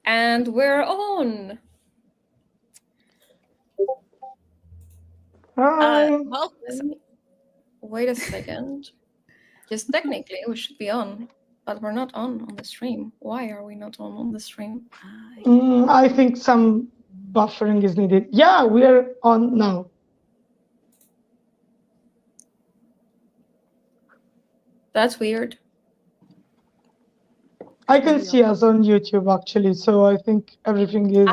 And we're on. Hi. Well, Wait a second. Just technically, we should be on, but we're not on the stream. Why are we not on the stream? I think some buffering is needed. Yeah, we're on now. That's weird. I can see us on YouTube actually, so I think everything is.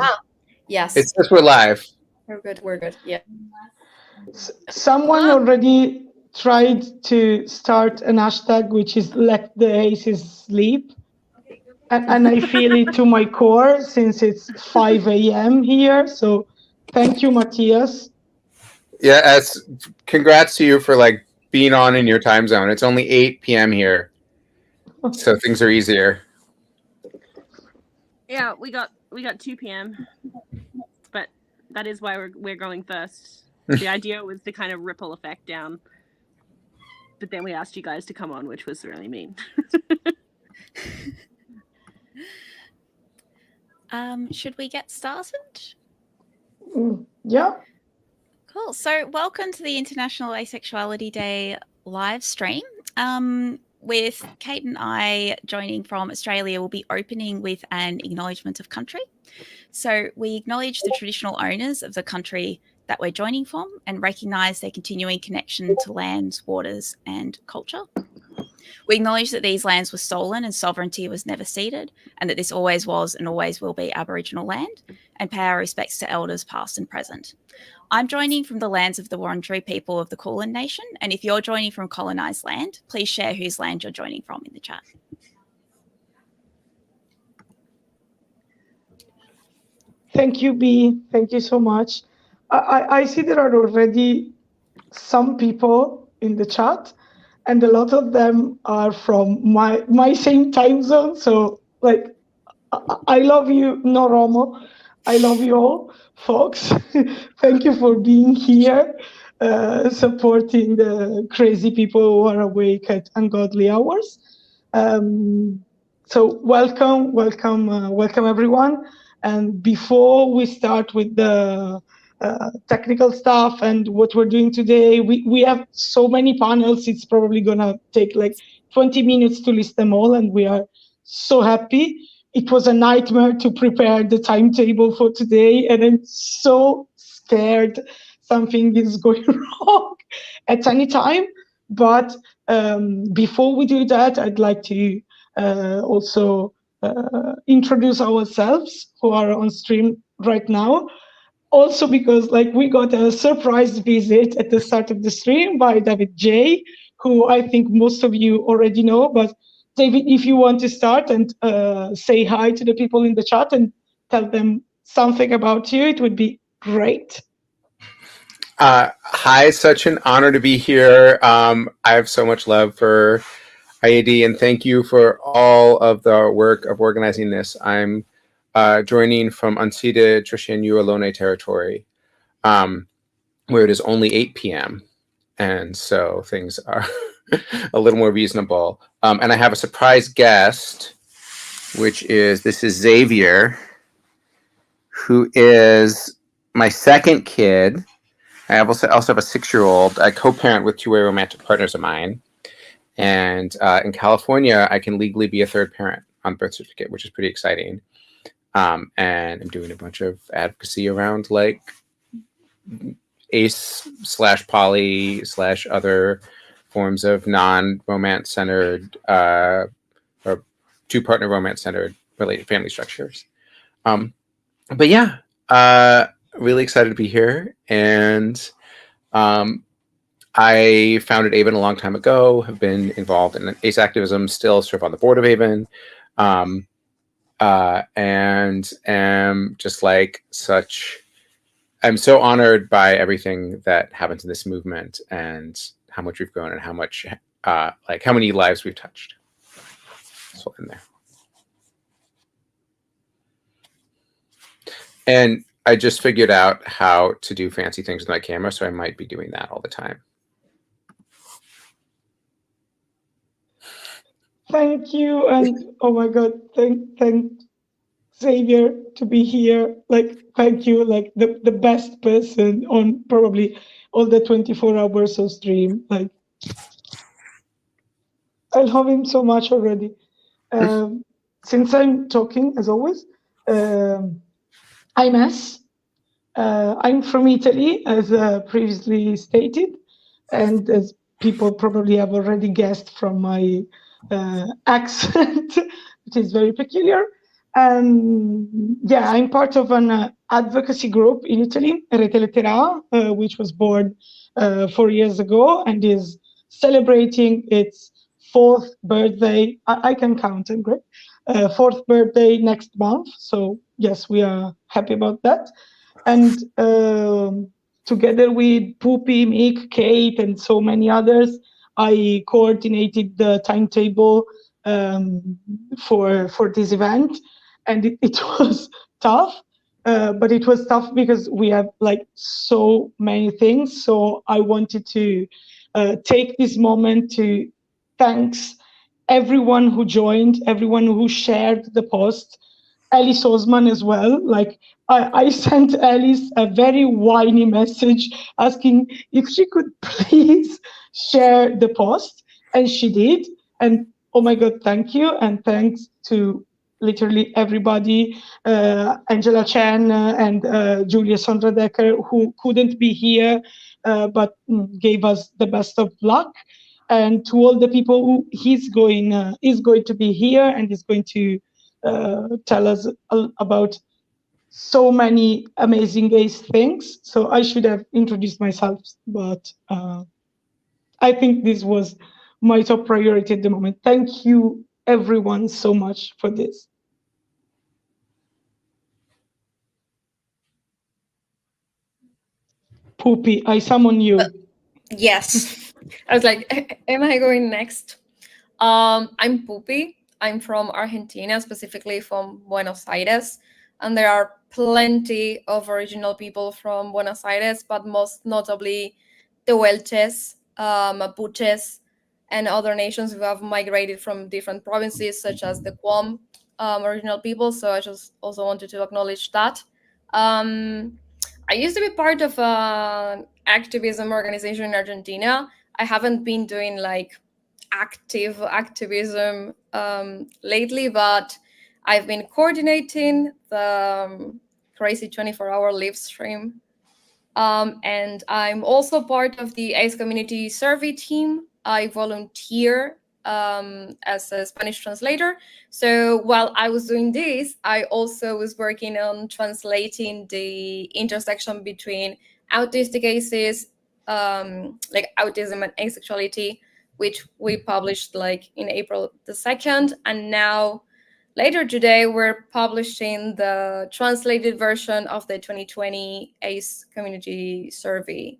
Yes. It says we're live. We're good. We're good. Yeah. Someone already tried to start an hashtag which is "Let the Aces Sleep," and I feel it to my core since it's 5 a.m. here. So thank you, Matthias. Yeah, congrats to you for like being on in your time zone. It's only 8 p.m. here, so things are easier. Yeah, we got 2 p.m. But that is why we're going first. The idea was to kind of ripple effect down. But then we asked you guys to come on, which was really mean. Should we get started? Yeah. Cool. So welcome to the International Asexuality Day live stream. With Kate and I joining from Australia, we'll be opening with an acknowledgement of country. So we acknowledge the traditional owners of the country that we're joining from and recognise their continuing connection to lands, waters and culture. We acknowledge that these lands were stolen and sovereignty was never ceded, and that this always was and always will be Aboriginal land, and pay our respects to elders past and present. I'm joining from the lands of the Wurundjeri people of the Kulin Nation, and if you're joining from colonised land, please share whose land you're joining from in the chat. Thank you, B. Thank you so much. I see there are already some people in the chat, and a lot of them are from my same time zone. So, like, I love you, Noromo. I love you all, folks. Thank you for being here, supporting the crazy people who are awake at ungodly hours. So welcome everyone. And before we start with the technical stuff and what we're doing today, we have so many panels. It's probably gonna take like 20 minutes to list them all, and we are so happy. It was a nightmare to prepare the timetable for today, and I'm so scared something is going wrong at any time. But before we do that, I'd like to also introduce ourselves who are on stream right now. Also because like we got a surprise visit at the start of the stream by David J, who I think most of you already know. But David, if you want to start and say hi to the people in the chat and tell them something about you, it would be great. Hi, such an honor to be here. I have so much love for IAD, and thank you for all of the work of organizing this. I'm joining from unceded Tristan Ualone territory, where it is only 8 p.m. And so things are a little more reasonable. And I have a surprise guest, which is Xavier, who is my second kid. I also have a 6-year-old. I co-parent with 2 romantic partners of mine. And in California, I can legally be a third parent on birth certificate, which is pretty exciting. And I'm doing a bunch of advocacy around like ace/poly/other forms of non-romance centered or 2-partner romance centered related family structures. But yeah, really excited to be here. And I founded Avon a long time ago, have been involved in ACE activism, still serve on the board of Avon, and am just like I'm so honored by everything that happens in this movement and how much we've grown and how much, like how many lives we've touched. So in there. And I just figured out how to do fancy things with my camera, so I might be doing that all the time. Thank you, and oh my God, thank Xavier, to be here. Like, thank you. Like the best person on probably all the 24 hours of stream. Like, I love him so much already. Since I'm talking, as always, I'm S. I'm from Italy, as previously stated, and as people probably have already guessed from my accent, which is very peculiar. Yeah, I'm part of an advocacy group in Italy, Rete Lettera, which was born 4 years ago and is celebrating its fourth birthday. I can count, I'm great. Fourth birthday next month. So yes, we are happy about that. And together with Poopy, Mick, Kate, and so many others, I coordinated the timetable for this event, and it was tough. But it was tough because we have like so many things. So I wanted to take this moment to thanks everyone who joined, everyone who shared the post, Alice Osman as well. Like I sent Alice a very whiny message asking if she could please share the post, and she did. And oh my God, thank you. And thanks to literally everybody, Angela Chen and Julia Sondra Decker, who couldn't be here, but gave us the best of luck. And to all the people who is going to be here and is going to tell us about so many amazing ACE things. So I should have introduced myself, but I think this was my top priority at the moment. Thank you everyone so much for this. Poopy, I summon you. Yes. I was like, am I going next? I'm Poopy. I'm from Argentina, specifically from Buenos Aires. And there are plenty of original people from Buenos Aires, but most notably Tehuelches, Mapuches, and other nations who have migrated from different provinces, such as the Quam original people. So I just also wanted to acknowledge that. I used to be part of an activism organization in Argentina. I haven't been doing like active activism lately, but I've been coordinating the crazy 24-hour live stream. And I'm also part of the ACE community survey team. I volunteer as a Spanish translator. So while I was doing this, I also was working on translating the intersection between autistic ACEs, like autism and asexuality, which we published like in April the 2nd. And now later today, we're publishing the translated version of the 2020 ACE community survey.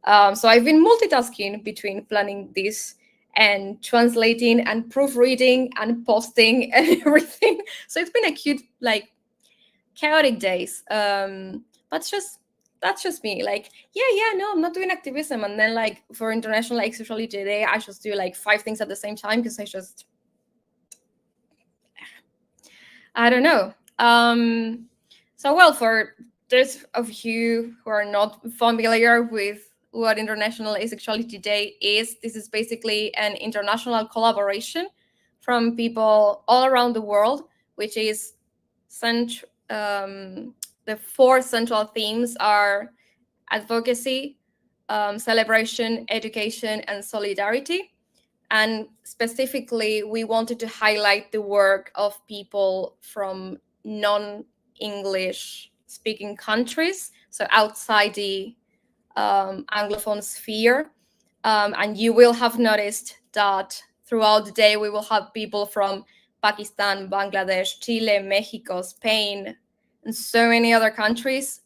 So I've been multitasking between planning this and translating and proofreading and posting and everything. So it's been a cute, like, chaotic days. But that's just me. Like, no, I'm not doing activism. And then, like, for International Asexuality Day, I just do like 5 things at the same time because I don't know. So, well, for those of you who are not familiar with what International Asexuality Day is, this is basically an international collaboration from people all around the world, which is the 4 central themes are advocacy, celebration, education, and solidarity. And specifically, we wanted to highlight the work of people from non-English speaking countries, so outside the Anglophone sphere. And you will have noticed that throughout the day, we will have people from Pakistan, Bangladesh, Chile, Mexico, Spain, and so many other countries.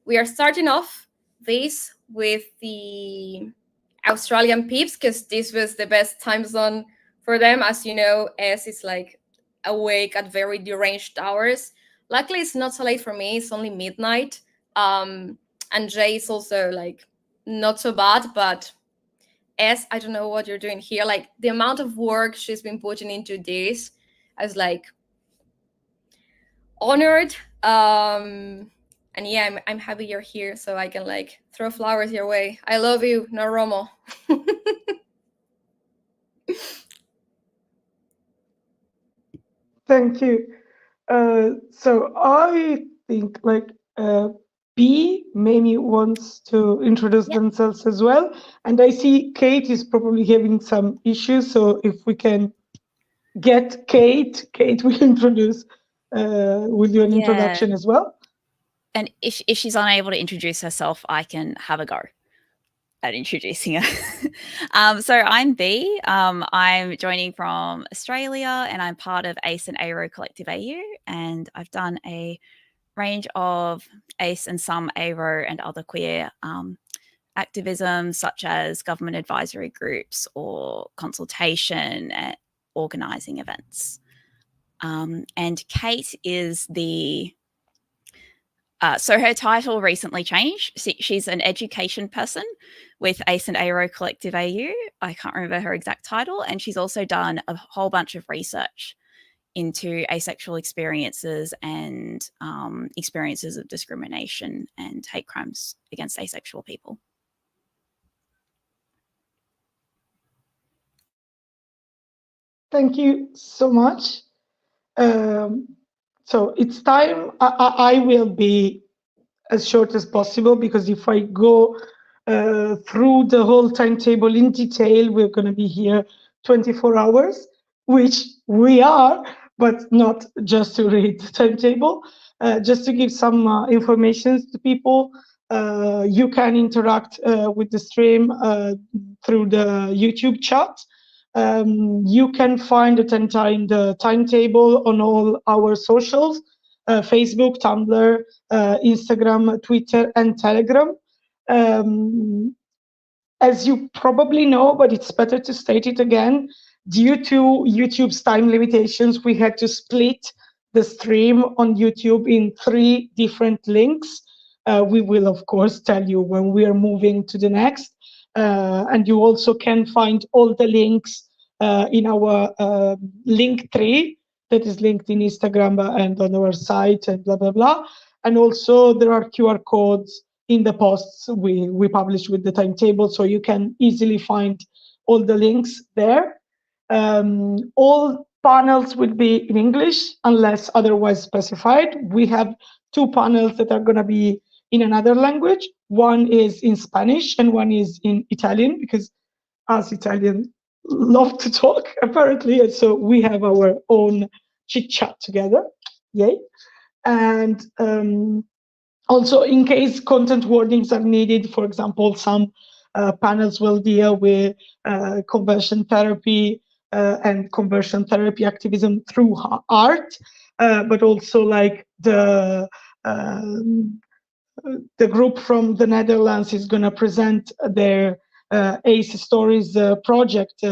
We are starting off this with the Australian peeps because this was the best time zone for them. As you know, S is like awake at very deranged hours. Luckily, it's not so late for me. It's only midnight. And Jay is also like not so bad, but S, I don't know what you're doing here. Like the amount of work she's been putting into this, I was like, honored. And yeah, I'm happy you're here, so I can like throw flowers your way. I love you, Noromo. Thank you. So I think like B maybe wants to introduce themselves as well. And I see Kate is probably having some issues. So if we can get Kate will introduce, will do an introduction as well. And if she's unable to introduce herself, I can have a go at introducing her. So I'm B. I'm joining from Australia, and I'm part of ACE and ARO Collective AU, and I've done a range of ACE and some ARO and other queer activism, such as government advisory groups or consultation and organising events. And Kate is the so her title recently changed. She's an education person with ACE and ARO Collective AU. I can't remember her exact title. And she's also done a whole bunch of research into asexual experiences and experiences of discrimination and hate crimes against asexual people. Thank you so much. So it's time. I will be as short as possible, because if I go through the whole timetable in detail, we're going to be here 24 hours, which we are, but not just to read the timetable. Just to give some information to people, you can interact with the stream through the YouTube chat. You can find the timetable on all our socials, Facebook, Tumblr, Instagram, Twitter, and Telegram. As you probably know, but it's better to state it again, due to YouTube's time limitations, we had to split the stream on YouTube in 3 different links. We will, of course, tell you when we are moving to the next. And you also can find all the links in our link tree that is linked in Instagram and on our site and blah, blah, blah. And also there are QR codes in the posts we publish with the timetable, so you can easily find all the links there. All panels will be in English unless otherwise specified. We have 2 panels that are going to be in another language. One is in Spanish and one is in Italian, because us Italians love to talk, apparently, and so we have our own chit chat together. Yay. And also, in case content warnings are needed, for example, some panels will deal with conversion therapy and conversion therapy activism through art, but also like the group from the Netherlands is going to present their ACE Stories project,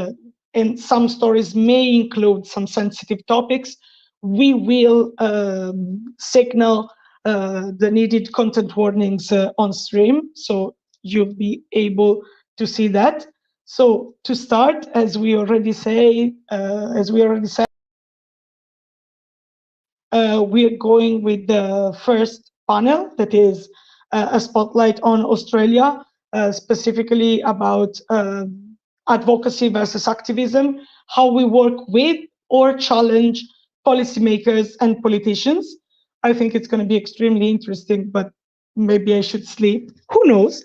and some stories may include some sensitive topics. We will signal the needed content warnings on stream, so you'll be able to see that. So to start, as we already said, we're going with the first panel, that is a spotlight on Australia, specifically about advocacy versus activism, how we work with or challenge policymakers and politicians. I think it's going to be extremely interesting, but maybe I should sleep. Who knows?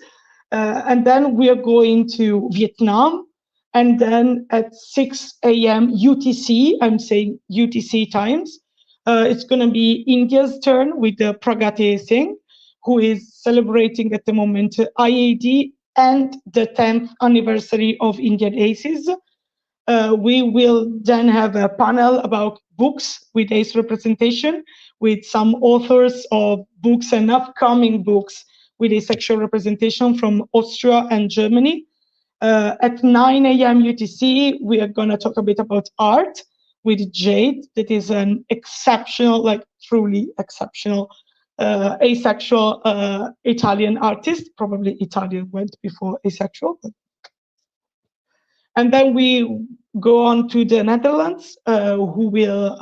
And then we are going to Vietnam. And then at 6 a.m. UTC, I'm saying UTC times, it's going to be India's turn with the Pragati Singh, who is celebrating at the moment IAD and the 10th anniversary of Indian ACEs. We will then have a panel about books with ACE representation, with some authors of books and upcoming books with asexual representation from Austria and Germany. At 9 a.m. UTC, we are going to talk a bit about art with Jade, that is an exceptional, like truly exceptional asexual Italian artist. Probably Italian went before asexual. And then we go on to the Netherlands, who will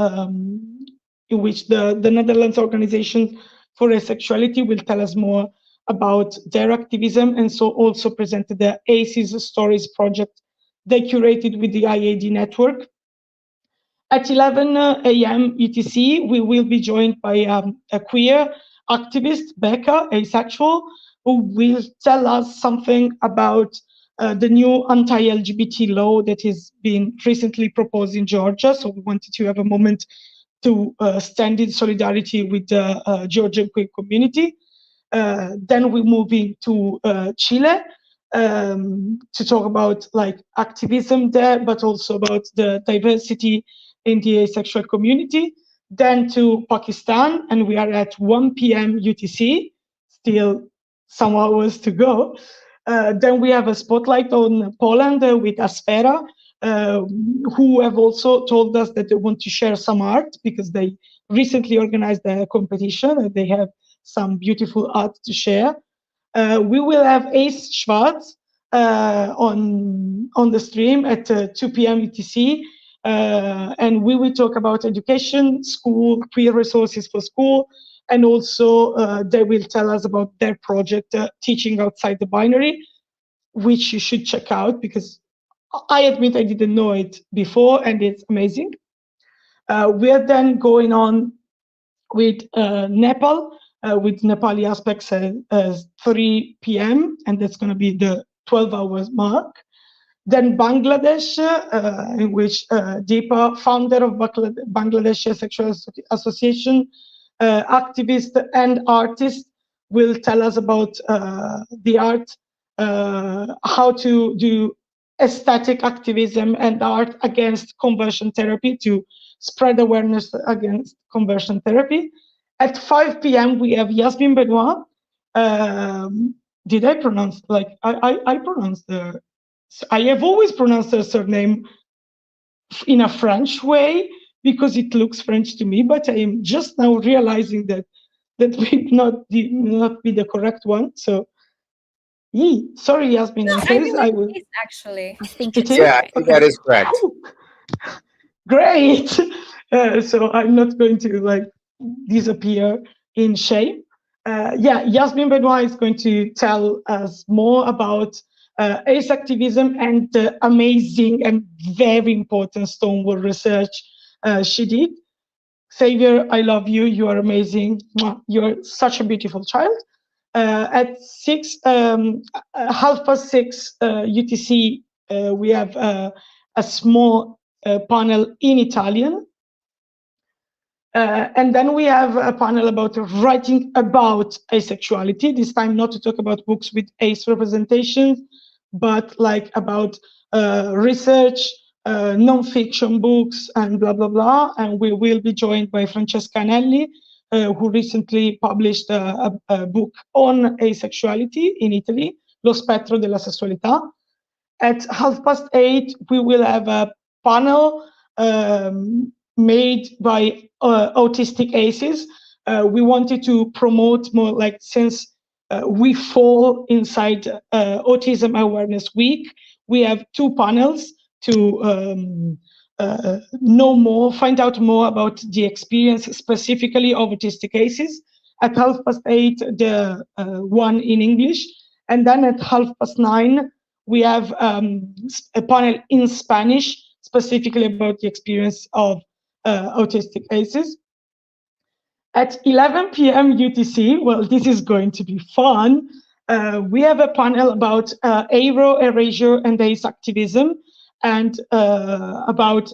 in which the Netherlands Organization for Asexuality will tell us more about their activism, and so also presented the ACES Stories project they curated with the IAD network. At 11 a.m. UTC, we will be joined by a queer activist, Becca, asexual, who will tell us something about the new anti-LGBT law that has been recently proposed in Georgia. So we wanted to have a moment to stand in solidarity with the Georgian queer community. Then we're moving to Chile to talk about like activism there, but also about the diversity in the asexual community. Then to Pakistan, and we are at 1 p.m. UTC, still some hours to go. Then we have a spotlight on Poland with Asfera, who have also told us that they want to share some art because they recently organized a competition and they have some beautiful art to share. We will have Ace Schwartz on the stream at 2 p.m. UTC, and we will talk about education, school, queer resources for school, and also they will tell us about their project, Teaching Outside the Binary, which you should check out because I admit I didn't know it before, and it's amazing. We are then going on with Nepal, with Nepali aspects at 3 p.m., and that's going to be the 12 hours mark. Then Bangladesh, in which Deepa, founder of Bangladesh Sexual Association, activist and artist, will tell us about the art, how to do aesthetic activism and art against conversion therapy to spread awareness against conversion therapy. At 5 p.m., we have Yasmin Benoit. Did I pronounce, like, I pronounced the, I have always pronounced her surname in a French way because it looks French to me, but I am just now realizing that that would not be the correct one. So, sorry, Yasmin. No, In I case believe I will. it is actually. I think It it's is? Yeah, I correct. think that is correct. Great. So I'm not going to like disappear in shame. Yeah, Yasmin Benoit is going to tell us more about ace activism and the amazing and very important Stonewall research she did. Xavier, I love you. You are amazing. You are such a beautiful child. At 6:30 UTC, we have a small panel in Italian. And then we have a panel about writing about asexuality, this time not to talk about books with ace representations, but like about research, non-fiction books, and blah, blah, blah. And we will be joined by Francesca Anelli, who recently published a book on asexuality in Italy, Lo spettro della sessualità. At 8:30, we will have a panel made by autistic aces. We wanted to promote more, like, since we fall inside Autism Awareness Week, we have two panels to know more, find out more about the experience specifically of autistic aces. At 8:30, the one in English, and then at 9:30, we have a panel in Spanish, specifically about the experience of autistic aces. At 11 p.m. UTC, well, this is going to be fun. We have a panel about ARO, erasure, and ace activism, and about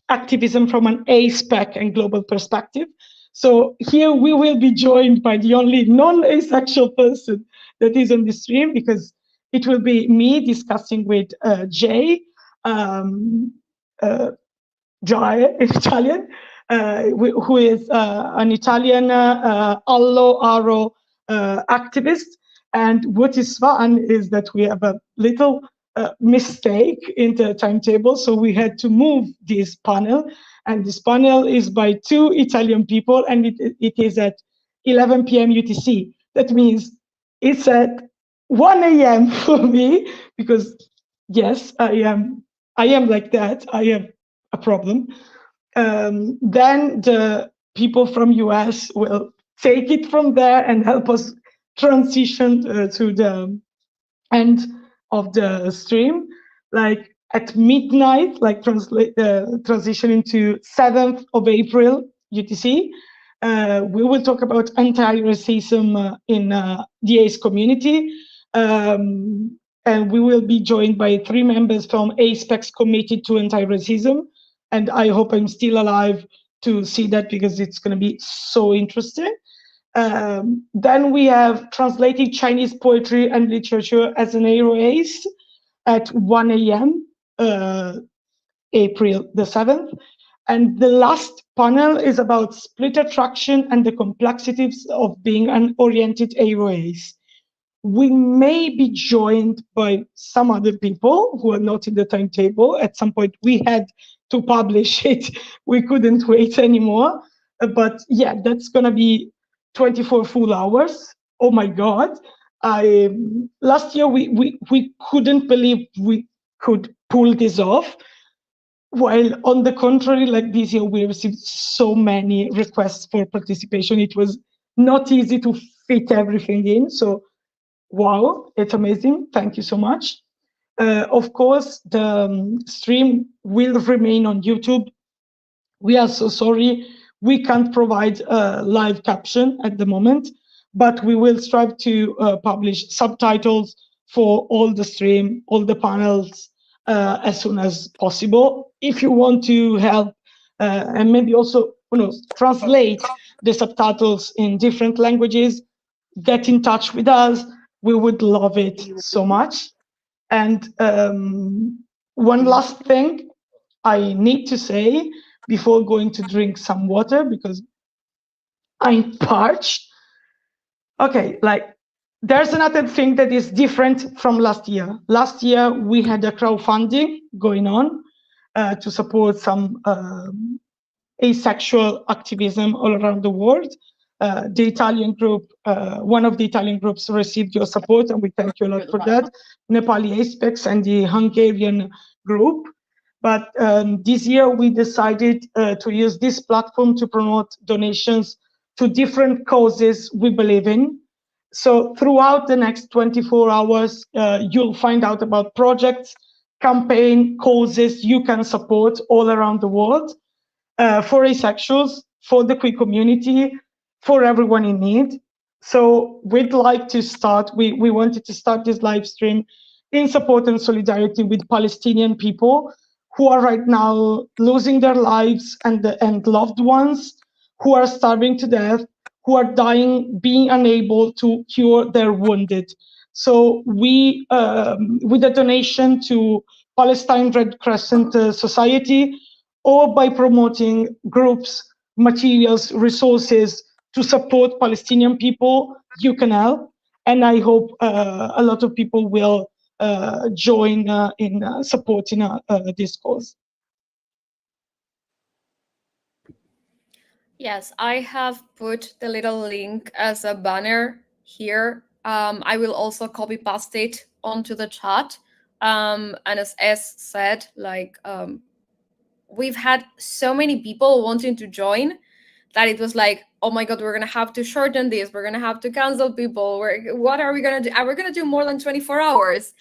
activism from an ASPEC and global perspective. So here we will be joined by the only non-asexual person that is on the stream, because it will be me discussing with Jay, Jai in Italian, who is an Italian Allo activist. And what is fun is that we have a little mistake in the timetable, so we had to move this panel. And this panel is by two Italian people, and it is at 11 p.m. UTC. That means it's at 1 a.m. for me, because yes, I am like that. I have a problem. Then the people from US will take it from there and help us transition to the end of the stream, like at midnight, like transitioning to 7th of April UTC. We will talk about anti-racism in the ACE community. And we will be joined by 3 members from ASPEC's committed to anti-racism. And I hope I'm still alive to see that, because it's going to be so interesting. Then we have translating Chinese poetry and literature as an ACE at 1 a.m. April the 7th. And the last panel is about split attraction and the complexities of being an oriented ACE. We may be joined by some other people who are not in the timetable. At some point, we had to publish it. We couldn't wait anymore. But yeah, that's going to be 24 full hours. Oh my God. Last year, we couldn't believe we could pull this off. While on the contrary, like this year, we received so many requests for participation. It was not easy to fit everything in. So wow, it's amazing. Thank you so much. Of course, the stream will remain on YouTube. We are so sorry we can't provide a live caption at the moment, but we will strive to publish subtitles for all the stream, all the panels, as soon as possible. If you want to help and maybe also translate the subtitles in different languages, get in touch with us. We would love it so much. And one last thing I need to say before going to drink some water, because I'm parched. Okay, like there's another thing that is different from last year. Last year, we had a crowdfunding going on to support some asexual activism all around the world. The Italian group, one of the Italian groups received your support, and we thank you a lot for that. Nepali Apex and the Hungarian group. But this year we decided to use this platform to promote donations to different causes we believe in. So throughout the next 24 hours, you'll find out about projects, campaign, causes you can support all around the world. For asexuals, for the queer community, for everyone in need. So we'd like to start, we wanted to start this live stream in support and solidarity with Palestinian people who are right now losing their lives and loved ones, who are starving to death, who are dying, being unable to cure their wounded. So we, with a donation to Palestine Red Crescent Society, or by promoting groups, materials, resources to support Palestinian people, you can help. And I hope a lot of people will join in supporting this cause. Yes, I have put the little link as a banner here. I will also copy paste it onto the chat. And as S said, like, we've had so many people wanting to join that it was like, oh my God, we're going to have to shorten this. We're going to have to cancel people. What are we going to do? Are we going to do more than 24 hours?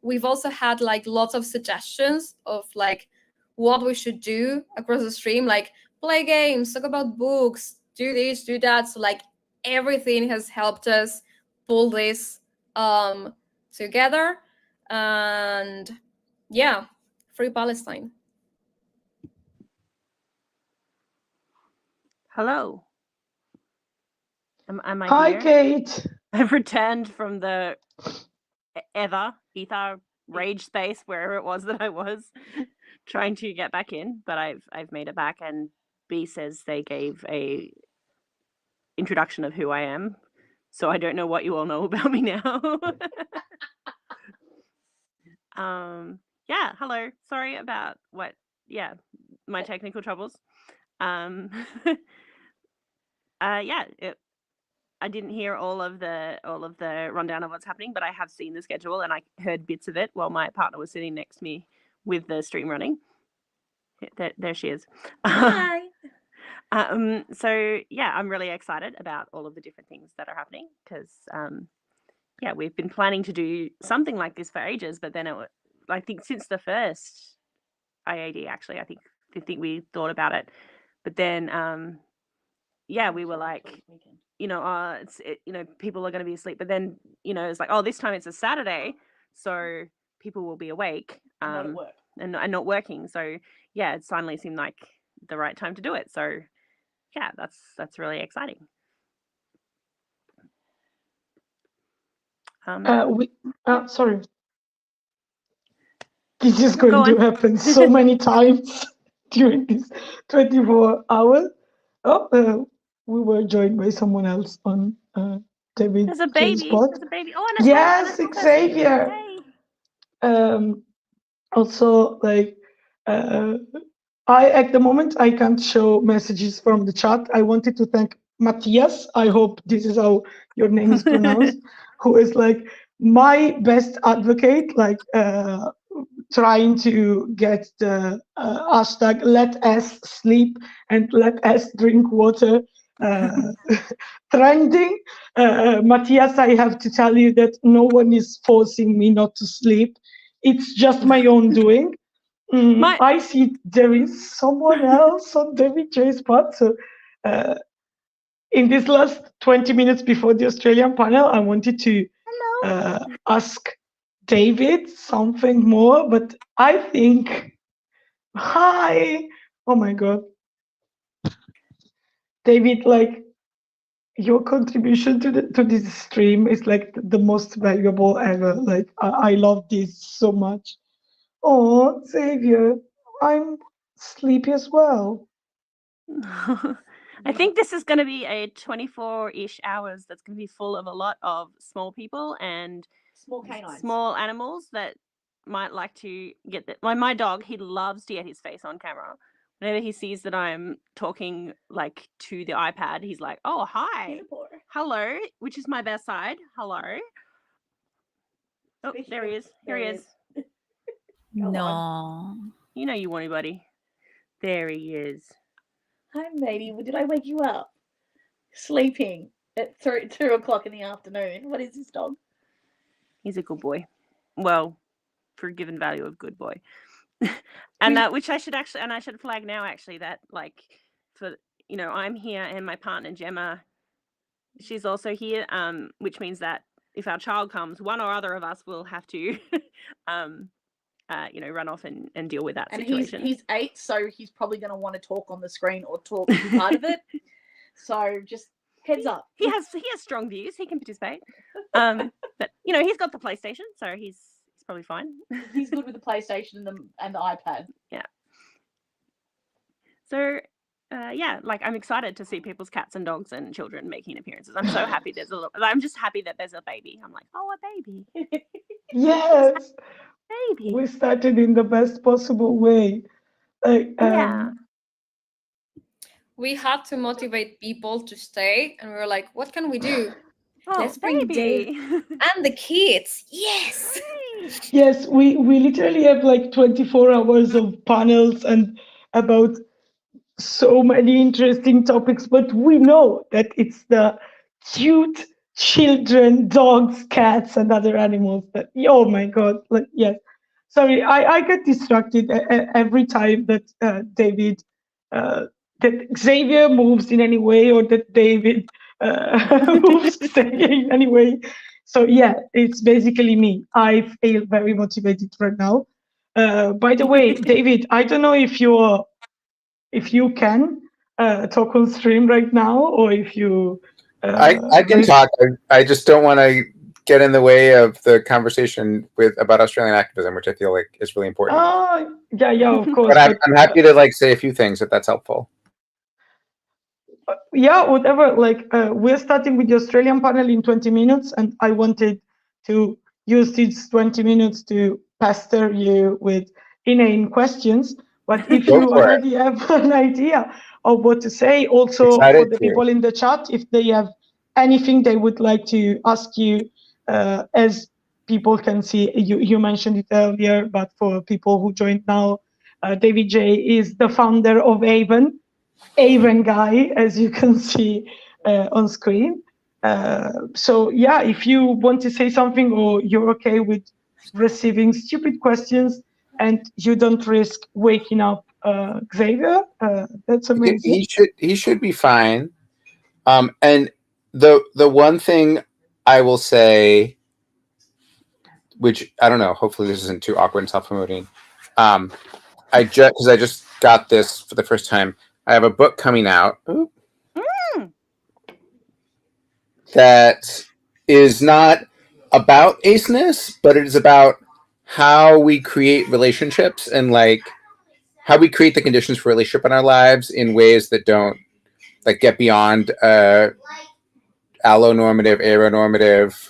We've also had like lots of suggestions of like what we should do across the stream, like play games, talk about books, do this, do that. So like everything has helped us pull this together. And yeah, free Palestine. Hello. Am I Hi, here? Kate. I've returned from the ether rage space, wherever it was that I was trying to get back in, but I've made it back, and B says they gave a introduction of who I am, so I don't know what you all know about me now. Yeah, hello. Sorry about my technical troubles. I didn't hear all of the rundown of what's happening, but I have seen the schedule and I heard bits of it while my partner was sitting next to me with the stream running. There she is. Hi. So yeah, I'm really excited about all of the different things that are happening because yeah, we've been planning to do something like this for ages, but then I think since the first IAD, actually, I think we thought about it, but then yeah, we were like, you know, people are going to be asleep, but then it's like, oh, this time it's a Saturday, so people will be awake and not working. So yeah, it finally seemed like the right time to do it. So yeah, that's really exciting. Sorry. This is No, going to happen so many times during this 24 hours. We were joined by someone else on David. There's a baby. There's a baby. Oh, and yes, Xavier. Also, like, I at the moment I can't show messages from the chat. I wanted to thank Matthias. I hope this is how your name is pronounced. Who is like my best advocate, like trying to get the hashtag let us sleep and let us drink water trending. Matthias, I have to tell you that no one is forcing me not to sleep. It's just my own doing. I see there is someone else on David J's spot. So in this last 20 minutes before the Australian panel, I wanted to ask David something more, but I think, hi, oh my God. David, like, your contribution to this stream is like the most valuable ever. Like, I love this so much. Oh, Xavier, I'm sleepy as well. I think this is going to be a 24-ish hours that's going to be full of a lot of small people and small canines, small animals that might like to get that. My dog, he loves to get his face on camera. Whenever he sees that I'm talking like to the iPad, he's like, "Oh, hi, hello," which is my best side. Hello. Oh, there he is. Here he is. No. You know you want buddy. There he is. Hi, matey. Did I wake you up? Sleeping at 2 o'clock in the afternoon. What is this dog? He's a good boy. Well, for a given value of good boy. And which I should flag now actually that like for I'm here and my partner Gemma, she's also here, which means that if our child comes, one or other of us will have to run off and deal with that situation. And he's 8, so he's probably going to want to talk on the screen or talk to be part of it. So just heads up. He has strong views. He can participate. But he's got the PlayStation, so he's probably fine. He's good with the PlayStation and the iPad. Yeah. So yeah, like I'm excited to see people's cats and dogs and children making appearances. I'm so happy I'm just happy that there's a baby. I'm like, oh, a baby. Yes. Baby. We started in the best possible way. Like, yeah. We had to motivate people to stay, and we were like, what can we do? Oh, let's bring Dave and the kids. Yes. Yes, we literally have like 24 hours of panels and about so many interesting topics, but we know that it's the cute children, dogs, cats, and other animals that, oh my God, like, yes. Sorry, I get distracted every time that David, that Xavier moves in any way or that David moves in any way. So yeah, it's basically me. I feel very motivated right now. By the way, David, I don't know if you can talk on stream right now, or if you. I can talk. I just don't want to get in the way of the conversation about Australian activism, which I feel like is really important. Oh, yeah, of course. But I'm happy to like say a few things if that's helpful. Yeah, whatever. Like we're starting with the Australian panel in 20 minutes, and I wanted to use these 20 minutes to pester you with inane questions. But if you already have an idea of what to say, also for the people in the chat, if they have anything they would like to ask you, as people can see, you mentioned it earlier, but for people who joined now, David J is the founder of Avon. Avon guy, as you can see on screen. So yeah, if you want to say something or you're okay with receiving stupid questions and you don't risk waking up Xavier, that's amazing. He should be fine. And the one thing I will say, which I don't know, hopefully this isn't too awkward and self-promoting. I just got this for the first time. I have a book coming out that is not about aceness, but it is about how we create relationships and like how we create the conditions for relationship in our lives in ways that don't like get beyond allonormative, aeronormative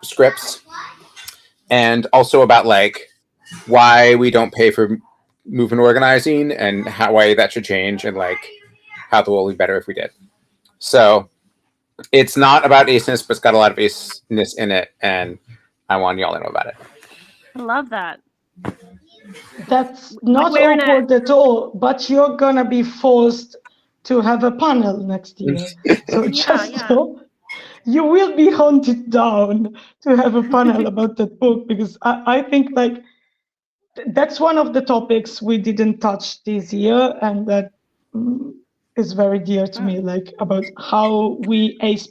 scripts, and also about like why we don't pay for movement organizing and why that should change, and like how the world would be better if we did. So it's not about aceness, but it's got a lot of aceness in it, and I want y'all to know about it. I love that. That's not we're in awkward at all, but you're gonna be forced to have a panel next year. So just know you will be hunted down to have a panel about that book, because I think like that's one of the topics we didn't touch this year, and that is very dear to me, like about how we ACE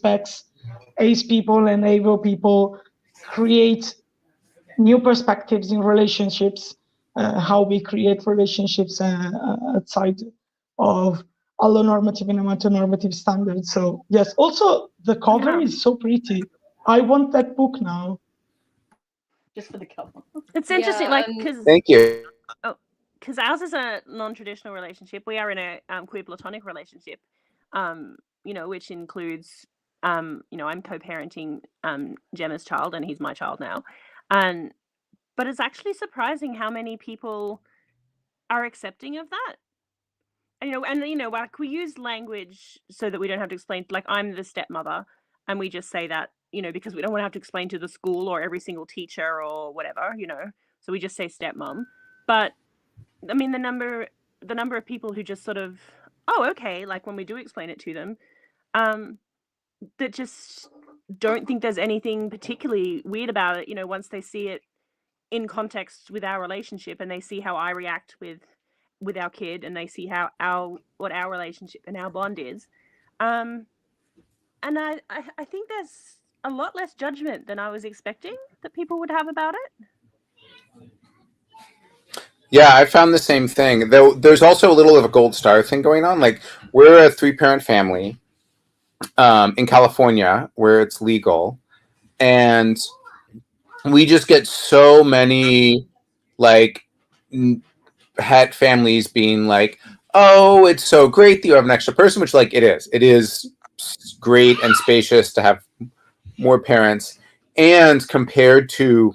people and AVO people create new perspectives in relationships, how we create relationships outside of allonormative and amatonormative standards. So yes, also the cover is so pretty. I want that book now. Just for the cover. It's interesting, like, because thank you. Because ours is a non-traditional relationship. We are in a queer platonic relationship, you know, which includes, you know, I'm co-parenting Gemma's child, and he's my child now, but it's actually surprising how many people are accepting of that. And, you know, like we use language so that we don't have to explain. Like, I'm the stepmother, and we just say that, you know, because we don't want to have to explain to the school or every single teacher or whatever, you know. So we just say stepmom. But I mean, the number of people who just sort of, oh, okay, like when we do explain it to them, that just don't think there's anything particularly weird about it, you know, once they see it in context with our relationship, and they see how I react with our kid, and they see what our relationship and our bond is. And I think there's a lot less judgment than I was expecting that people would have about it. Yeah, I found the same thing. Though there's also a little of a gold star thing going on. Like, we're a 3-parent family in California where it's legal, and we just get so many like het families being like, "Oh, it's so great that you have an extra person," which like it is. It is great and spacious to have more parents, and compared to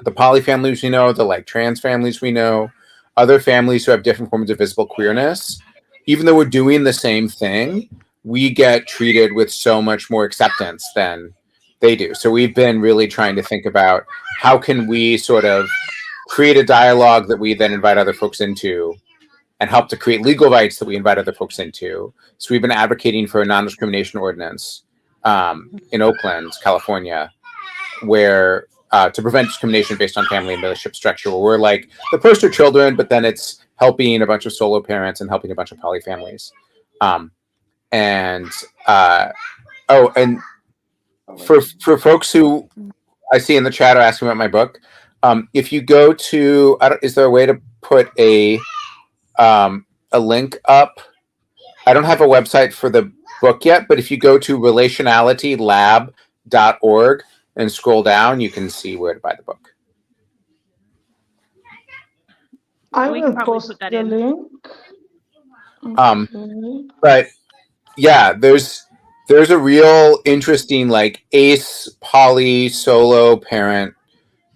the poly families we know, the like trans families we know, other families who have different forms of visible queerness, even though we're doing the same thing, we get treated with so much more acceptance than they do. So we've been really trying to think about how can we sort of create a dialogue that we then invite other folks into, and help to create legal rights that we invite other folks into. So we've been advocating for a non-discrimination ordinance in Oakland, California, where to prevent discrimination based on family and relationship structure, where we're like the poster children, but then it's helping a bunch of solo parents and helping a bunch of poly families. And for folks who I see in the chat are asking about my book, if you go to, is there a way to put a link up? I don't have a website for the book yet, but if you go to relationalitylab.org and scroll down, you can see where to buy the book. I will post put that the in. link. But yeah, there's a real interesting like ace poly solo parent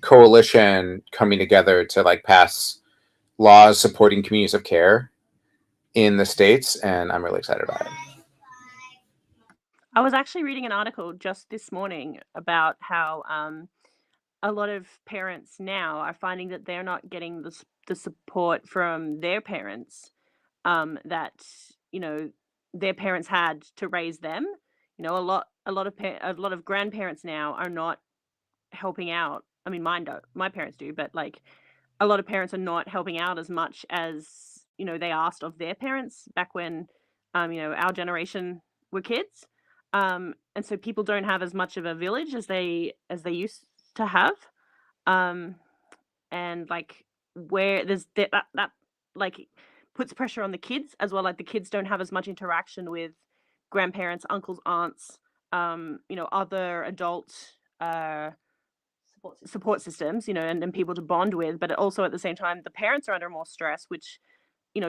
coalition coming together to like pass laws supporting communities of care in the States, and I'm really excited about it. I was actually reading an article just this morning about how a lot of parents now are finding that they're not getting the the support from their parents that their parents had to raise them. A lot of grandparents now are not helping out. I mean, my parents do, but like a lot of parents are not helping out as much as they asked of their parents back when our generation were kids. And so people don't have as much of a village as they used to have. And like where there's that like puts pressure on the kids as well. Like the kids don't have as much interaction with grandparents, uncles, aunts, other adult support systems, and people to bond with. But also at the same time, the parents are under more stress, which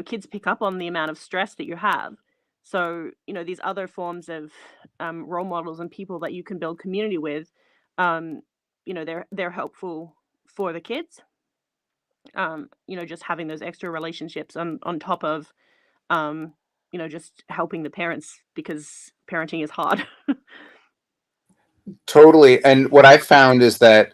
kids pick up on the amount of stress that you have. So these other forms of role models and people that you can build community with, they're helpful for the kids. Just having those extra relationships on top of just helping the parents, because parenting is hard. Totally. And what I found is that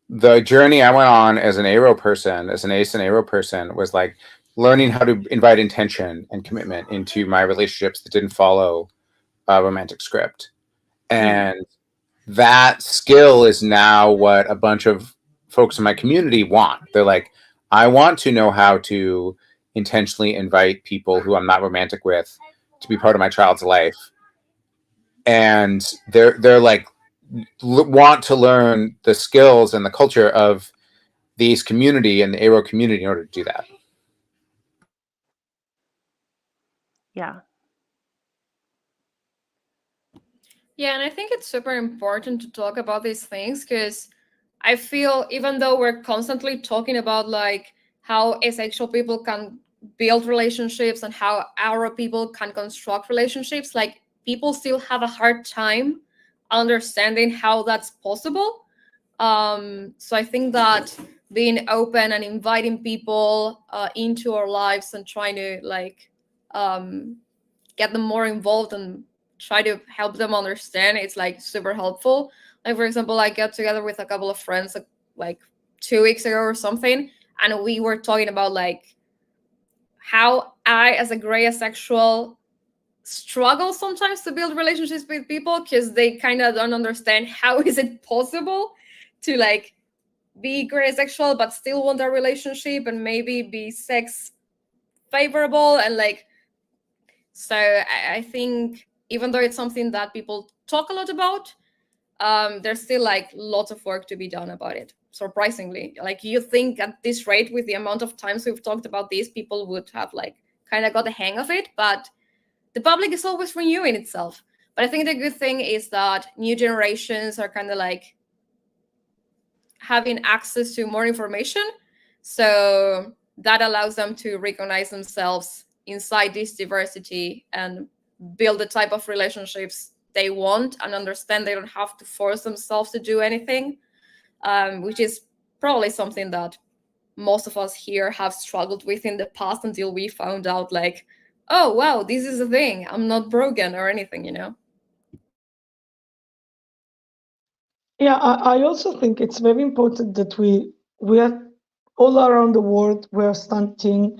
the journey I went on as an ARO person, as an ACE and ARO person, was like learning how to invite intention and commitment into my relationships that didn't follow a romantic script. And that skill is now what a bunch of folks in my community want. They're like, I want to know how to intentionally invite people who I'm not romantic with to be part of my child's life. And they're like, want to learn the skills and the culture of these community and the ARO community in order to do that. Yeah. Yeah, and I think it's super important to talk about these things, because I feel even though we're constantly talking about like how asexual people can build relationships and how ARO people can construct relationships, like people still have a hard time understanding how that's possible. So I think that being open and inviting people into our lives and trying to like get them more involved and try to help them understand, it's like super helpful. Like for example, I got together with a couple of friends like 2 weeks ago or something, and we were talking about like how I, as a gray asexual, struggle sometimes to build relationships with people, because they kind of don't understand how is it possible to like be gray asexual but still want a relationship and maybe be sex favorable. And like, so I think even though it's something that people talk a lot about, there's still like lots of work to be done about it, surprisingly. Like you think at this rate, with the amount of times we've talked about this, people would have like kind of got the hang of it, but the public is always renewing itself. But I think the good thing is that new generations are kind of like having access to more information, so that allows them to recognize themselves inside this diversity and build the type of relationships they want, and understand they don't have to force themselves to do anything, which is probably something that most of us here have struggled with in the past, until we found out like, oh wow, this is a thing, I'm not broken or anything, Yeah, I also think it's very important that we are all around the world, we're starting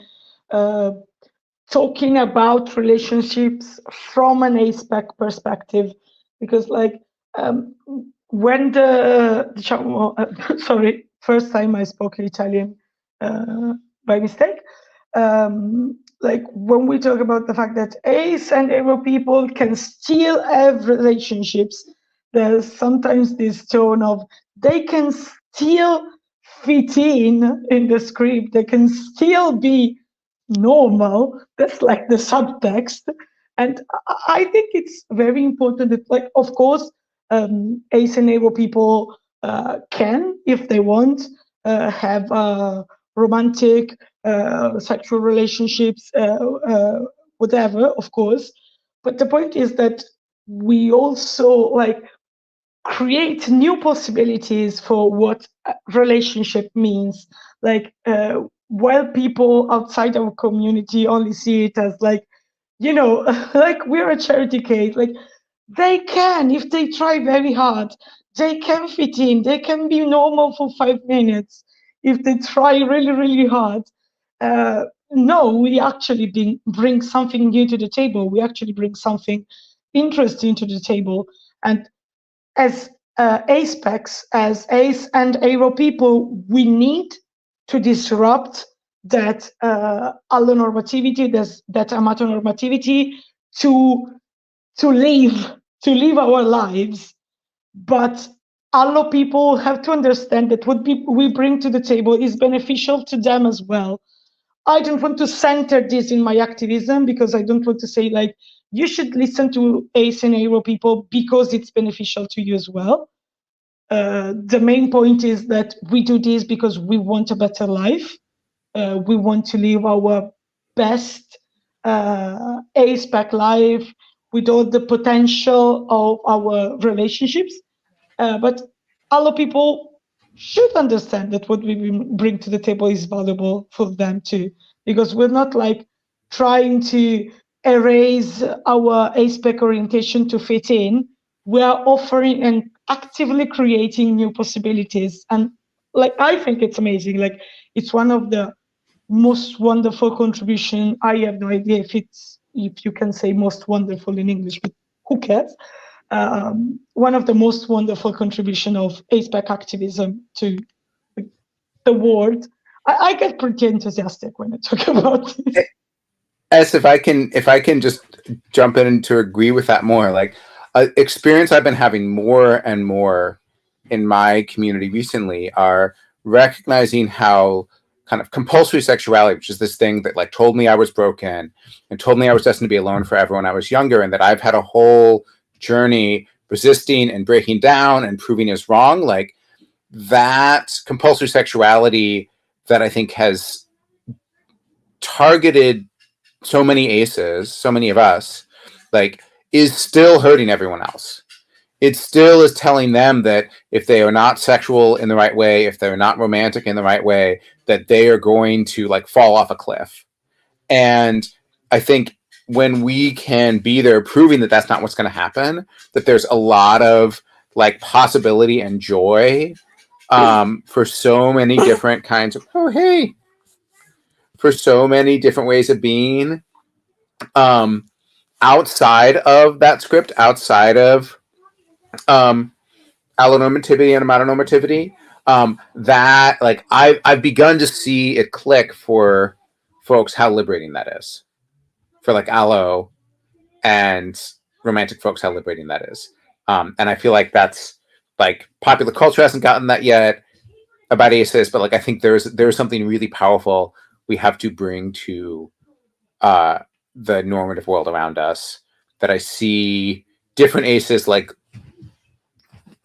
talking about relationships from an ASPEC perspective, because like when sorry, first time I spoke Italian by mistake. Like when we talk about the fact that ace and ARO people can still have relationships, there's sometimes this tone of they can still fit in the script, they can still be normal. That's like the subtext. And I think it's very important that, like, of course, ace and ARO people can, if they want, have romantic sexual relationships, whatever, of course. But the point is that we also like create new possibilities for what relationship means. Like while people outside our community only see it as like, like we're a charity case, like they can, if they try very hard, they can fit in, they can be normal for 5 minutes if they try really, really hard. no, we actually bring something new to the table. We actually bring something interesting to the table. And as ASPECs, as ACE and ARO people, we need to disrupt that allonormativity, that amatonormativity, to live our lives. But allo people have to understand that what we bring to the table is beneficial to them as well. I don't want to center this in my activism, because I don't want to say like, you should listen to ACE and ARO people because it's beneficial to you as well. The main point is that we do this because we want a better life. We want to live our best ASPEC life with all the potential of our relationships. But other people should understand that what we bring to the table is valuable for them too, because we're not like trying to erase our ASPEC orientation to fit in. We are offering and actively creating new possibilities. And like, I think it's amazing. Like, it's one of the most wonderful contribution. I have no idea if you can say most wonderful in English, but who cares? One of the most wonderful contribution of ASPEC activism to the world. I get pretty enthusiastic when I talk about this. As if I can just jump in to agree with that more, like experience I've been having more and more in my community recently are recognizing how kind of compulsory sexuality, which is this thing that like told me I was broken and told me I was destined to be alone forever when I was younger, and that I've had a whole journey resisting and breaking down and proving is wrong. Like that compulsory sexuality that I think has targeted so many aces, so many of us, like, is still hurting everyone else. It still is telling them that if they are not sexual in the right way, if they're not romantic in the right way, that they are going to like fall off a cliff. And I think when we can be there proving that that's not what's going to happen, that there's a lot of like possibility and joy for so many different kinds of, for so many different ways of being outside of that script, outside of allonormativity and amatonormativity, that like I've begun to see it click for folks how liberating that is, for like allo and romantic folks how liberating that is. And I feel like that's like popular culture hasn't gotten that yet about aces, but like I think there's something really powerful we have to bring to the normative world around us, that I see different aces like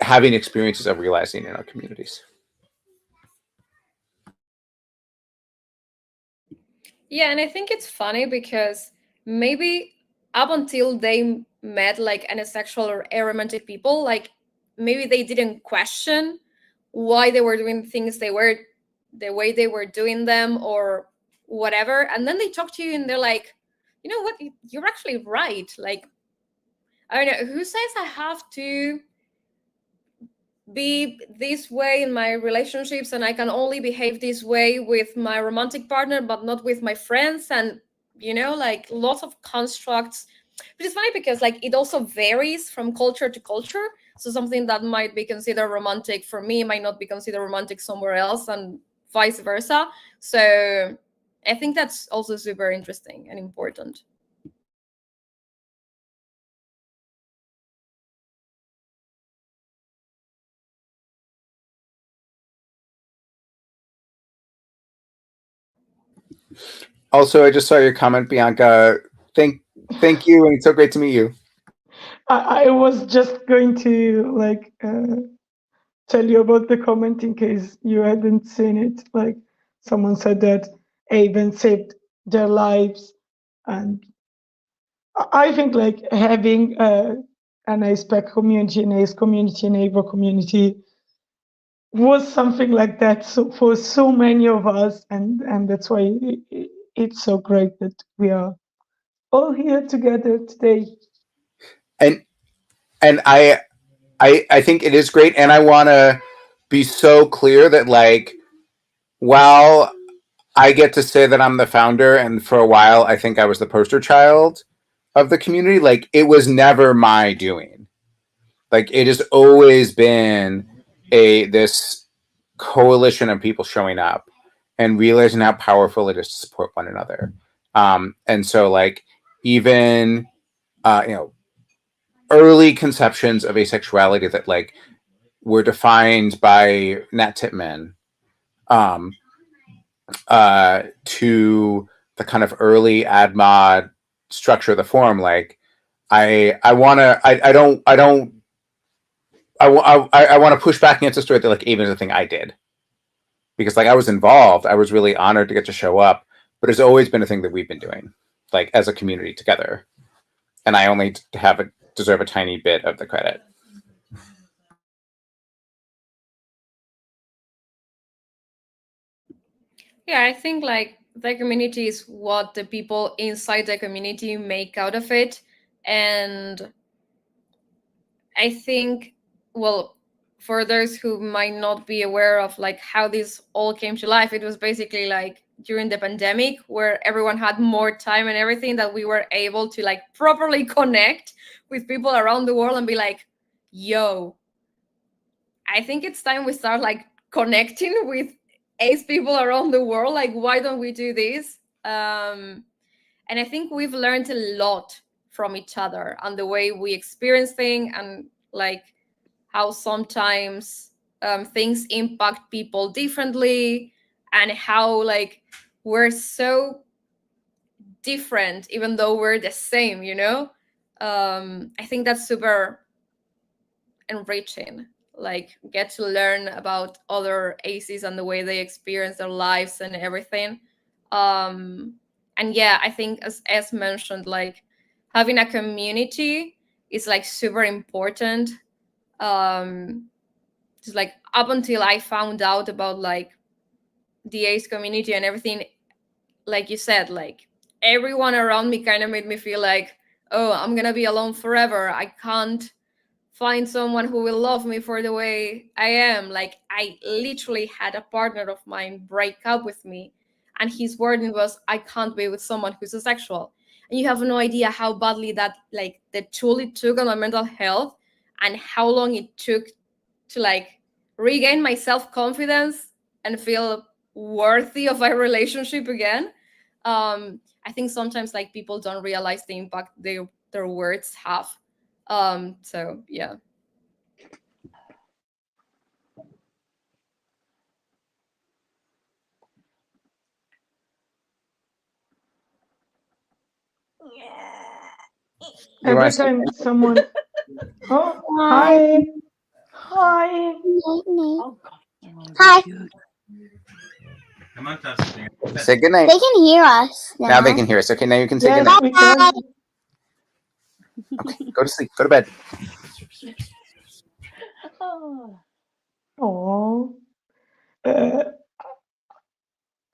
having experiences of realizing in our communities. Yeah, and I think it's funny because maybe up until they met like anisexual or aromantic people, like maybe they didn't question why they were doing things they were the way they were doing them or whatever. And then they talk to you and they're like, you know what, you're actually right. Like, I don't know, who says I have to be this way in my relationships and I can only behave this way with my romantic partner but not with my friends? And like lots of constructs. But it's funny because like it also varies from culture to culture, so something that might be considered romantic for me might not be considered romantic somewhere else, and vice versa. So I think that's also super interesting and important. Also, I just saw your comment, Bianca. Thank you, and it's so great to meet you. I was just going to like tell you about the comment in case you hadn't seen it. Like, someone said that Avon saved their lives, and I think like having an ASPEC community, an ACE community, an AVO community was something like that. So for so many of us, and that's why it's so great that we are all here together today. And I think it is great, and I want to be so clear that like, while I get to say that I'm the founder, and for a while, I think I was the poster child of the community. Like, it was never my doing. Like, it has always been this coalition of people showing up and realizing how powerful it is to support one another. And so, like, even early conceptions of asexuality that like were defined by Nat Titman, to the kind of early ad mod structure of the forum. Like, I want to push back against the story that like even is a thing I did, because like I was involved. I was really honored to get to show up, but it's always been a thing that we've been doing, like as a community together, and I only deserve a tiny bit of the credit. Yeah, I think like the community is what the people inside the community make out of it. And I think, well, for those who might not be aware of like how this all came to life, it was basically like during the pandemic where everyone had more time and everything, that we were able to like properly connect with people around the world and be like, yo, I think it's time we start like connecting with ace people around the world. Like, why don't we do this? And I think we've learned a lot from each other and the way we experience things, and like how sometimes things impact people differently, and how like we're so different even though we're the same, you know? I think that's super enriching, like get to learn about other aces and the way they experience their lives and everything. And yeah, I think as mentioned, like having a community is like super important. Just like up until I found out about like the ace community and everything, like you said, like everyone around me kind of made me feel like, oh, I'm gonna be alone forever. I can't find someone who will love me for the way I am. Like, I literally had a partner of mine break up with me, and his wording was, I can't be with someone who's asexual. And you have no idea how badly that, like, the toll it took on my mental health, and how long it took to like regain my self-confidence and feel worthy of a relationship again. I think sometimes like people don't realize the impact their words have. So yeah. Every time someone, oh, hi. Hi. Hi. Say good night. They can hear us Now they can hear us. Okay, now you can say Yes, good night. we can. Okay, go to sleep. Go to bed. Oh.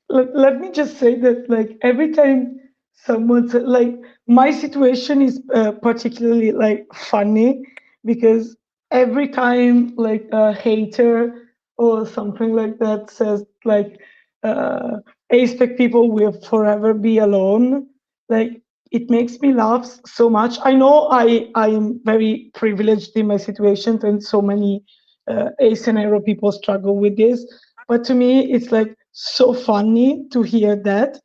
Let me just say that like every time someone like my situation is particularly like funny, because every time like a hater or something like that says like aspec people will forever be alone, like it makes me laugh so much. I know I am very privileged in my situation, and so many ace and arrow people struggle with this, but to me it's like so funny to hear that,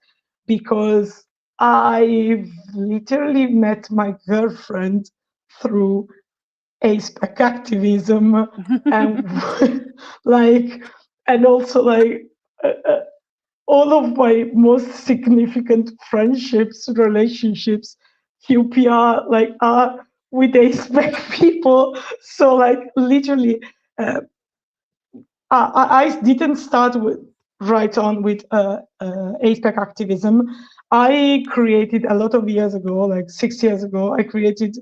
because I've literally met my girlfriend through aspec activism, and like, and also like all of my most significant friendships, relationships, QPR, like are with aspec people. So like literally, I didn't start with right on with aspec activism. I created a lot of years ago, like 6 years ago, I created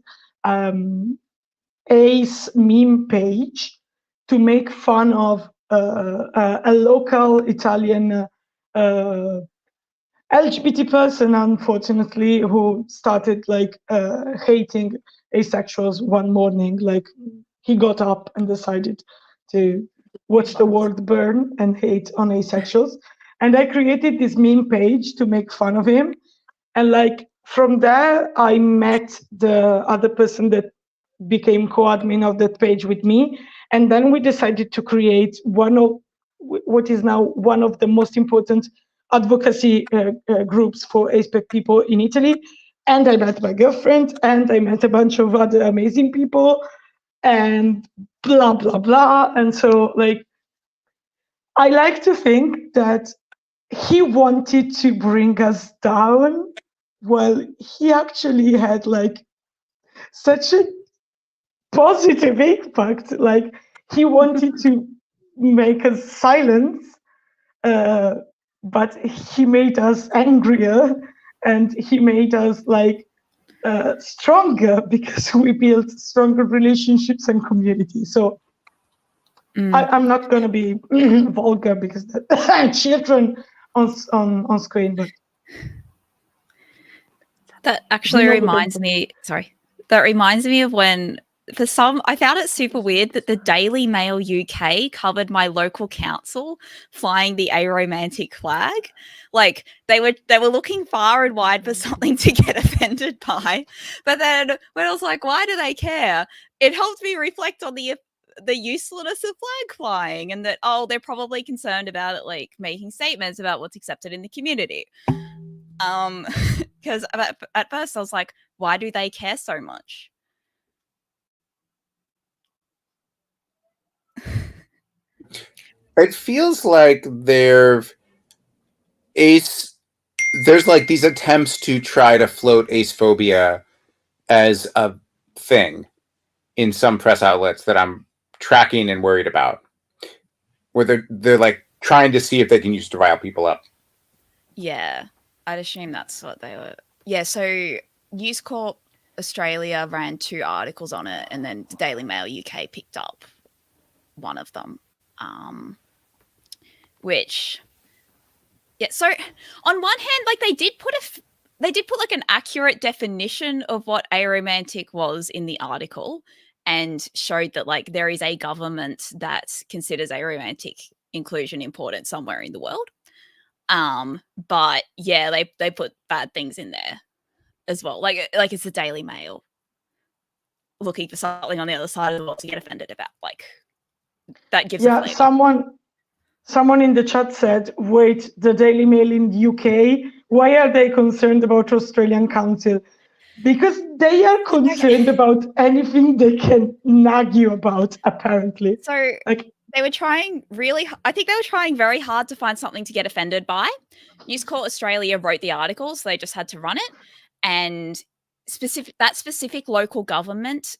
ace meme page to make fun of a local Italian LGBT person, unfortunately, who started like hating asexuals one morning. Like he got up and decided to watch the world burn and hate on asexuals. And I created this meme page to make fun of him. And like from there, I met the other person that became co-admin of that page with me. And then we decided to create one of what is now one of the most important advocacy groups for ASPEC people in Italy. And I met my girlfriend, and I met a bunch of other amazing people, and blah, blah, blah. And so like, I like to think that he wanted to bring us down. Well, he actually had like such a positive impact. Like he wanted to make us silence, but he made us angrier, and he made us like stronger because we built stronger relationships and community. So I'm not going to be vulgar because children on screen, but that actually reminds me. Sorry, that reminds me of when, for some, I found it super weird that the Daily Mail UK covered my local council flying the aromantic flag. Like they were looking far and wide for something to get offended by. But then when I was like, why do they care? It helped me reflect on the usefulness of flag flying, and that, oh, they're probably concerned about it, like making statements about what's accepted in the community. Because at first I was like, why do they care so much? It feels like there's like these attempts to try to float acephobia as a thing in some press outlets that I'm tracking and worried about, where they're like trying to see if they can use to rile people up. Yeah, I'd assume that's what they were. Yeah, so News Corp Australia ran 2 articles on it, and then the Daily Mail UK picked up one of them. Which, yeah, so on one hand, like they did put like an accurate definition of what aromantic was in the article, and showed that like there is a government that considers aromantic inclusion important somewhere in the world. But yeah, they put bad things in there as well. Like it's the Daily Mail looking for something on the other side of the world to get offended about. Like that gives a flavor. Someone in the chat said, wait, the Daily Mail in the UK, why are they concerned about Australian Council? Because they are concerned about anything they can nag you about, apparently. So like they were trying I think they were trying very hard to find something to get offended by. News Corp Australia wrote the articles, so they just had to run it. And that specific local government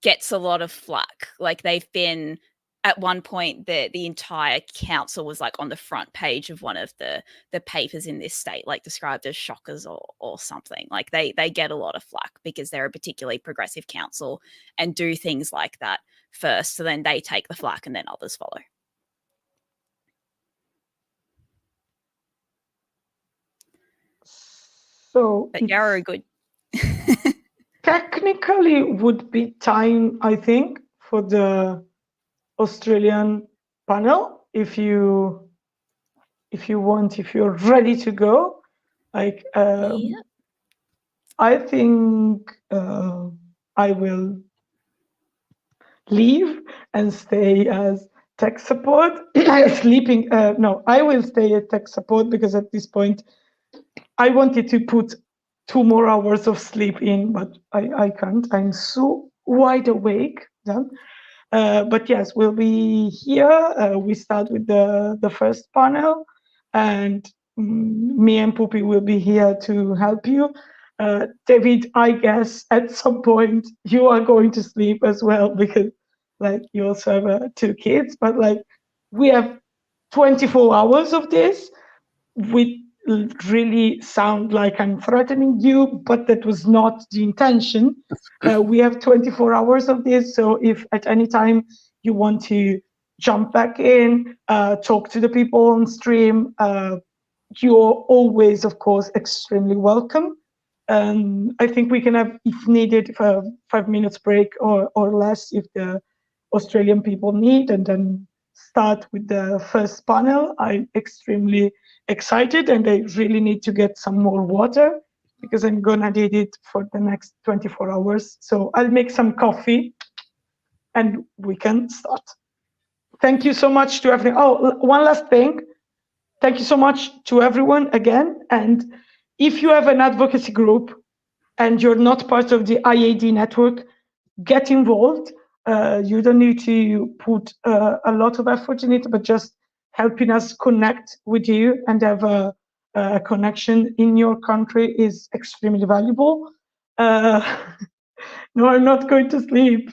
gets a lot of flack. Like they've been, at one point, the entire council was like on the front page of one of the papers in this state, like described as shockers or something. Like they get a lot of flack because they're a particularly progressive council and do things like that first. So then they take the flack and then others follow. So but Yarrow good. Technically would be time, I think, for the Australian panel, if you're ready to go. Like I think I will leave and stay as tech support. Sleeping, no, I will stay at tech support because at this point I wanted to put 2 more hours of sleep in, but I can't. I'm so wide awake then. But yes, we'll be here. We start with the first panel, and me and Pupi will be here to help you. David, I guess at some point you are going to sleep as well because like you also have 2 kids, but like we have 24 hours of this. We really sound like I'm threatening you, but that was not the intention. We have 24 hours of this, so if at any time you want to jump back in, talk to the people on stream, you're always, of course, extremely welcome. I think we can have, if needed, 5 minutes break or less if the Australian people need, and then start with the first panel. I'm extremely excited, and I really need to get some more water because I'm gonna need it for the next 24 hours. So I'll make some coffee and we can start. Thank you so much to everyone. Oh, one last thing. Thank you so much to everyone again. And if you have an advocacy group and you're not part of the IAD network, get involved. You don't need to put a lot of effort in it, but just helping us connect with you and have a connection in your country is extremely valuable. No, I'm not going to sleep.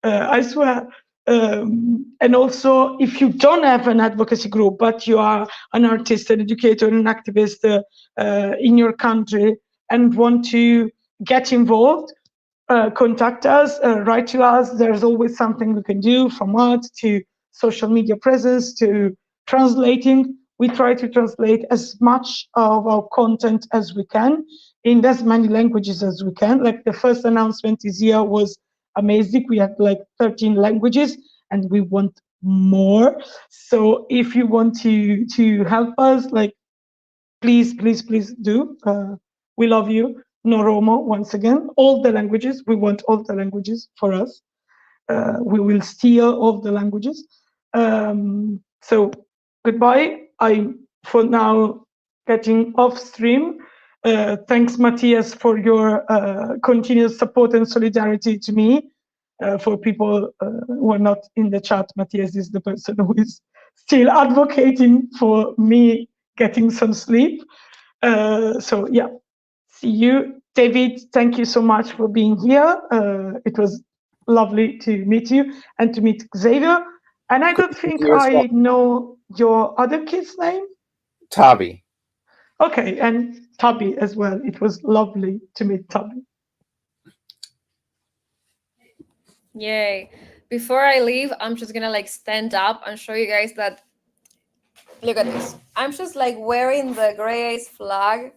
I swear. And also, if you don't have an advocacy group, but you are an artist, an educator, an activist in your country and want to get involved, contact us, write to us. There's always something we can do, from art to social media presence to translating. We try to translate as much of our content as we can in as many languages as we can. Like the first announcement this year was amazing. We had like 13 languages and we want more. So if you want to help us, like, please do. We love you. No Romo, once again. All the languages. We want all the languages for us. We will steal all the languages. So goodbye. I'm for now getting off stream. Thanks, Matthias, for your continuous support and solidarity to me. For people who are not in the chat, Matthias is the person who is still advocating for me getting some sleep. So yeah, see you. David, thank you so much for being here. It was lovely to meet you and to meet Xavier. And I don't think I know your other kid's name. Tabi. Okay, and Tabi as well. It was lovely to meet Tabi. Yay. Before I leave, I'm just gonna like stand up and show you guys that, look at this. I'm just like wearing the Grey Ace flag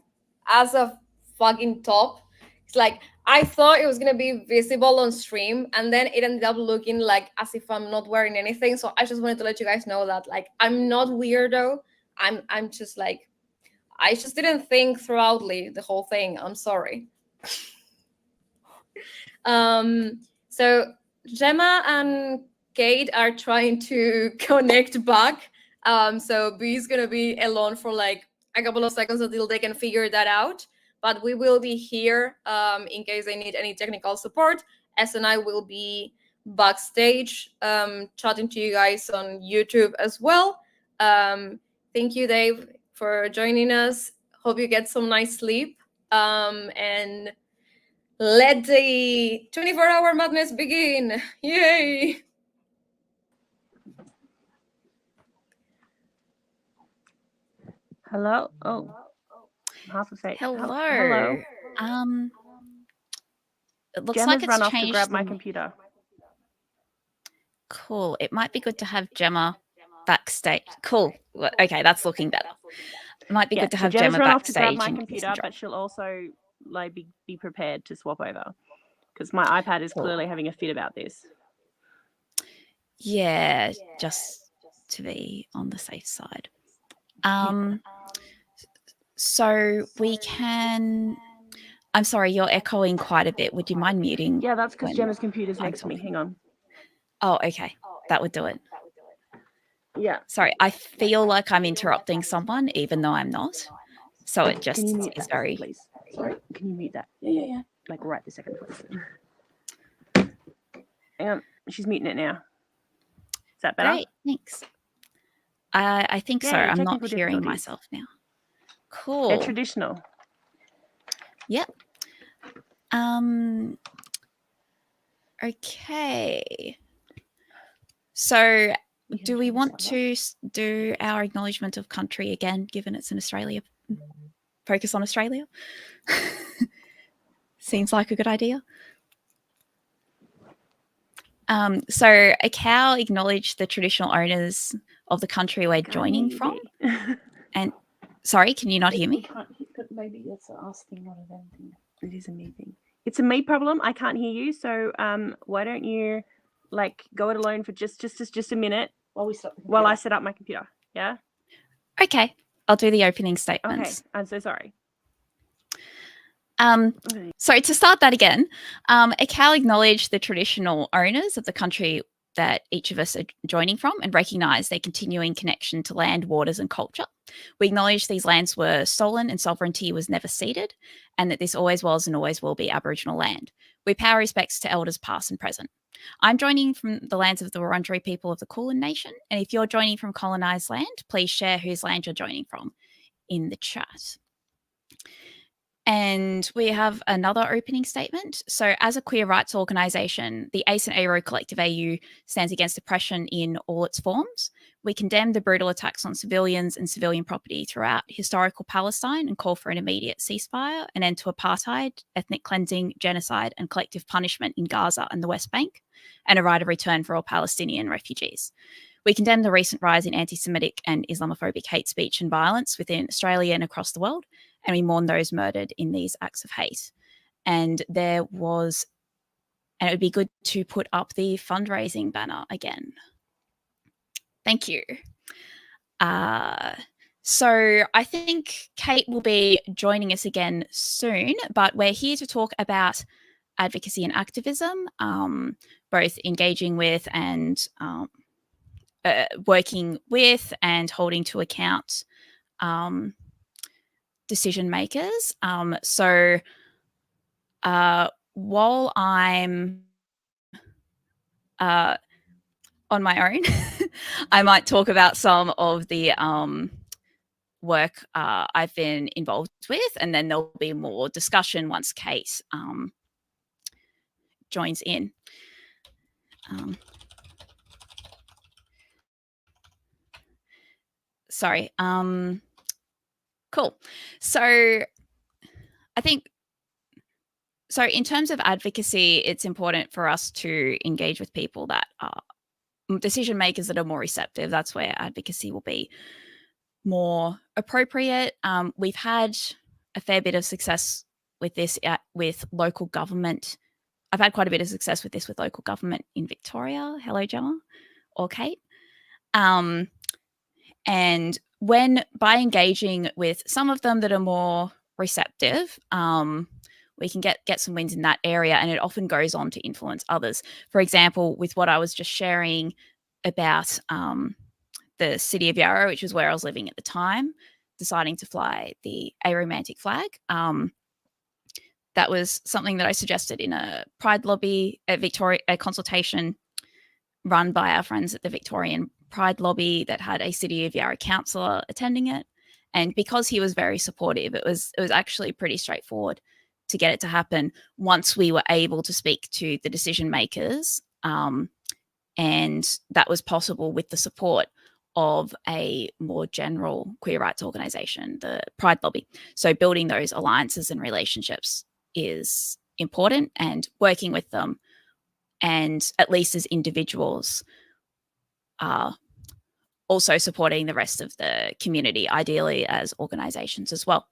as a fucking top. It's like, I thought it was gonna be visible on stream, and then it ended up looking like as if I'm not wearing anything. So I just wanted to let you guys know that, like, I'm not weirdo. I'm just like, I just didn't think thoroughly the whole thing. I'm sorry. So Gemma and Kate are trying to connect back. So B is gonna be alone for like a couple of seconds until they can figure that out. But we will be here in case they need any technical support. S and I will be backstage chatting to you guys on YouTube as well. Thank you, Dave, for joining us. Hope you get some nice sleep. And let the 24-hour madness begin. Yay! Hello. Oh, half a fake. Hello. Hello. It looks Gemma's like it's run off changed to grab my the- computer. Cool. It might be good to have Gemma backstage. Cool. Okay, that's looking better. It might be good to have Gemma's Gemma run off to grab backstage. my in computer, case of but she'll also like be prepared to swap over because my iPad is clearly having a fit about this. Yeah, just to be on the safe side. So we can. I'm sorry, you're echoing quite a bit. Would you mind muting? Yeah, that's because when Gemma's computer's I'm next to me. talking? Hang on. Oh, okay. That would do it. Yeah. Sorry, I feel like I'm interrupting someone, even though I'm not. So it just Can you mute is that, very. please? Sorry, can you mute that? Yeah. Like right this second, please. Hang on, she's muting it now. Is that better? Great, thanks. I think so. Yay, I'm not technical hearing difficulties. myself now. Cool. They're traditional. Yep. Okay. So, do we want to do our acknowledgement of country again, given it's in Australia? Focus on Australia? Seems like a good idea. So, a cow acknowledged the traditional owners of the country we're joining from. And sorry, can you not hear me? Maybe that's an us thing, not a them thing. It is a me thing. It's a me problem. I can't hear you. So why don't you like go it alone for just a minute while we stop the While I computer. set up my computer. Yeah? Okay, I'll do the opening Okay. statements. I'm so sorry. Okay. So to start that again, ICAO acknowledged the traditional owners of the country that each of us are joining from and recognise their continuing connection to land, waters and culture. We acknowledge these lands were stolen and sovereignty was never ceded, and that this always was and always will be Aboriginal land. We pay our respects to elders past and present. I'm joining from the lands of the Wurundjeri people of the Kulin Nation, and if you're joining from colonised land, please share whose land you're joining from in the chat. And we have another opening statement. So as a queer rights organisation, the ACE and ARO Collective AU stands against oppression in all its forms. We condemn the brutal attacks on civilians and civilian property throughout historical Palestine and call for an immediate ceasefire, an end to apartheid, ethnic cleansing, genocide and collective punishment in Gaza and the West Bank, and a right of return for all Palestinian refugees. We condemn the recent rise in anti-Semitic and Islamophobic hate speech and violence within Australia and across the world, and we mourn those murdered in these acts of hate. And it would be good to put up the fundraising banner again. Thank you. So I think Kate will be joining us again soon, but we're here to talk about advocacy and activism, both engaging with and working with and holding to account decision makers. So while I'm on my own, I might talk about some of the work I've been involved with, and then there'll be more discussion once Kate joins in. Sorry. Cool. So I think, so in terms of advocacy, it's important for us to engage with people that are decision makers that are more receptive. That's where advocacy will be more appropriate. We've had a fair bit of success with this with local government. I've had quite a bit of success with this with local government in Victoria. Hello, Gemma or Kate. And by engaging with some of them that are more receptive, we can get some wins in that area, and it often goes on to influence others. For example, with what I was just sharing about the city of Yarra, which is where I was living at the time, deciding to fly the aromantic flag. That was something that I suggested in a Pride lobby at Victoria, a consultation run by our friends at the Victorian Pride lobby that had a City of Yarra councillor attending it. And because he was very supportive, it was actually pretty straightforward to get it to happen once we were able to speak to the decision makers. And that was possible with the support of a more general queer rights organisation, the Pride lobby. So building those alliances and relationships is important, and working with them, and at least as individuals, also supporting the rest of the community, ideally as organisations as well.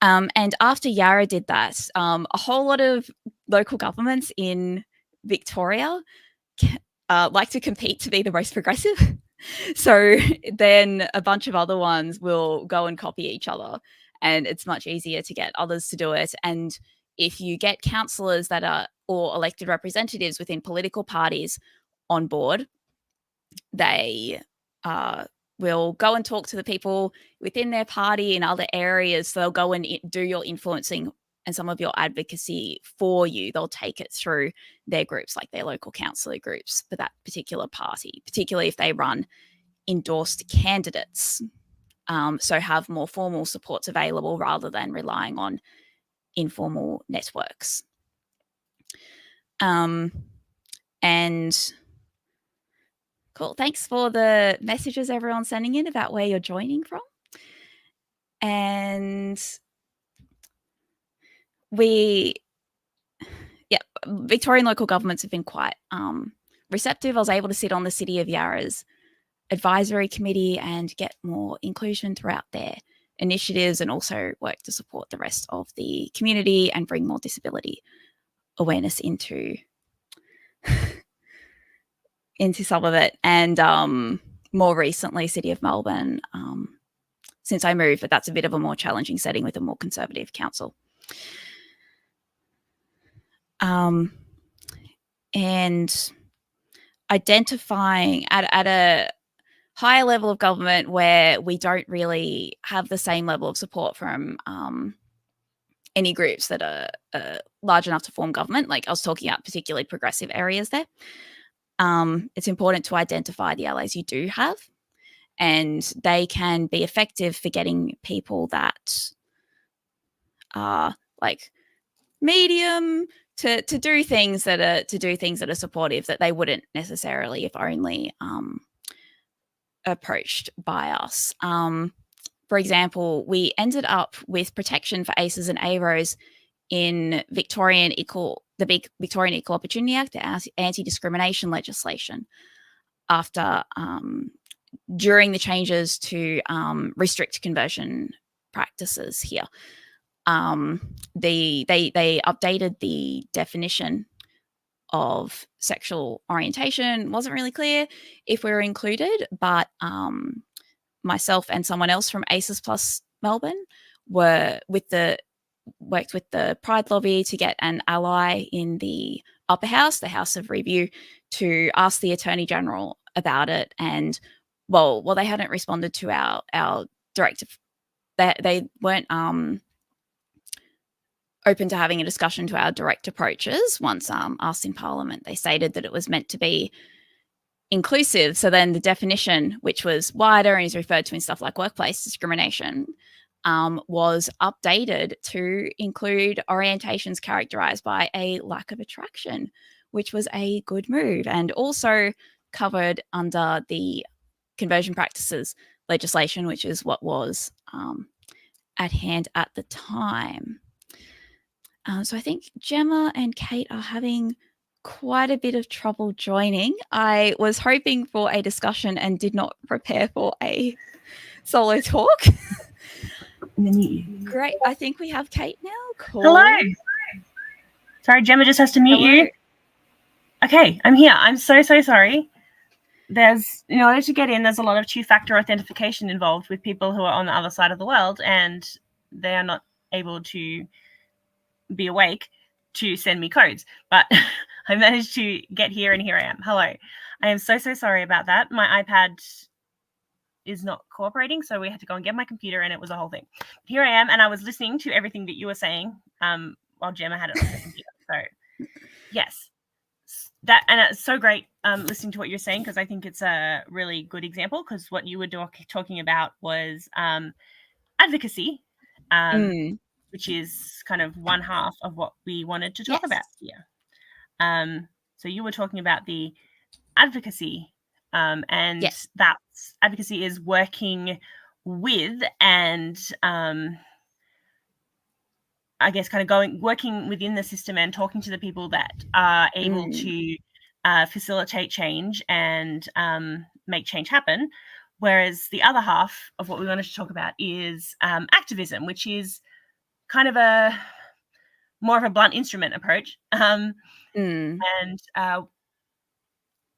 And after Yarra did that, a whole lot of local governments in Victoria like to compete to be the most progressive. So then a bunch of other ones will go and copy each other, and it's much easier to get others to do it. And if you get councillors that are, or elected representatives within political parties on board, they will go and talk to the people within their party in other areas. So they'll go and do your influencing and some of your advocacy for you. They'll take it through their groups, like their local councillor groups for that particular party, particularly if they run endorsed candidates. So have more formal supports available rather than relying on informal networks. And cool. Thanks for the messages everyone's sending in about where you're joining from. And Victorian local governments have been quite receptive. I was able to sit on the City of Yarra's advisory committee and get more inclusion throughout their initiatives, and also work to support the rest of the community and bring more disability awareness into into some of it, and more recently, City of Melbourne, since I moved, but that's a bit of a more challenging setting with a more conservative council. And identifying at a higher level of government where we don't really have the same level of support from any groups that are large enough to form government, like I was talking about particularly progressive areas there, it's important to identify the allies you do have, and they can be effective for getting people that are like medium to do things that are supportive, that they wouldn't necessarily if only approached by us. For example, we ended up with protection for ACEs and AROs in the Victorian Equal Opportunity Act, the anti-discrimination legislation, after during the changes to restrict conversion practices here. They updated the definition of sexual orientation. Wasn't really clear if we were included, but myself and someone else from ACES Plus Melbourne worked with the Pride lobby to get an ally in the upper house, the House of Review, to ask the Attorney General about it. And well, they hadn't responded to our directive. They weren't open to having a discussion to our direct approaches once asked in Parliament. They stated that it was meant to be inclusive. So then the definition, which was wider and is referred to in stuff like workplace discrimination, was updated to include orientations characterized by a lack of attraction, which was a good move, and also covered under the conversion practices legislation, which is what was at hand at the time. So I think Gemma and Kate are having quite a bit of trouble joining. I was hoping for a discussion and did not prepare for a solo talk. Great. I think we have Kate now. Cool. Hello. Sorry, Gemma just has to mute you. Okay, I'm here. I'm so sorry. In order to get in, there's a lot of two-factor authentication involved with people who are on the other side of the world, and they are not able to be awake to send me codes. But I managed to get here, and here I am. Hello. I am so sorry about that. My iPad is not cooperating, so we had to go and get my computer, and it was a whole thing. Here I am, and I was listening to everything that you were saying while Gemma had it on her computer. So yes, that, and it's so great listening to what you're saying, because I think it's a really good example, because what you were talking about was advocacy, which is kind of one half of what we wanted to talk about here. So you were talking about the advocacy, and that's advocacy is working with and I guess kind of working within the system and talking to the people that are able to facilitate change and make change happen. Whereas the other half of what we wanted to talk about is activism, which is kind of a more of a blunt instrument approach.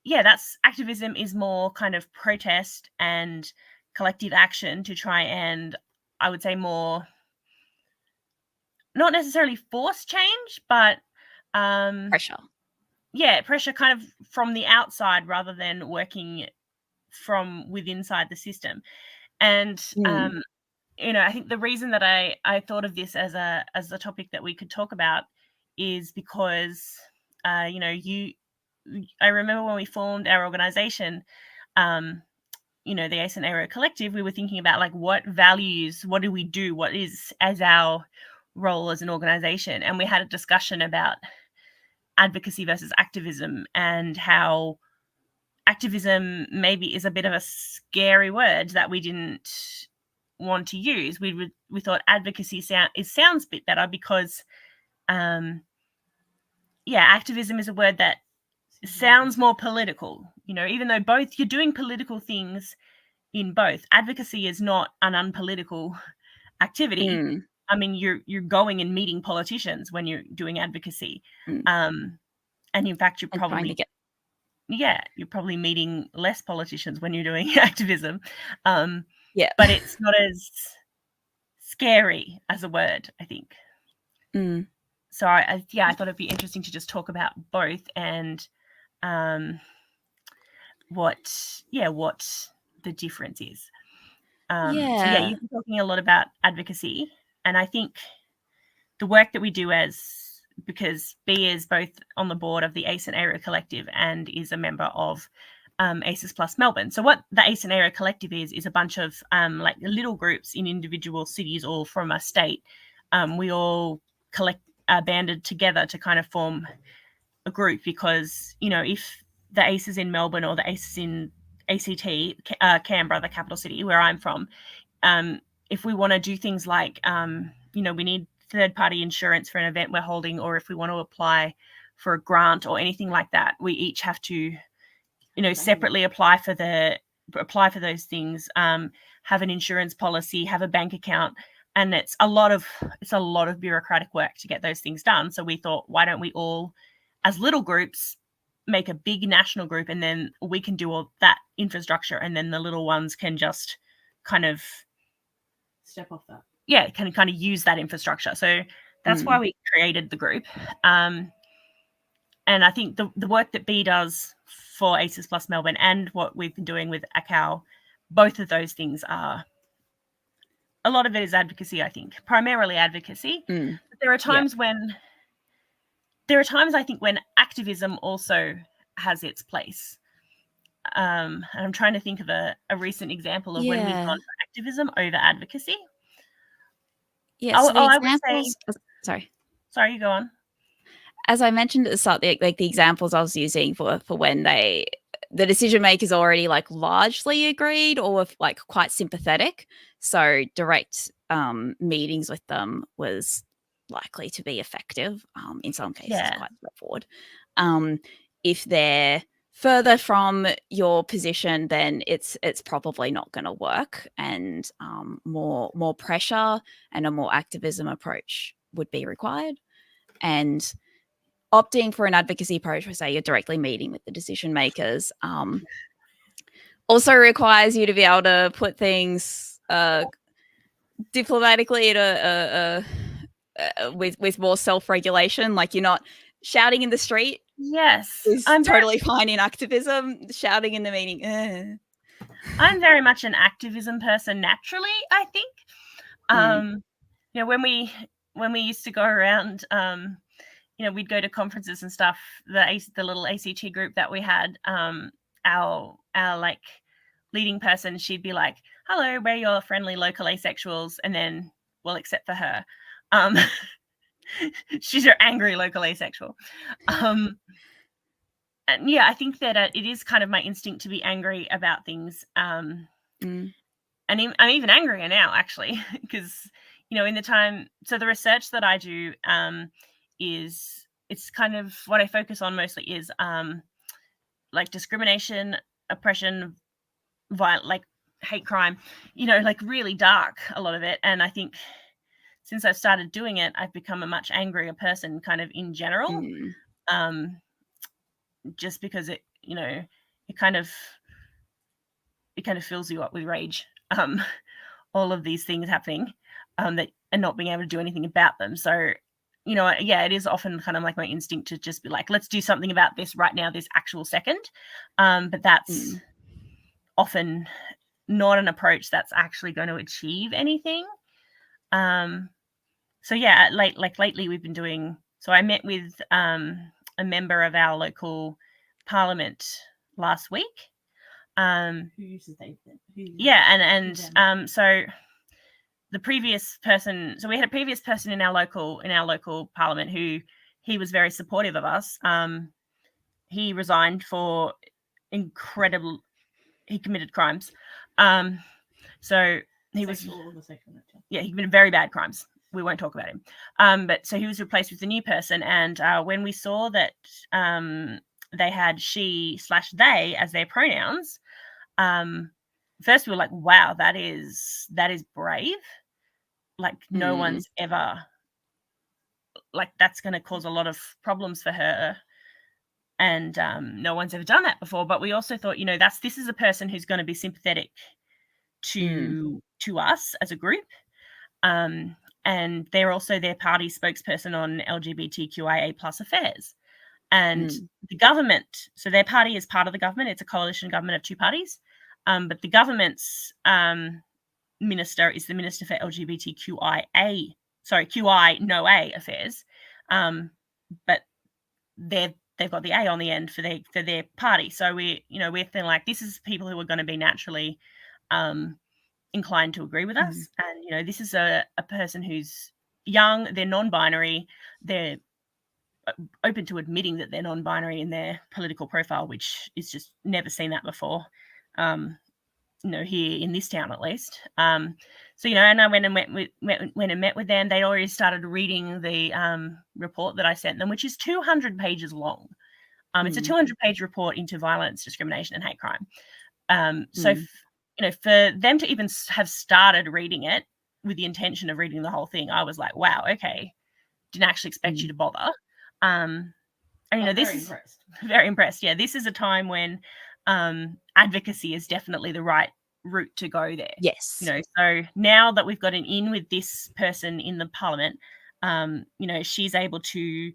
That's activism is more kind of protest and collective action to try and, I would say, more not necessarily force change, but pressure. Yeah, pressure kind of from the outside rather than working from inside the system. And I think the reason that I thought of this as a topic that we could talk about is because I remember when we formed our organization, the ACE and ARO Collective, we were thinking about like what values, what do we do, what is as our role as an organization, and we had a discussion about advocacy versus activism and how activism maybe is a bit of a scary word that we didn't want to use. We thought advocacy sounds a bit better because activism is a word that sounds more political, even though both you're doing political things in both. Advocacy is not an unpolitical activity. I mean, you're going and meeting politicians when you're doing advocacy. And in fact, you're probably you're probably meeting less politicians when you're doing activism. Yeah. But it's not as scary as a word, I think. Mm. So I thought it'd be interesting to just talk about both and what the difference is. So you've been talking a lot about advocacy, and I think the work that we do because B is both on the board of the ACE and AREA Collective and is a member of ACES Plus Melbourne. So what the ACE and AREA Collective is a bunch of like little groups in individual cities or from a state. We all banded together to kind of form a group because, if the ACES in Melbourne or the ACES in ACT, Canberra, the capital city where I'm from, if we want to do things like, we need third-party insurance for an event we're holding, or if we want to apply for a grant or anything like that, we each have to, separately apply for those things, have an insurance policy, have a bank account, and it's a lot of bureaucratic work to get those things done. So we thought, why don't we all, as little groups, make a big national group, and then we can do all that infrastructure, and then the little ones can just kind of step off that. Yeah, can kind of use that infrastructure. So that's why we created the group. And I think the work that B does for ACES Plus Melbourne and what we've been doing with ACAL, both of those things are, a lot of it is advocacy, I think, primarily advocacy. But there are times I think when activism also has its place. And I'm trying to think of a recent example of when we've gone for activism over advocacy. Yeah, so I would say, sorry, you go on. As I mentioned at the start, the examples I was using for when the decision makers already like largely agreed or like quite sympathetic. So direct meetings with them was likely to be effective. In some cases, quite straightforward. If they're further from your position, then it's probably not going to work, and more pressure and a more activism approach would be required. And opting for an advocacy approach, where say you're directly meeting with the decision makers, also requires you to be able to put things diplomatically in with more self-regulation. Like, you're not shouting in the street. Yes, I'm totally fine in activism. Shouting in the meeting. I'm very much an activism person naturally, I think. When we used to go around, we'd go to conferences and stuff. The little ACT group that we had, our like leading person, she'd be like, "Hello, we're your friendly local asexuals," and then well, except for her, she's your angry local asexual. And yeah, I think that it is kind of my instinct to be angry about things. And I'm even angrier now, actually, because, in the time, so the research that I do it's kind of what I focus on mostly is like discrimination, oppression, like hate crime, like really dark, a lot of it. And I think since I've started doing it, I've become a much angrier person kind of in general. Just because it kind of fills you up with rage, all of these things happening, that and not being able to do anything about them. So, it is often kind of like my instinct to just be like, let's do something about this right now, this actual second. But that's often not an approach that's actually going to achieve anything. So yeah, lately we've been doing. So I met with a member of our local parliament last week. Who uses they? So the previous person. So we had a previous person in our local parliament who he was very supportive of us. He resigned for he committed crimes. So he was he committed very bad crimes. We won't talk about him. But so he was replaced with a new person. And when we saw that they had she/they as their pronouns, first we were like, wow, that is brave. Like no one's ever, like that's going to cause a lot of problems for her. And no one's ever done that before. But we also thought, this is a person who's going to be sympathetic to us as a group. And they're also their party spokesperson on LGBTQIA+ affairs. And the government, so their party is part of the government. It's a coalition government of two parties. But the government's minister is the Minister for QI no A affairs. But they've got the A on the end for their party. So we're feeling like this is people who are going to be naturally inclined to agree with us. And, this is a person who's young, they're non-binary, they're open to admitting that they're non-binary in their political profile, which is just never seen that before, here in this town at least. So, and I went and met with them. They'd already started reading the report that I sent them, which is 200 pages long. It's a 200-page report into violence, discrimination, and hate crime. So, for them to even have started reading it with the intention of reading the whole thing, I was like, wow, okay, didn't actually expect you to bother. And, this is very impressed. Yeah, this is a time when advocacy is definitely the right route to go there. Yes. So now that we've got an in with this person in the parliament, she's able to,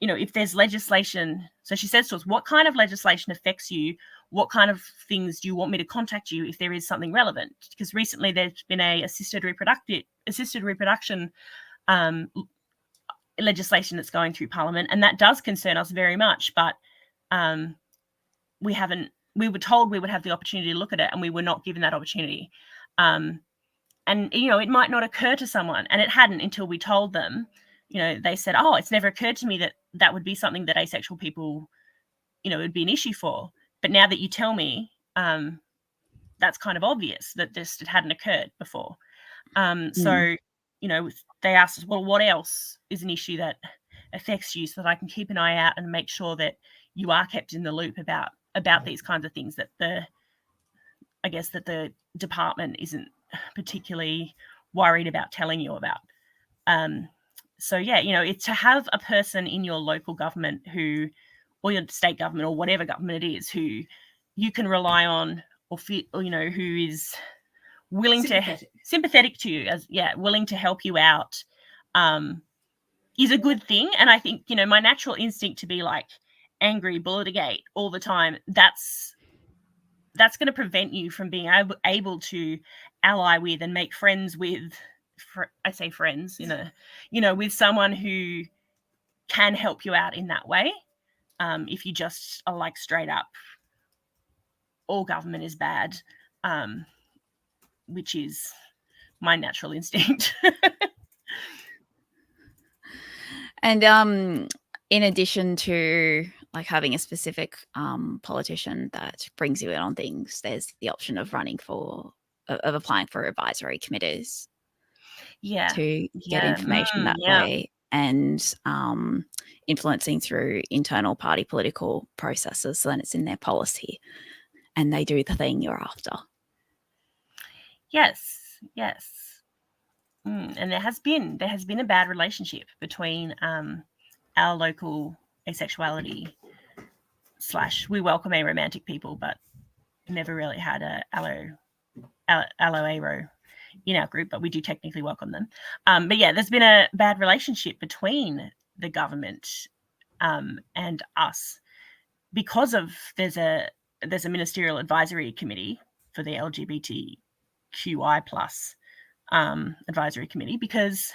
if there's legislation, so she says to us, what kind of legislation affects you? What kind of things do you want me to contact you if there is something relevant? Because recently there's been a assisted reproduction legislation that's going through Parliament, and that does concern us very much. But we were told we would have the opportunity to look at it, and we were not given that opportunity. And it might not occur to someone, and it hadn't until we told them. They said, "Oh, it's never occurred to me that would be something that asexual people, would be an issue for." But now that you tell me, that's kind of obvious that it hadn't occurred before. So, they asked us, well, what else is an issue that affects you so that I can keep an eye out and make sure that you are kept in the loop about these kinds of things that the department isn't particularly worried about telling you about. So, yeah, it's to have a person in your local government or your state government or whatever government it is, who you can rely on or who is willing sympathetic to you, willing to help you out, is a good thing. And I think, my natural instinct to be like angry, Bulletigate all the time, that's going to prevent you from being able to ally with and make friends with, I say friends, with someone who can help you out in that way. If you just are like straight up, all government is bad, which is my natural instinct. And in addition to like having a specific politician that brings you in on things, there's the option of applying for advisory committees. Yeah. To get information that way, and influencing through internal party political processes, so then it's in their policy and they do the thing you're after. Yes. And there has been a bad relationship between our local asexuality / we welcome aromantic people, but never really had a allo-aro in our group, but we do technically welcome them. But yeah, there's been a bad relationship between the government and us because of there's a ministerial advisory committee for the LGBTQI+ advisory committee, because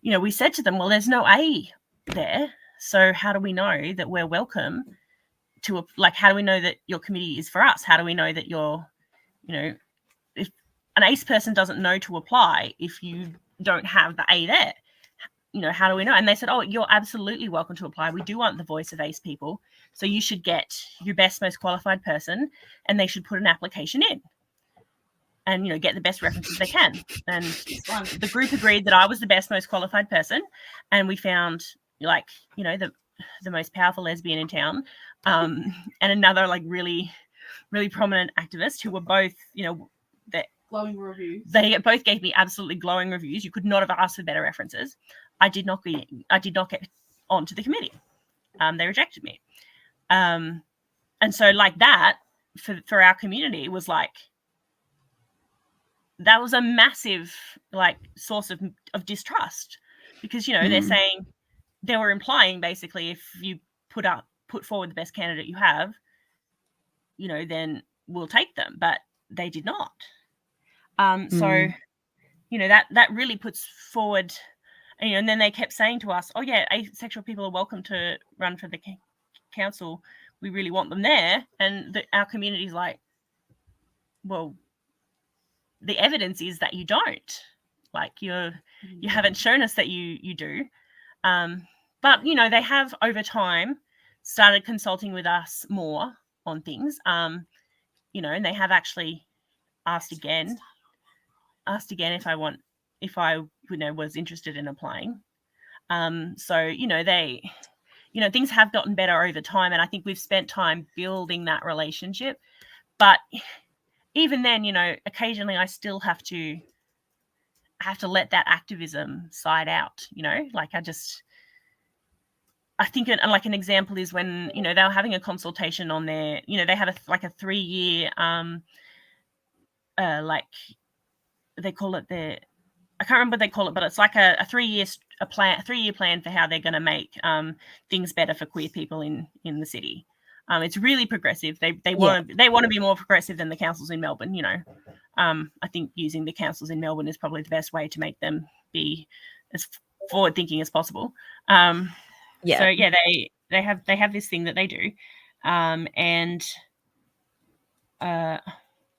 we said to them, well, there's no A there, so how do we know that we're welcome to how do we know that your committee is for us? How do we know that you're if an ACE person doesn't know to apply if you don't have the A there? How do we know? And they said, oh, you're absolutely welcome to apply. We do want the voice of ACE people, so you should get your best, most qualified person, and they should put an application in and get the best references they can. And the group agreed that I was the best, most qualified person, and we found the most powerful lesbian in town, and another really, really prominent activist, who were both glowing reviews. They both gave me absolutely glowing reviews. You could not have asked for better references. I did not get onto the committee. They rejected me. And so like that for our community was like, that was a massive like source of distrust, because, you know, they're saying, they were implying basically, if you put forward the best candidate you have, you know, then we'll take them, but they did not. So, you know, that really puts forward, you know, and then they kept saying to us, oh yeah, asexual people are welcome to run for the council. We really want them there. And our community's like, well, the evidence is that you don't. Like, you haven't shown us that you do. But, you know, they have over time started consulting with us more on things, you know, and they have actually asked again if I you know, was interested in applying. So, you know, things have gotten better over time, and I think we've spent time building that relationship. But even then, you know, occasionally I still have to let that activism side out, you know, like I think like an example is when, you know, they were having a consultation on their, you know, they had a 3-year, like they call it I can't remember what they call it, but it's like a 3-year plan for how they're going to make things better for queer people in the city. It's really progressive. They want to be more progressive than the councils in Melbourne, you know. I think using the councils in Melbourne is probably the best way to make them be as forward thinking as possible. So yeah, they have this thing that they do, and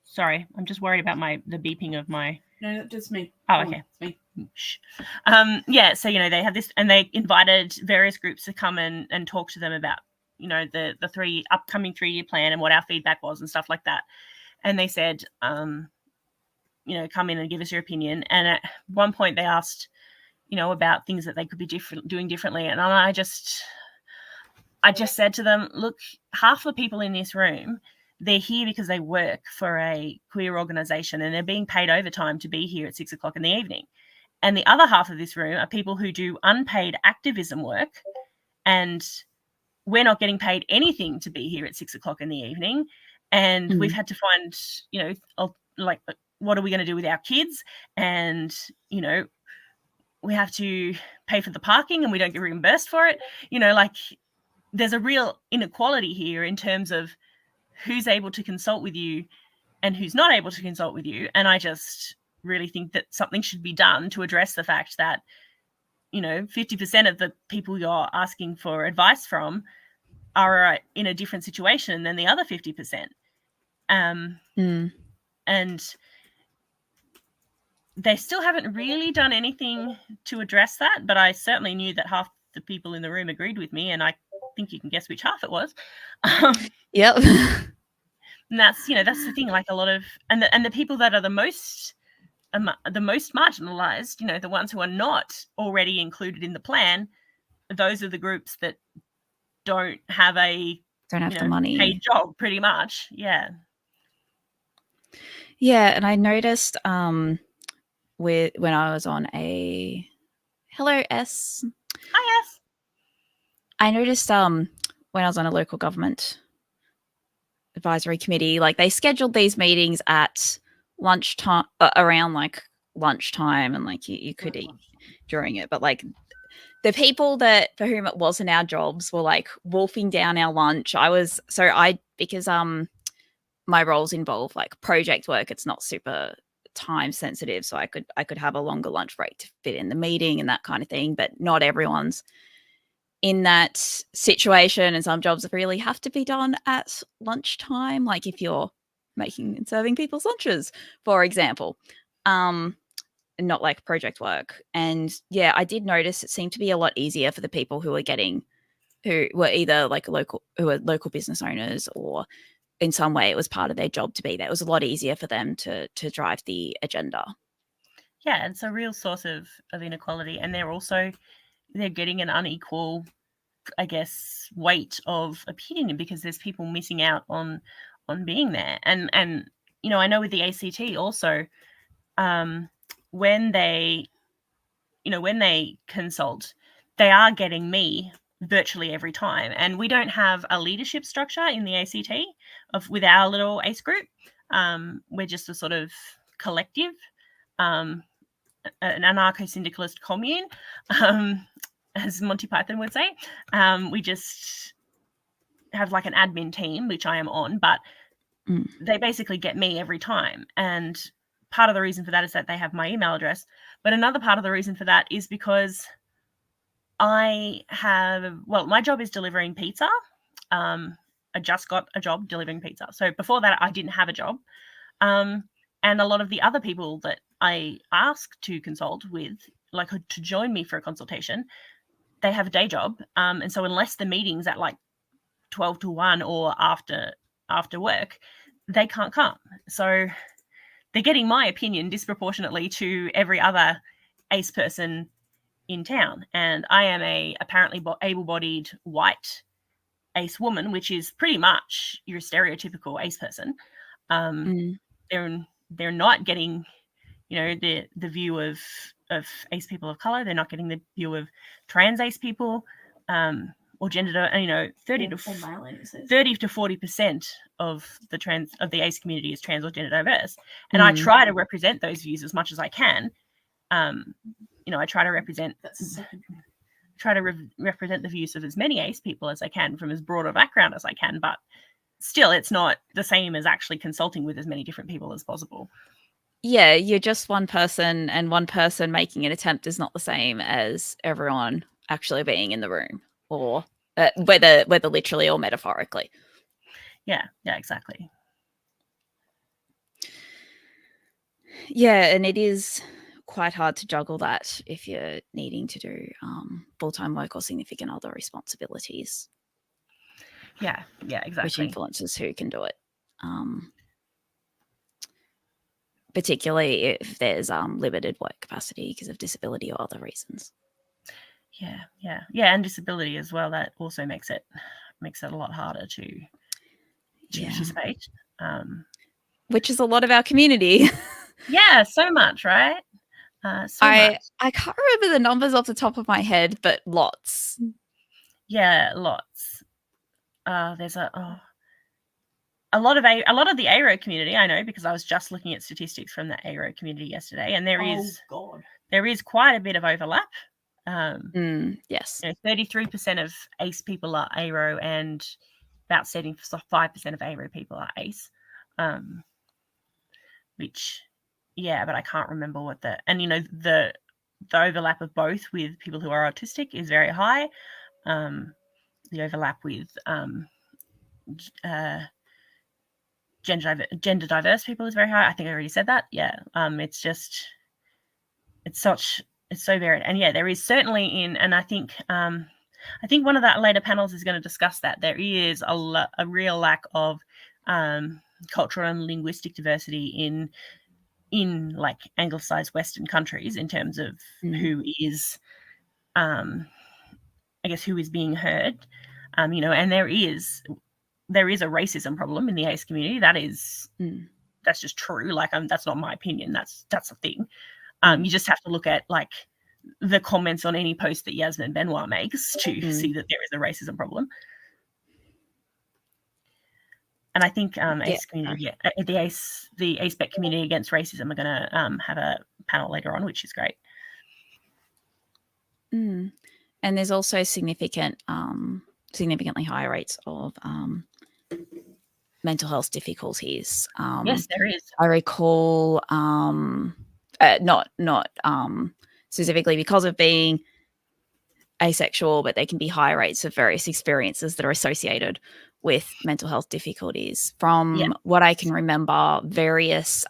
sorry, I'm just worried about the beeping of my. No, just me. Oh, okay. Me. Yeah, so, you know, they have this, and they invited various groups to come and talk to them about, you know, the upcoming 3-year plan and what our feedback was and stuff like that. And they said, you know, come in and give us your opinion. And at one point they asked, you know, about things that they could be doing differently. And I just said to them, look, half the people in this room, they're here because they work for a queer organisation and they're being paid overtime to be here at 6 o'clock in the evening. And the other half of this room are people who do unpaid activism work, and we're not getting paid anything to be here at 6 o'clock in the evening. And we've had to find, you know, like, what are we going to do with our kids? And, you know, we have to pay for the parking and we don't get reimbursed for it. You know, like, there's a real inequality here in terms of who's able to consult with you and who's not able to consult with you. And I just really think that something should be done to address the fact that, you know, 50% of the people you're asking for advice from are in a different situation than the other 50%. And they still haven't really done anything to address that, but I certainly knew that half the people in the room agreed with me, and I think you can guess which half it was. Yep. And that's, you know, that's the thing, like a lot of, and the people that are the most marginalized, you know, the ones who are not already included in the plan, those are the groups that don't have the money, paid job, pretty much. Yeah. Yeah, and I noticed when I was on a hello S. Hi S. I noticed when I was on a local government advisory committee, like they scheduled these meetings at lunchtime, around like lunchtime, and like you could eat during it, but like the people for whom it wasn't our jobs were like wolfing down our lunch. Because my roles involve like project work, it's not super time sensitive, so I could have a longer lunch break to fit in the meeting and that kind of thing, but not everyone's in that situation, and some jobs really have to be done at lunchtime, like if you're making and serving people's lunches, for example, not like project work. And yeah, I did notice it seemed to be a lot easier for the people who were either like local business owners, or in some way it was part of their job to be there. It was a lot easier for them to drive the agenda. Yeah, it's a real source of inequality, and they're getting an unequal, I guess, weight of opinion, because there's people missing out on being there. And you know, I know with the ACT also, when they consult, they are getting me virtually every time. And we don't have a leadership structure in the ACT with our little ACE group. We're just a sort of collective, an anarcho-syndicalist commune, as Monty Python would say. We just have like an admin team, which I am on, but they basically get me every time. And part of the reason for that is that they have my email address. But another part of the reason for that is because my job is delivering pizza. I just got a job delivering pizza. So before that, I didn't have a job. And a lot of the other people that I ask to consult with, like to join me for a consultation, they have a day job. And so unless the meeting's at like 12 to 1 or after work, they can't come. So they're getting my opinion disproportionately to every other ACE person in town. And I am a apparently able-bodied white ACE woman, which is pretty much your stereotypical ACE person. They're not getting, the view of ACE people of color. They're not getting the view of trans ACE people, or gender. 30 to 40% of the ACE community is trans or gender diverse, and I try to represent those views as much as I can. I try to represent represent the views of as many ACE people as I can from as broad a background as I can, but still it's not the same as actually consulting with as many different people as possible. Yeah, you're just one person, and one person making an attempt is not the same as everyone actually being in the room, or whether literally or metaphorically. Yeah, exactly. Yeah, and it is quite hard to juggle that if you're needing to do full-time work or significant other responsibilities. Yeah, exactly. Which influences who can do it. Particularly if there's limited work capacity because of disability or other reasons. Yeah, and disability as well. That also makes it a lot harder to participate. Which is a lot of our community. Yeah, so much, right? I can't remember the numbers off the top of my head, but lots. Yeah, lots. There's a lot of the ARO community I know, because I was just looking at statistics from the ARO community yesterday, and there is quite a bit of overlap. Yes, 33% of ACE people are ARO, and about 75% of ARO people are ACE. Which, yeah, but I can't remember what the overlap of both with people who are autistic is very high. The overlap with gender diverse people is very high. I think I already said that. Yeah. It's so varied. And yeah, there is certainly and I think one of the later panels is going to discuss that there is a real lack of cultural and linguistic diversity in like anglicized Western countries in terms of who is who is being heard, and there is a racism problem in the ACE community. That's just true. Like, that's not my opinion. That's a thing. You just have to look at like the comments on any post that Yasmin Benoit makes to see that there is a racism problem. And I think ACE community, the ACEBEC community against racism are going to have a panel later on, which is great. And there's also significantly higher rates of mental health difficulties. Yes, there is. I recall, not specifically because of being asexual, but there can be higher rates of various experiences that are associated with mental health difficulties. From what I can remember, various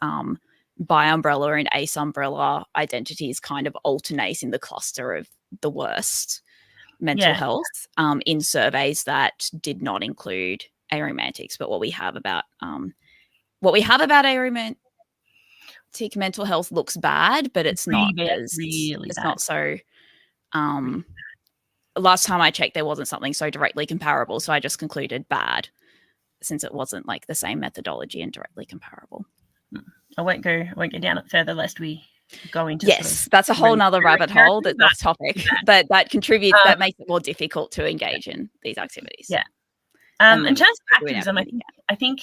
bi-umbrella and ace umbrella identities kind of alternate in the cluster of the worst mental health in surveys that did not include aromantics. But what we have about aromantic mental health looks bad, but it's not not so. Last time I checked, there wasn't something so directly comparable, so I just concluded bad, since it wasn't like the same methodology and directly comparable. I won't go down it further lest we go into. Yes, that's a whole really nother rabbit hole that's off topic, but that contributes, that makes it more difficult to engage in these activities. Yeah. And In then terms of do it activism, however you I think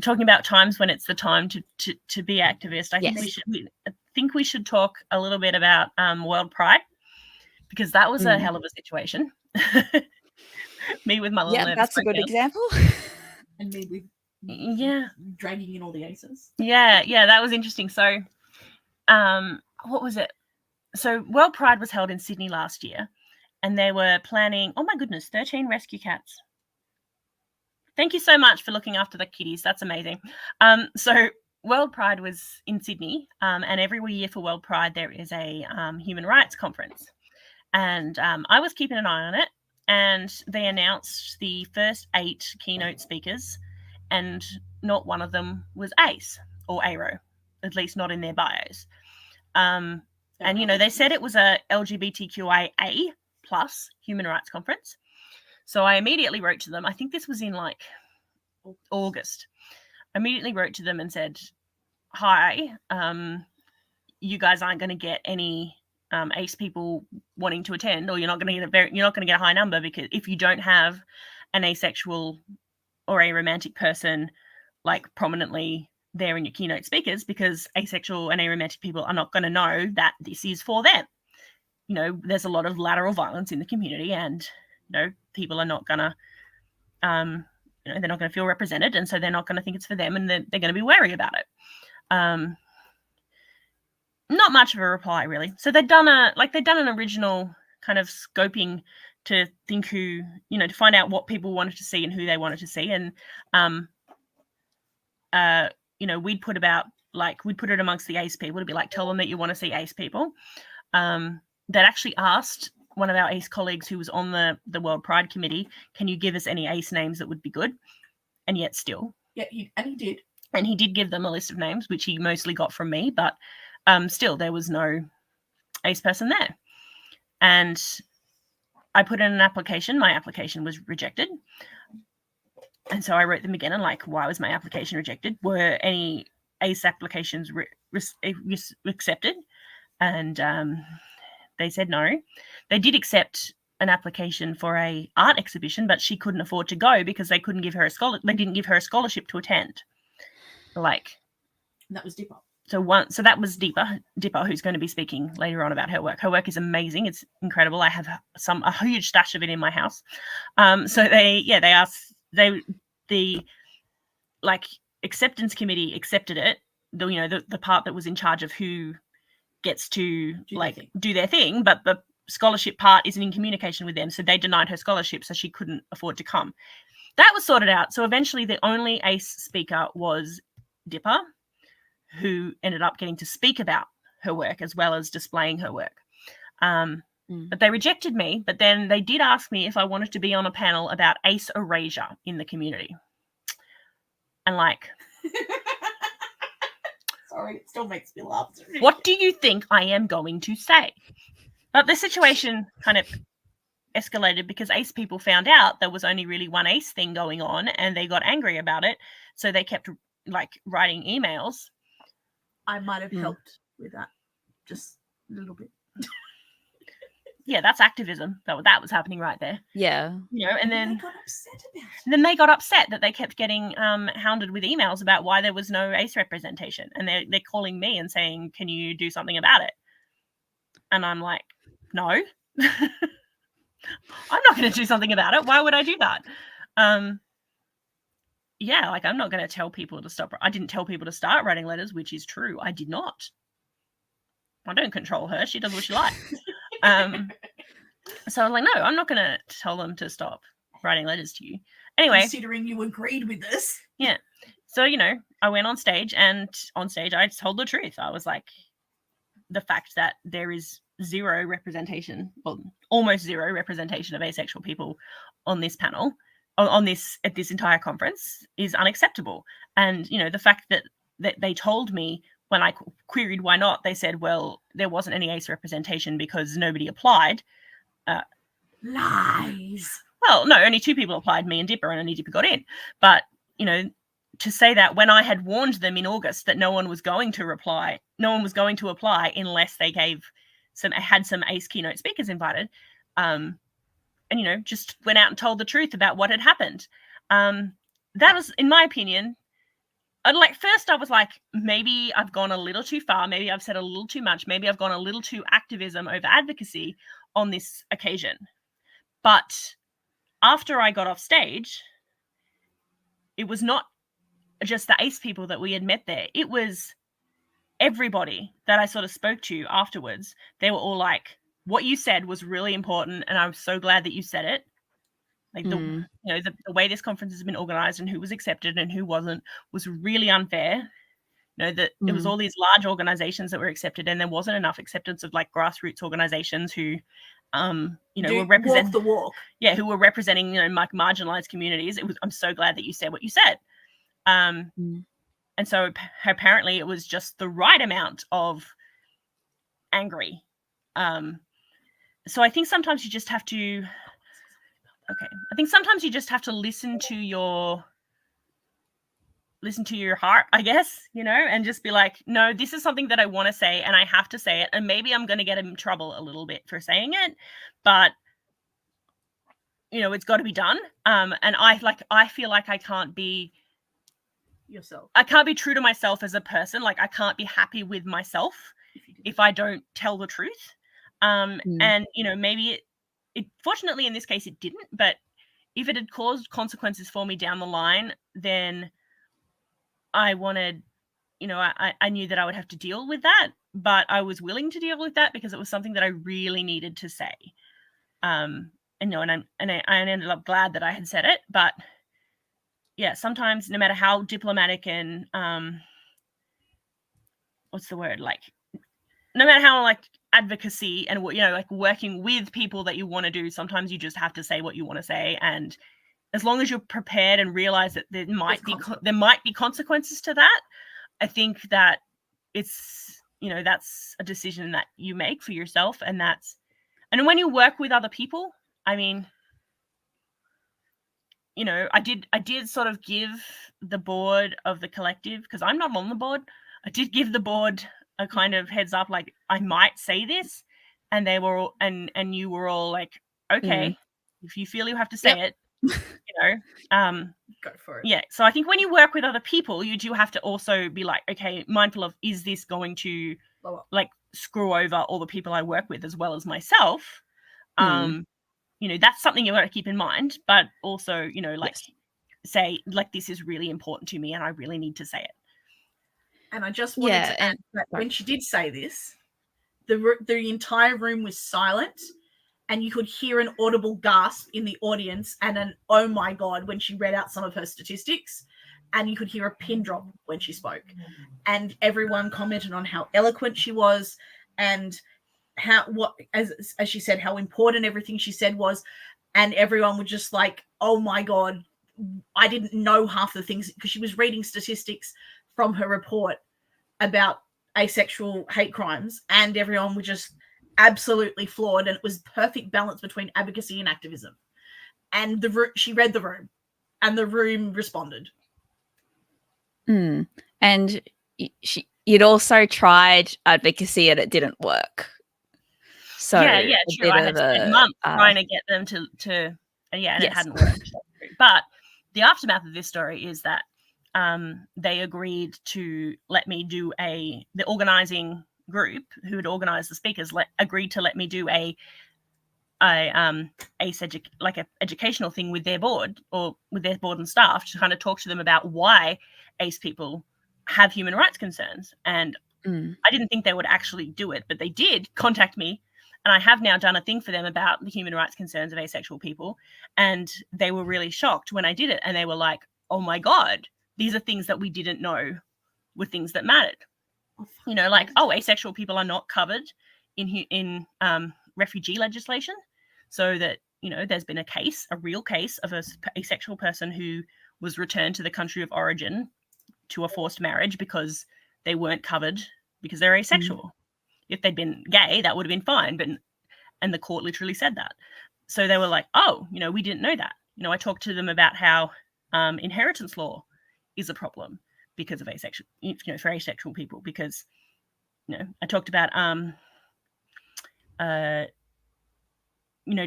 talking about times when it's the time to be activist, I think we should talk a little bit about World Pride, because that was a hell of a situation. Me with my little nervous that's a good example. And me with dragging in all the aces. Yeah, that was interesting. So what was it? So World Pride was held in Sydney last year, and they were planning, oh my goodness, 13 rescue cats. Thank you so much for looking after the kitties. That's amazing. So World Pride was in Sydney, and every year for World Pride there is a human rights conference. And I was keeping an eye on it, and they announced the first 8 keynote speakers, and not one of them was ACE or ARO, at least not in their bios. And, they said it was a LGBTQIA+ human rights conference. So I immediately wrote to them. I think this was in like August. I immediately wrote to them and said, hi, you guys aren't going to get any ACE people wanting to attend, or you're not going to get a high number, because if you don't have an asexual or aromantic person like prominently there in your keynote speakers, because asexual and aromantic people are not going to know that this is for them. There's a lot of lateral violence in the community, and people are not going to they're not going to feel represented, and so they're not going to think it's for them, and they're going to be wary about it. Not much of a reply, really. So they'd done an original kind of scoping to think who, to find out what people wanted to see and who they wanted to see. And, we'd put it amongst the ACE people to be like, tell them that you want to see ACE people. They'd actually asked one of our ACE colleagues who was on the World Pride Committee, can you give us any ACE names that would be good? And yet still. Yeah, and he did. And he did give them a list of names, which he mostly got from me, but still there was no ACE person there. And I put in an application. My application was rejected. And so I wrote them again and why was my application rejected? Were any ACE applications accepted? And they said no. They did accept an application for a art exhibition, but she couldn't afford to go because they couldn't give her they didn't give her a scholarship to attend. And that was Dipper. So that was Dipper, who's going to be speaking later on about her work. Her work is amazing. It's incredible. I have a huge stash of it in my house. So the acceptance committee accepted it. The part that was in charge of who gets to do their thing, but the scholarship part isn't in communication with them, so they denied her scholarship, so she couldn't afford to come. That was sorted out. So eventually the only ACE speaker was Dipper, who ended up getting to speak about her work as well as displaying her work. But they rejected me, but then they did ask me if I wanted to be on a panel about ACE erasure in the community. And sorry, it still makes me laugh. What do you think I am going to say? But the situation kind of escalated because ACE people found out there was only really one ACE thing going on, and they got angry about it. So they kept writing emails. I might have helped with that just a little bit. Yeah, that's activism. That was happening right there. Yeah. And then they got upset about it. Then they got upset that they kept getting hounded with emails about why there was no ACE representation, and they're calling me and saying, "Can you do something about it?" And I'm like, "No, I'm not going to do something about it. Why would I do that?" I'm not going to tell people to stop. I didn't tell people to start writing letters, which is true. I did not. I don't control her. She does what she likes. So I was like, no, I'm not going to tell them to stop writing letters to you. Anyway. Considering you agreed with this. Yeah. So, I went on stage, and on stage I told the truth. I was like, the fact that there is zero representation, well, almost zero representation of asexual people on this panel, at this entire conference is unacceptable. And, the fact that they told me when I queried why not, they said, well, there wasn't any ACE representation because nobody applied. Lies. Well, no, only 2 people applied, me and Dipper, and only Dipper got in. But, to say that when I had warned them in August that no one was going to apply unless they had some ACE keynote speakers invited, and just went out and told the truth about what had happened. That was, in my opinion, first I was like, maybe I've gone a little too far, maybe I've said a little too much, maybe I've gone a little too activism over advocacy on this occasion. But after I got off stage, it was not just the ACE people that we had met there. It was everybody that I sort of spoke to afterwards. They were all like, what you said was really important, and I'm so glad that you said it. Like the way this conference has been organized and who was accepted and who wasn't was really unfair. That it was all these large organizations that were accepted, and there wasn't enough acceptance of like grassroots organizations who were representing the walk. Yeah, who were representing like marginalized communities. I'm so glad that you said what you said. And so apparently it was just the right amount of angry. So I think sometimes you just have to listen to your heart, I guess, and just be like, no, this is something that I want to say and I have to say it. And maybe I'm going to get in trouble a little bit for saying it, but it's got to be done. And I feel like I can't be yourself. I can't be true to myself as a person. Like I can't be happy with myself if I don't tell the truth. And maybe it fortunately in this case it didn't, but if it had caused consequences for me down the line, then I wanted, I knew that I would have to deal with that, but I was willing to deal with that because it was something that I really needed to say. And I ended up glad that I had said it, but yeah, sometimes no matter how diplomatic and no matter how advocacy and working with people that you want to do, sometimes you just have to say what you want to say, and as long as you're prepared and realize that there might be consequences to that, I think that it's that's a decision that you make for yourself, and when you work with other people, I mean, I did sort of give the board of the collective, because I'm not on the board, I did give the board a kind of heads up, like I might say this, and they were all, and you were all like, okay, if you feel you have to say it, go for it. Yeah. So I think when you work with other people, you do have to also be like, okay, mindful of, is this going to screw over all the people I work with as well as myself? That's something you've got to keep in mind, but also, say this is really important to me and I really need to say it. And I just wanted to add that when she did say this, the entire room was silent, and you could hear an audible gasp in the audience and an oh my God when she read out some of her statistics, and you could hear a pin drop when she spoke. And everyone commented on how eloquent she was and as she said, how important everything she said was. And everyone was just like, oh my God, I didn't know half the things, because she was reading statistics from her report about asexual hate crimes, and everyone was just absolutely floored, and it was perfect balance between advocacy and activism. And she read the room, and the room responded. And you'd also tried advocacy and it didn't work. So yeah, true. I had spent months trying to get them to and it hadn't worked. But the aftermath of this story is that they agreed to let me do the organizing group who had organized the speakers agreed to let me do a educational thing with their board, or with their board and staff, to kind of talk to them about why ACE people have human rights concerns. And I didn't think they would actually do it, but they did contact me, and I have now done a thing for them about the human rights concerns of asexual people. And they were really shocked when I did it, and they were like, oh my God, these are things that we didn't know were things that mattered. Asexual people are not covered in refugee legislation. So that, there's been a real case of a asexual person who was returned to the country of origin to a forced marriage because they weren't covered because they're asexual. If they'd been gay, that would have been fine. And the court literally said that. So they were like, oh, we didn't know that. I talked to them about how inheritance law is a problem because of asexual, for asexual people, because, I talked about,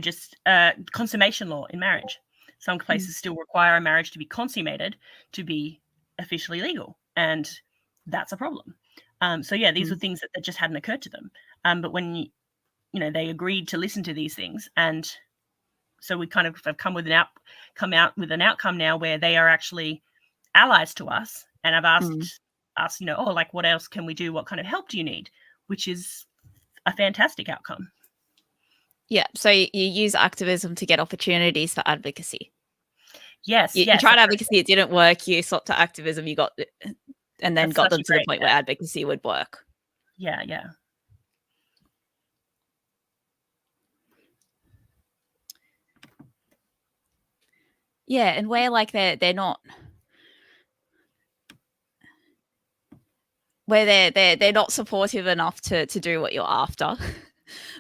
just consummation law in marriage. Some places still require a marriage to be consummated to be officially legal, and that's a problem. So yeah, these were things that just hadn't occurred to them. But when they agreed to listen to these things, and so we kind of have come out with an outcome now where they are actually allies to us, and I've asked us, what else can we do? What kind of help do you need? Which is a fantastic outcome. Yeah, so you use activism to get opportunities for advocacy. Yes, you tried advocacy, it didn't work. You swapped to activism, you got, and then got them to the point where advocacy would work. Yeah. Yeah, and where they're not, where they're not supportive enough to do what you're after,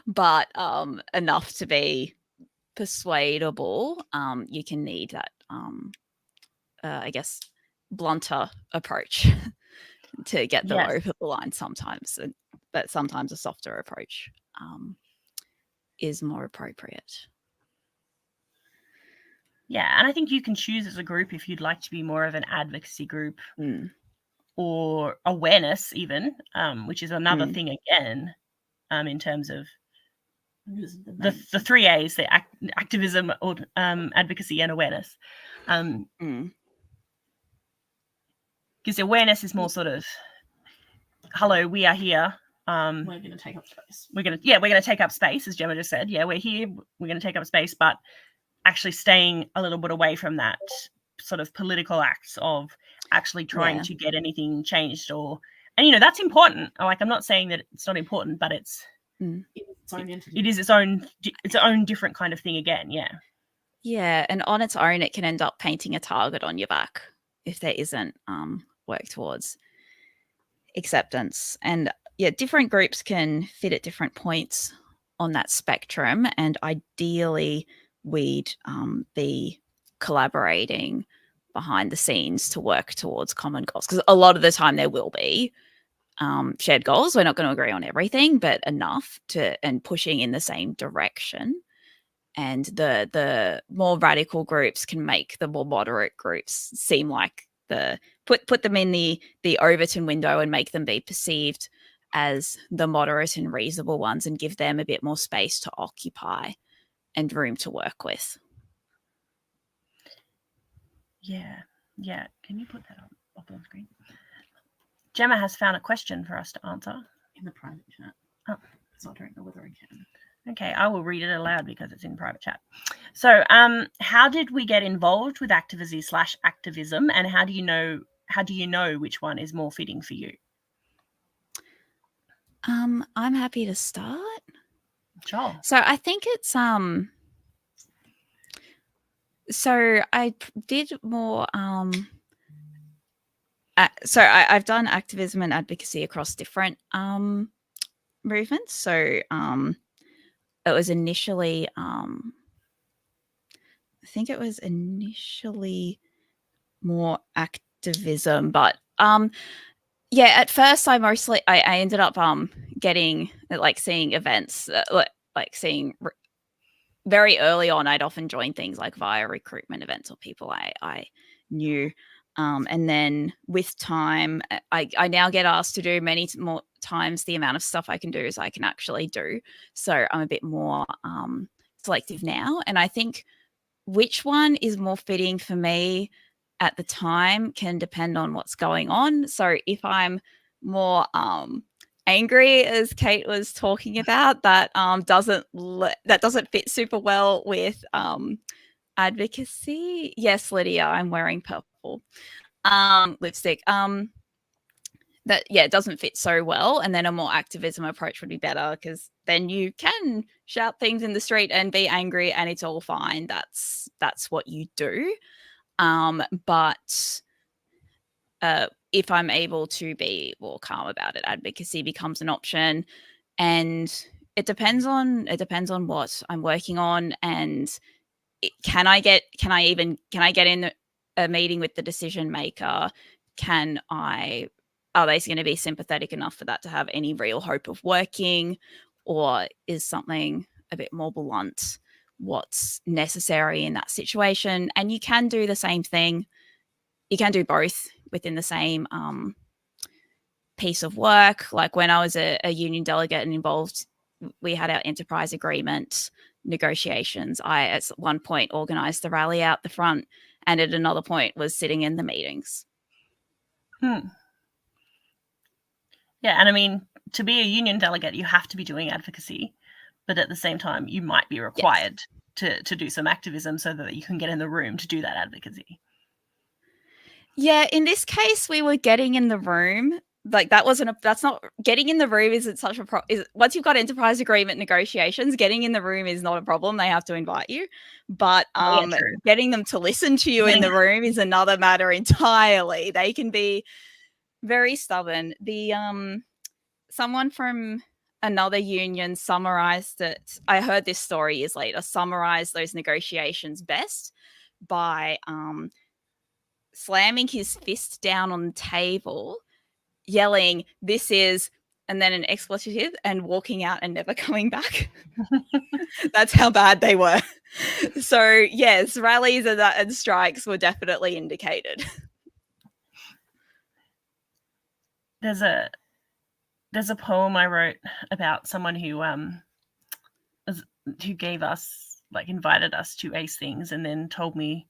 but enough to be persuadable, you can need that I guess blunter approach to get them over the line sometimes, but sometimes a softer approach is more appropriate. Yeah, and I think you can choose as a group if you'd like to be more of an advocacy group or awareness even, which is another thing again, in terms of the 3 A's, the activism, or advocacy, and awareness. Because awareness is more sort of, hello, we are here. We're going to take up space. We're going to take up space, as Gemma just said. Yeah, we're here. We're going to take up space, but actually staying a little bit away from that sort of political acts of actually trying to get anything changed, and that's important. Like, I'm not saying that it's not important, but it's its own entity. It is its own different kind of thing again. Yeah, and on its own, it can end up painting a target on your back if there isn't work towards acceptance. And different groups can fit at different points on that spectrum, and ideally we'd be collaborating behind the scenes to work towards common goals, because a lot of the time there will be shared goals. We're not going to agree on everything, but enough and pushing in the same direction. And the more radical groups can make the more moderate groups seem like put them in the Overton window and make them be perceived as the moderate and reasonable ones, and give them a bit more space to occupy and room to work with. Yeah. Can you put that up on screen? Gemma has found a question for us to answer in the private chat. So I don't know whether I can. Okay, I will read it aloud because it's in private chat. So, how did we get involved with activism, and how do you know which one is more fitting for you? I'm happy to start. Sure. So I think it's so I did more so I've done activism and advocacy across different movements. So it was initially I think it was initially more activism, but at first I ended up getting seeing events, seeing very early on. I'd often join things like via recruitment events or people I knew, and then with time I now get asked to do many more times the amount of stuff I can do as I can actually do, so I'm a bit more selective now. And I think which one is more fitting for me at the time can depend on what's going on. So if I'm more angry, as Kate was talking about, that doesn't fit super well with advocacy. Yes, Lydia, I'm wearing purple lipstick. That it doesn't fit so well. And then a more activism approach would be better, because then you can shout things in the street and be angry and it's all fine. That's what you do. But if I'm able to be more calm about it, advocacy becomes an option. And it depends on what I'm working on, and can I get in a meeting with the decision maker, are they going to be sympathetic enough for that to have any real hope of working, or is something a bit more blunt what's necessary in that situation? And you can do the same thing. You can do both within the same piece of work. Like when I was a union delegate and involved, we had our enterprise agreement negotiations. I, at one point, organized the rally out the front, and at another point was sitting in the meetings. Yeah, and I mean, to be a union delegate, you have to be doing advocacy, but at the same time, you might be required to do some activism so that you can get in the room to do that advocacy. Yeah, in this case, we were getting in the room. Like that's not getting in the room isn't such a problem. Once you've got enterprise agreement negotiations, getting in the room is not a problem. They have to invite you, but getting them to listen to you in the room is another matter entirely. They can be very stubborn. The someone from another union summarized it. I heard this story years later. Summarized those negotiations best by slamming his fist down on the table, yelling, "This is," and then an expletive, and walking out and never coming back. That's how bad they were. So yes, rallies and strikes were definitely indicated. There's a poem I wrote about someone who gave us, like, invited us to ace things, and then told me,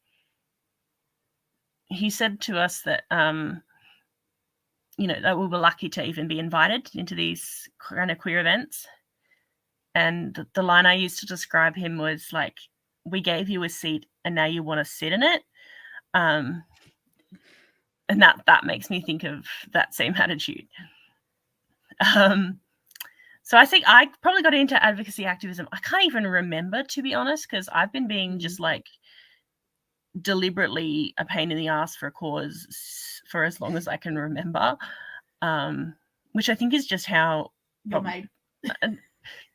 he said to us that that we were lucky to even be invited into these kind of queer events. And the line I used to describe him was like, "We gave you a seat and now you want to sit in it." And that makes me think of that same attitude. So I think I probably got into advocacy activism. I can't even remember, to be honest, because I've been being just like deliberately a pain in the ass for a cause for as long as I can remember, which I think is just how you're made.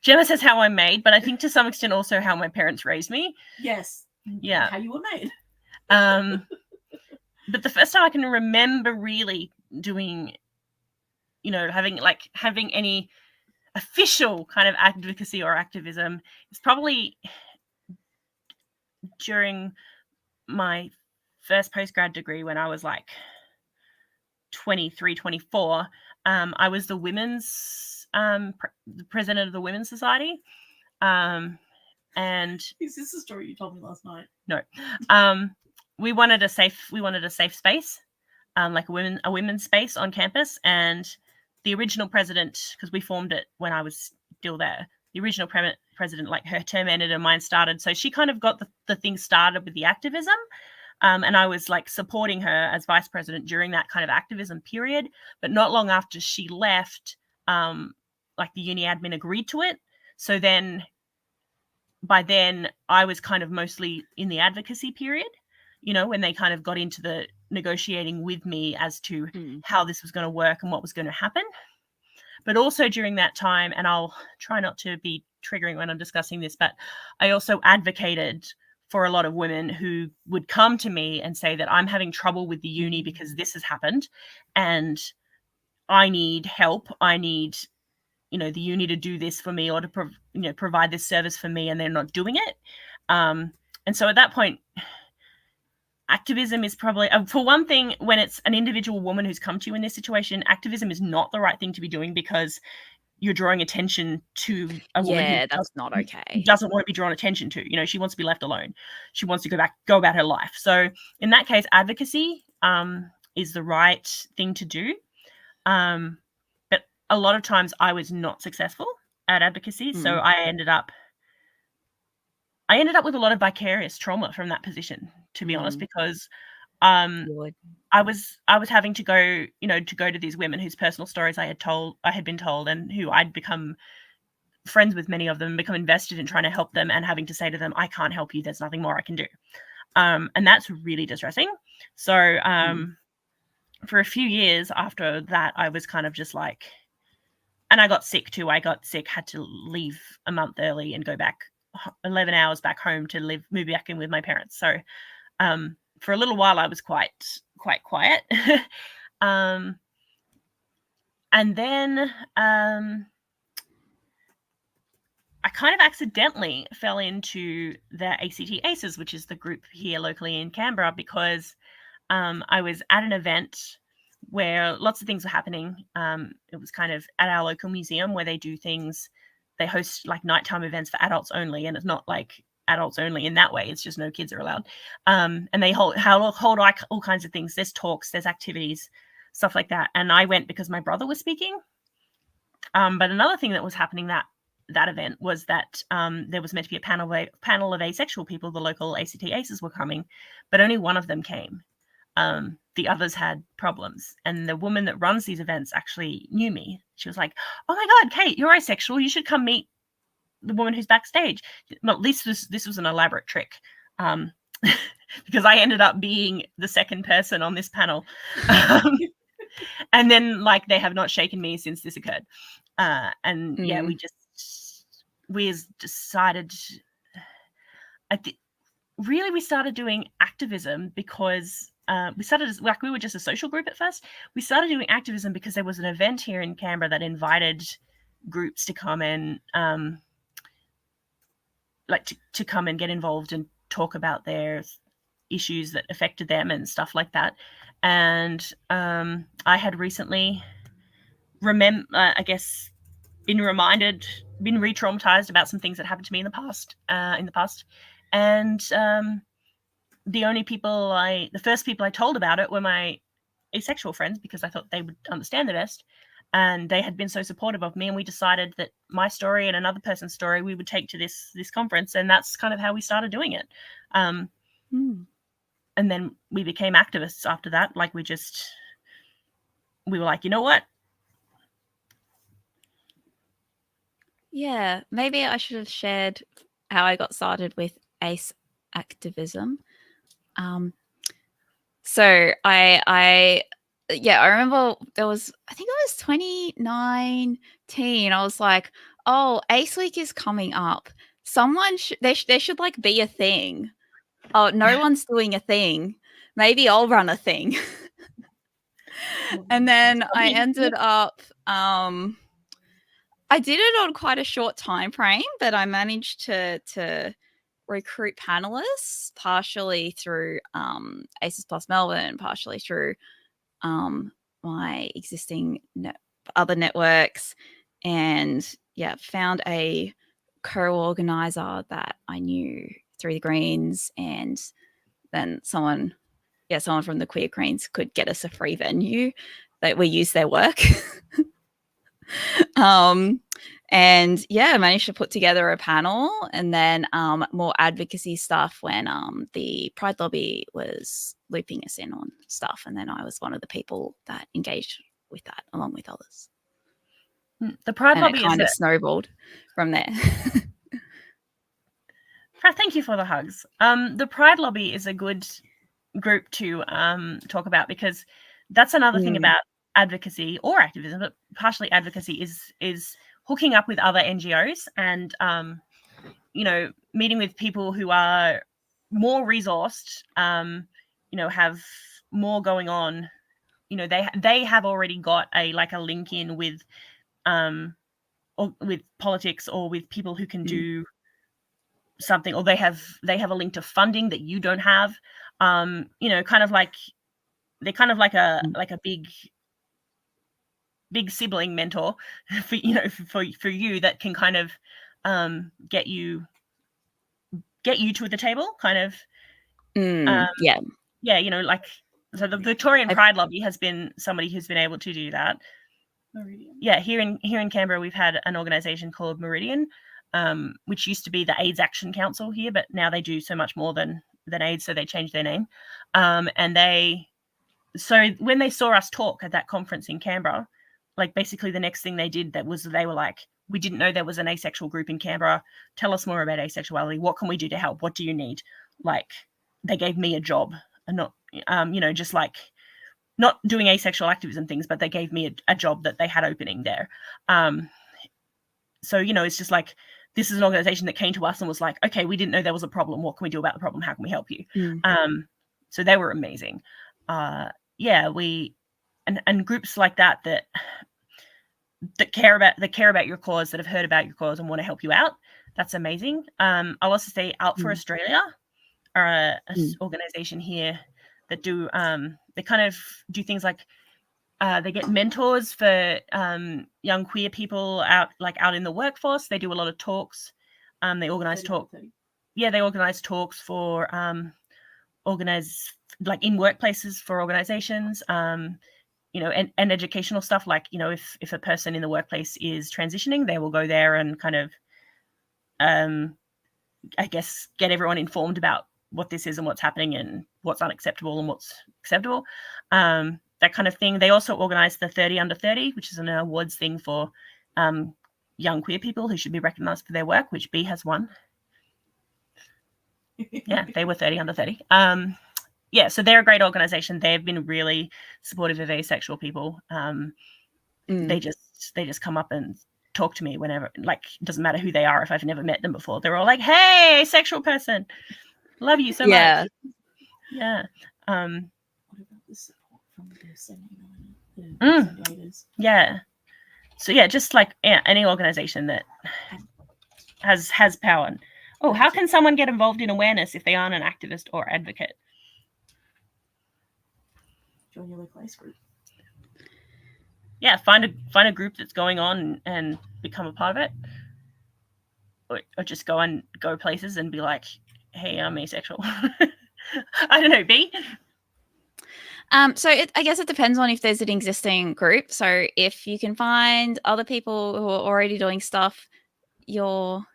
Gemma says how I'm made, but I think to some extent also how my parents raised me. Yes. Yeah. How you were made. But the first time I can remember really doing, having any official kind of advocacy or activism is probably during my first postgrad degree when I was like 23, 24. I was the women's the president of the Women's Society. And is this the story you told me last night? No. We wanted a safe space, like a women's space on campus. And the original president, because we formed it when I was still there, the original president, like, her term ended and mine started. So she kind of got the thing started with the activism. And I was like supporting her as vice president during that kind of activism period. But not long after she left, like, the uni admin agreed to it. So then by then I was kind of mostly in the advocacy period, when they kind of got into the negotiating with me as to how this was going to work and what was going to happen. But also during that time, and I'll try not to be triggering when I'm discussing this, but I also advocated for a lot of women who would come to me and say that I'm having trouble with the uni because this has happened and I need help. I need, the uni to do this for me or to provide this service for me, and they're not doing it. And so at that point, activism is probably, for one thing, when it's an individual woman who's come to you in this situation, activism is not the right thing to be doing because you're drawing attention to a woman who that's not okay. Doesn't want to be drawn attention to. She wants to be left alone. She wants to go about her life. So in that case, advocacy is the right thing to do. But a lot of times I was not successful at advocacy. So I ended up with a lot of vicarious trauma from that position, to be honest, because I was having to go, to these women whose personal stories I had been told, and who I'd become friends with many of them, become invested in trying to help them, and having to say to them, I can't help you. There's nothing more I can do. And that's really distressing. So for a few years after that, I was kind of just like, and I got sick too. I got sick, had to leave a month early and go back 11 hours back home to move back in with my parents. So for a little while I was quite quiet. And then I kind of accidentally fell into the ACT ACEs, which is the group here locally in Canberra, because I was at an event where lots of things were happening. It was kind of at our local museum where they do things. They host like nighttime events for adults only, and it's not like adults only in that way. It's just no kids are allowed. And they hold all kinds of things. There's talks, there's activities, stuff like that. And I went because my brother was speaking. But another thing that was happening that event was that there was meant to be a panel of asexual people. The local ACT ACEs were coming, but only one of them came. The others had problems, and the woman that runs these events actually knew me. She was like, "Oh my God, Kate, you're asexual. You should come meet the woman who's backstage." Well, this was an elaborate trick, because I ended up being the second person on this panel. And then like they have not shaken me since this occurred. And yeah, we decided we started doing activism because we started like we were just a social group at first. We started doing activism because there was an event here in Canberra that invited groups to come and to come and get involved and talk about their issues that affected them and stuff like that. And I had recently been re-traumatized about some things that happened to me in the past. And the first people I told about it were my asexual friends, because I thought they would understand the best. And they had been so supportive of me, and we decided that my story and another person's story we would take to this conference, and that's kind of how we started doing it. And then we became activists after that. Like we were like, you know what? Yeah, maybe I should have shared how I got started with ACE activism. So I remember I think it was 2019. I was like, oh, ACE Week is coming up. There should like be a thing. Oh, no one's doing a thing. Maybe I'll run a thing. And then I ended up, I did it on quite a short time frame, but I managed to recruit panelists, partially through ACES Plus Melbourne, partially through my existing other networks, and found a co-organizer that I knew through the Greens, and then someone from the Queer Greens could get us a free venue that we use their work. And I managed to put together a panel, and then more advocacy stuff when the Pride Lobby was looping us in on stuff, and then I was one of the people that engaged with that along with others. The Pride Lobby kind of snowballed from there. Thank you for the hugs. The Pride Lobby is a good group to talk about, because that's another thing about advocacy or activism, but partially advocacy is hooking up with other NGOs and meeting with people who are more resourced, have more going on. They have already got a link in with or with politics, or with people who can do something, or they have a link to funding that you don't have. Kind of like they're kind of like a big sibling mentor for you that can kind of get you to the table, kind of. So the Victorian Pride Lobby has been somebody who's been able to do that. Meridian. Yeah, here in Canberra we've had an organization called Meridian, which used to be the AIDS Action Council here, but now they do so much more than AIDS, so they changed their name. So when they saw us talk at that conference in Canberra, basically the next thing they did they were like, we didn't know there was an asexual group in Canberra. Tell us more about asexuality. What can we do to help? What do you need? They gave me a job, and not, just not doing asexual activism things, but they gave me a job that they had opening there. So, it's just like, this is an organization that came to us and was like, okay, we didn't know there was a problem. What can we do about the problem? How can we help you? So they were amazing. We and groups like that care about your cause, that have heard about your cause and want to help you out. That's amazing. I'll also say Out for Australia are a organization here that do they kind of do things like they get mentors for young queer people out in the workforce. They do a lot of talks. They organize talks. Yeah, they organize talks for in workplaces for organizations. And educational stuff, like, if a person in the workplace is transitioning, they will go there and kind of I guess get everyone informed about what this is and what's happening and what's unacceptable and what's acceptable, that kind of thing. They also organize the 30 under 30, which is an awards thing for young queer people who should be recognized for their work, which B has won. Yeah, they were 30 under 30. So they're a great organization. They've been really supportive of asexual people. They just come up and talk to me whenever, like, it doesn't matter who they are. If I've never met them before, they're all like, "Hey, asexual person, love you so much." Yeah. What about the support from the 79ers? Yeah. So yeah, just like any organization that has power. Oh, how can someone get involved in awareness if they aren't an activist or advocate? Join your local ACE group. Yeah, find a group that's going on and become a part of it, or just go places and be like, "Hey, I'm asexual." I don't know, B. So I guess it depends on if there's an existing group. So if you can find other people who are already doing stuff, how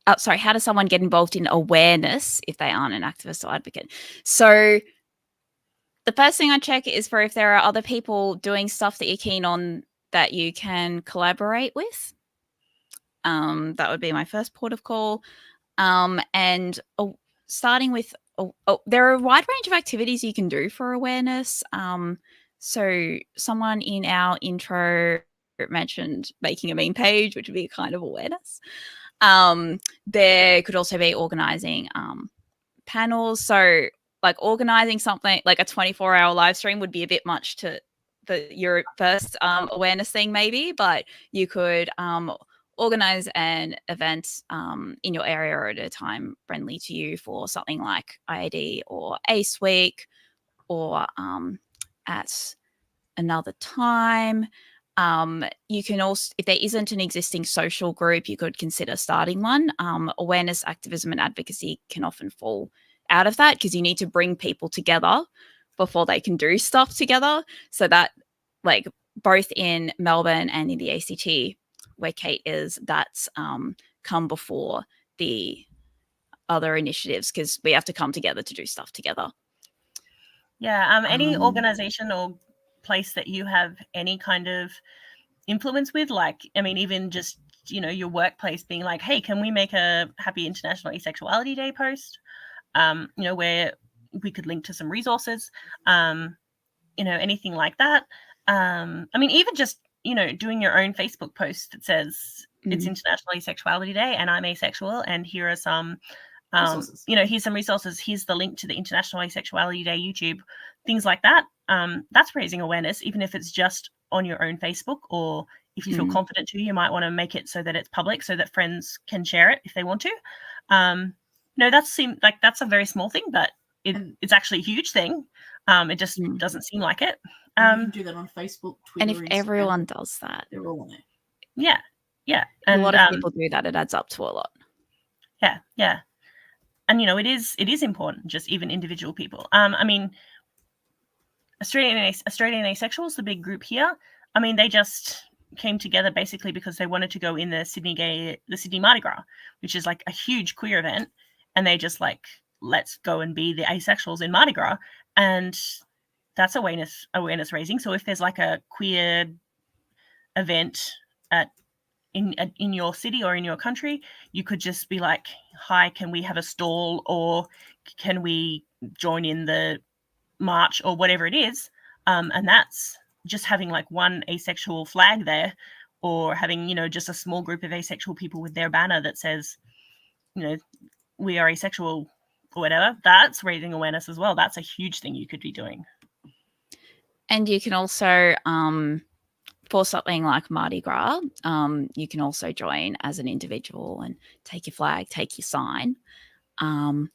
does someone get involved in awareness if they aren't an activist or advocate? So the first thing I check is for if there are other people doing stuff that you're keen on that you can collaborate with. That would be my first port of call. And starting with, there are a wide range of activities you can do for awareness. So someone in our intro mentioned making a meme page, which would be a kind of awareness. There could also be organizing panels. So like organizing something like a 24-hour live stream would be a bit much to your first awareness thing maybe, but you could organize an event in your area or at a time friendly to you for something like IAD or ACE Week, or at another time. You can also, if there isn't an existing social group, you could consider starting one. Awareness, activism, and advocacy can often fall out of that because you need to bring people together before they can do stuff together. So that, like, both in Melbourne and in the ACT, where Kate is, that's come before the other initiatives because we have to come together to do stuff together. Yeah. Any organization or place that you have any kind of influence with, like, I mean, even just, your workplace being like, "Hey, can we make a Happy International Asexuality Day post?" Where we could link to some resources, anything like that. I mean, even just, doing your own Facebook post that says it's International Asexuality Day and I'm asexual, and here are some, here's some resources. Here's the link to the International Asexuality Day YouTube, things like that. That's raising awareness, even if it's just on your own Facebook, or if you feel confident to, you might want to make it so that it's public so that friends can share it if they want to. That's a very small thing, but it's actually a huge thing. It just doesn't seem like it. You can do that on Facebook, Twitter, and if Instagram. everyone does that, they're all on it. Yeah. And a lot of people do that. It adds up to a lot. Yeah. And it is important, just even individual people. I mean, Australian Asexuals, the big group here, I mean, they just came together basically because they wanted to go in the Sydney Mardi Gras, which is like a huge queer event, and they just like, let's go and be the asexuals in Mardi Gras, and that's awareness raising. So if there's like a queer event in your city or in your country, you could just be like, "Hi, can we have a stall, or can we join in the march," or whatever it is. And that's just having like one asexual flag there, or having, just a small group of asexual people with their banner that says, "We are asexual, or whatever, that's raising awareness as well. That's a huge thing you could be doing. And you can also, for something like Mardi Gras, you can also join as an individual and take your flag, take your sign, and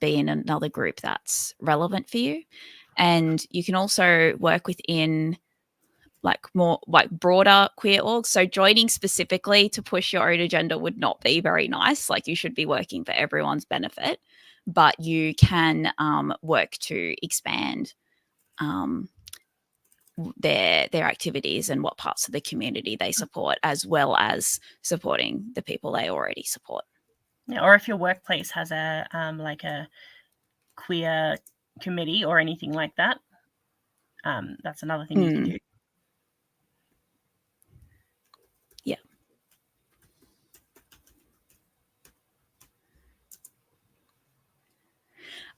be in another group that's relevant for you. And you can also work within more broader queer orgs. So joining specifically to push your own agenda would not be very nice. Like, you should be working for everyone's benefit, but you can work to expand their activities and what parts of the community they support, as well as supporting the people they already support. Yeah, or if your workplace has a like a queer committee or anything like that, that's another thing you can do. Yeah.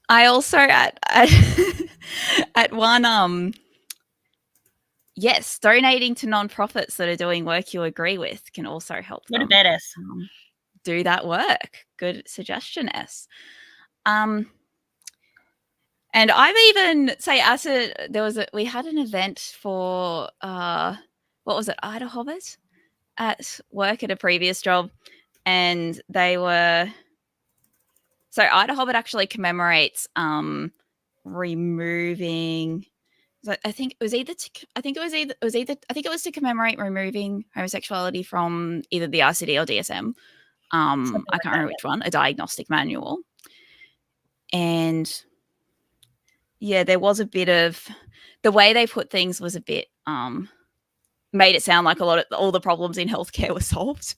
I also at one yes, donating to nonprofits that are doing work you agree with can also help them do that work. Good suggestion, S. And I've even we had an event for what was it, Ida Hobbit at work at a previous job, and Ida Hobbit actually commemorates removing. I think it was to commemorate removing homosexuality from either the ICD or DSM. I can't remember which one, a diagnostic manual. And yeah, there was a bit of the way they put things was a bit made it sound like all the problems in healthcare were solved.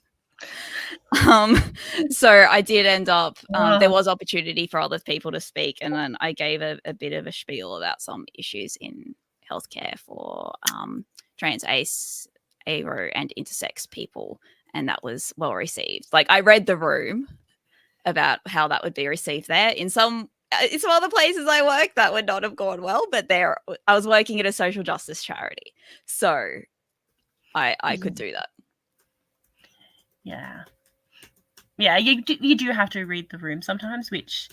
So I did end up there was opportunity for other people to speak, and then I gave a bit of a spiel about some issues in healthcare for trans, ace, aro, and intersex people, and that was well received. Like, I read the room about how that would be received there. In some other places I work, that would not have gone well, but I was working at a social justice charity, so I could do that. Yeah, you do have to read the room sometimes, which,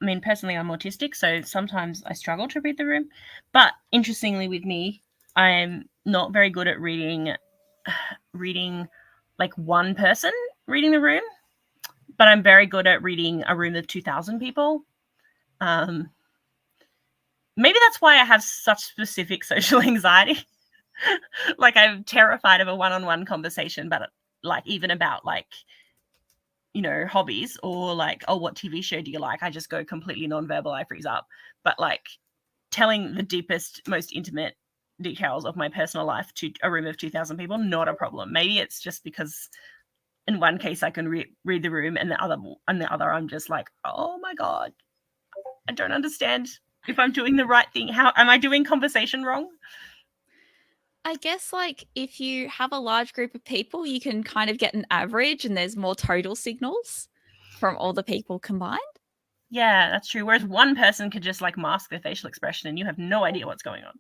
I mean, personally, I'm autistic, so sometimes I struggle to read the room. But interestingly, with me, I'm not very good at reading like one person reading the room, but I'm very good at reading a room of 2,000 people. Maybe that's why I have such specific social anxiety. Like, I'm terrified of a one-on-one conversation, but like, even about like, you know, hobbies or like, oh, what TV show do you like? I just go completely nonverbal. I freeze up. But like, telling the deepest, most intimate details of my personal life to a room of 2,000 people, not a problem. Maybe it's just because in one case I can read the room, and the other I'm just like, oh my God, I don't understand if I'm doing the right thing. How am I doing conversation wrong? I guess, like, if you have a large group of people, you can kind of get an average, and there's more total signals from all the people combined. Yeah, that's true. Whereas one person could just like mask their facial expression and you have no idea what's going on.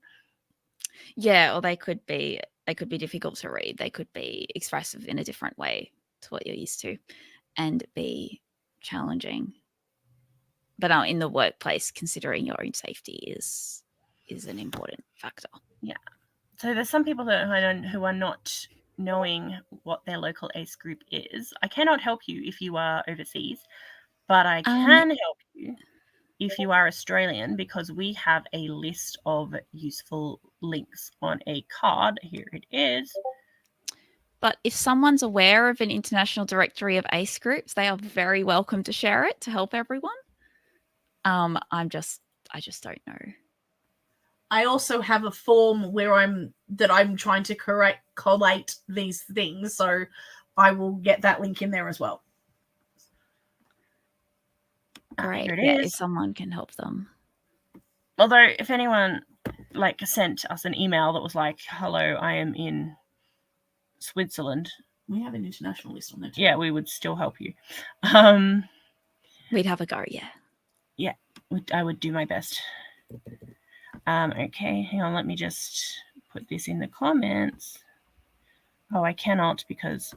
Yeah, or they could be difficult to read. They could be expressive in a different way to what you're used to and be challenging. But in the workplace, considering your own safety is an important factor. Yeah. So there's some people who are not knowing what their local ACE group is. I cannot help you if you are overseas, but I can help you if you are Australian, because we have a list of useful links on a card. Here it is. But if someone's aware of an international directory of ACE groups, they are very welcome to share it to help everyone. I just don't know. I also have a form where I'm trying to collate these things, so I will get that link in there as well. Great. Yeah, if someone can help them. Although, if anyone like sent us an email that was like, "Hello, I am in Switzerland," we have an international list on there too. Yeah, we would still help you. We'd have a go. Yeah, I would do my best. Okay, hang on. Let me just put this in the comments. Oh, I cannot because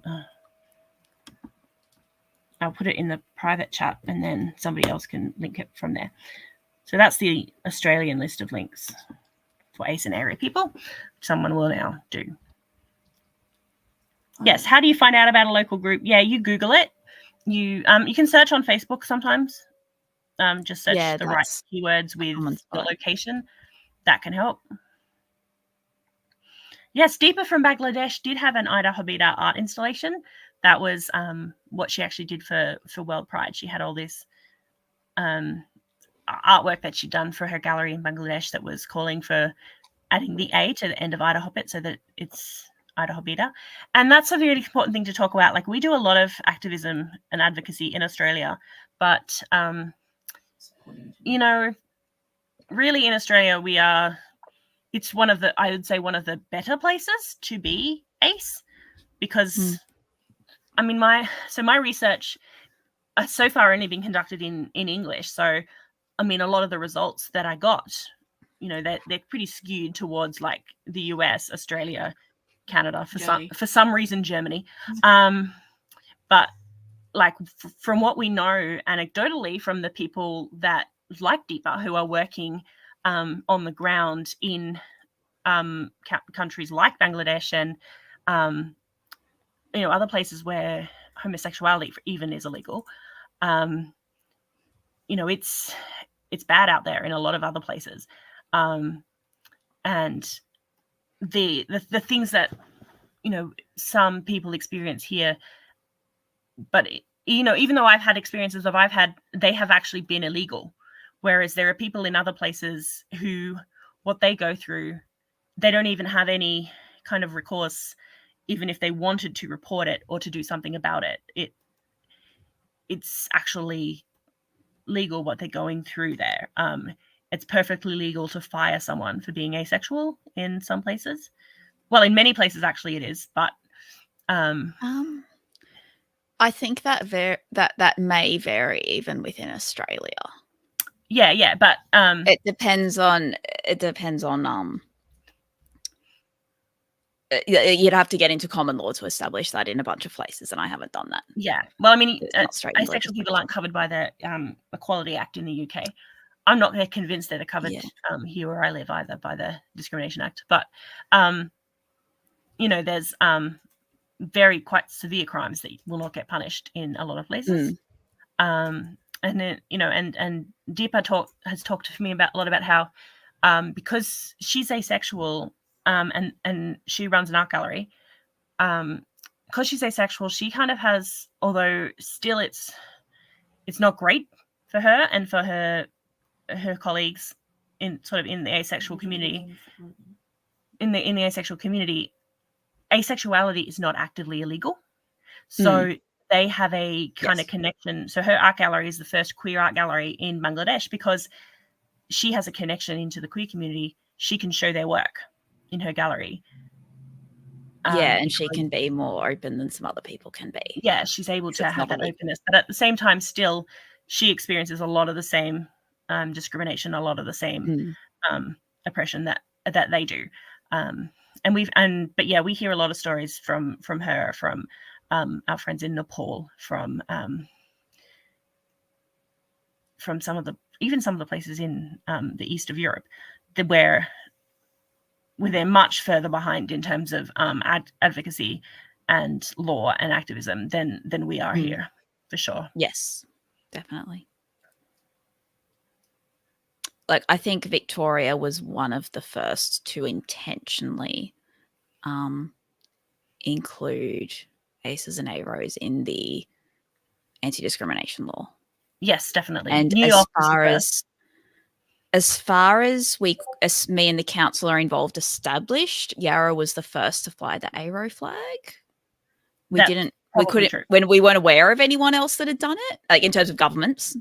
I'll put it in the private chat, and then somebody else can link it from there. So that's the Australian list of links for ACE and area people. Someone will now do. Yes. How do you find out about a local group? Yeah, you Google it. You can search on Facebook sometimes. Just search the right keywords with the location. That can help. Yes, Deepa from Bangladesh did have an Ida Hobita art installation. That was what she actually did for World Pride. She had all this artwork that she'd done for her gallery in Bangladesh that was calling for adding the A to the end of Ida Hobit so that it's Ida Hobita. And that's a really important thing to talk about. Like, we do a lot of activism and advocacy in Australia, but, you know, really in Australia, it's one of the, I would say, one of the better places to be ACE, because, I mean, my research so far only been conducted in English. So, I mean, a lot of the results that I got, you know, they're pretty skewed towards like the US, Australia, Canada, for some reason, Germany. But like from what we know anecdotally from the people that like Deepa who are working on the ground in countries like Bangladesh and you know, other places where homosexuality even is illegal, you know, it's bad out there in a lot of other places, and the things that, you know, some people experience here, but you know, even though I've had experiences they have actually been illegal, whereas there are people in other places who what they go through, they don't even have any kind of recourse, even if they wanted to report it or to do something about it. It's actually legal what they're going through there. It's perfectly legal to fire someone for being asexual in some places. Well, in many places actually it is, but I think that that may vary even within Australia. Yeah, but it depends on you'd have to get into common law to establish that in a bunch of places, and I haven't done that. Yeah, well, I mean, asexual people aren't covered by the Equality Act in the UK. I'm not convinced that they're covered here where I live either by the Discrimination Act, but you know, there's quite severe crimes that will not get punished in a lot of places. And then, you know, and Deepa has talked to me a lot about how because she's asexual and she runs an art gallery, because she's asexual, she kind of has, although still it's not great for her and for her colleagues in the asexual community. In the asexual community, asexuality is not actively illegal. So they have a kind of connection. So her art gallery is the first queer art gallery in Bangladesh because she has a connection into the queer community. She can show their work in her gallery. And she can be more open than some other people can be. Yeah, she's able to have that openness. But at the same time, still, she experiences a lot of the same discrimination, a lot of the same oppression that they do. But we hear a lot of stories from her, from our friends in Nepal, from some of the places in the east of Europe, where they're much further behind in terms of advocacy and law and activism than we are here, for sure. Yes, definitely. Like, I think Victoria was one of the first to intentionally include ACEs and AROs in the anti-discrimination law. Yes, definitely. And New York as far as me and the council are involved established, Yarra was the first to fly the ARO flag. We couldn't, when we weren't aware of anyone else that had done it, like in terms of governments.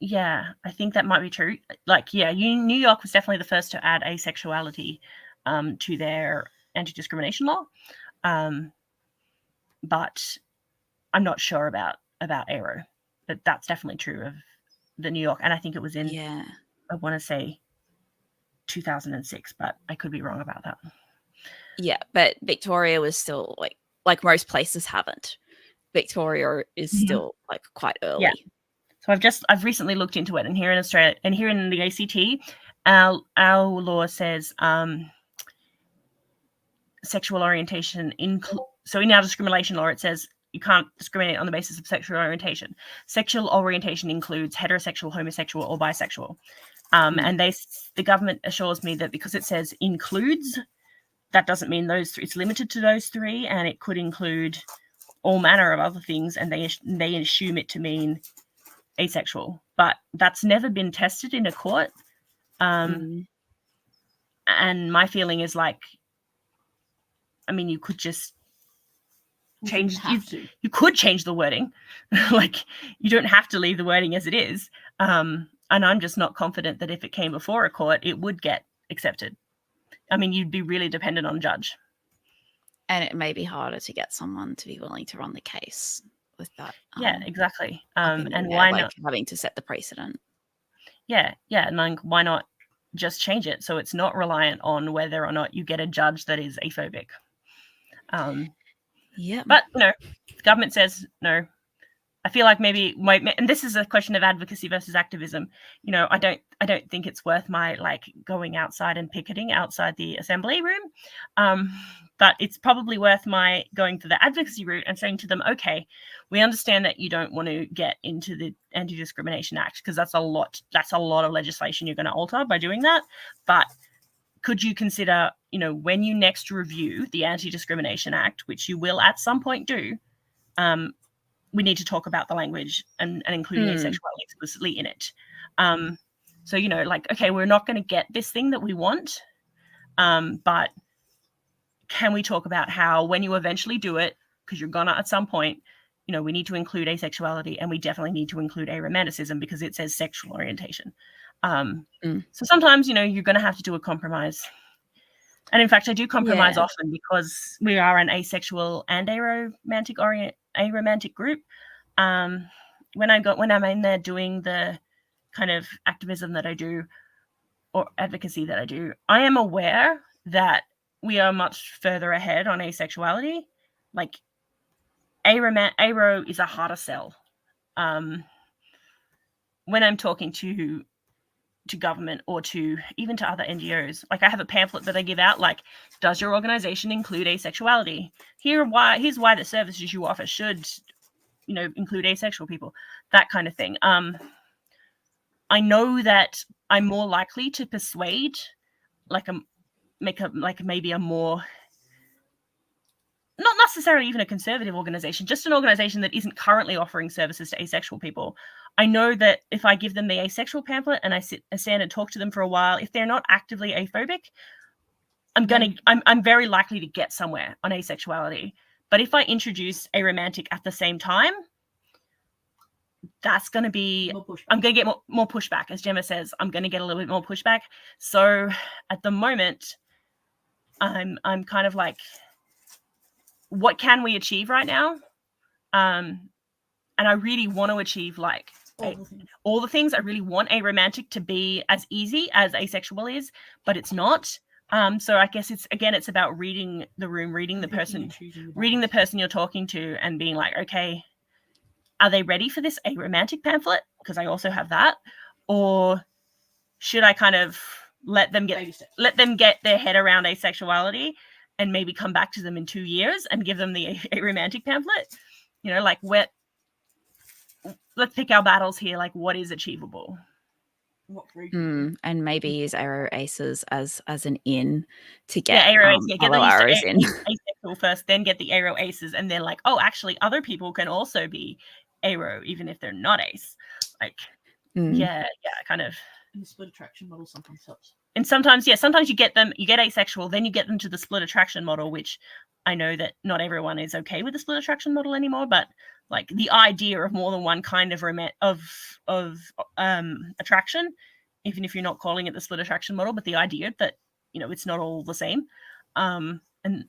Yeah, I think that might be true. Like, yeah, New York was definitely the first to add asexuality to their anti-discrimination law. But I'm not sure about ARO, but that's definitely true of the New York. And I think it was in, I want to say 2006, but I could be wrong about that. Yeah, but Victoria was still like like most places haven't. Victoria is still like quite early. Yeah. So I've recently looked into it, and here in Australia and here in the ACT, our law says sexual orientation so in our discrimination law it says you can't discriminate on the basis of sexual orientation. Sexual orientation includes heterosexual, homosexual, or bisexual. And the government assures me that because it says includes, that doesn't mean those three. It's limited to those three, and it could include all manner of other things, and they assume it to mean asexual. But that's never been tested in a court. And my feeling is like, I mean, you could just change. You could change the wording, like you don't have to leave the wording as it is. And I'm just not confident that if it came before a court, it would get accepted. I mean, you'd be really dependent on judge. And it may be harder to get someone to be willing to run the case with that. Yeah, exactly. And why not having to set the precedent? Yeah. And like, why not just change it so it's not reliant on whether or not you get a judge that is aphobic? Yeah. But the government says no. I feel like maybe and this is a question of advocacy versus activism. I don't think it's worth my like going outside and picketing outside the assembly room. But it's probably worth my going for the advocacy route and saying to them, okay, we understand that you don't want to get into the Anti-Discrimination Act because that's a lot of legislation you're going to alter by doing that. But could you consider, when you next review the Anti-Discrimination Act, which you will at some point do, we need to talk about the language and including asexuality explicitly in it. So, like, okay, we're not going to get this thing that we want, but can we talk about how when you eventually do it, because you're gonna at some point, we need to include asexuality, and we definitely need to include aromanticism because it says sexual orientation. So sometimes, you're going to have to do a compromise. And in fact, I do compromise often because we are an asexual and aromantic group. When I'm in there doing the kind of activism that I do or advocacy that I do, I am aware that we are much further ahead on asexuality. Like aro is a harder sell. When I'm talking to government or even to other NGOs, like I have a pamphlet that I give out, like, does your organization include asexuality? Here's why the services you offer should, include asexual people, that kind of thing. I know that I'm more likely to persuade, maybe a more, not necessarily even a conservative organization, just an organization that isn't currently offering services to asexual people. I know that if I give them the asexual pamphlet and I stand and talk to them for a while, if they're not actively aphobic, I'm very likely to get somewhere on asexuality. But if I introduce aromantic at the same time, that's going to be, I'm going to get more pushback. As Gemma says, I'm going to get a little bit more pushback. So at the moment, I'm kind of like, what can we achieve right now? And I really want to achieve like all the things. I really want aromantic to be as easy as asexual is, but it's not. So I guess it's about reading the room, reading the person you're talking to, and being like, okay, are they ready for this aromantic pamphlet? Because I also have that. Or should I kind of let them get their head around asexuality and maybe come back to them in 2 years and give them the aromantic pamphlet? Let's pick our battles here. Like, what is achievable? And maybe use arrow aces as an in to get get them arrows in asexual first, then get the arrow aces, and then like, oh, actually, other people can also be arrow even if they're not ace. Like, kind of. In the split attraction model sometimes helps. And sometimes you get asexual, then you get them to the split attraction model, which I know that not everyone is okay with the split attraction model anymore, but like the idea of more than one kind of attraction, even if you're not calling it the split attraction model, but the idea that, it's not all the same. And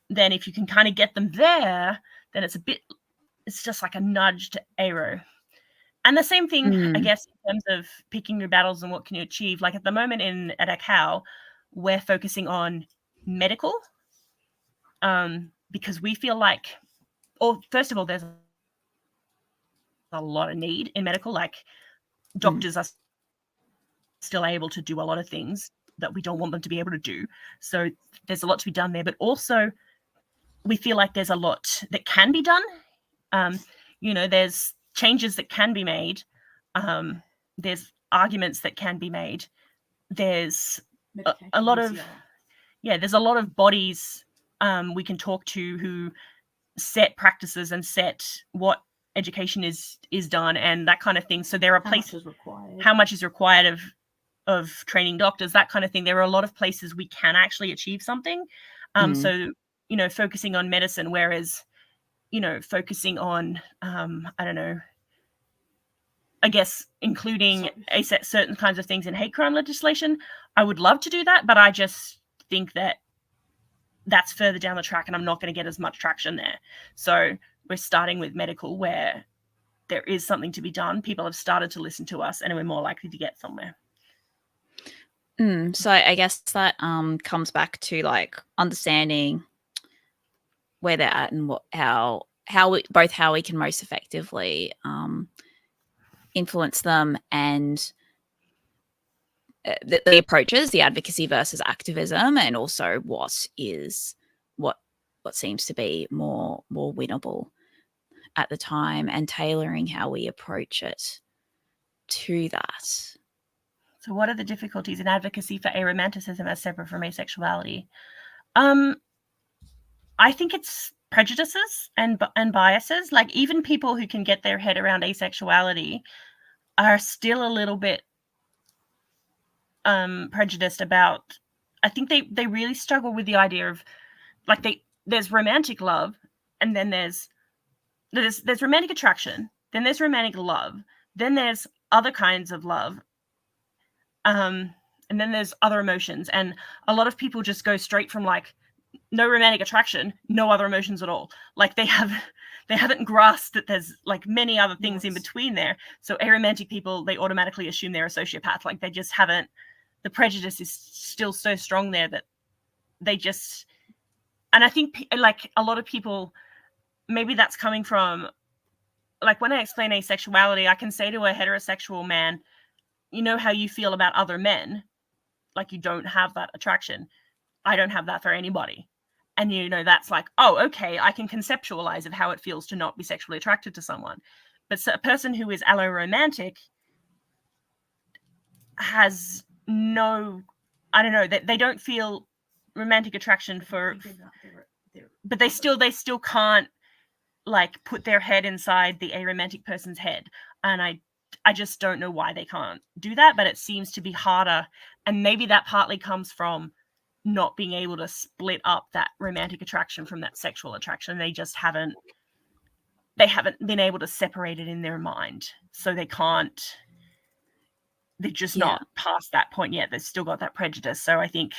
then if you can kind of get them there, then it's just like a nudge to arrow. And the same thing, I guess, in terms of picking your battles and what can you achieve. Like at the moment at ACAO, we're focusing on medical, because we feel like first of all, there's a lot of need in medical. Like doctors are still able to do a lot of things that we don't want them to be able to do. So there's a lot to be done there. But also, we feel like there's a lot that can be done. There's changes that can be made. There's arguments that can be made. There's a lot of there's a lot of bodies we can talk to who set practices and set what education is done and that kind of thing. So there are places how much is required of training doctors, that kind of thing. There are a lot of places we can actually achieve something. So focusing on medicine, whereas focusing on I don't know, I guess including certain kinds of things in hate crime legislation, I would love to do that, but I just think that that's further down the track and I'm not going to get as much traction there. So we're starting with medical, where there is something to be done. People have started to listen to us and we're more likely to get somewhere. So I guess that comes back to like understanding where they're at and how we can most effectively influence them, and the approaches, the advocacy versus activism, and also what seems to be more winnable at the time, and tailoring how we approach it to that. So what are the difficulties in advocacy for aromanticism as separate from asexuality? I think it's prejudices and biases. Like even people who can get their head around asexuality are still a little bit prejudiced about, I think they really struggle with the idea of like there's romantic love, and then there's romantic attraction, then there's romantic love, then there's other kinds of love, and then there's other emotions. And a lot of people just go straight from like no romantic attraction, no other emotions at all. Like they haven't grasped that there's like many other things in between there. So aromantic people, they automatically assume they're a sociopath. Like they just haven't, the prejudice is still so strong there that they just, and I think like a lot of people, maybe that's coming from, like when I explain asexuality, I can say to a heterosexual man, you know how you feel about other men, like you don't have that attraction. I don't have that for anybody. And that's like, oh, okay, I can conceptualize of how it feels to not be sexually attracted to someone. But a person who is alloromantic has no, I don't know, that they don't feel romantic attraction for, but they still can't like put their head inside the aromantic person's head. And I just don't know why they can't do that, but it seems to be harder. And maybe that partly comes from not being able to split up that romantic attraction from that sexual attraction. They just haven't been able to separate it in their mind. So they're just not past that point yet. They've still got that prejudice. So I think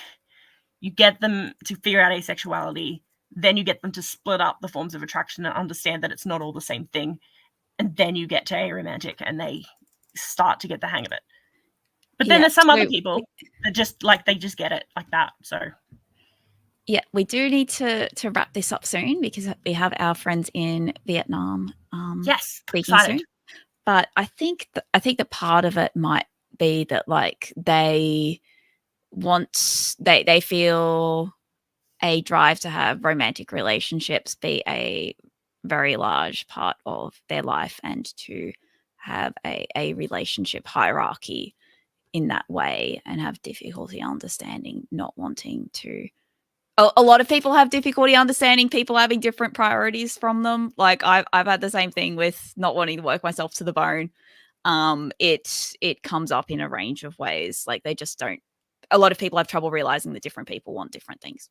you get them to figure out asexuality, then you get them to split up the forms of attraction and understand that it's not all the same thing. And then you get to aromantic and they start to get the hang of it. But then there's some other people that just like, they just get it like that. So yeah, we do need to wrap this up soon because we have our friends in Vietnam speaking soon. But I think that part of it might be that like they feel a drive to have romantic relationships be a very large part of their life, and to have a relationship hierarchy in that way, and have difficulty understanding, not wanting to. A lot of people have difficulty understanding people having different priorities from them. Like I've had the same thing with not wanting to work myself to the bone. It comes up in a range of ways. Like they just don't. A lot of people have trouble realizing that different people want different things.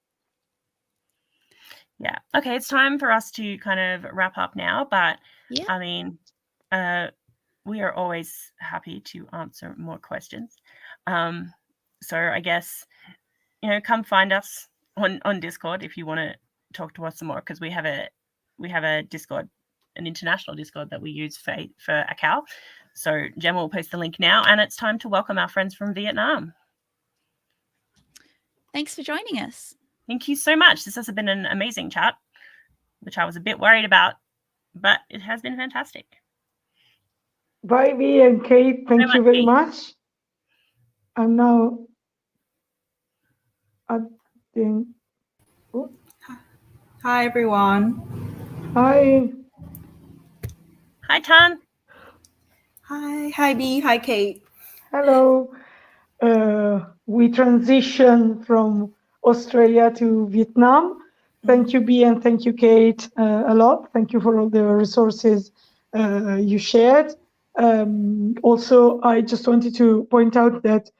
Yeah. Okay, it's time for us to kind of wrap up now. But yeah. I mean, we are always happy to answer more questions. So I guess, come find us on Discord if you want to talk to us some more, because we have a Discord, an international Discord that we use for ACAL. So Gemma will post the link now, and it's time to welcome our friends from Vietnam. Thanks for joining us. Thank you so much. This has been an amazing chat, which I was a bit worried about but it has been fantastic. Bye, V and Kate. Thank you very much. I'm now adding. Oh. Hi, everyone. Hi. Hi, Tan. Hi, B. Hi, Kate. Hello. We transition from Australia to Vietnam. Thank you, B, and thank you, Kate, a lot. Thank you for all the resources you shared. Also, I just wanted to point out that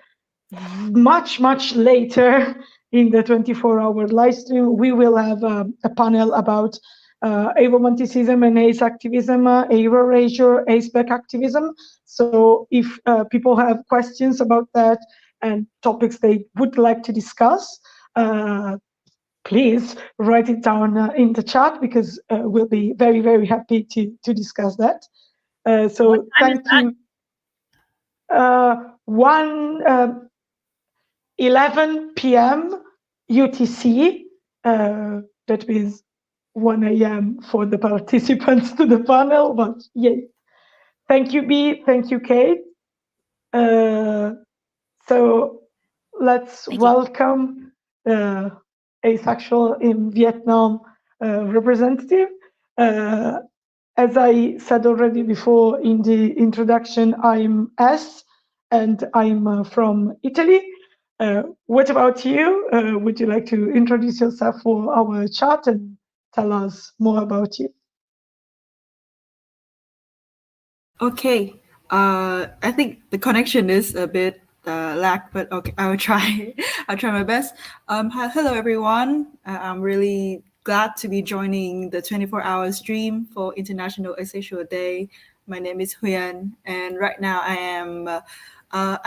much later in the 24-hour live stream, we will have a panel about avomanticism and ace activism, erasure, ace-back activism. So if people have questions about that and topics they would like to discuss, please write it down in the chat, because we'll be very happy to discuss that. So thank you. 11 p.m. UTC, that is 1 a.m. for the participants to the panel, but yay. Thank you, B. Thank you, Kate. So let's welcome the asexual in Vietnam representative. As I said already before in the introduction, I'm S, and I'm from Italy. What about you? Would you like to introduce yourself for our chat and tell us more about you? Okay. I think the connection is a bit lag, but okay, I will try. I'll try my best. Hello, everyone. I'm really glad to be joining the 24-hour stream for International Asexual Day. My name is Huyen, and right now I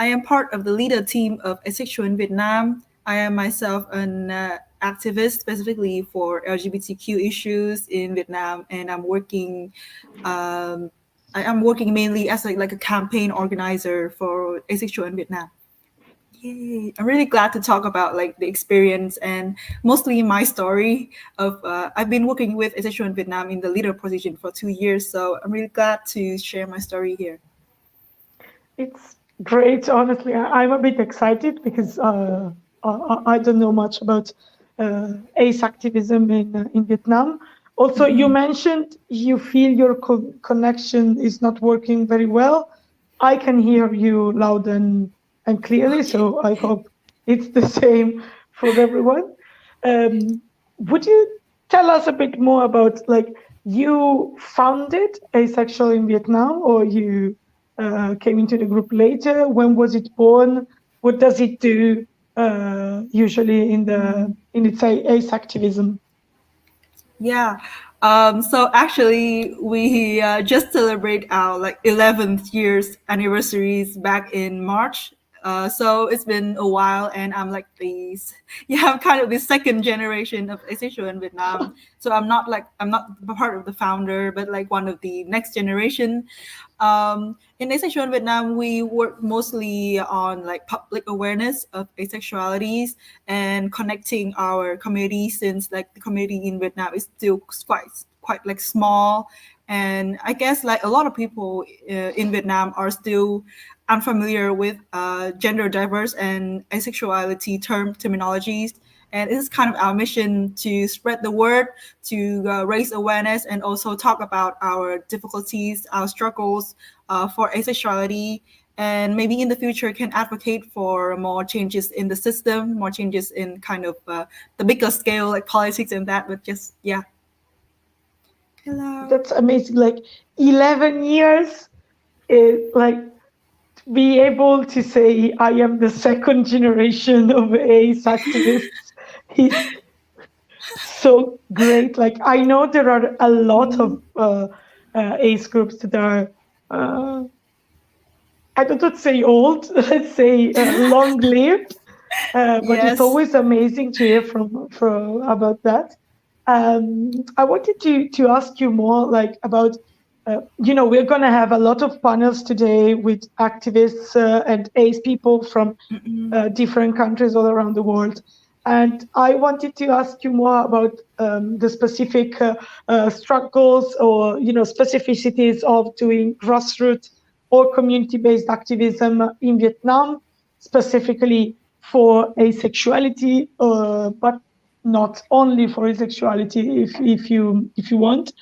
am part of the leader team of Asexual in Vietnam. I am myself an activist specifically for LGBTQ issues in Vietnam, and I'm working. I am working mainly as like a campaign organizer for Asexual in Vietnam. Yay! I'm really glad to talk about like the experience and mostly my story of I've been working with Asexual in Vietnam in the leader position for 2 years, so I'm really glad to share my story here. It's great, honestly. I'm a bit excited because I don't know much about ace activism in Vietnam. Also, you mentioned you feel your connection is not working very well. I can hear you loud and clearly, so I hope it's the same for everyone. Would you tell us a bit more about, like, you founded Asexual in Vietnam, or you came into the group later? When was it born? What does it do usually in its ace activism? Yeah. So actually, we just celebrate our like 11th year's anniversaries back in March. So it's been a while, and I'm like I'm kind of the second generation of Asexual in Vietnam. So I'm not part of the founder, but like one of the next generation. In Asexual in Vietnam, we work mostly on like public awareness of asexualities and connecting our community, since like the community in Vietnam is still quite like small, and I guess like a lot of people in Vietnam are still unfamiliar with gender diverse and asexuality terminologies. And it is kind of our mission to spread the word, to raise awareness, and also talk about our difficulties, our struggles for asexuality, and maybe in the future can advocate for more changes in the system, more changes in kind of the bigger scale, like politics and that. But just, yeah. Hello. That's amazing. Like 11 years, like, be able to say I am the second generation of ace activists is so great. Like, I know there are a lot of ace groups that are I don't say old, let's say long-lived, but it's always amazing to hear from about that. I wanted to ask you more, like, about we're going to have a lot of panels today with activists and ace people from different countries all around the world. And I wanted to ask you more about the specific struggles or specificities of doing grassroots or community-based activism in Vietnam, specifically for asexuality, but not only for asexuality. If you want,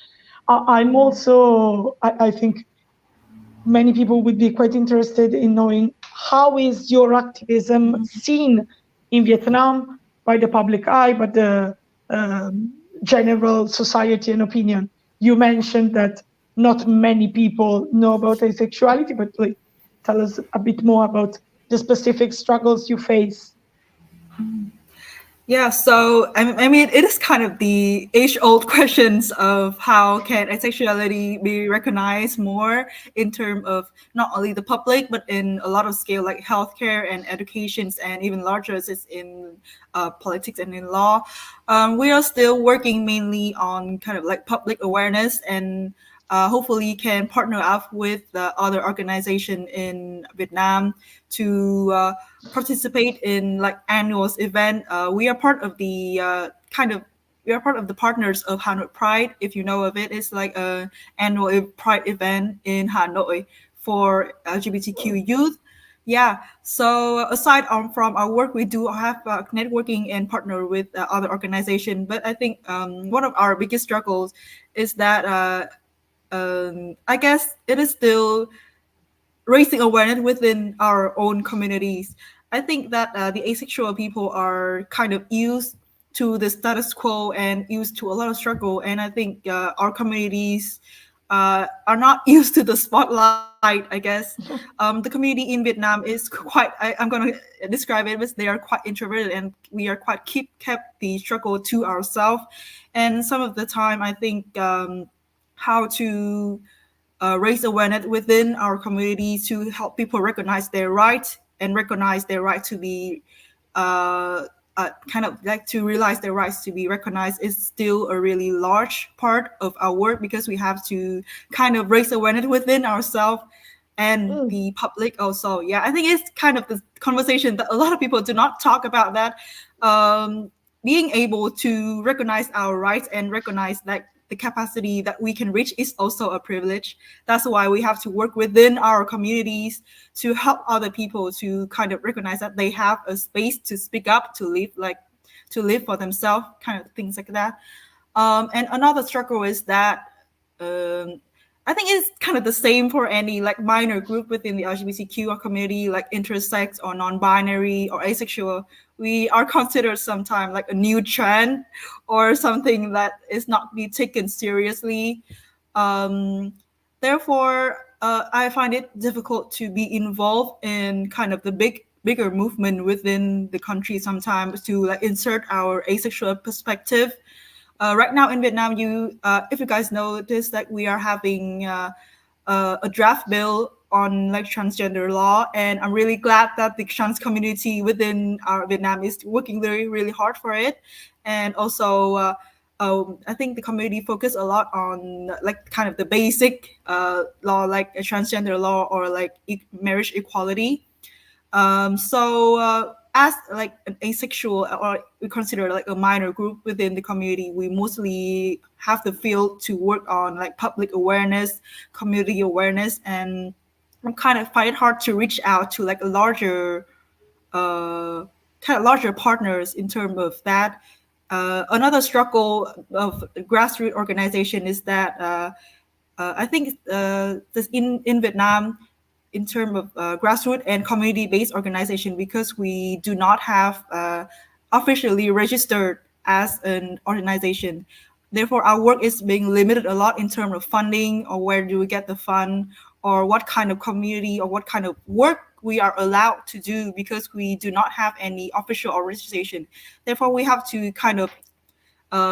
I'm also I think many people would be quite interested in knowing how is your activism seen in Vietnam by the public eye, by the general society and opinion. You mentioned that not many people know about asexuality, but like, tell us a bit more about the specific struggles you face. Yeah, so I mean, it is kind of the age-old questions of how can asexuality be recognized more in terms of not only the public, but in a lot of scale like healthcare and educations, and even larger is in politics and in law. We are still working mainly on kind of like public awareness, and hopefully can partner up with the other organization in Vietnam to participate in like annual event. We are part of the we are part of the partners of Hanoi Pride. If you know of it, it's like a annual Pride event in Hanoi for LGBTQ youth. Yeah. So aside from our work, we do have networking and partner with other organizations. But I think one of our biggest struggles is that I guess it is still raising awareness within our own communities. I think that the asexual people are kind of used to the status quo and used to a lot of struggle. And I think our communities are not used to the spotlight, I guess. The community in Vietnam is quite, I'm going to describe it as they are quite introverted, and we are quite kept the struggle to ourselves. And some of the time, I think how to raise awareness within our community to help people recognize their right and recognize their right to be kind of like to realize their rights to be recognized is still a really large part of our work, because we have to kind of raise awareness within ourselves and the public also. Yeah, I think it's kind of the conversation that a lot of people do not talk about, that being able to recognize our rights and recognize that the capacity that we can reach is also a privilege. That's why we have to work within our communities to help other people to kind of recognize that they have a space to speak up, to live for themselves, kind of things like that. And another struggle is that I think it's kind of the same for any like minor group within the LGBTQ community, like intersex or non-binary or asexual. We are considered sometimes like a new trend or something that is not be taken seriously. Therefore, I find it difficult to be involved in kind of the bigger movement within the country sometimes to like insert our asexual perspective. Right now in Vietnam, if you guys notice that we are having a draft bill on like transgender law, and I'm really glad that the trans community within our Vietnam is working really, really hard for it. And also, I think the community focus a lot on like kind of the basic law, like a transgender law or like marriage equality. As like an asexual, or we consider like a minor group within the community, we mostly have the field to work on like public awareness, community awareness, and kind of find it hard to reach out to like a larger partners in terms of that. Another struggle of grassroots organization is that I think this in Vietnam, in terms of grassroots and community-based organization, because we do not have officially registered as an organization. Therefore, our work is being limited a lot in terms of funding, or where do we get the fund, or what kind of community or what kind of work we are allowed to do, because we do not have any official organization. Therefore, we have to kind of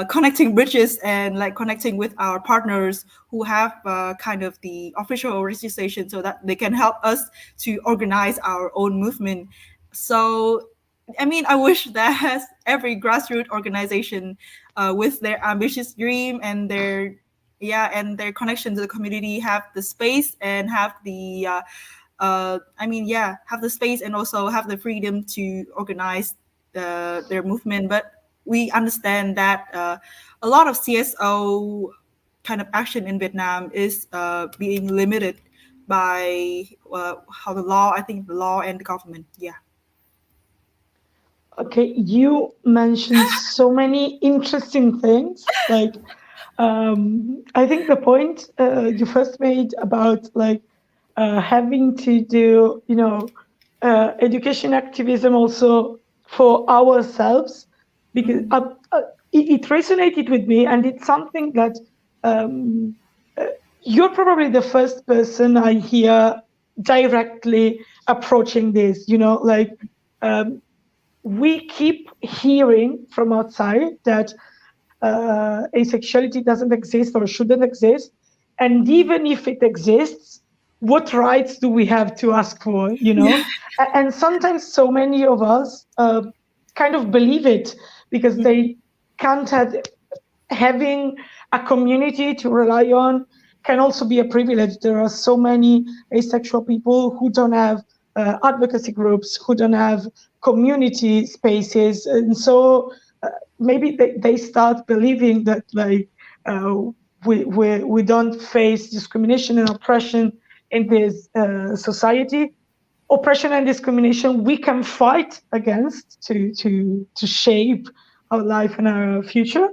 connecting bridges and like connecting with our partners who have kind of the official organization, so that they can help us to organize our own movement. So, I mean, I wish that every grassroots organization with their ambitious dream and their connection to the community have the space and have the have the space and also have the freedom to organize their movement, but we understand that a lot of CSO kind of action in Vietnam is being limited by how the law, I think the law and the government. Yeah. Okay, you mentioned so many interesting things. Like, I think the point you first made about like having to do, education activism also for ourselves, because it resonated with me, and it's something that um, you're probably the first person I hear directly approaching this. We keep hearing from outside that asexuality doesn't exist or shouldn't exist. And even if it exists, what rights do we have to ask for, And sometimes so many of us kind of believe it because they can't have, having a community to rely on can also be a privilege. There are so many asexual people who don't have advocacy groups, who don't have community spaces. And so maybe they start believing that like we don't face discrimination and oppression in this society. Oppression and discrimination we can fight against to shape our life and our future.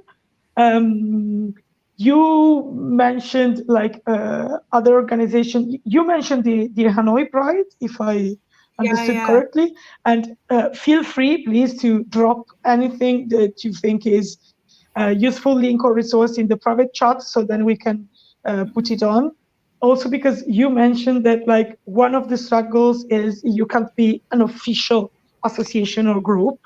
You mentioned like other organizations. You mentioned the Hanoi Pride, if I understood correctly. And feel free, please, to drop anything that you think is a useful link or resource in the private chat, so then we can put it on. Also, because you mentioned that like one of the struggles is you can't be an official association or group,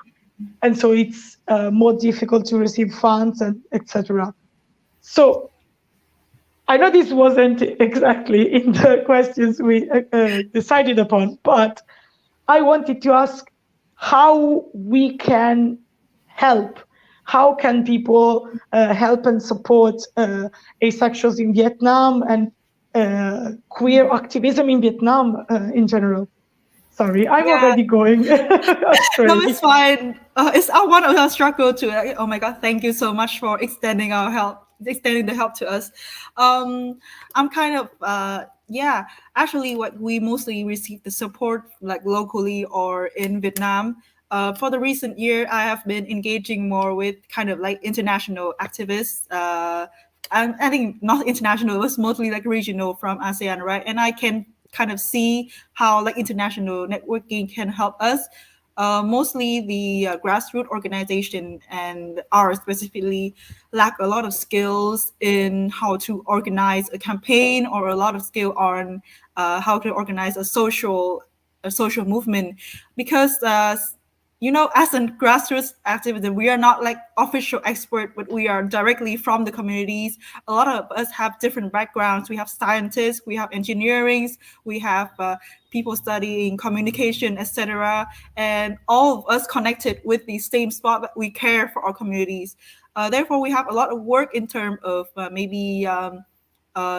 and so it's more difficult to receive funds and etc. So I know this wasn't exactly in the questions we decided upon, but I wanted to ask how we can help. How can people help and support asexuals in Vietnam and queer activism in Vietnam in general? Sorry, I'm already going astray. No, it's fine. It's one of our struggle too. Oh my God, thank you so much for extending the help to us. I'm kind of actually what we mostly receive the support like locally or in Vietnam. For the recent year, I have been engaging more with kind of like international activists. I think not international, it was mostly like regional from ASEAN, right? And I can kind of see how like international networking can help us. Mostly the grassroots organization and ours specifically lack a lot of skills in how to organize a campaign or a lot of skill on how to organize a social movement, because as a grassroots activism, we are not like official expert, but we are directly from the communities. A lot of us have different backgrounds. We have scientists, we have engineering, we have people studying communication, etc. And all of us connected with the same spot that we care for our communities. Therefore, we have a lot of work in terms of maybe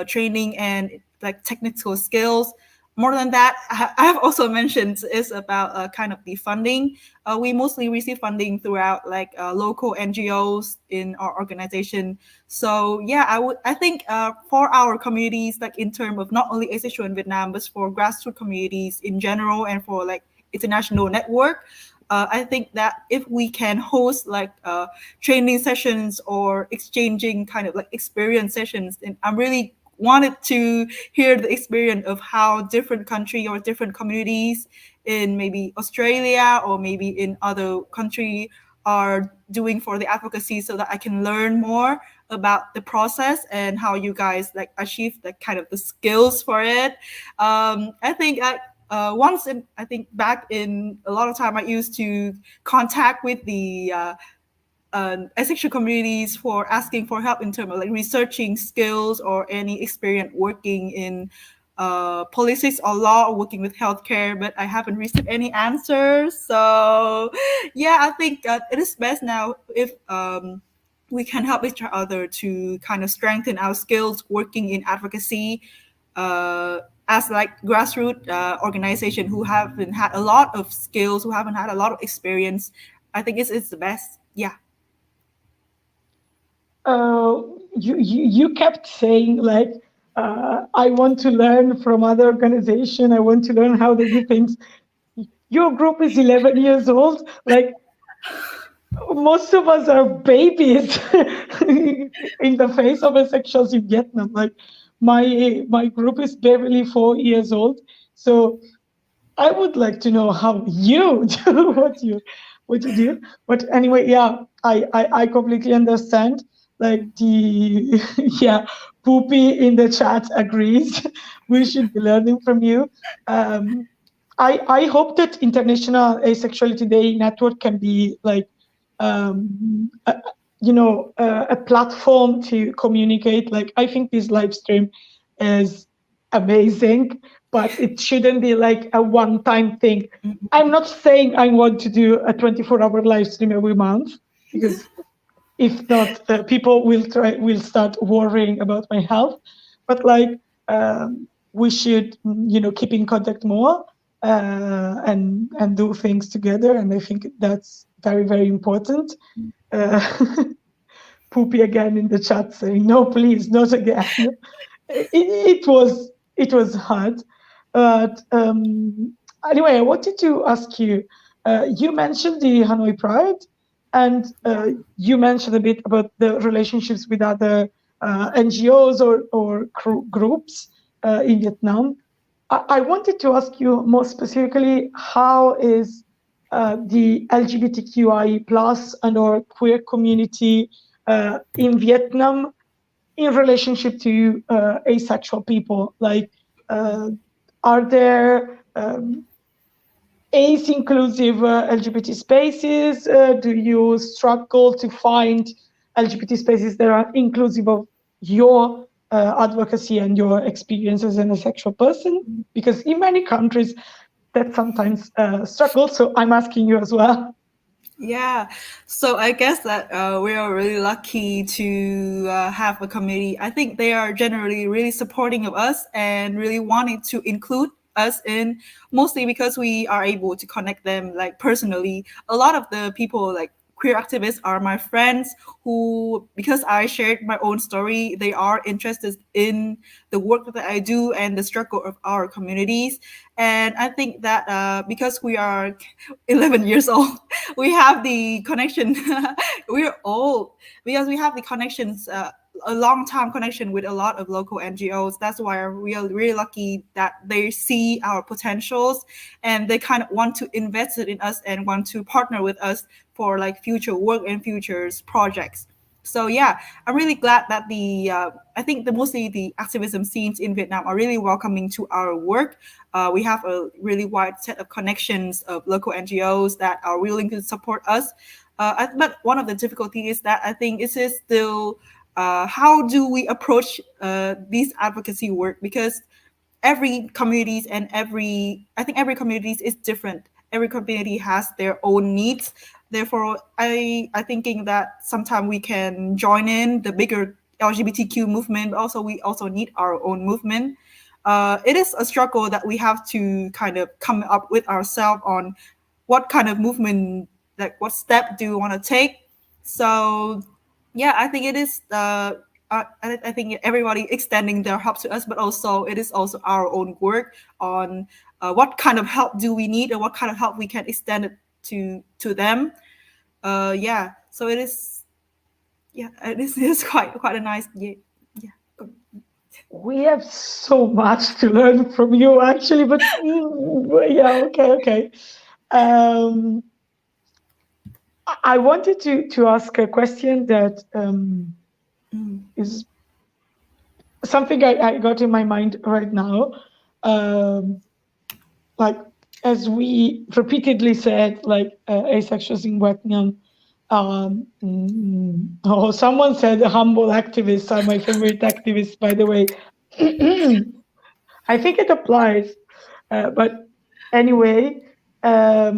training and like technical skills. More than that, I have also mentioned is about kind of the funding. We mostly receive funding throughout like local NGOs in our organization. So yeah, I think for our communities, like in terms of not only asexual in Vietnam, but for grassroots communities in general and for like international network, I think that if we can host like training sessions or exchanging kind of like experience sessions, and I'm really wanted to hear the experience of how different country or different communities in maybe Australia or maybe in other country are doing for the advocacy, so that I can learn more about the process and how you guys like achieve the kind of the skills for it. I think I think back in a lot of time I used to contact with the asexual communities for asking for help in terms of like researching skills or any experience working in politics or law or working with healthcare, but I haven't received any answers. So yeah, I think it is best now if we can help each other to kind of strengthen our skills working in advocacy as like grassroots organization who haven't had a lot of skills, who haven't had a lot of experience. I think it's the best. Yeah. You kept saying like, I want to learn from other organization. I want to learn how they do things. Your group is 11 years old. Like, most of us are babies in the face of asexuals in Vietnam. Like, my group is barely 4 years old. So I would like to know how you do what you do. But anyway, yeah, I completely understand. Like the yeah, Poopy in the chat agrees. We should be learning from you. I hope that International Asexuality Day Network can be like a platform to communicate. Like, I think this live stream is amazing, but it shouldn't be like a one-time thing. I'm not saying I want to do a 24-hour live stream every month, because if not, people will start worrying about my health. But like, we should, keep in contact more and do things together. And I think that's very, very important. Poopy again in the chat saying, no, please, not again. It was hard. But anyway, I wanted to ask you, you mentioned the Hanoi Pride, and you mentioned a bit about the relationships with other NGOs or groups in Vietnam. I wanted to ask you more specifically, how is the LGBTQI plus and or queer community in Vietnam in relationship to asexual people? Like, are there ace inclusive LGBT spaces? Do you struggle to find LGBT spaces that are inclusive of your advocacy and your experience as an asexual person? Because in many countries that sometimes struggle. So I'm asking you as well. Yeah, so I guess that we are really lucky to have a community. I think they are generally really supporting of us and really wanting to include us in, mostly because we are able to connect them like personally. A lot of the people like queer activists are my friends who, because I shared my own story, they are interested in the work that I do and the struggle of our communities. And I think that because we are 11 years old, we have the connection. We're old because we have the connections, a long time connection with a lot of local NGOs. That's why we are really lucky that they see our potentials and they kind of want to invest it in us and want to partner with us for like future work and futures projects. So yeah, I'm really glad that I think mostly the activism scenes in Vietnam are really welcoming to our work. We have a really wide set of connections of local NGOs that are willing to support us. But one of the difficulties is that I think it is still how do we approach these advocacy work, because every communities and every communities is different. Every community has their own needs. Therefore, I thinking that sometimes we can join in the bigger LGBTQ movement, but also we also need our own movement. It is a struggle that we have to kind of come up with ourselves on what kind of movement, like what step do we want to take. So yeah, I think it is I think everybody extending their help to us, but also it is also our own work on what kind of help do we need and what kind of help we can extend it to them. Yeah, so it is. Yeah, it is quite a nice. Yeah. We have so much to learn from you, actually, but yeah, okay. I wanted to ask a question that is something I got in my mind right now. Like, as we repeatedly said, like asexuals in Vietnam. Someone said humble activists are my favorite activists, by the way. I think it applies. But anyway, as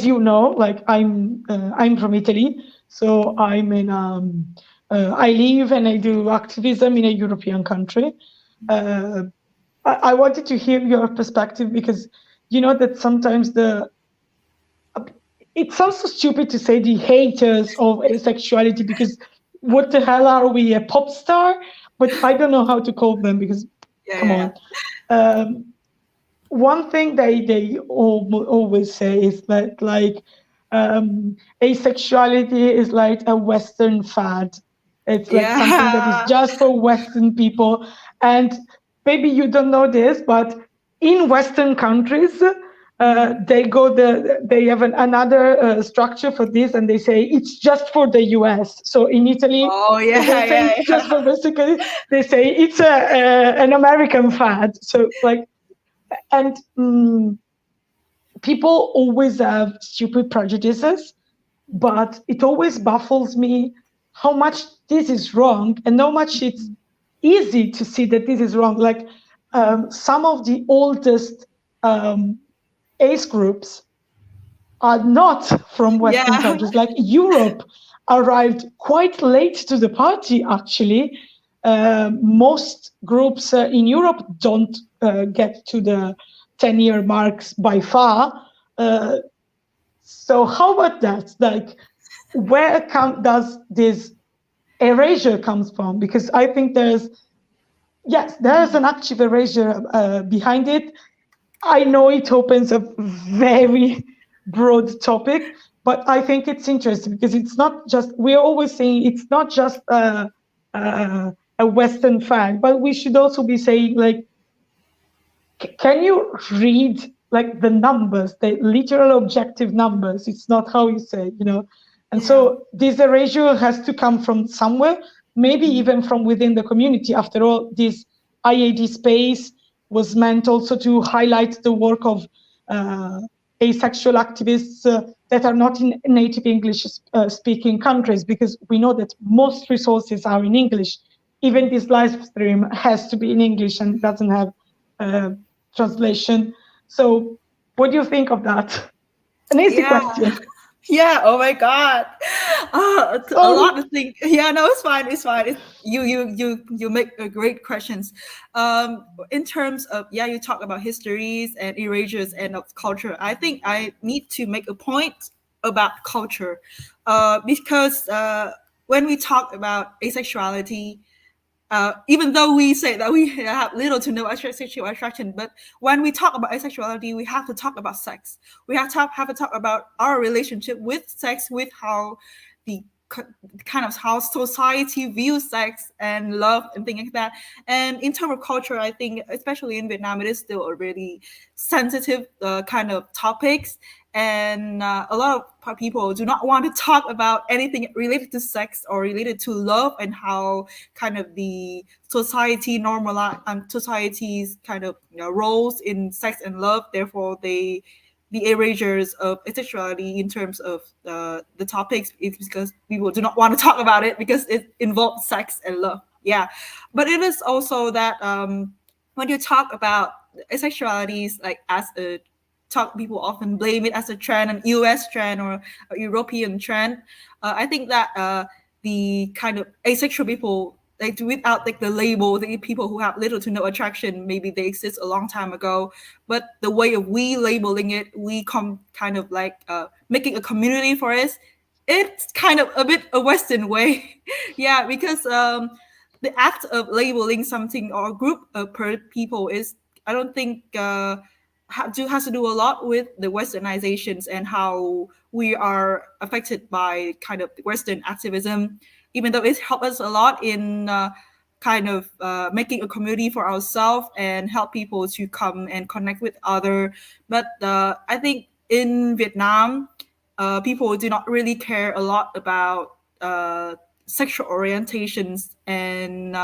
you know, like I'm from Italy, so I'm in I live and I do activism in a European country. I wanted to hear your perspective, because you know that sometimes it sounds so stupid to say the haters of asexuality, because what the hell are we, a pop star? But I don't know how to call them, because come on. One thing they always say is that like asexuality is like a Western fad. It's like something that is just for Western people. And maybe you don't know this, but in Western countries, they have another structure for this, and they say it's just for the US. So in Italy, they don't say it's just for basically, they say it's an American fad. So like, and people always have stupid prejudices, but it always baffles me how much this is wrong and how much it's easy to see that this is wrong. Like some of the oldest ace groups are not from Western countries. Like Europe arrived quite late to the party, actually. Most groups in Europe don't get to the 10-year marks by far. So how about that? Like, where does this erasure comes from? Because I think there's an active erasure behind it. I know it opens a very broad topic, but I think it's interesting because it's not just, we're always saying it's not just a Western fad, but we should also be saying, like, can you read like the numbers, the literal objective numbers? It's not how you say, you know. And so this erasure has to come from somewhere, maybe even from within the community. After all, this IAD space was meant also to highlight the work of asexual activists that are not in native English speaking countries, because we know that most resources are in English. Even this live stream has to be in English and doesn't have translation. So what do you think of that? An easy question. Yeah. Oh my God. A lot of things. Yeah. No, it's fine. It's fine. You make great questions. In terms of you talk about histories and erasures and of culture. I think I need to make a point about culture, because when we talk about asexuality, even though we say that we have little to no sexual attraction, but when we talk about asexuality, we have to talk about sex. We have to talk about our relationship with sex, with how the kind of how society views sex and love and things like that. And in terms of culture, I think especially in Vietnam, it is still a really sensitive kind of topics. And a lot of people do not want to talk about anything related to sex or related to love, and how kind of the society society's kind of roles in sex and love. Therefore, the erasures of asexuality in terms of the topics is because people do not want to talk about it because it involves sex and love. Yeah, but it is also that when you talk about asexualities, like as a people often blame it as a trend, an US trend or a European trend. I think that the kind of asexual people, like without like the label, the people who have little to no attraction, maybe they exist a long time ago, but the way of we labeling it, we kind of like making a community for it. It's kind of a bit a Western way. Yeah, because the act of labeling something or a group of people is, I don't think has to do a lot with the Westernizations and how we are affected by kind of Western activism, even though it helped us a lot in kind of making a community for ourselves and help people to come and connect with other. But I think in Vietnam, people do not really care a lot about sexual orientations and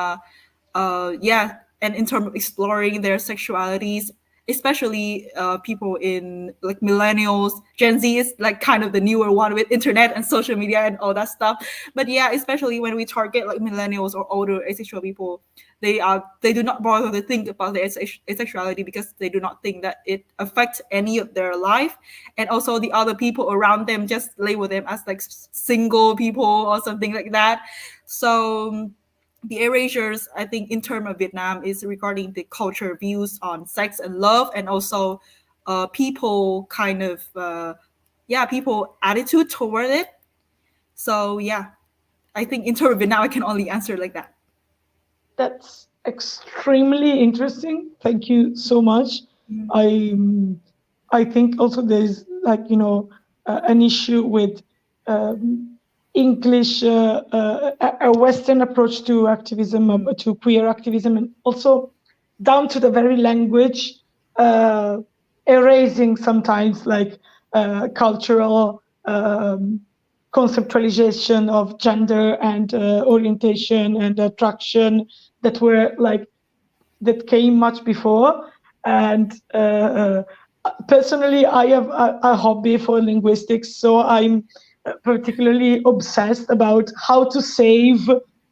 and in terms of exploring their sexualities, especially people in like millennials, Gen Z is like kind of the newer one with internet and social media and all that stuff. But yeah, especially when we target like millennials or older asexual people, they do not bother to think about their asexuality because they do not think that it affects any of their life. And also the other people around them just label them as like single people or something like that. So the erasures, I think, in terms of Vietnam, is regarding the culture views on sex and love, and also people kind of people attitude toward it. So yeah, I think in terms of Vietnam, I can only answer like that. That's extremely interesting. Thank you so much. I think also there's an issue with English, a Western approach to activism, to queer activism, and also down to the very language, erasing sometimes like cultural conceptualization of gender and orientation and attraction that came much before. And personally, I have a hobby for linguistics, so I'm particularly obsessed about how to save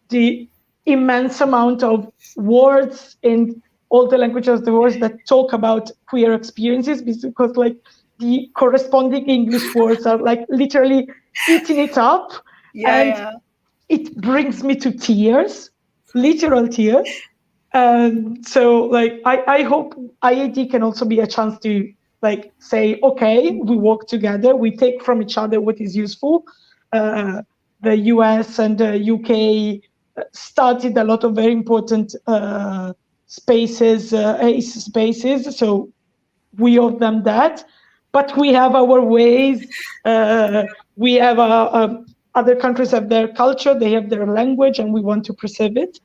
the immense amount of words in all the languages, the words that talk about queer experiences, because like the corresponding English words are like literally eating it up. It brings me to tears, literal tears. And so like I hope IAD can also be a chance to like say, okay, we work together, we take from each other what is useful. The US and the UK started a lot of very important spaces, ACE spaces, so we owe them that. But we have our ways, we have other countries have their culture, they have their language, and we want to preserve it.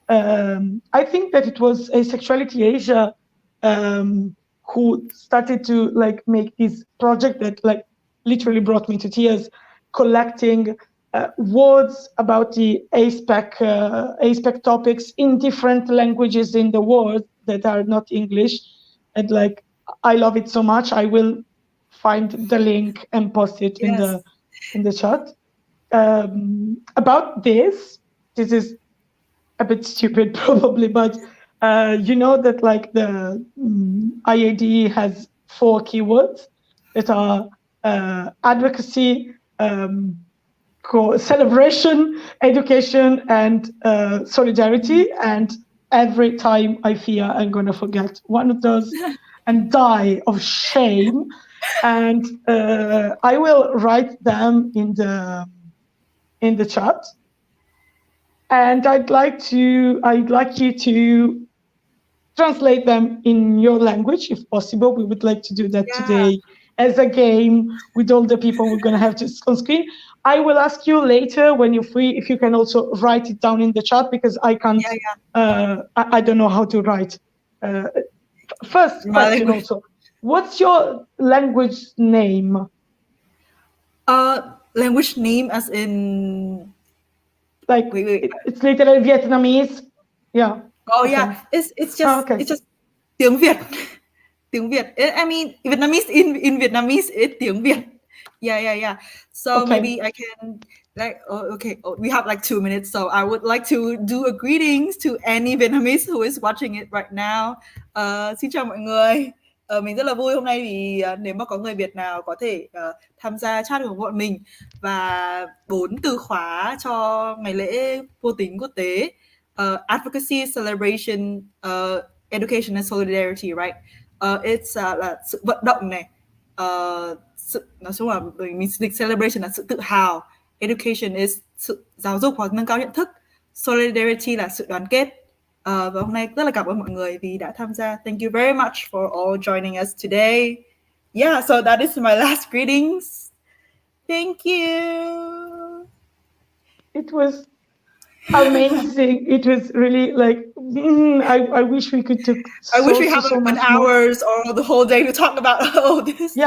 I think that it was Asexuality Asia who started to like make this project that like literally brought me to tears, collecting words about the ASPEC topics in different languages in the world that are not English. And like, I love it so much. I will find the link and post it in the chat. About this is a bit stupid probably, but you know that like the IAD has 4 keywords that are advocacy, celebration, education, and solidarity. And every time I fear I'm gonna forget one of those and die of shame. And I will write them in the chat. And I'd like you to translate them in your language, if possible. We would like to do that today as a game with all the people we're going to have on screen. I will ask you later when you're free if you can also write it down in the chat, because I can't. I don't know how to write. First question also. What's your language name? Language name as in. Like it's literally Vietnamese, yeah. Oh yeah, it's just it's just tiếng Việt, tiếng Việt. I mean Vietnamese in Vietnamese it's tiếng Việt. Yeah. So maybe I can we have like 2 minutes, so I would like to do a greetings to any Vietnamese who is watching it right now. Xin chào mọi người. Mình rất là vui hôm nay vì nếu mà có người Việt nào có thể tham gia chat của bọn mình, và 4 từ khóa cho ngày lễ vô tính quốc tế: advocacy, celebration, education and solidarity, right? It's là sự vận động này, nói chung là mình dịch celebration là sự tự hào, education is sự giáo dục hoặc nâng cao nhận thức, solidarity là sự đoàn kết. Và hôm nay rất là cảm ơn mọi người vì đã tham gia. Thank you very much for all joining us today. Yeah, so that is my last greetings. Thank you. It was amazing. It was really like I wish we could take. I wish we had like hours or the whole day to talk about all this.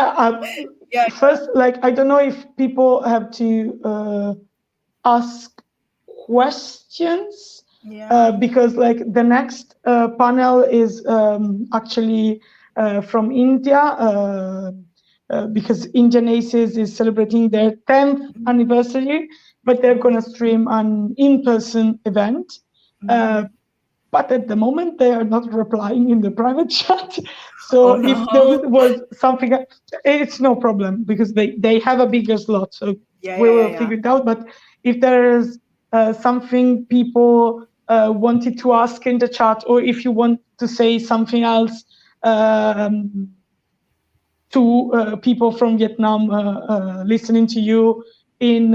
First, like I don't know if people have to ask questions. Because like the next panel is actually from India, because Indian ACES is celebrating their 10th anniversary, but they're going to stream an in-person event. But at the moment, they are not replying in the private chat. So if there was something, it's no problem, because they have a bigger slot. So we will figure it out. But if there is something people wanted to ask in the chat, or if you want to say something else, two people from Vietnam listening to you in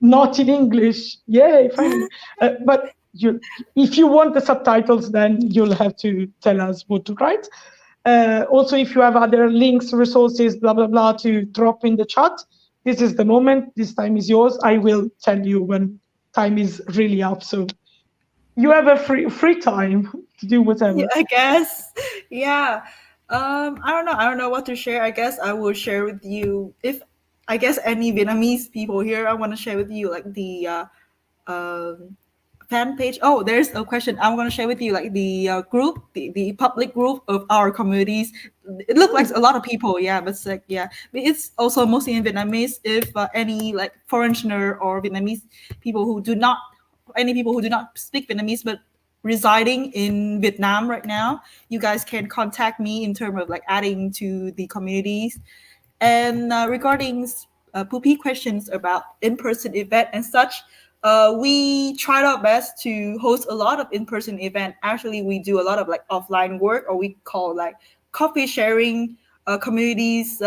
not in English. Yay, finally. But if you want the subtitles, then you'll have to tell us what to write. Also, if you have other links, resources, blah, blah, blah, to drop in the chat, this is the moment. This time is yours. I will tell you when time is really up. So you have a free time to do whatever. Yeah, I guess. Yeah. I don't know what to share. I guess I will share with you if I guess any Vietnamese people here. I want to share with you like the fan page. Oh, there's a question. I'm going to share with you like the group, the public group of our communities. It looks like a lot of people, yeah, but it's like yeah, but it's also mostly in Vietnamese. If any like foreigner or Vietnamese people who do not, any people who do not speak Vietnamese but residing in Vietnam right now, you guys can contact me in terms of like adding to the communities. And regarding Poopy questions about in-person event and such, we tried our best to host a lot of in-person event. Actually, we do a lot of like offline work, or we call like coffee sharing communities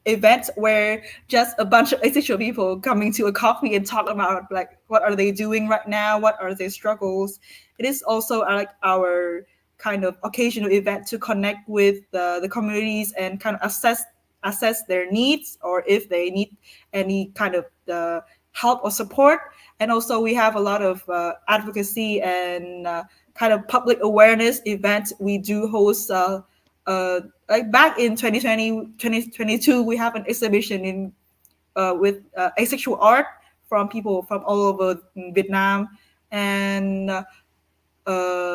events where just a bunch of asexual people coming to a coffee and talk about like what are they doing right now, what are their struggles. It is also like our kind of occasional event to connect with the communities and kind of assess their needs, or if they need any kind of help or support. And also we have a lot of advocacy and kind of public awareness events. We do host like back in 2022, we have an exhibition in with asexual art from people from all over Vietnam. And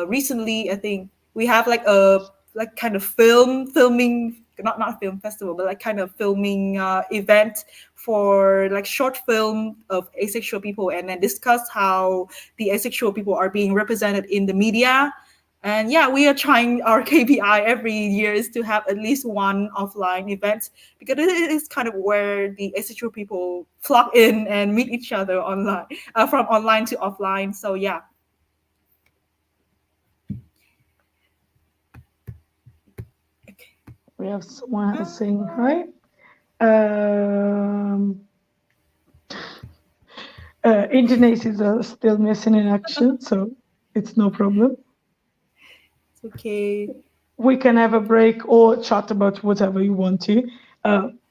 recently I think we have like a like kind of filming, not film festival, but like kind of filming event for like short film of asexual people, and then discuss how the asexual people are being represented in the media. And yeah, we are trying our KPI every year is to have at least one offline event, because it is kind of where the asexual people flock in and meet each other online, from online to offline. So yeah. We have someone else saying hi. Indonesians are still missing in action, so it's no problem. It's okay. We can have a break or chat about whatever you want to.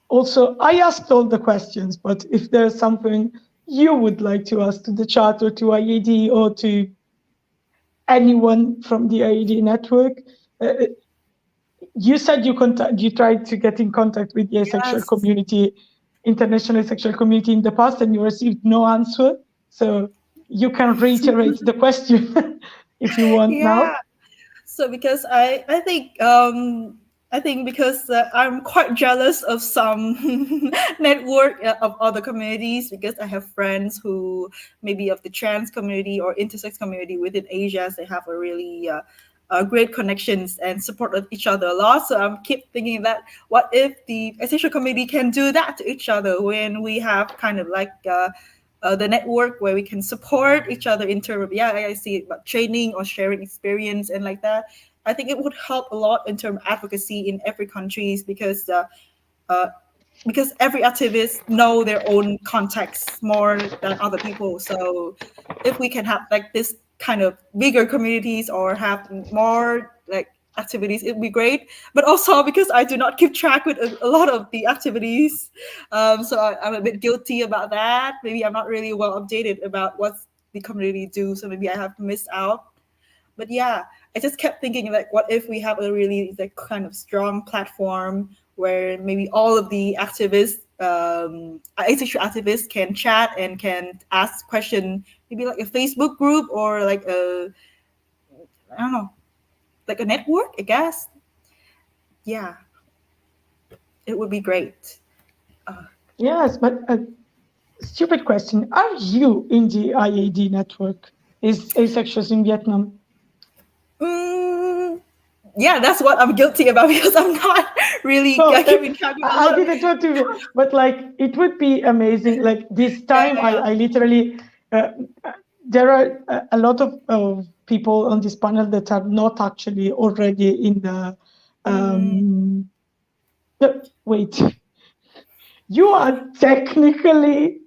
Also, I asked all the questions, but if there's something you would like to ask to the chat or to IAD or to anyone from the IAD network, you said you tried to get in contact with the asexual community, international asexual community in the past, and you received no answer. So you can reiterate the question if you want now. So because I think because I'm quite jealous of some network of other communities, because I have friends who maybe of the trans community or intersex community within Asia, they have a really great connections and support of each other a lot. So I keep thinking that what if the asexual community can do that to each other, when we have kind of like the network where we can support each other in terms of, I see it about training or sharing experience and like that. I think it would help a lot in terms of advocacy in every countries, because every activist know their own context more than other people. So if we can have like this kind of bigger communities or have more like activities, it'd be great. But also because I do not keep track with a lot of the activities, so I'm a bit guilty about that. Maybe I'm not really well updated about what the community do, so maybe I have missed out. But yeah, I just kept thinking like, what if we have a really like kind of strong platform where maybe all of the activists, asexual activists, can chat and can ask questions, maybe like a Facebook group or like a, I don't know, like a network, I guess. Yeah, it would be great. Yes, but a stupid question. Are you in the IAD network? Is asexuals in Vietnam? Yeah, that's what I'm guilty about, because I'm not really keeping track of I didn't want to, but like it would be amazing. Like this time, I literally, there are a lot of people on this panel that are not actually already in the Wait, you are technically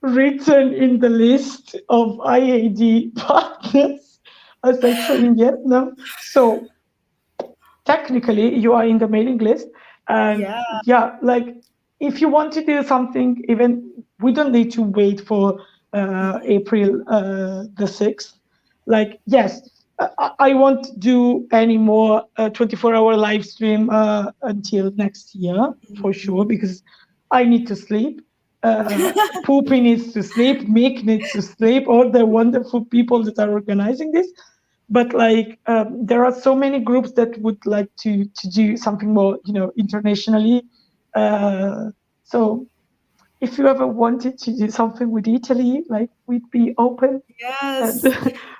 written in the list of IAD partners asexual in Vietnam. So technically you are in the mailing list. And yeah, like if you want to do something, even we don't need to wait for April the 6th. Like, yes, I won't do any more 24-hour live stream until next year for sure, because I need to sleep. Poopy needs to sleep, Mick needs to sleep, all the wonderful people that are organizing this. But like there are so many groups that would like to do something more, internationally. So if you ever wanted to do something with Italy, like we'd be open. Yes,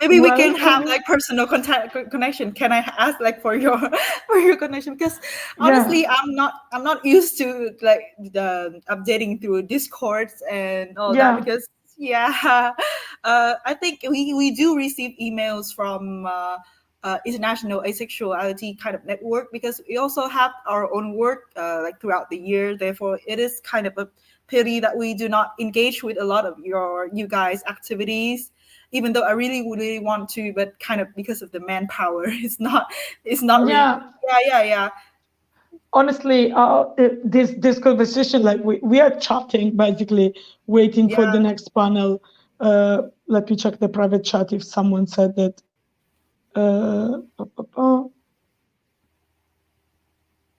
maybe we can have like personal connection. Can I ask like for your connection? Because honestly, I'm not used to like the updating through Discords and all that. Because I think we do receive emails from international asexuality kind of network, because we also have our own work like throughout the year. Therefore, it is kind of a pity that we do not engage with a lot of you guys' activities, even though I really want to, but kind of because of the manpower, it's not really. Honestly, this conversation, like we are chatting, basically waiting for the next panel. Let me check the private chat if someone said that.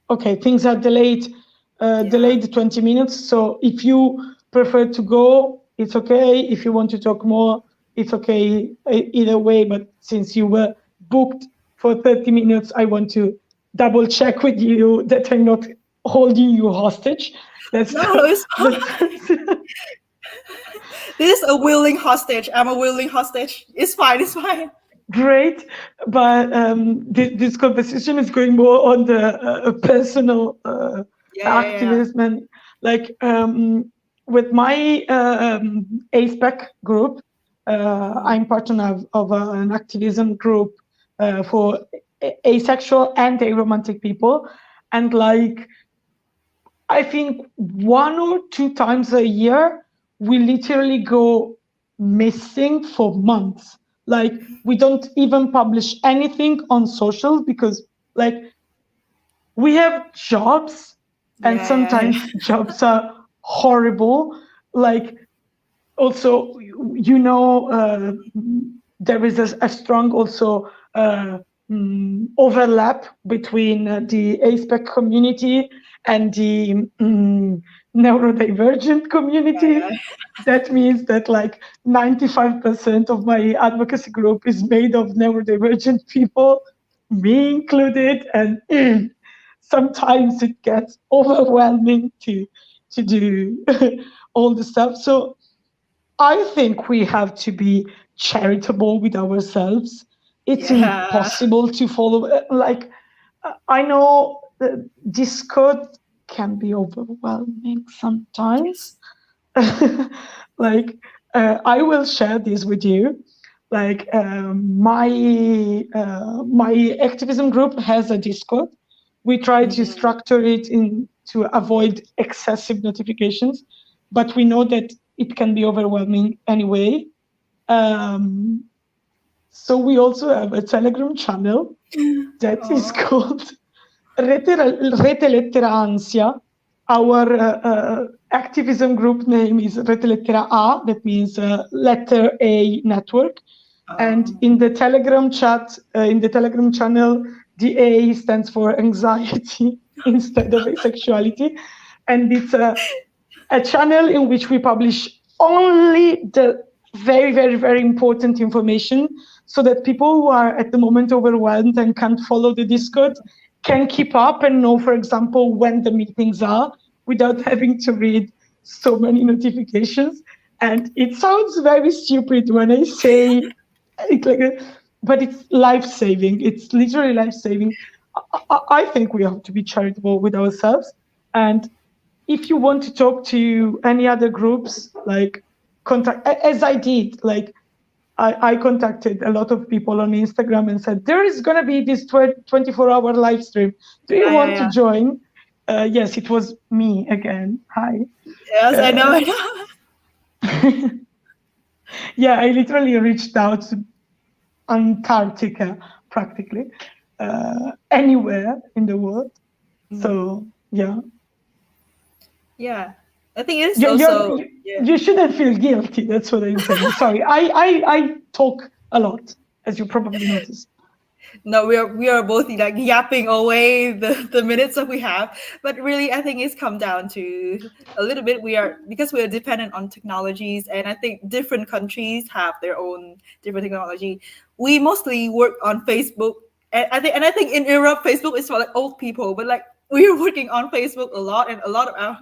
Okay, things are delayed 20 minutes. So if you prefer to go, it's okay. If you want to talk more, it's okay either way. But since you were booked for 30 minutes, I want to double check with you that I'm not holding you hostage. It's this is a willing hostage. I'm a willing hostage. It's fine. Great, but this conversation is going more on the personal activism. And like with my ASPEC group, I'm part of an activism group for asexual and aromantic people, and like I think 1 or 2 times a year we literally go missing for months. Like we don't even publish anything on social because like we have jobs and sometimes jobs are horrible. Like also, there is a strong also overlap between the ASPEC community and the neurodivergent community. That means that like 95% of my advocacy group is made of neurodivergent people, me included, and sometimes it gets overwhelming to do all the stuff. So I think we have to be charitable with ourselves. It's impossible to follow. Like, I know Discord can be overwhelming sometimes. Like, I will share this with you. Like, my activism group has a Discord. We try to structure it to avoid excessive notifications, but we know that it can be overwhelming anyway. So we also have a Telegram channel that is called Rete Lettera Ansia. Our activism group name is Rete Lettera A, that means letter A network. And in the Telegram chat, in the Telegram channel, the A stands for anxiety instead of asexuality. And it's a channel in which we publish only the very, very, very important information so that people who are at the moment overwhelmed and can't follow the Discord can keep up and know, for example, when the meetings are without having to read so many notifications. And it sounds very stupid when I say it, but it's life-saving. It's literally life-saving. I think we have to be charitable with ourselves. And if you want to talk to any other groups, like contact, as I did, like I contacted a lot of people on Instagram and said, there is going to be this 24-hour live stream. Do you want to join? Yes, it was me again. Hi. Yes, I know. Yeah, I literally reached out to Antarctica, practically anywhere in the world. So yeah. Yeah, I think it is also. You shouldn't feel guilty. That's what I'm saying. Sorry, I talk a lot, as you probably noticed. No, we are both like yapping away the minutes that we have, but really I think it's come down to a little bit because we are dependent on technologies, and I think different countries have their own different technology. We mostly work on Facebook, and I think in Europe Facebook is for like old people, but like we are working on Facebook a lot, and a lot of our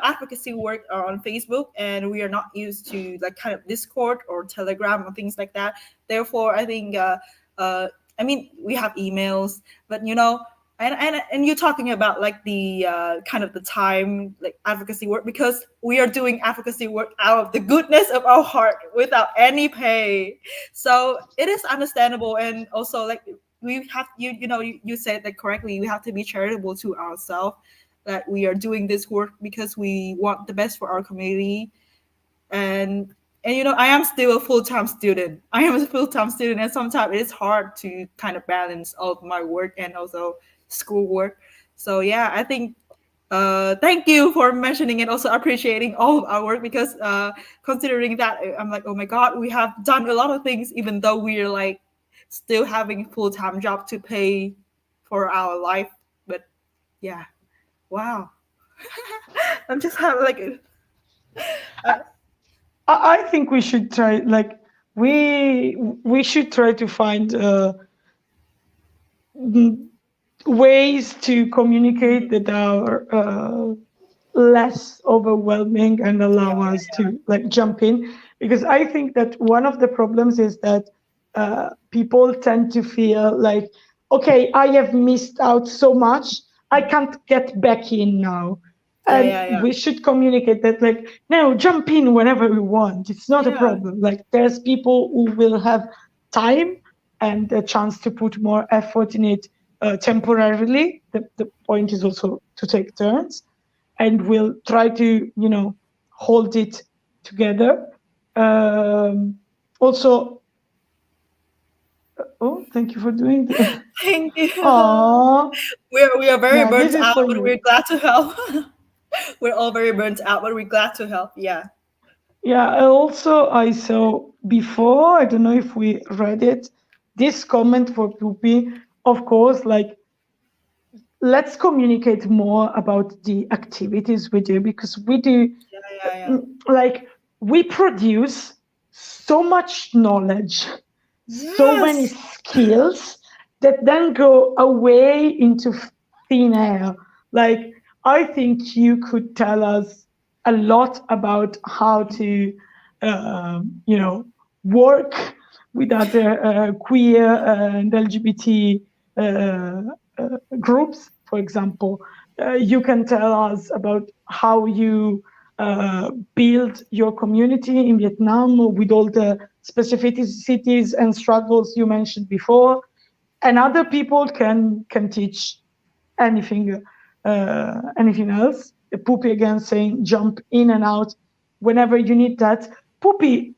advocacy work are on Facebook, and we are not used to like kind of Discord or Telegram or things like that. Therefore, I think I mean, we have emails, but and you're talking about like the kind of the time like advocacy work, because we are doing advocacy work out of the goodness of our heart without any pay. So it is understandable, and also like we have you said that correctly. We have to be charitable to ourselves, that we are doing this work because we want the best for our community. And I am still a full-time student. And sometimes it is hard to kind of balance all of my work and also schoolwork. So yeah, I think thank you for mentioning and also appreciating all of our work, because considering that, I'm like, oh my god, we have done a lot of things even though we're like still having a full-time job to pay for our life. But yeah, wow. I'm just having like I think we should try, like, we should try to find ways to communicate that are less overwhelming and allow us to like jump in, because I think that one of the problems is that people tend to feel like, okay, I have missed out so much, I can't get back in now. And we should communicate that, like, no, jump in whenever we want. It's not a problem. Like, there's people who will have time and a chance to put more effort in it temporarily. The point is also to take turns, and we'll try to, hold it together. Also, oh, thank you for doing that. Thank you. Aww. We are very burnt this is out, for but you. we're glad to help. We're all very burnt out, but we're glad to help. Yeah. Yeah, also I saw before, I don't know if we read it, this comment for Pupi, of course, like, let's communicate more about the activities we do, because we do, like, we produce so much knowledge, so many skills that then go away into thin air. Like, I think you could tell us a lot about how to, work with other queer and LGBT groups, for example. You can tell us about how you build your community in Vietnam with all the specificities and struggles you mentioned before. And other people can teach anything else. Pupi again saying jump in and out whenever you need that. Pupi,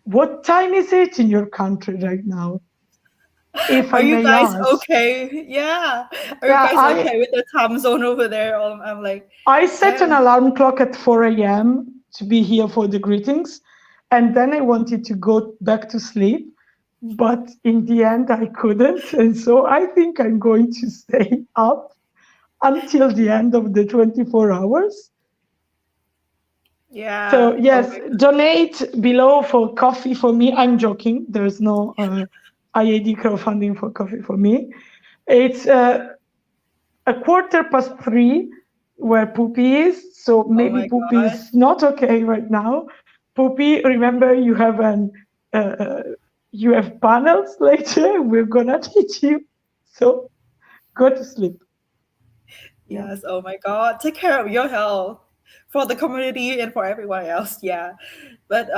what time is it in your country right now? If Are I you may guys ask. okay? Yeah. Are you guys okay with the time zone over there? I'm like, I set an alarm clock at 4 a.m. to be here for the greetings, and then I wanted to go back to sleep, but in the end I couldn't, and so I think I'm going to stay up until the end of the 24 hours. Yeah. So yes, donate below for coffee for me. I'm joking. There's no IAD crowdfunding for coffee for me. It's 3:15 where Pupi is. So maybe Pupi is not okay right now. Pupi, remember you have you have panels later. We're gonna teach you. So go to sleep. Yes. Oh my God. Take care of your health for the community and for everyone else. Yeah. But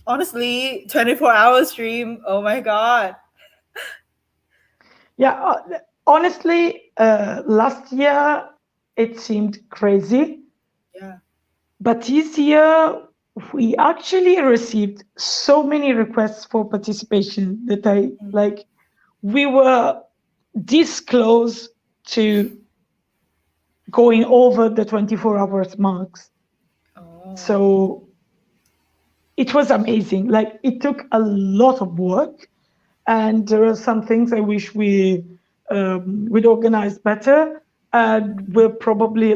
honestly, 24-hour stream. Oh my God. Yeah. honestly, last year it seemed crazy. Yeah. But this year, we actually received so many requests for participation that we were this close to going over the 24 hours marks. Oh. So it was amazing. Like, it took a lot of work, and there are some things I wish we'd organized better. We'll probably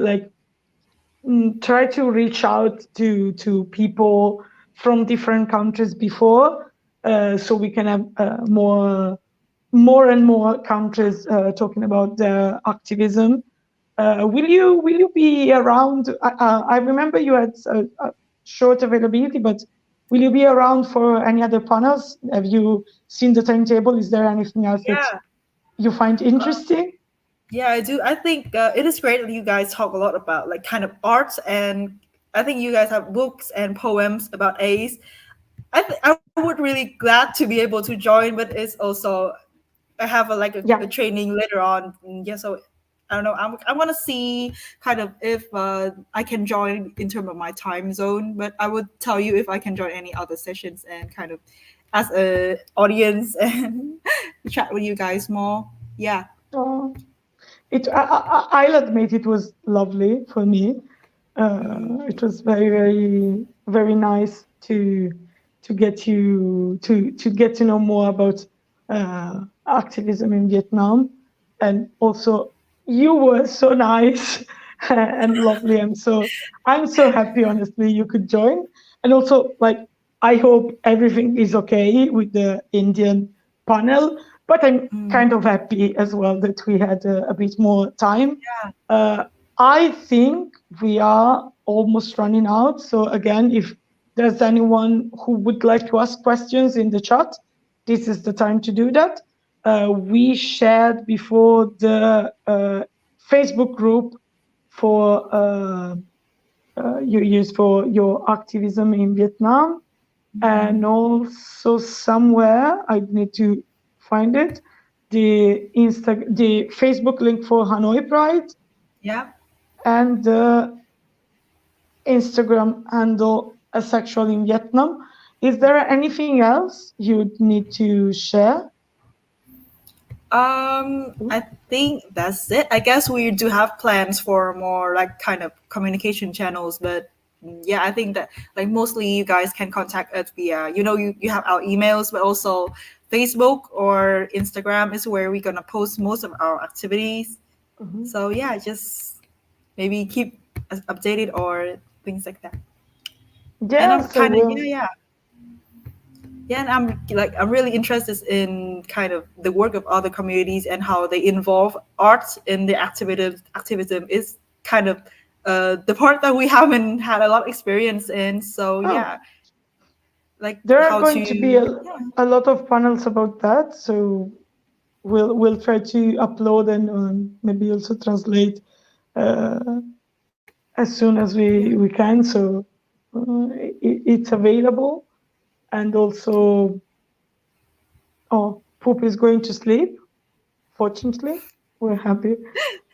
try to reach out to people from different countries before, so we can have more and more countries talking about their activism. Will you be around? I remember you had a short availability, but will you be around for any other panels? Have you seen the timetable? Is there anything else that you find interesting? Yeah, I do. I think it is great that you guys talk a lot about like kind of arts, and I think you guys have books and poems about AIDS. I would really glad to be able to join, but it's also I have a training later on. Yeah, so I don't know. I'm gonna see kind of if I can join in terms of my time zone, but I would tell you if I can join any other sessions and kind of as a audience and chat with you guys more. Yeah. Oh, I'll admit it was lovely for me. It was very, very, very nice to get to get to know more about activism in Vietnam, and also you were so nice and lovely. I'm so happy, honestly, you could join, and also I hope everything is okay with the Indian panel. But I'm kind of happy as well that we had a bit more time. I think we are almost running out. So again, if there's anyone who would like to ask questions in the chat, this is the time to do that. We shared before the Facebook group for you use for your activism in Vietnam, and also somewhere I need to find it, the Facebook link for Hanoi Pride. Yeah. And the Instagram handle Asexual in Vietnam. Is there anything else you'd need to share? I think that's it. I guess we do have plans for more like kind of communication channels, but yeah, I think that like mostly you guys can contact us via, you have our emails, but also Facebook or Instagram is where we're gonna post most of our activities. So yeah, just maybe keep us updated or things like that. Yeah, and I'm kind of and I'm really interested in kind of the work of other communities and how they involve art in the activism is kind of the part that we haven't had a lot of experience in. So yeah, like there are going to be a lot of panels about that. So we'll try to upload and maybe also translate as soon as we can. So it's available. And also, Poop is going to sleep. Fortunately, we're happy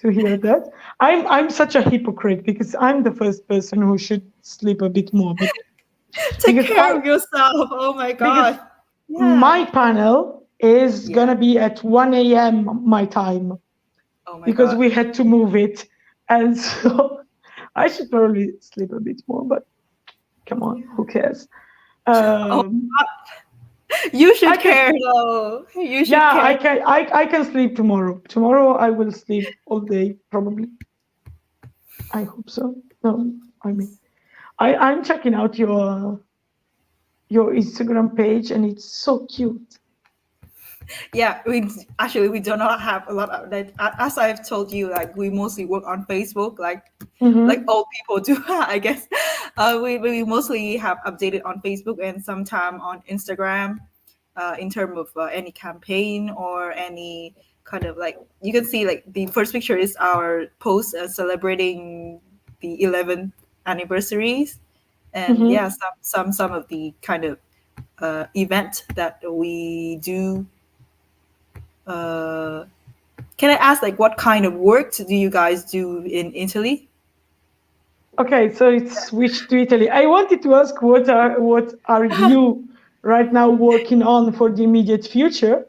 to hear that. I'm such a hypocrite because I'm the first person who should sleep a bit more. But take care of yourself. Oh my god! My panel is gonna be at 1 a.m. my time. Oh my because god. we had to move it, and so I should probably sleep a bit more. But come on, who cares? You should care though. You should care. I can sleep tomorrow. Tomorrow I will sleep all day probably. I hope so. No, I mean, I'm checking out your Instagram page and it's so cute. Yeah, we do not have a lot of that. As I've told you, like we mostly work on Facebook, like old people do. I guess we mostly have updated on Facebook and sometime on Instagram. In terms of any campaign or any kind of like, you can see like the first picture is our post celebrating the 11th anniversaries, and yeah, some of the kind of event that we do can I ask, like, what kind of work do you guys do in Italy? Okay, so it's switched to Italy. I wanted to ask what are you right now working on for the immediate future,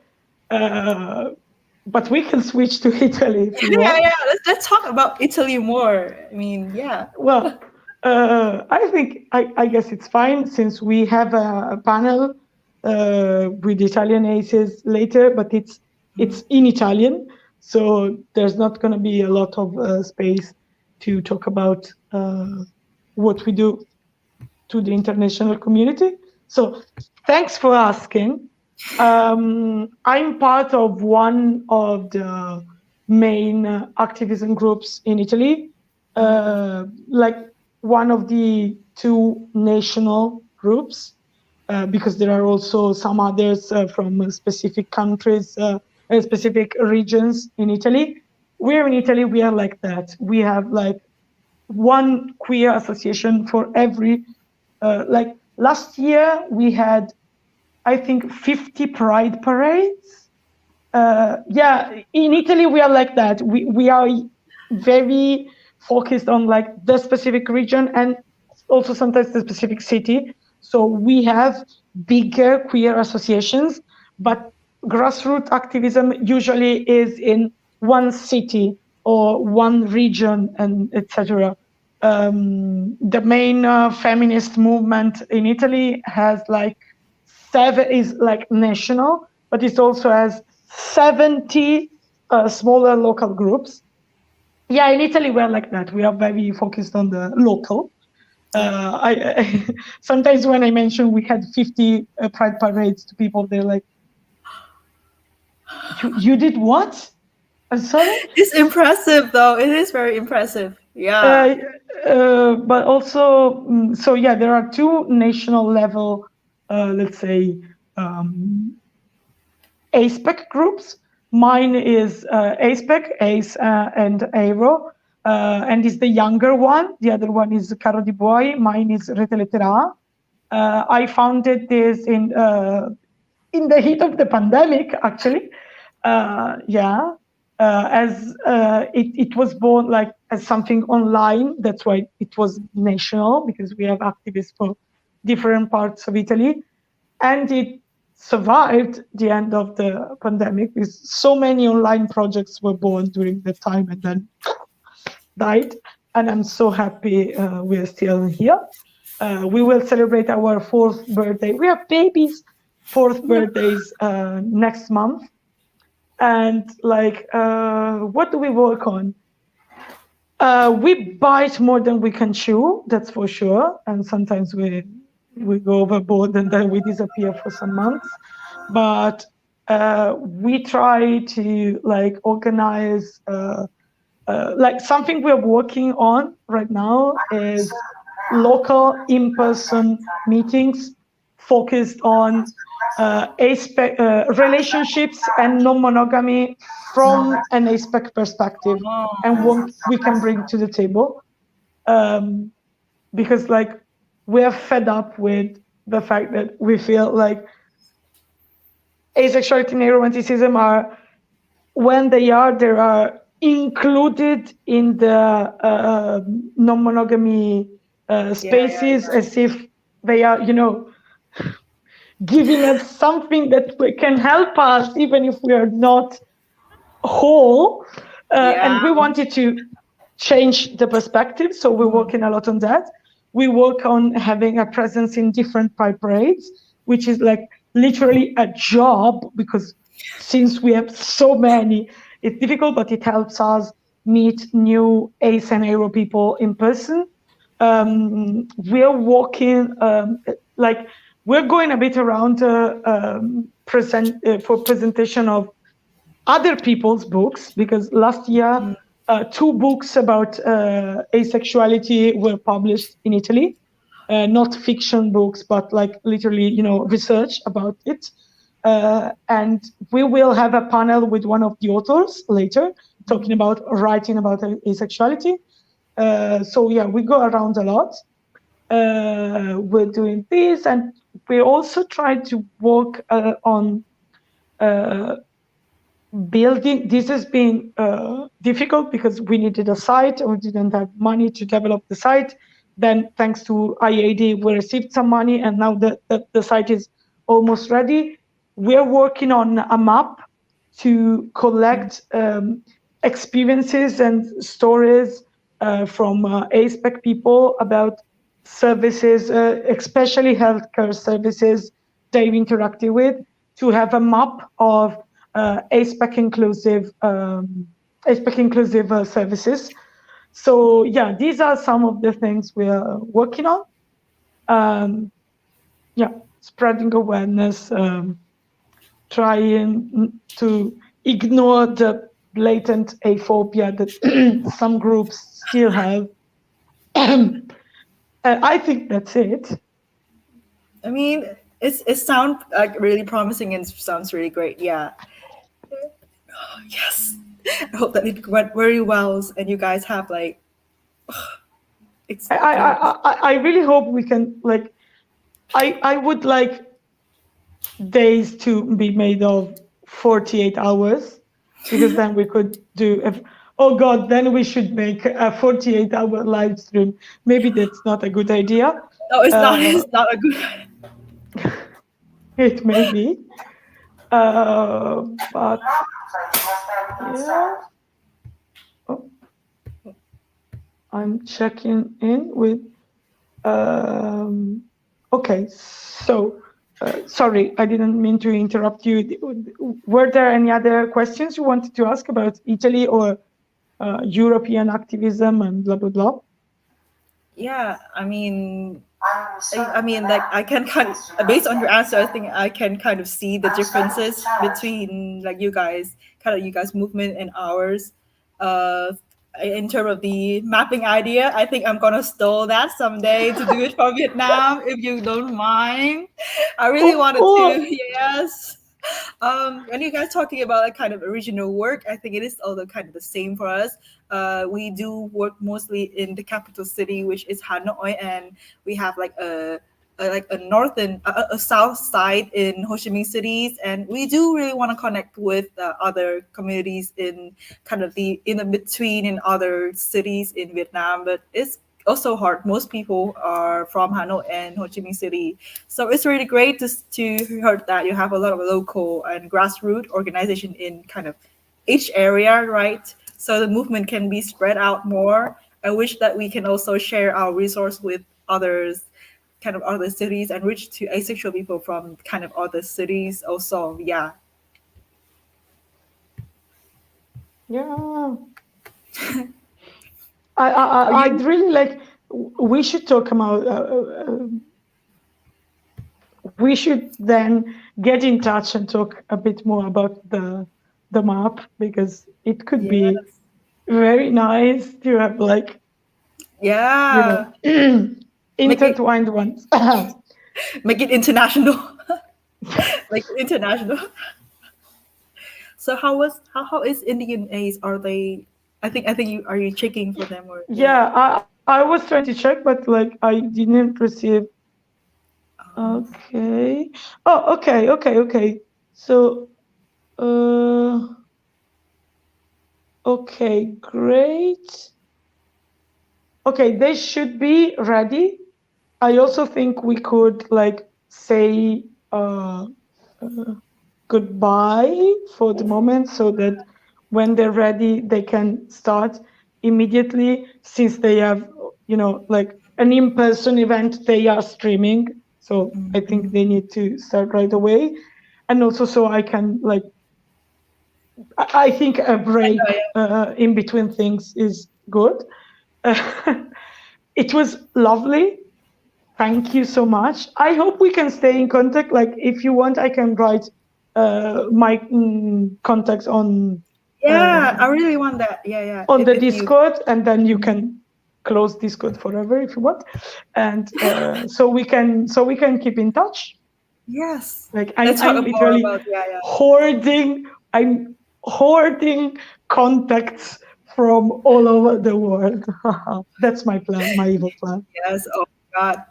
but we can switch to Italy if you want. Yeah. Let's talk about Italy more. I mean, yeah. Well, I think I guess it's fine since we have a panel with Italian aces later, but it's in Italian, so there's not going to be a lot of space to talk about what we do to the international community. So thanks for asking. I'm part of one of the main activism groups in Italy, like one of the two national groups, because there are also some others from specific countries, specific regions in Italy. We're in Italy, we are like that. We have like one queer association for every, like last year we had, I think, 50 pride parades. Yeah, in Italy we are like that. We are very focused on like the specific region and also sometimes the specific city. So we have bigger queer associations, but grassroots activism usually is in one city or one region and etc. The main feminist movement in Italy has like is like national, but it also has 70 smaller local groups. Yeah, in Italy we're like that. We are very focused on the local. I sometimes when I mention we had 50 pride parades to people, they're like, you did what? I'm sorry? It's impressive, though. It is very impressive. Yeah. But also, so yeah, there are two national level, let's say, ASPEC groups. Mine is ASPEC, ACE and AERO, and is the younger one. The other one is Caro Di Buoi. Mine is Rete Lettera. I founded this in the heat of the pandemic, actually. As it was born like as something online. That's why it was national, because we have activists for different parts of Italy, and it survived the end of the pandemic because so many online projects were born during that time and then died. And I'm so happy we're still here. We will celebrate our 4th birthday. We have babies' 4th birthdays next month. And like, what do we work on? We bite more than we can chew, that's for sure. And sometimes we go overboard and then we disappear for some months. But we try to like organize, like something we're working on right now is local in-person meetings focused on relationships and non-monogamy from an ASPEC perspective, and what we can bring to the table. Because like we're fed up with the fact that we feel like asexuality and aromanticism are, when they are included in the non-monogamy spaces, as if they are, you know, giving us something that can help us even if we are not whole. And we wanted to change the perspective, so we're working a lot on that. We work on having a presence in different pride parades, which is like literally a job, because since we have so many, it's difficult, but it helps us meet new ACE and AERO people in person. We're walking, like we're going a bit around for presentation of other people's books, because last year 2 books about asexuality were published in Italy, not fiction books, but like literally, you know, research about it. And we will have a panel with one of the authors later, talking about writing about asexuality. So yeah, we go around a lot. We're doing this, and we also try to work on building, this has been difficult because we needed a site and we didn't have money to develop the site. Then thanks to IAD, we received some money and now the site is almost ready. We're working on a map to collect experiences and stories from ASPEC people about services, especially healthcare services they've interacted with, to have a map of ASPEC inclusive services. So yeah, these are some of the things we are working on. Yeah, spreading awareness, trying to ignore the latent aphobia that some groups still have. I think that's it. I mean, it sounds like really promising and sounds really great. Yeah. Yes. I hope that it went very well and you guys have like. I really hope we can like. I would like days to be made of 48 hours because then we could do. Oh God, then we should make a 48-hour live stream. Maybe that's not a good idea. No, it's not. It's not a good. It may be, but yeah. Oh. I'm checking in with. Okay, so sorry, I didn't mean to interrupt you. Were there any other questions you wanted to ask about Italy or European activism and blah blah blah? Yeah, I mean, like I can kind of, based on your answer, I think I can kind of see the differences between like you guys movement and ours. In terms of the mapping idea, I think I'm gonna steal that someday to do it for Vietnam, if you don't mind. I really wanted to, yes. And you guys talking about like kind of original work, I think it is also kind of the same for us. We do work mostly in the capital city, which is Hanoi, and we have like a northern, a south side in Ho Chi Minh cities, and we do really want to connect with other communities in kind of the between in other cities in Vietnam, but it's also hard. Most people are from Hanoi and Ho Chi Minh City, so it's really great to hear that you have a lot of local and grassroots organization in kind of each area, right? So the movement can be spread out more. I wish that we can also share our resource with others, kind of other cities, and reach to asexual people from kind of other cities also. Yeah. Yeah. I'd really like. We should talk about. We should then get in touch and talk a bit more about the map, because it could be very nice to have like. Yeah. Intertwined ones. Make it international. Like international. So how is Indian Ace? Are they? I think are you checking for them or? Yeah, I was trying to check, but like I didn't receive. Okay. Oh, okay. So, okay, great. Okay, they should be ready. I also think we could like say goodbye for the moment, so that when they're ready, they can start immediately, since they have, like an in-person event they are streaming. So I think they need to start right away. And also so I can like, I think a break in between things is good. It was lovely. Thank you so much. I hope we can stay in contact. Like, if you want, I can write my contacts on. Yeah, I really want that. Yeah. On the Discord, and then you can close Discord forever if you want, and so we can keep in touch. Yes. Like I'm literally hoarding. I'm hoarding contacts from all over the world. That's my plan. My evil plan. Yes. Oh God.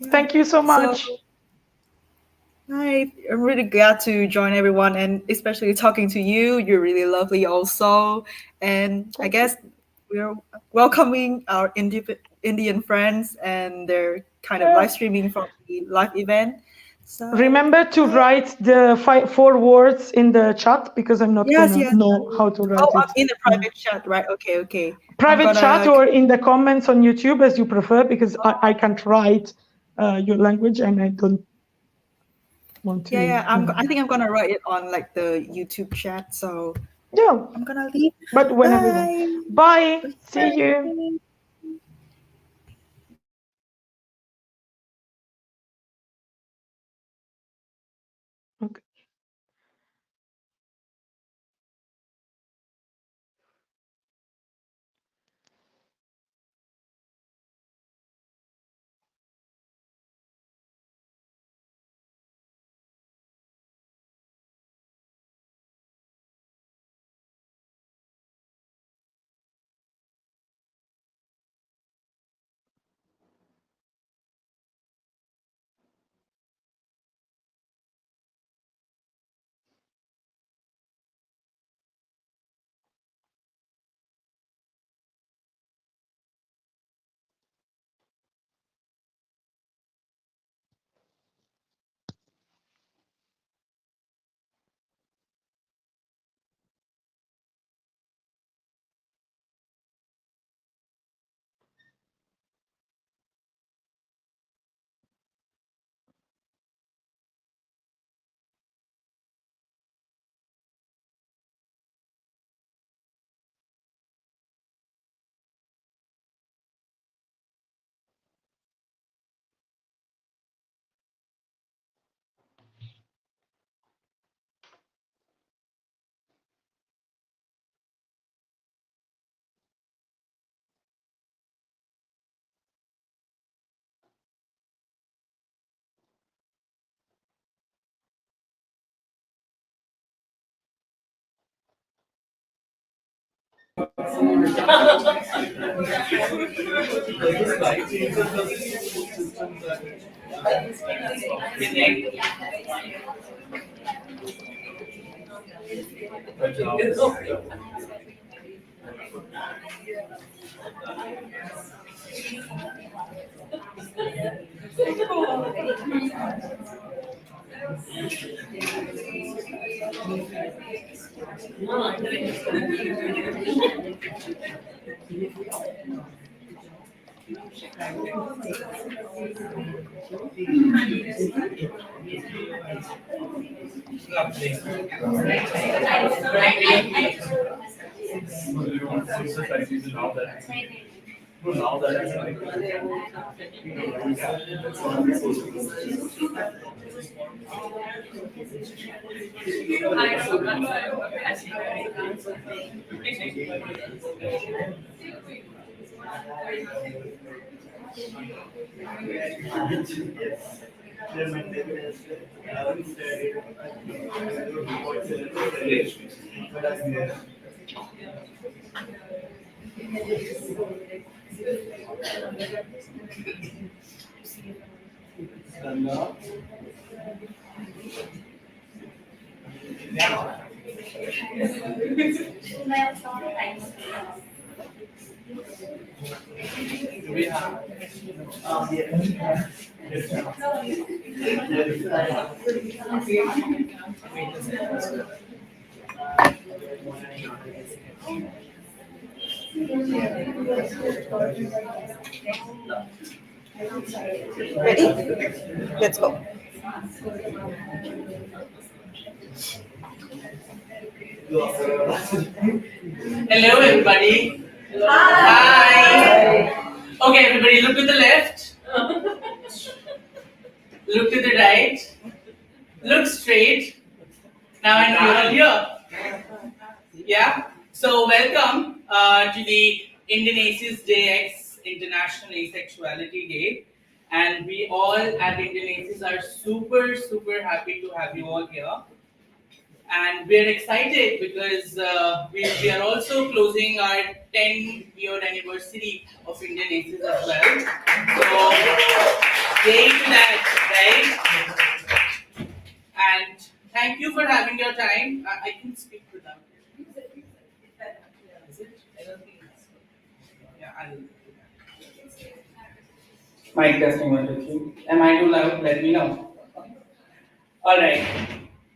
Thank you so much. Hi, I'm really glad to join everyone, and especially talking to you. You're really lovely also. And I guess we're welcoming our Indian friends, and they're kind of live streaming from the live event. So remember to write the 4 words in the chat, because I'm not yes, gonna yes. know how to write Oh, it. in the private chat, right? Okay, okay. Private chat or in the comments on YouTube, as you prefer, because I can't write your language and I don't want to. Yeah. I think I'm gonna write it on like the YouTube chat. So Yeah. I'm gonna leave. But whenever you want. Bye. See you. Okay. Ready? Let's go. Hello, everybody. Hi. Okay, everybody, look to the left. Look to the right. Look straight. Now I know you're all here. Yeah. So welcome to the Indian Aces Day X International Asexuality Day, and we all at Indian Aces are super happy to have you all here. And we're excited because we are also closing our 10-year anniversary of Indian Aces as well. So, yay to that, right? And thank you for having your time. I can speak without it. Is it? I don't think it's. Yeah, I'll do that. Mic testing 1, 2, 3. Am I too loud? Let me know. All right.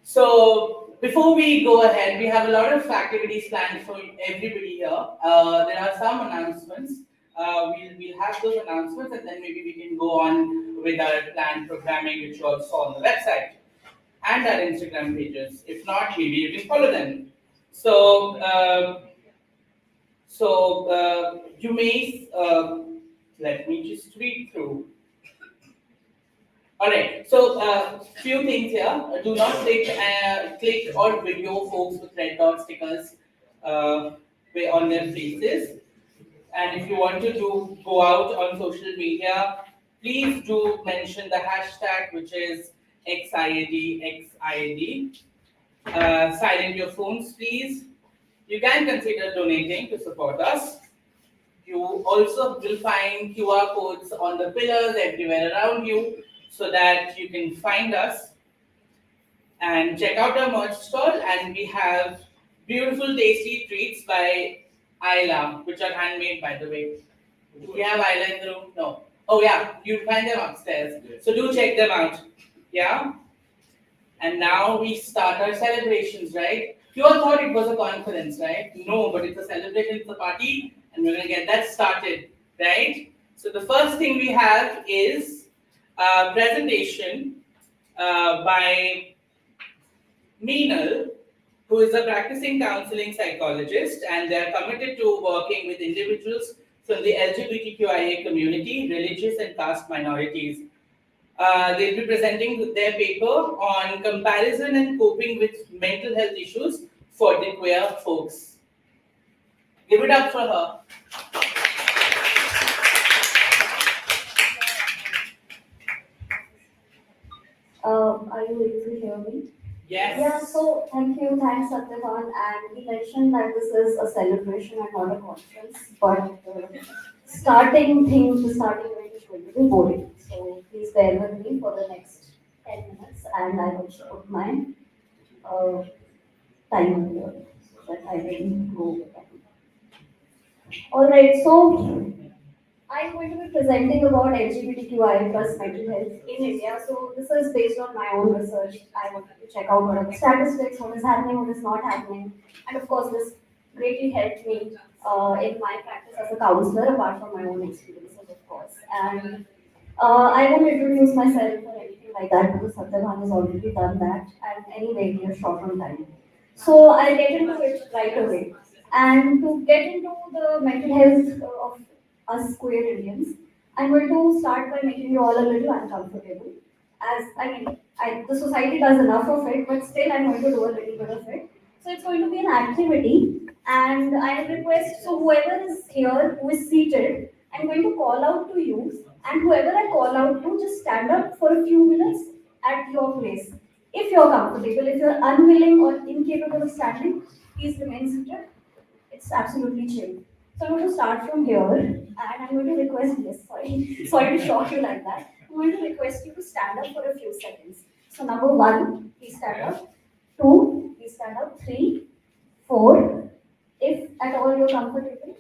So before we go ahead, we have a lot of activities planned for everybody here. There are some announcements. We'll have those announcements, and then maybe we can go on with our planned programming, which you all saw on the website and our Instagram pages. If not, maybe you can follow them. So, you may let me just read through. All right, so few things here. Do not click or video folks with red dot stickers on their faces. And if you want to go out on social media, please do mention the hashtag, which is XIAD. Silent your phones, please. You can consider donating to support us. You also will find QR codes on the pillars everywhere around you so that you can find us and check out our merch stall. And we have beautiful tasty treats by Ayla, which are handmade, by the way. Do we have Ayla in the room? No. Oh yeah, you'll find them upstairs. So do check them out. Yeah? And now we start our celebrations, right? You all thought it was a conference, right? No, but it's a celebration, it's a party, and we're gonna get that started, right? So the first thing we have is a presentation by Meenal, who is a practicing counseling psychologist, and they are committed to working with individuals from the LGBTQIA community, religious and caste minorities. They'll be presenting their paper on comparison and coping with mental health issues for the queer folks. Give it up for her. Are you able to hear me? Yes. Yeah, so thank you, thanks Satyavan. And he mentioned that this is a celebration and not a conference, but starting event is going to be boring. So please bear with me for the next 10 minutes and I will put my timer here so that I can go with that. Alright, so I'm going to be presenting about LGBTQI plus mental health in India. So this is based on my own research. I wanted to check out what are the statistics, what is happening, what is not happening. And of course, this greatly helped me in my practice as a counselor, apart from my own experiences, of course. And I won't introduce myself or anything like that because Satyavan has already done that. And anyway, we are short on time. So I'll get into it right away. And to get into the mental health of us queer Indians, I'm going to start by making you all a little uncomfortable. As the society does enough of it, but still I'm going to do a little bit of it. So it's going to be an activity, and I request, so whoever is here, who is seated, I'm going to call out to you, and whoever I call out to, just stand up for a few minutes at your place. If you're comfortable, if you're unwilling or incapable of standing, please remain seated. It's absolutely chill. So I'm going to start from here, and I'm going to request, yes, sorry to shock you like that. I'm going to request you to stand up for a few seconds. So number 1, please stand up. 2, please stand up. 3, 4, if at all you're comfortable.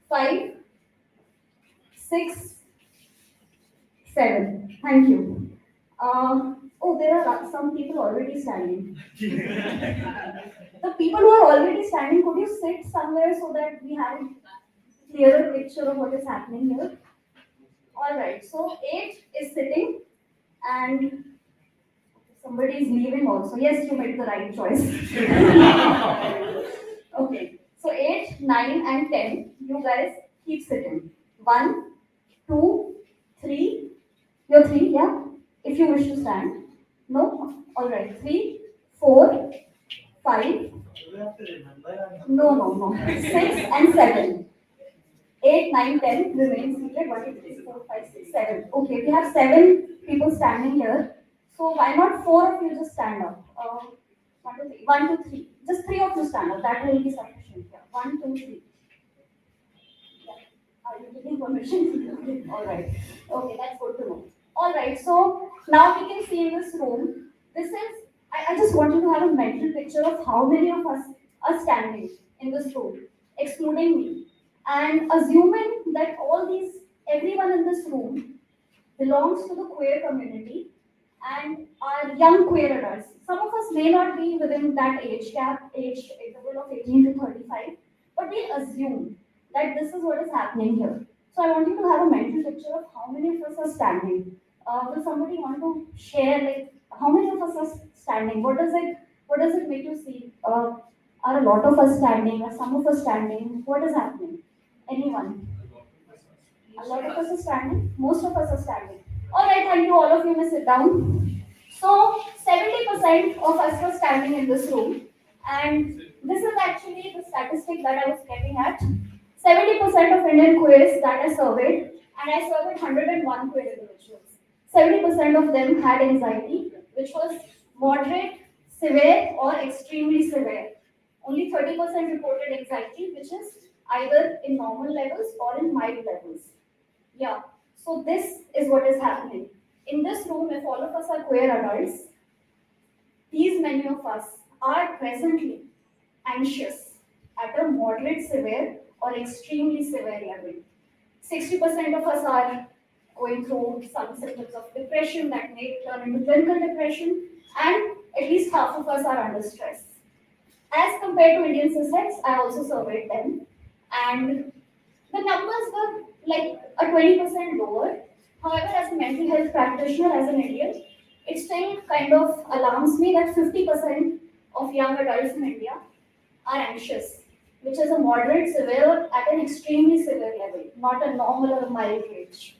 5, 6, 7. Thank you. Oh, there are some people already standing. The people who are already standing, could you sit somewhere so that we have a clearer picture of what is happening here? Alright, so 8 is sitting and somebody is leaving also. Yes, you made the right choice. Okay, so 8, 9 and 10, you guys keep sitting. 1, 2, 3, you're 3, yeah? If you wish to stand. No? Alright, 3, 4, 5, no. 6 and 7. 8, 9, 10 remain seated. 1, 2, 3, 4, 5, 6, 7. Okay, we have 7 people standing here. So why not 4 of you just stand up? 1, 2, 3. 1, 2, 3. Just 3 of you stand up. That will be sufficient. Yeah. 1, 2, 3. Yeah. Are you giving permission? Alright. Okay, that's good to know. Alright, so now we can see in this room. This is just want you to have a mental picture of how many of us are standing in this room, excluding me, and assuming that everyone in this room belongs to the queer community and are young queer adults. Some of us may not be within that age interval of 18 to 35, but we assume that this is what is happening here. So I want you to have a mental picture of how many of us are standing. Will somebody want to share, like, how many of us are standing? What does it make you see? Are a lot of us standing? Are some of us standing? What is happening? Anyone? A lot of us are standing. Most of us are standing. All right, thank you. All of you may sit down. So 70% of us were standing in this room, and this is actually the statistic that I was getting at. 70% of Indian queers that I surveyed, and I surveyed 101 queer individuals. 70% of them had anxiety, which was moderate, severe, or extremely severe. Only 30% reported anxiety, which is either in normal levels or in mild levels. Yeah, so this is what is happening. In this room, if all of us are queer adults, these many of us are presently anxious at a moderate, severe, or extremely severe level. 60% of us are going through some symptoms of depression that may turn into clinical depression, and at least half of us are under stress. As compared to Indian cis-heads, I also surveyed them, and the numbers were like a 20% lower. However, as a mental health practitioner, as an Indian, it still kind of alarms me that 50% of young adults in India are anxious, which is a moderate, severe, at an extremely severe level, not a normal or a mild range.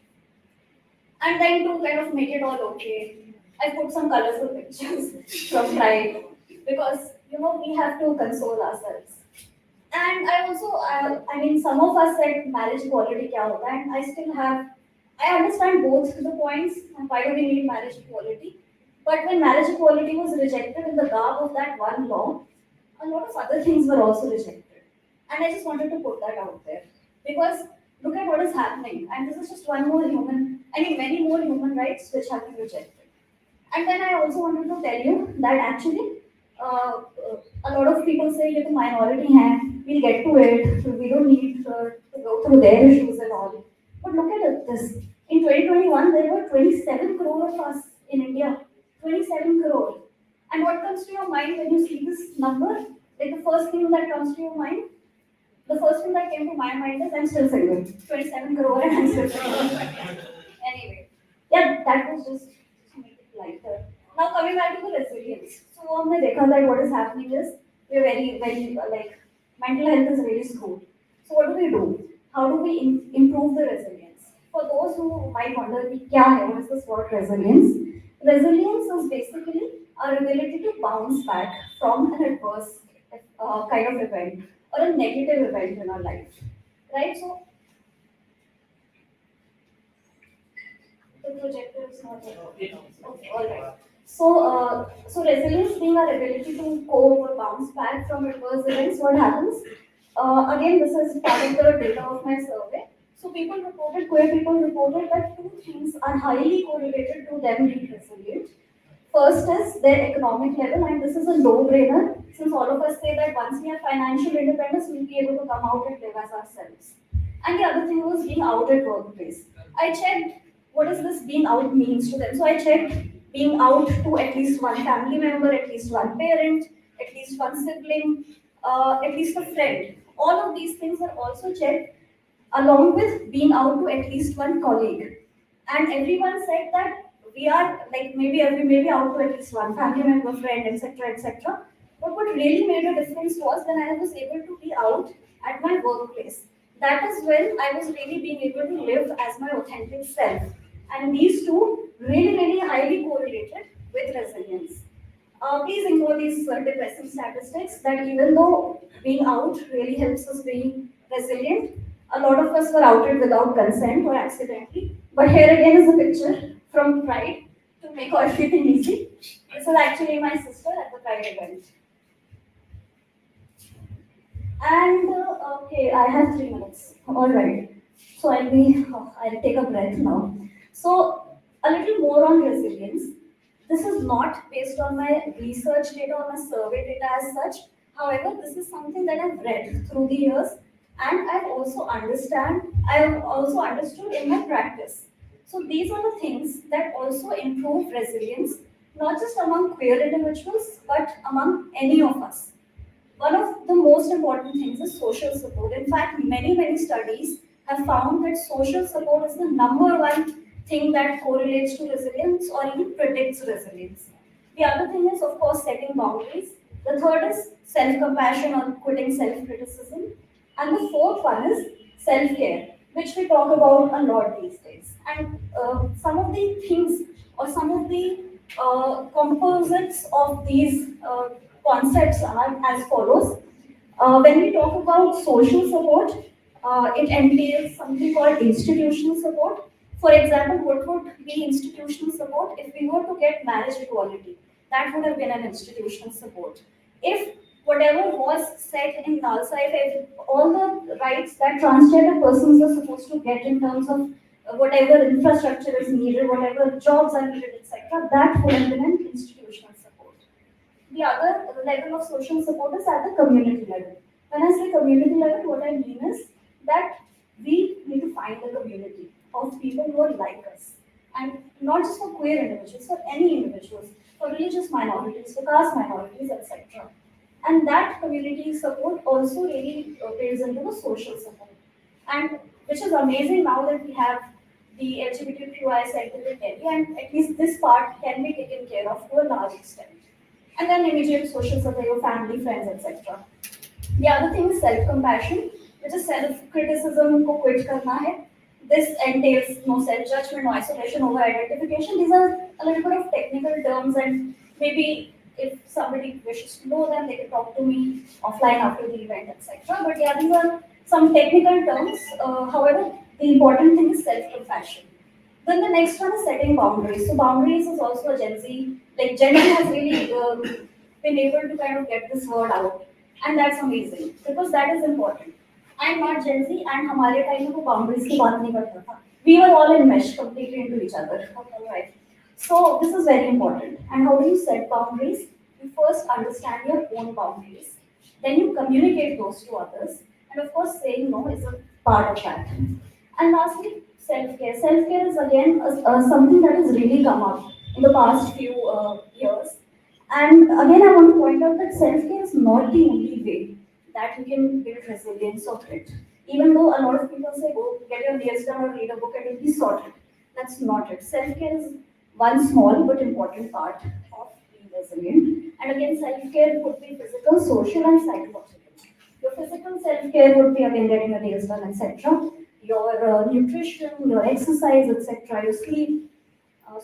And then to kind of make it all okay, I put some colorful pictures from Pride, because we have to console ourselves. And I also, some of us said marriage equality kya hota hai, and I understand both the points and why do we need marriage equality. But when marriage equality was rejected in the garb of that one law, a lot of other things were also rejected. And I just wanted to put that out there. Because look at what is happening. And this is just many more human rights which have been rejected. And then I also wanted to tell you that actually, a lot of people say you're the minority hai, we'll get to it, we don't need to go through their issues and all. But look at this. In 2021, there were 27 crore of us in India. 27 crore. And what comes to your mind when you see this number? Like the first thing that comes to your mind? The first thing that came to my mind is I'm still single. 27 crore and I'm still single. Anyway, yeah, that was just to make it lighter. Now coming back to the resilience. So हमने देखा that what is happening is we're very like mental health is really screwed. So what do? How do we improve the resilience? For those who might wonder, what is this word resilience? Resilience is basically our ability to bounce back from an adverse kind of event or a negative event in our life, right? So the projector is not there. Okay, all right. So, resilience being our ability to cope or bounce back from adverse events. What happens? Again, this is part of the data of my survey. So, queer people reported that two things are highly correlated to them being resilient. First is their economic level, and this is a no-brainer since all of us say that once we have financial independence, we'll be able to come out and live as ourselves. And the other thing was being out at workplace. I checked what does this being out means to them. So I checked being out to at least one family member, at least one parent, at least one sibling, at least a friend. All of these things are also checked along with being out to at least one colleague. And everyone said that we are like maybe out to at least one family member, friend, etc. But what really made a difference was when I was able to be out at my workplace. That is when I was really being able to live as my authentic self. And these two really highly correlated with resilience. Please ignore these depressing statistics that even though being out really helps us being resilient, a lot of us were outed without consent or accidentally. But here again is a picture from Pride to make everything easy. This is actually my sister at the Pride event. And okay, I have 3 minutes. All right. So I'll take a breath now. So a little more on resilience. This is not based on my research data or my survey data as such. However, this is something that I've read through the years, and I've also understood in my practice. So these are the things that also improve resilience, not just among queer individuals, but among any of us. One of the most important things is social support. In fact, many studies have found that social support is the number one thing that correlates to resilience or even predicts resilience. The other thing is, of course, setting boundaries. The third is self compassion or quitting self criticism. And the fourth one is self care, which we talk about a lot these days. And some of the things or some of the composites of these concepts are as follows. When we talk about social support, it entails something called institutional support. For example, what would be institutional support? If we were to get marriage equality, that would have been an institutional support. If whatever was said in Nalsa, if all the rights that transgender persons are supposed to get in terms of whatever infrastructure is needed, whatever jobs are needed, etc., that would have been an institutional support. The other level of social support is at the community level. When I say community level, what I mean is that we need to find a community of people who are like us. And not just for queer individuals, for any individuals, for religious minorities, for caste minorities, etc. And that community support also really builds into the social support. And which is amazing now that we have the LGBTQI center in Delhi, and at least this part can be taken care of to a large extent. And then immediate social support, your family, friends, etc. The other thing is self-compassion, which is self-criticism ko quit karna hai. This entails no self-judgment, no isolation, over-identification. These are a little bit of technical terms, and maybe if somebody wishes to know them, they can talk to me offline after the event, etc. But yeah, these are some technical terms. However, the important thing is self-compassion. Then the next one is setting boundaries. So boundaries is also a Gen Z. Like Gen Z has really been able to kind of get this word out, and that's amazing because that is important. I'm not Gen Z, and हमारे time में वो boundaries की बात नहीं करता था. We were all enmeshed completely into each other. Right. So this is very important. And how do you set boundaries? You first understand your own boundaries, then you communicate those to others, and of course, saying no is a part of that. And lastly, self-care. Self-care is again something that has really come up in the past few years. And again, I want to point out that self-care is not the only way that you can build resilience of it. Even though a lot of people say, go get your nails done or read a book and you'll be sorted. That's not it. Self-care is one small but important part of being resilient. And again, self-care could be physical, social, and psychological. Your physical self-care would be again getting your nails done, etc. Your nutrition, your exercise, etc. Your sleep.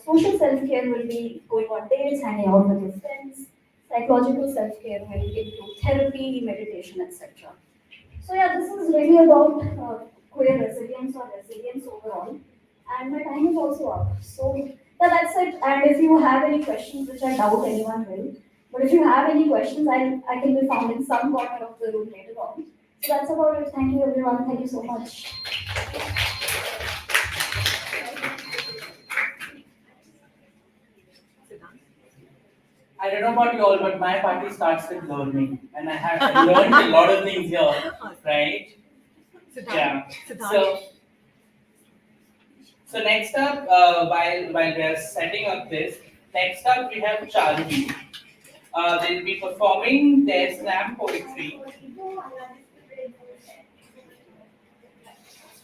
Social self-care will be going on dates, hanging out with your friends. Psychological self-care will include therapy, meditation, etc. So yeah, this is really about queer resilience or resilience overall. And my time is also up. So yeah, that's it. And if you have any questions, which I doubt anyone will, but if you have any questions, I can be found in some corner of the room later on. So that's about it. Thank you everyone. Thank you so much. I don't know about you all, but my party starts with learning, and I learned a lot of things here, right? Yeah. So next up, while we are setting up this, next up we have Charvi. They'll be performing their slam poetry.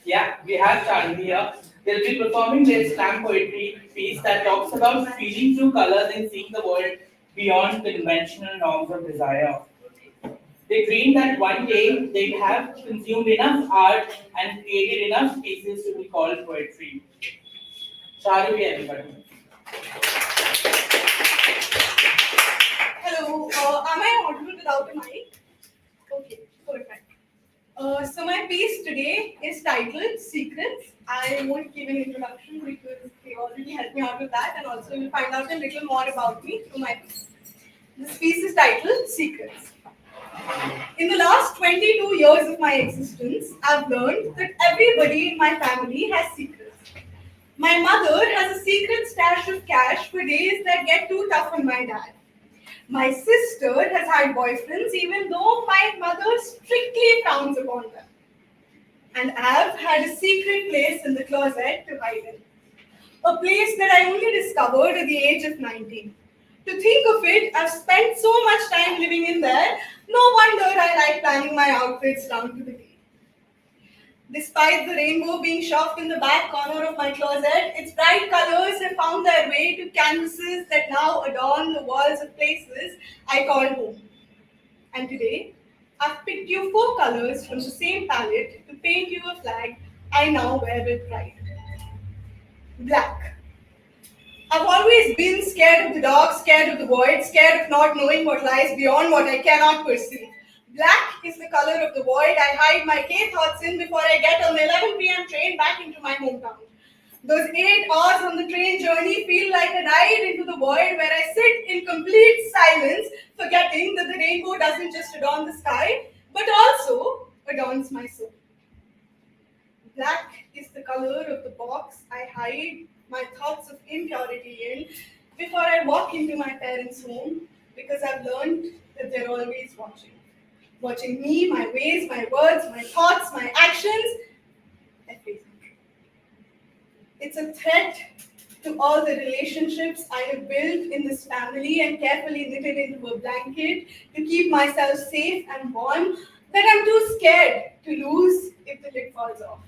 Yeah, we have Charvi here. They'll be performing their slam poetry piece that talks about feeling through colors and seeing the world beyond conventional norms of desire. They dream that one day they'd have consumed enough art and created enough pieces to be called poetry. Charvi, everybody. Hello, am I audible without a mic? Okay, perfect. So my piece today is titled Secrets. I won't give an introduction because they already helped me out with that, and also you'll find out a little more about me through my piece. This piece is titled Secrets. In the last 22 years of my existence, I've learned that everybody in my family has secrets. My mother has a secret stash of cash for days that get too tough on my dad. My sister has had boyfriends even though my mother strictly frowns upon them. And I've had a secret place in the closet to hide in. A place that I only discovered at the age of 19. To think of it, I've spent so much time living in there, no wonder I like planning my outfits down to the T. Despite the rainbow being shoved in the back corner of my closet, its bright colors have found their way to canvases that now adorn the walls of places I call home. And today, I've picked you 4 colors from the same palette to paint you a flag I now wear with pride. Black. I've always been scared of the dark, scared of the void, scared of not knowing what lies beyond what I cannot perceive. Black is the color of the void I hide my K thoughts in before I get on the 11 p.m. train back into my hometown. Those 8 hours on the train journey feel like a ride into the void where I sit in complete silence, forgetting that the rainbow doesn't just adorn the sky, but also adorns my soul. Black is the color of the box I hide my thoughts of impurity in before I walk into my parents' home, because I've learned that they're always watching. Watching me, my ways, my words, my thoughts, my actions, everything. It's a threat to all the relationships I have built in this family and carefully knitted into a blanket to keep myself safe and warm that I'm too scared to lose if the lid falls off.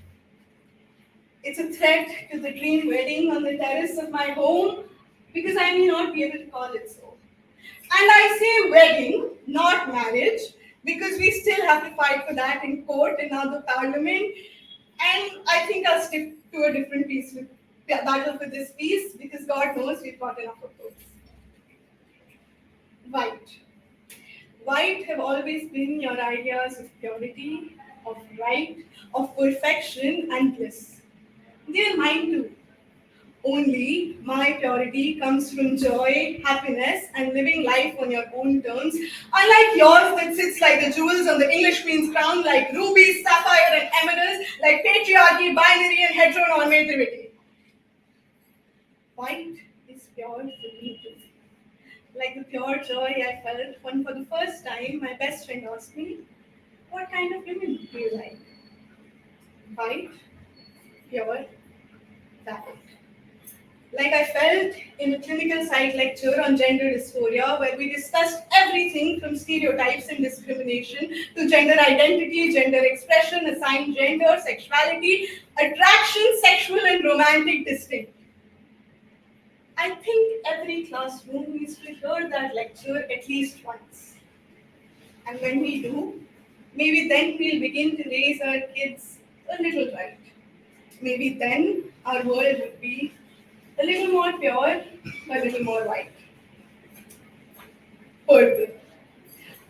It's a threat to the dream wedding on the terrace of my home because I may not be able to call it so. And I say wedding, not marriage, because we still have to fight for that in court and now the parliament. And I think I'll stick to a different battle for this piece because God knows we've got enough of those. White. White have always been your ideas of purity, of right, of perfection and bliss. They are mine too. Only my purity comes from joy, happiness, and living life on your own terms, unlike yours that sits like the jewels on the English Queen's crown, like rubies, sapphire, and emeralds, like patriarchy, binary, and heteronormativity. White is pure for me too. Like the pure joy I felt when for the first time my best friend asked me, "What kind of women do you like?" White, pure, valid. Like I felt in a clinical psych lecture on gender dysphoria, where we discussed everything from stereotypes and discrimination to gender identity, gender expression, assigned gender, sexuality, attraction, sexual and romantic distinct. I think every classroom needs to hear that lecture at least once. And when we do, maybe then we'll begin to raise our kids a little right. Maybe then our world would be a little more pure, a little more white. Purple.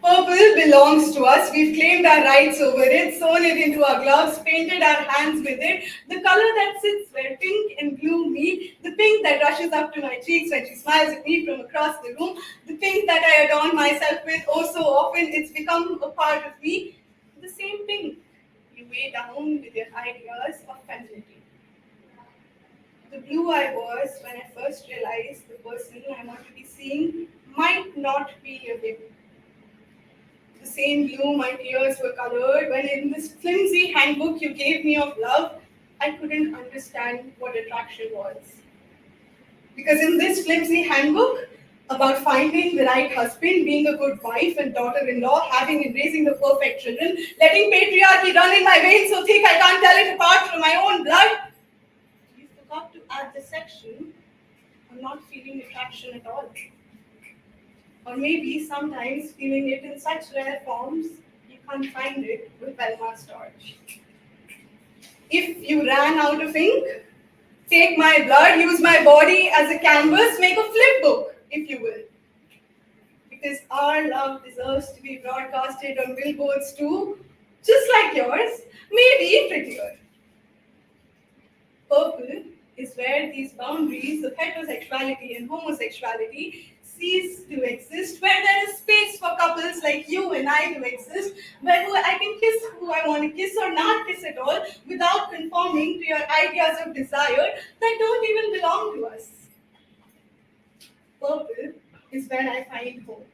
Purple belongs to us. We've claimed our rights over it, sewn it into our gloves, painted our hands with it. The color that sits where pink and blue meet, the pink that rushes up to my cheeks when she smiles at me from across the room, the pink that I adorn myself with oh so often, it's become a part of me. The same pink you weigh down with your ideas of femininity. The blue I was when I first realized the person I want to be seeing might not be a him. The same blue my tears were colored when in this flimsy handbook you gave me of love, I couldn't understand what attraction was. Because in this flimsy handbook about finding the right husband, being a good wife and daughter-in-law, having and raising the perfect children, letting patriarchy run in my veins so thick I can't tell it apart from my own blood, forgot to add the section on not feeling attraction at all. Or maybe sometimes feeling it in such rare forms, you can't find it with Velma's torch. If you ran out of ink, take my blood, use my body as a canvas, make a flip book, if you will. Because our love deserves to be broadcasted on billboards too, just like yours, maybe prettier. Purple is where these boundaries of heterosexuality and homosexuality cease to exist, where there is space for couples chance like you and I to exist, where I can kiss who I want to kiss or not kiss at all without conforming to your ideas of desire that don't even belong to us. Purple is where I find hope,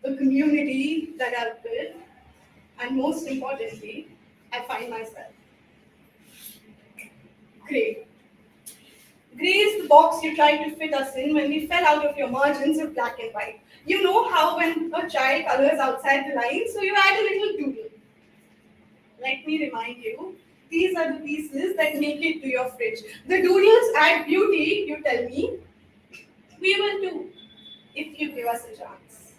the community that I've built, and most importantly, I find myself. Gray. Grey is the box you tried to fit us in when we fell out of your margins of black and white. You know how when a child colors outside the line, so you add a little doodle. Let me remind you, these are the pieces that make it to your fridge. The doodles add beauty, you tell me. We will too, if you give us a chance.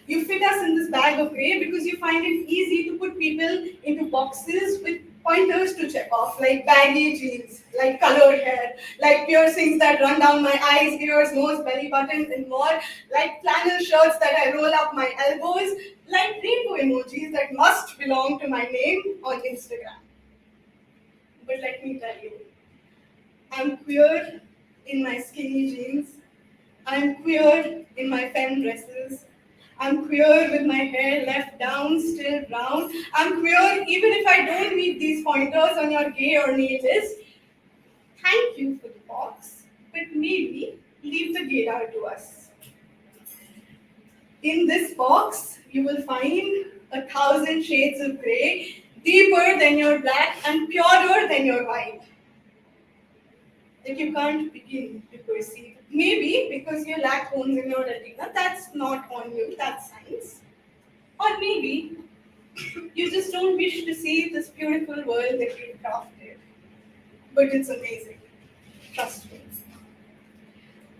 You fit us in this bag of grey because you find it easy to put people into boxes with pointers to check off, like baggy jeans, like colored hair, like piercings that run down my eyes, ears, nose, belly button, and more, like flannel shirts that I roll up my elbows, like rainbow emojis that must belong to my name on Instagram. But let me tell you, I'm queer in my skinny jeans, I'm queer in my femme dresses, I'm queer with my hair left down, still brown. I'm queer even if I don't meet these pointers on your gay or nail list. Thank you for the box, but maybe leave the gaydar to us. In this box, you will find 1,000 shades of grey, deeper than your black and purer than your white, that you can't begin to perceive. Maybe because you lack bones in your retina, that's not on you, that's science. Or maybe you just don't wish to see this beautiful world that you've crafted. But it's amazing, trust me.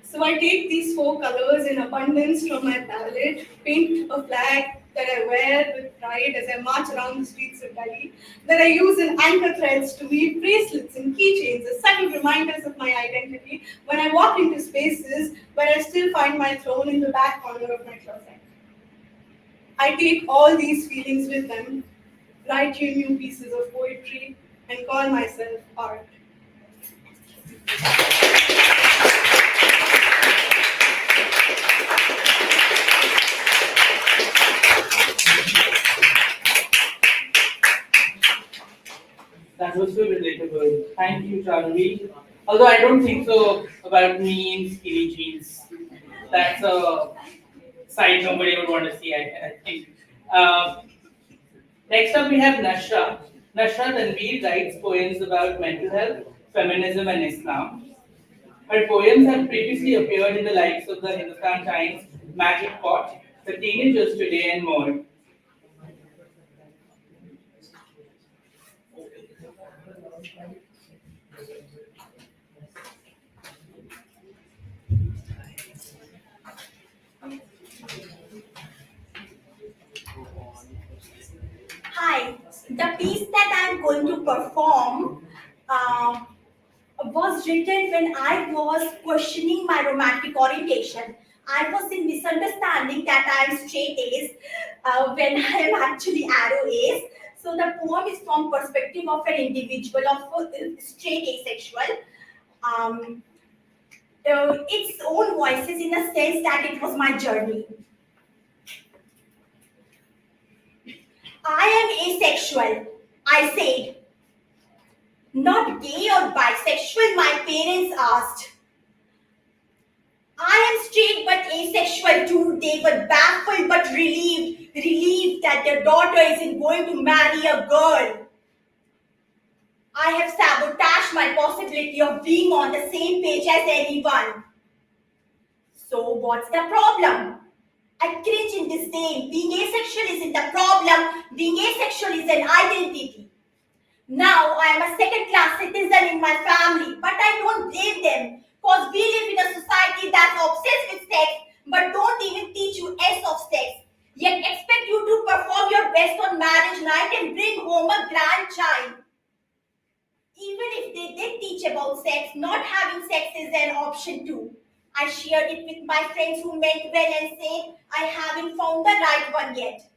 So I take these 4 colors in abundance from my palette, paint a flag that I wear with pride as I march around the streets of Delhi, that I use in anchor threads to weave bracelets and keychains as subtle reminders of my identity when I walk into spaces where I still find my throne in the back corner of my closet. I take all these feelings with them, write you new pieces of poetry, and call myself art. That was so relatable. Thank you, Charlie. Although I don't think so about me in skinny jeans. That's a sight nobody would want to see, I think. Next up, we have Nashra. Nashra Tanveer writes poems about mental health, feminism, and Islam. Her poems have previously appeared in the likes of the Hindustan Times, Magic Pot, The Teenagers Today, and more. Hi, the piece that I'm going to perform was written when I was questioning my romantic orientation. I was in misunderstanding that I'm straight A's when I'm actually arrow A's. So the poem is from perspective of an individual of straight asexual. Its own voices in the sense that it was my journey. I am asexual, I said. Not gay or bisexual, my parents asked. I am straight but asexual too. They were baffled but relieved that their daughter isn't going to marry a girl. I have sabotaged my possibility of being on the same page as anyone. So what's the problem? I cringe in disdain. Being asexual isn't the problem. Being asexual is an identity. Now I am a second-class citizen in my family, but I don't blame them because we live in a society that's obsessed with sex but don't even teach you S of sex, yet expect you to perform your best on marriage night and bring home a grandchild. Even if they did teach about sex, not having sex is an option too. I shared it with my friends who meant well and said, I haven't found the right one yet.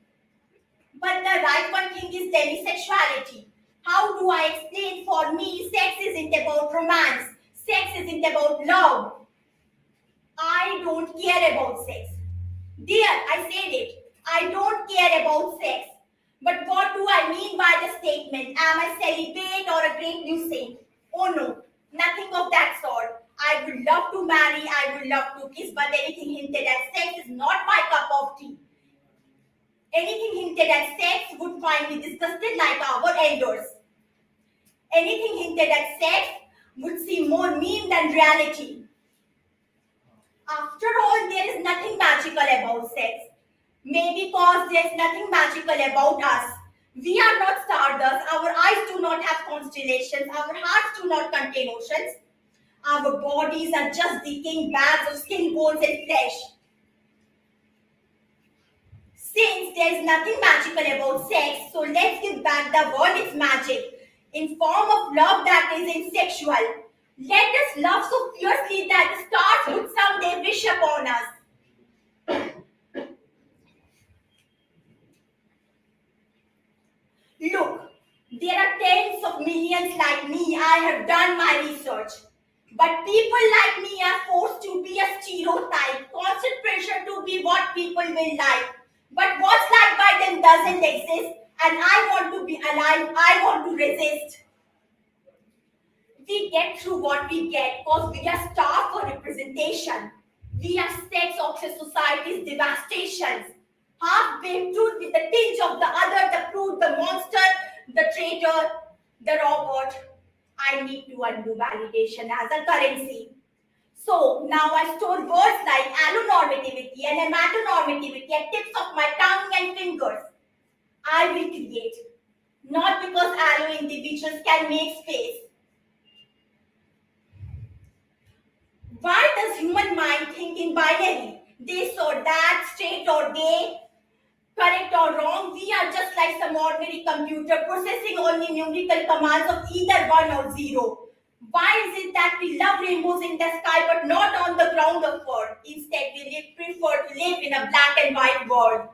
But the right one thing is demisexuality. How do I explain? For me, sex isn't about romance. Sex isn't about love. I don't care about sex. There, I said it. I don't care about sex. But what do I mean by the statement? Am I celibate or a great new saint? Oh no, nothing of that sort. I would love to marry, I would love to kiss, but anything hinted at sex is not my cup of tea. Anything hinted at sex would find me disgusted like our elders. Anything hinted at sex would seem more meme than reality. After all, there is nothing magical about sex. Maybe because there is nothing magical about us. We are not stardust. Our eyes do not have constellations. Our hearts do not contain oceans. Our bodies are just decaying bags of skin, bones, and flesh. Since there is nothing magical about sex, so let's give back the world its magic in form of love that is insexual. Let us love so fiercely that the stars would someday wish upon us. Look, there are tens of millions like me. I have done my research. But people like me are forced to be a stereotype, constant pressure to be what people will like. But what's liked by them doesn't exist, and I want to be alive, I want to resist. We get through what we get because we are starved for representation. We are sex-obsessed society's devastations. Half-baked truth with the tinge of the other, the prude, the monster, the traitor, the robot. I need to undo validation as a currency. So now I store words like allonormativity and hematonormativity at tips of my tongue and fingers. I will create, not because allo individuals can make space. Why does human mind think in binary? This or that, straight or gay, correct or wrong? We are just like some ordinary computer processing only numerical commands of either 1 or 0. Why is it that we love rainbows in the sky but not on the ground of earth? Instead, we prefer to live in a black and white world.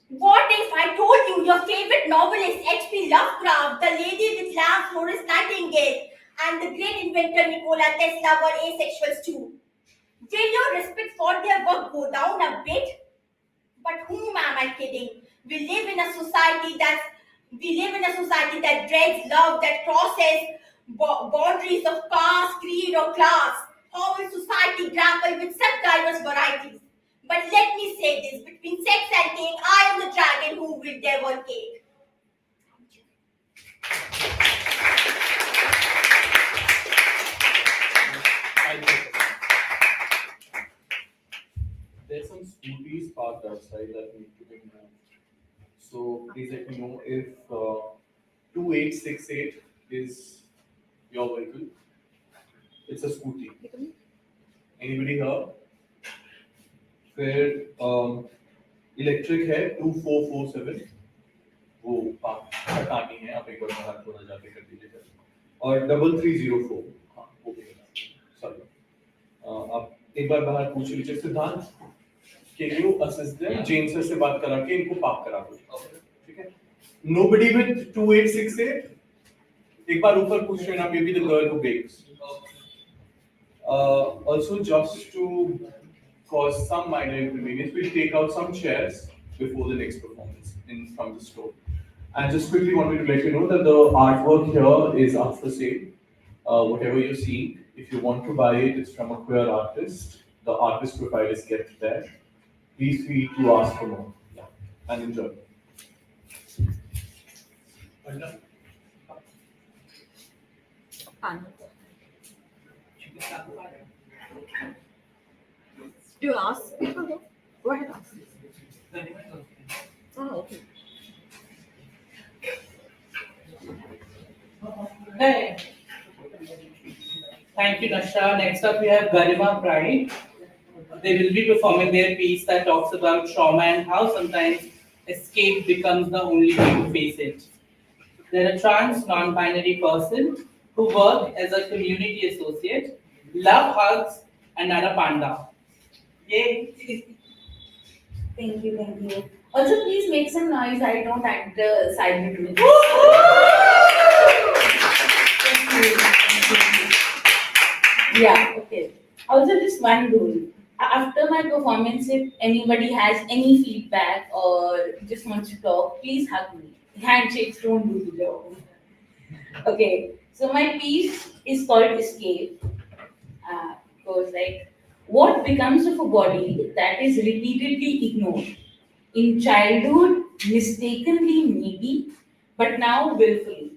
What if I told you your favorite novel is H.P. Lovecraft, The Lady with Lamp, Florence Nightingale, and the great inventor Nikola Tesla were asexuals too? Will your respect for their work go down a bit? But whom am I kidding? We live in a society that dreads love, that crosses boundaries of caste, creed, or class. How will society grapple with such diverse varieties? But let me say this: between sex and cake, I am the dragon who will devour cake. There's some scooties parked outside that need to be moved. So please let me know if 2868 is your vehicle. It's a scooty. Anybody here? फिर electric है 2447 वो हटानी है आप एक बार बाहर थोड़ा जाके कर दीजिएगा और 3304 हाँ वो भी सॉरी आप एक बार बाहर पूछ लीजिए सिद्धांत can you assist them जेन सर से बात करा के इनको पार्क करा दो ठीक है nobody with 2868 एक बार ऊपर पूछ लेना maybe the girl who bakes also just to cause some minor inconvenience, we'll take out some chairs before the next performance from the store. And just quickly wanted to let you know that the artwork here is up for sale. Whatever you're seeing, if you want to buy it, it's from a queer artist. The artist profile is kept there. Please feel to ask for more. Yeah. And enjoy. Do you ask people though? Go ahead, ask. Oh, okay. Hey. Thank you, Nasha. Next up, we have Garima Pride. They will be performing their piece that talks about trauma and how sometimes escape becomes the only way to face it. They're a trans, non-binary person who work as a community associate, love hugs, and are a panda. Yay! Thank you, thank you. Also, please make some noise. I don't act the side between. Thank you. Yeah, okay. Also, just one rule. After my performance, if anybody has any feedback or just wants to talk, please hug me. Handshakes don't do the job. Okay, so my piece is called Escape. Goes like, what becomes of a body that is repeatedly ignored? In childhood, mistakenly maybe, but now willfully.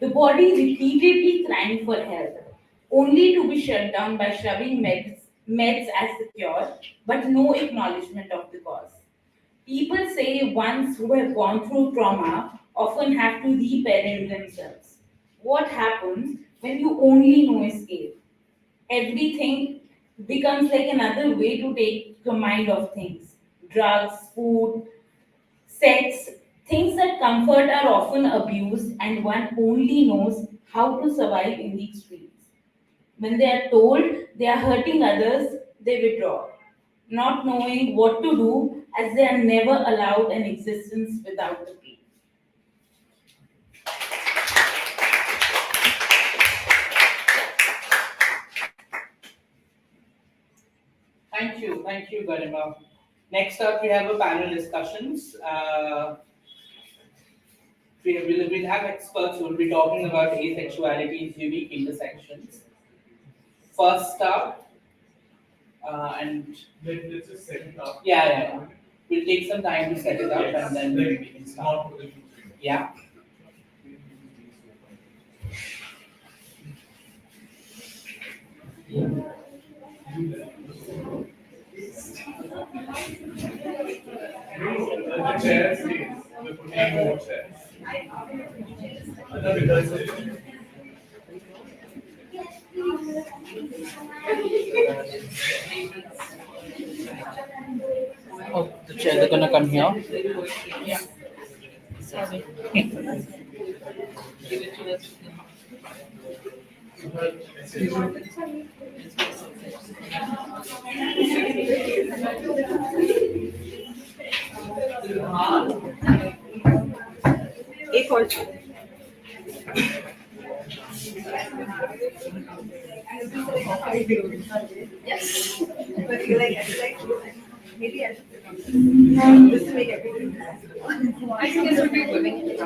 The body repeatedly crying for help, only to be shut down by shoving meds as the cure, but no acknowledgement of the cause. People say ones who have gone through trauma often have to reparent themselves. What happens when you only know escape? Everything becomes like another way to take your mind off things. Drugs, food, sex, things that comfort are often abused, and one only knows how to survive in the streets. When they are told they are hurting others, they withdraw, not knowing what to do as they are never allowed an existence without the pain. Thank you, Garima. Next up, we have a panel discussions. We'll have experts who will be talking about asexuality's unique intersections. First up, and let's just set it up. Yeah. We'll take some time to set it up and then we can start. Yeah. The chairs, please. We're putting more chairs. Oh, the chairs are gonna come here. Yeah. एक और Yes. But maybe I should just to make everything. I think this would be living in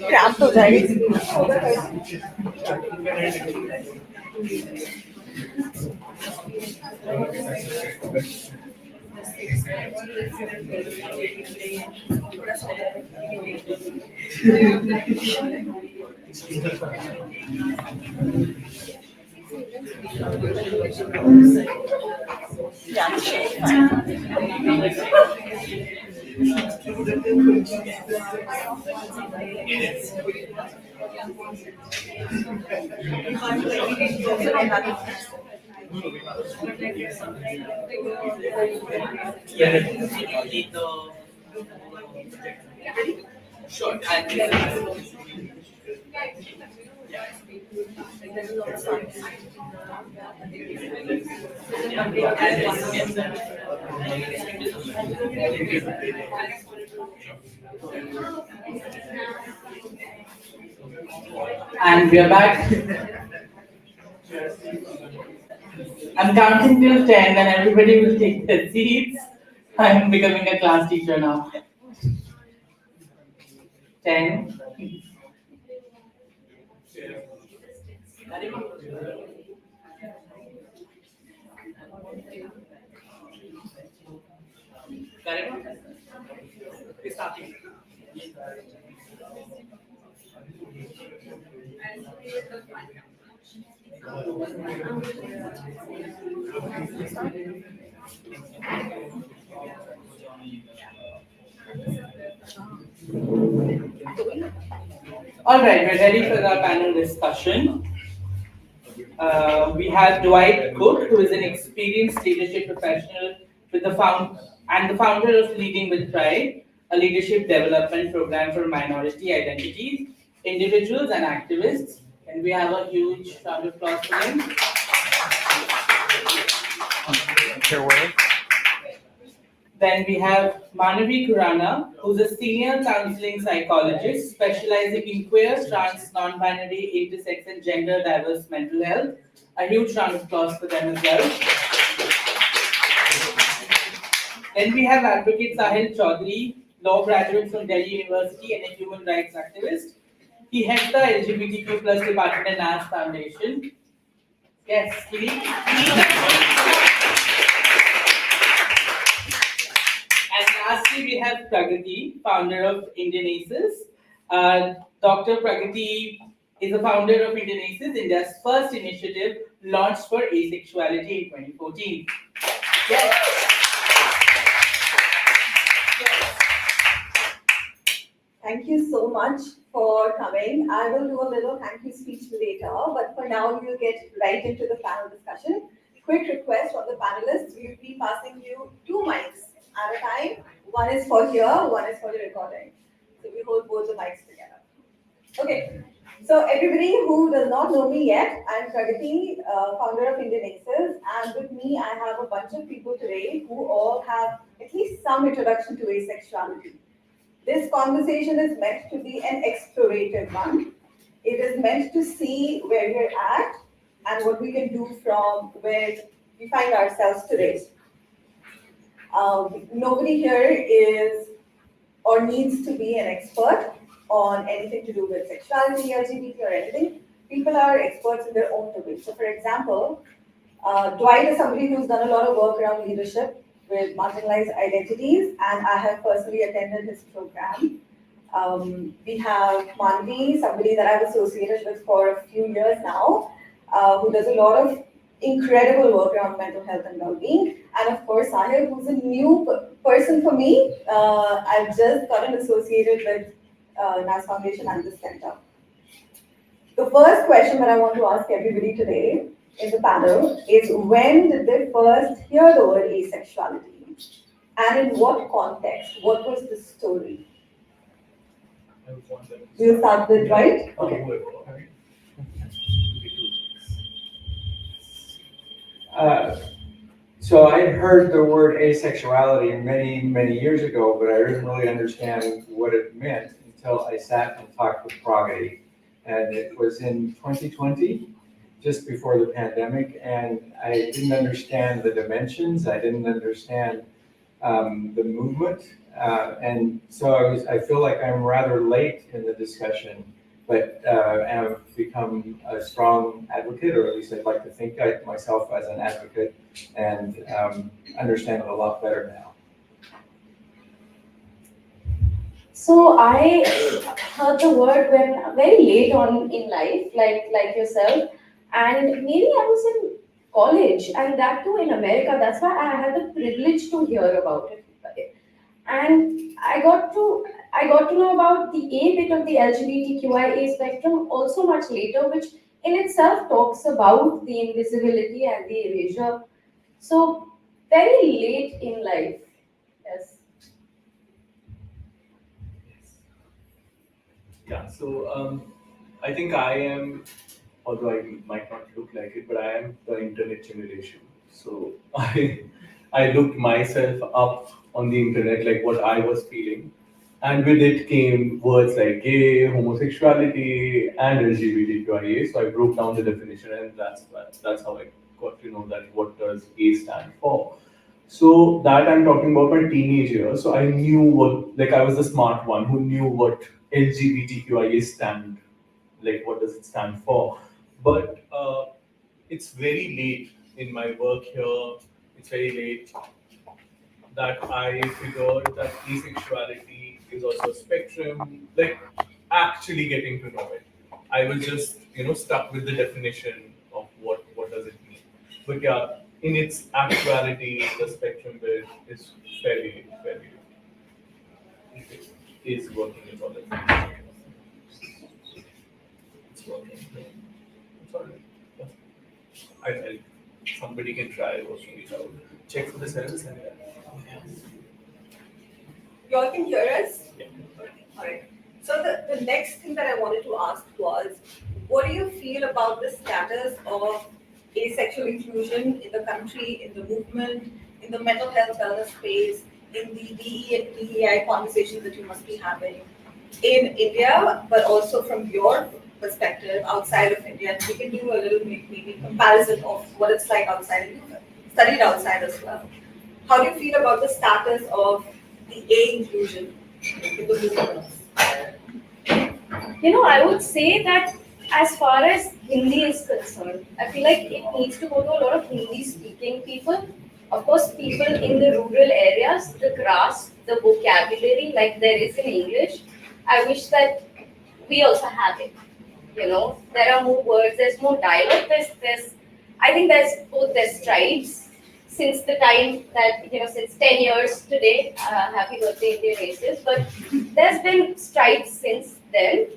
cramp हो जाएगी Sure. And we are back. I'm counting till 10 and everybody will take their seats. I'm becoming a class teacher now. 10. All right, we're ready for our panel discussion. We have Dwight Cook, who is an experienced leadership professional with the founder of Leading with Pride, a leadership development program for minority identities, individuals, and activists. And we have a huge round of applause for him. Then we have Manavi Kurana, who's a senior counseling psychologist specializing in queer, trans, non-binary, intersex, and gender diverse mental health. A huge round of applause for them as well. Then we have Advocate Sahil Chaudhary, law graduate from Delhi University and a human rights activist. He heads the LGBTQ plus department at NAS Foundation. Yes, please. And lastly, we have Pragati, founder of Indian Aces. Dr. Pragati is a founder of Indian Aces, India's first initiative launched for asexuality in 2014. Yes. Thank you so much for coming. I will do a little thank you speech later, but for now, we'll get right into the panel discussion. Quick request from the panelists, we'll be passing you 2 mics at a time. One is for here, one is for the recording. So we hold both the mics together. Okay, so everybody who does not know me yet, I'm Pragati, founder of Indian Aces, and with me I have a bunch of people today who all have at least some introduction to asexuality. This conversation is meant to be an explorative one. It is meant to see where we're at and what we can do from where we find ourselves today. Nobody here is or needs to be an expert on anything to do with sexuality, LGBT, or anything. People are experts in their own domain. So, for example, Dwight is somebody who's done a lot of work around leadership with marginalized identities, and I have personally attended his program. We have Manvi, somebody that I've associated with for a few years now, who does a lot of incredible work around mental health and well-being. And of course, Sahil, who's a new person for me. I've just gotten associated with NAS Foundation and this center. The first question that I want to ask everybody today in the panel is, when did they first hear the word asexuality? And in what context? What was the story? We'll start with Dwight. Okay. So I heard the word asexuality many, many years ago, but I didn't really understand what it meant until I sat and talked with Pragati. And it was in 2020, just before the pandemic, and I didn't understand the dimensions. I didn't understand the movement. And so I feel like I'm rather late in the discussion, but have become a strong advocate, or at least I'd like to think of myself as an advocate, and understand it a lot better now. So I heard the word when very late on in life, like yourself, and maybe I was in college, and that too in America. That's why I had the privilege to hear about it. And I got to know about the A bit of the LGBTQIA spectrum also much later, which in itself talks about the invisibility and the erasure. So very late in life, yes. Yeah, so I think I am, although I might not look like it, but I am the internet generation. So I looked myself up on the internet, like what I was feeling. And with it came words like gay, homosexuality, and LGBTQIA. So I broke down the definition, and that's how I got to know that what does A stand for. So that I'm talking about my teenage years. So I knew what, like I was the smart one who knew what LGBTQIA stand, like what does it stand for. But it's very late in my work here. It's very late that I figured that asexuality is also a spectrum, like actually getting to know it. I was just, stuck with the definition of what does it mean. But yeah, in its actuality, the spectrum bit is fairly, it is working with all that. It's working. Sorry. I somebody can try working it out. Check for the cells and You all can hear us? Yeah. All right. So the next thing that I wanted to ask was, what do you feel about the status of asexual inclusion in the country, in the movement, in the mental health wellness space, in the DEI conversations that you must be having in India, but also from your perspective outside of India. And we can do a little maybe comparison of what it's like outside. You studied outside as well. How do you feel about the status of the A inclusion in the movement? I would say that as far as Hindi is concerned, I feel like it needs to go to a lot of Hindi speaking people. Of course, people in the rural areas, the grasp, the vocabulary like there is in English. I wish that we also have it. There are more words, there's more dialogue, I think there's strides since the time that, since 10 years today, happy birthday Indian races, but there's been strides since then.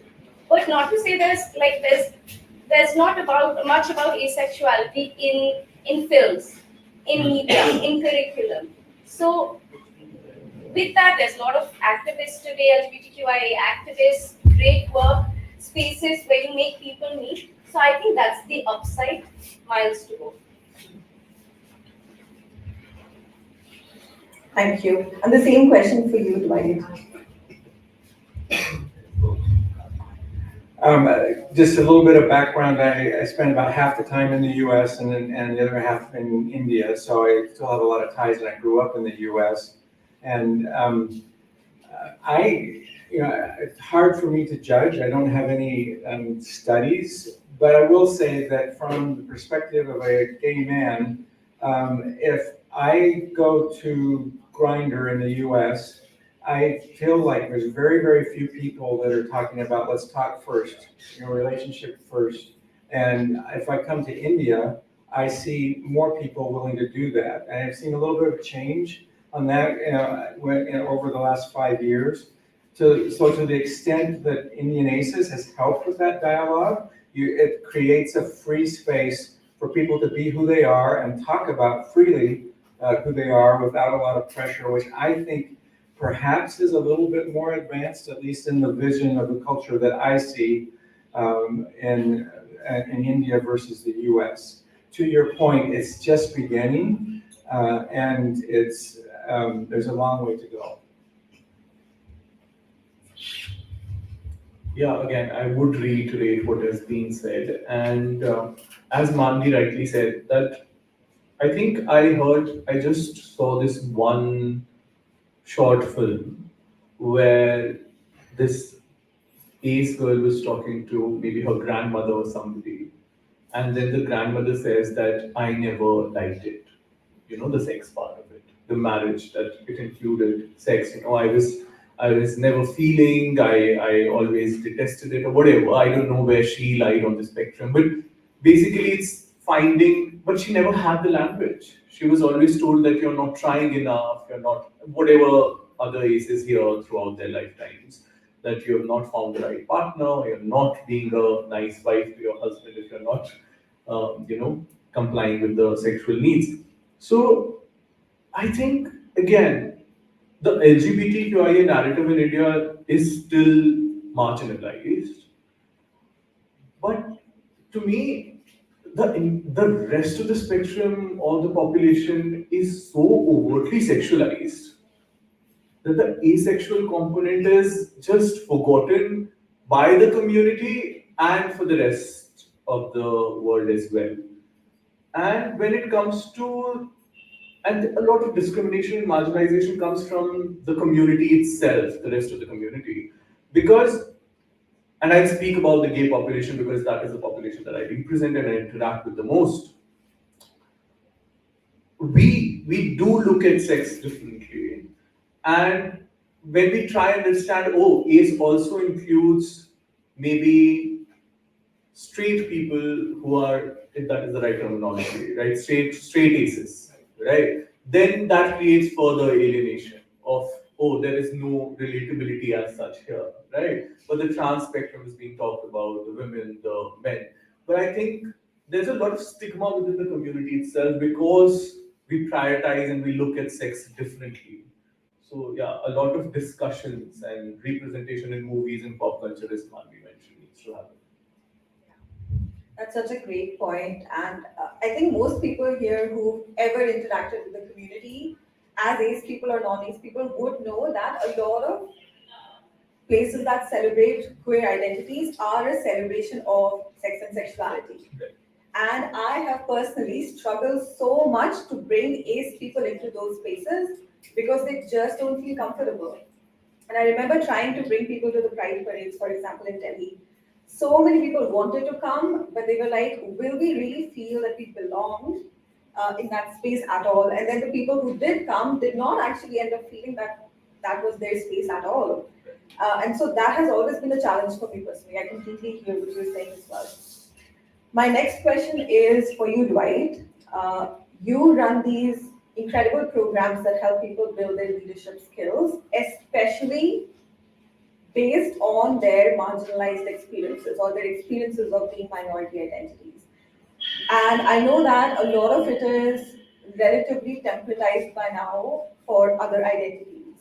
But not to say there's not about much about asexuality in films, in media, in curriculum. So with that, there's a lot of activists today, LGBTQIA activists, great work, spaces where you make people meet. So I think that's the upside, miles to go. Thank you. And the same question for you, Dwight. Just a little bit of background. I spent about half the time in the U.S. and the other half in India, so I still have a lot of ties. And I grew up in the U.S. And it's hard for me to judge. I don't have any studies, but I will say that from the perspective of a gay man, if I go to Grindr in the U.S., I feel like there's very, very few people that are talking about let's talk first, relationship first. And if I come to India, I see more people willing to do that. And I've seen a little bit of change on that over the last 5 years. So to the extent that Indian ACES has helped with that dialogue, it creates a free space for people to be who they are and talk about freely who they are without a lot of pressure, which I think perhaps is a little bit more advanced, at least in the vision of the culture that I see in India versus the US. To your point, it's just beginning, and there's a long way to go. Yeah, again, I would reiterate what has been said. And as Manvi rightly said, that I think I just saw this one short film where this ace girl was talking to maybe her grandmother or somebody. And then the grandmother says that I never liked it. The sex part of it, the marriage, that it included sex. I was never feeling, I always detested it or whatever. I don't know where she lied on the spectrum, but basically it's finding, but she never had the language. She was always told that you're not trying enough, you're not, whatever other aces here throughout their lifetimes, that you have not found the right partner, you're not being a nice wife to your husband if you're not, complying with the sexual needs. So I think, again, the LGBTQIA narrative in India is still marginalized. But to me, the rest of the spectrum or the population is so overtly sexualized that the asexual component is just forgotten by the community and for the rest of the world as well. And when it comes to, and a lot of discrimination and marginalization comes from the community itself, the rest of the community. Because, and I speak about the gay population because that is the population that I represent and I interact with the most. We do look at sex differently. And when we try and understand, ace also includes maybe straight people who are, if that is the right terminology, right? Straight aces, right? Then that creates further alienation of, there is no relatability as such here, right? But the trans spectrum is being talked about, the women, the men. But I think there's a lot of stigma within the community itself because we prioritize and we look at sex differently. So yeah, a lot of discussions and representation in movies and pop culture, as Manvi mentioned, needs to happen. That's such a great point. And I think most people here who've ever interacted with the community as ace people or non-ace people would know that a lot of places that celebrate queer identities are a celebration of sex and sexuality. And I have personally struggled so much to bring ace people into those spaces because they just don't feel comfortable. And I remember trying to bring people to the Pride parades, for example, in Delhi. So many people wanted to come, but they were like, will we really feel that we belonged in that space at all? And then the people who did come did not actually end up feeling that that was their space at all. And so that has always been a challenge for me personally. I completely hear what you're saying as well. My next question is for you, Dwight. You run these incredible programs that help people build their leadership skills, especially based on their marginalized experiences or their experiences of being minority identities. And I know that a lot of it is relatively templatized by now for other identities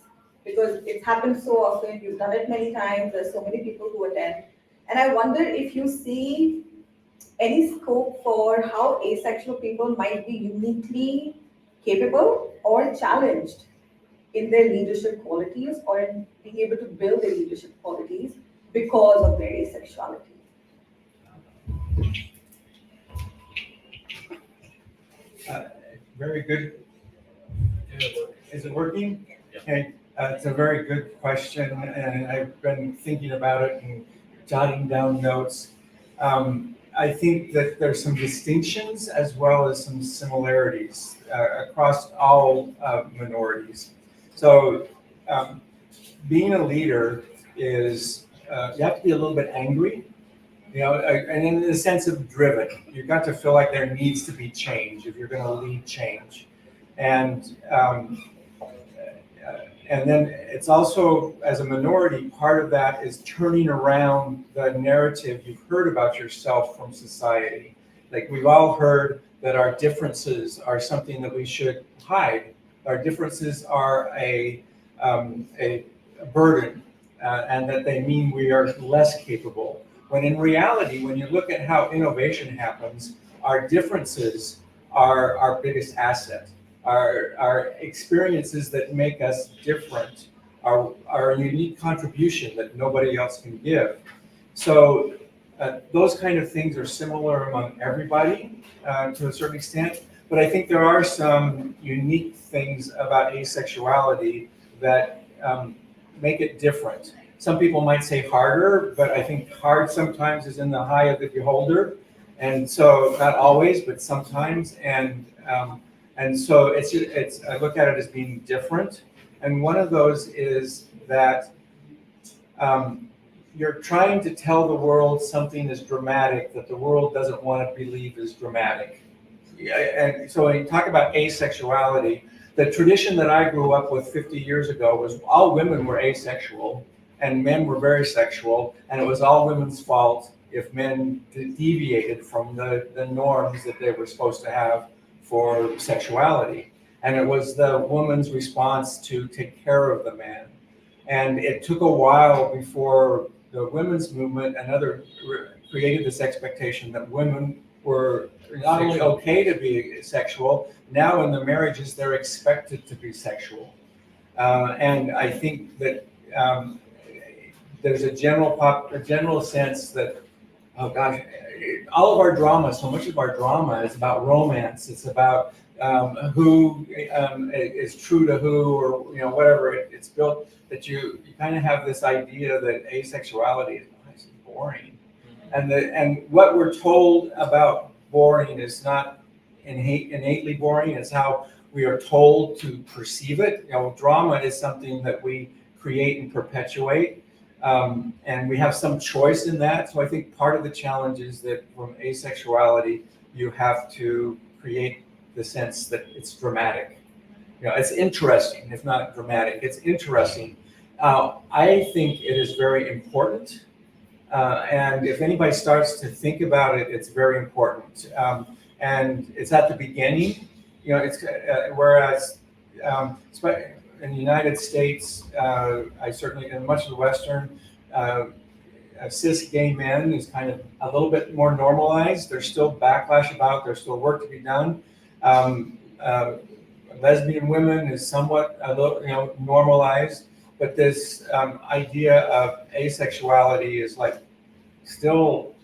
because it's happened so often, you've done it many times, there's so many people who attend. And I wonder if you see any scope for how asexual people might be uniquely capable or challenged in their leadership qualities or in being able to build their leadership qualities because of their asexuality. Very good. Is it working? Okay. It's a very good question, and I've been thinking about it and jotting down notes. I think that there's some distinctions as well as some similarities across all minorities. So being a leader is, you have to be a little bit angry, you know, and in the sense of driven. You've got to feel like there needs to be change if you're going to lead change. And then it's also, as a minority, part of that is turning around the narrative you've heard about yourself from society. Like we've all heard that our differences are something that we should hide. Our differences are a burden, and that they mean we are less capable. When in reality, when you look at how innovation happens, our differences are our biggest asset. Our experiences that make us different are a unique contribution that nobody else can give. So those kind of things are similar among everybody to a certain extent, but I think there are some unique things about asexuality that make it different. Some people might say harder, but I think hard sometimes is in the eye of the beholder, and so not always, but sometimes. And so it's I look at it as being different. And one of those is that you're trying to tell the world something is dramatic that the world doesn't want to believe is dramatic. And so when you talk about asexuality, the tradition that I grew up with 50 years ago was all women were asexual and men were very sexual, and it was all women's fault if men deviated from the norms that they were supposed to have for sexuality. And it was the woman's response to take care of the man. And it took a while before the women's movement and other created this expectation that women were not only okay to be sexual, now in the marriages they're expected to be sexual. And I think that there's a general sense that, oh gosh, all of our drama, so much of our drama is about romance. It's about who is true to who, or whatever. It's built that you kind of have this idea that asexuality is boring, and what we're told about boring is not innately boring. It's how we are told to perceive it. Drama is something that we create and perpetuate. And we have some choice in that. So I think part of the challenge is that from asexuality, you have to create the sense that it's dramatic. It's interesting, if not dramatic. It's interesting. I think it is very important. And if anybody starts to think about it, it's very important. And it's at the beginning. It's whereas in the United States, I certainly, in much of the Western, cis gay men is kind of a little bit more normalized. There's still backlash about, there's still work to be done. lesbian women is somewhat a little, normalized, but this idea of asexuality is like still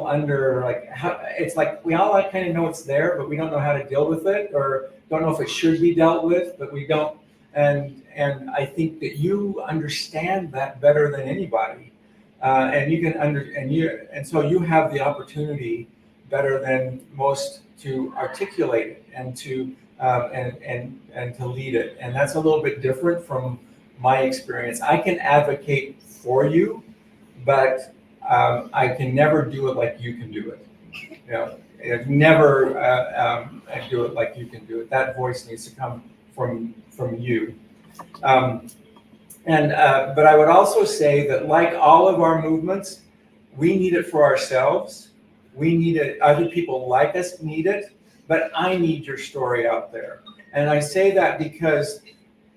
under like it's like we all like kind of know it's there, but we don't know how to deal with it, or don't know if it should be dealt with, but we don't. And I think that you understand that better than anybody, and you can and so you have the opportunity better than most to articulate it and to and to lead it, and that's a little bit different from my experience. I can advocate for you, but I can never do it like you can do it. I've never do it like you can do it. That voice needs to come from you. But I would also say that, like all of our movements, we need it for ourselves. We need it. Other people like us need it. But I need your story out there. And I say that because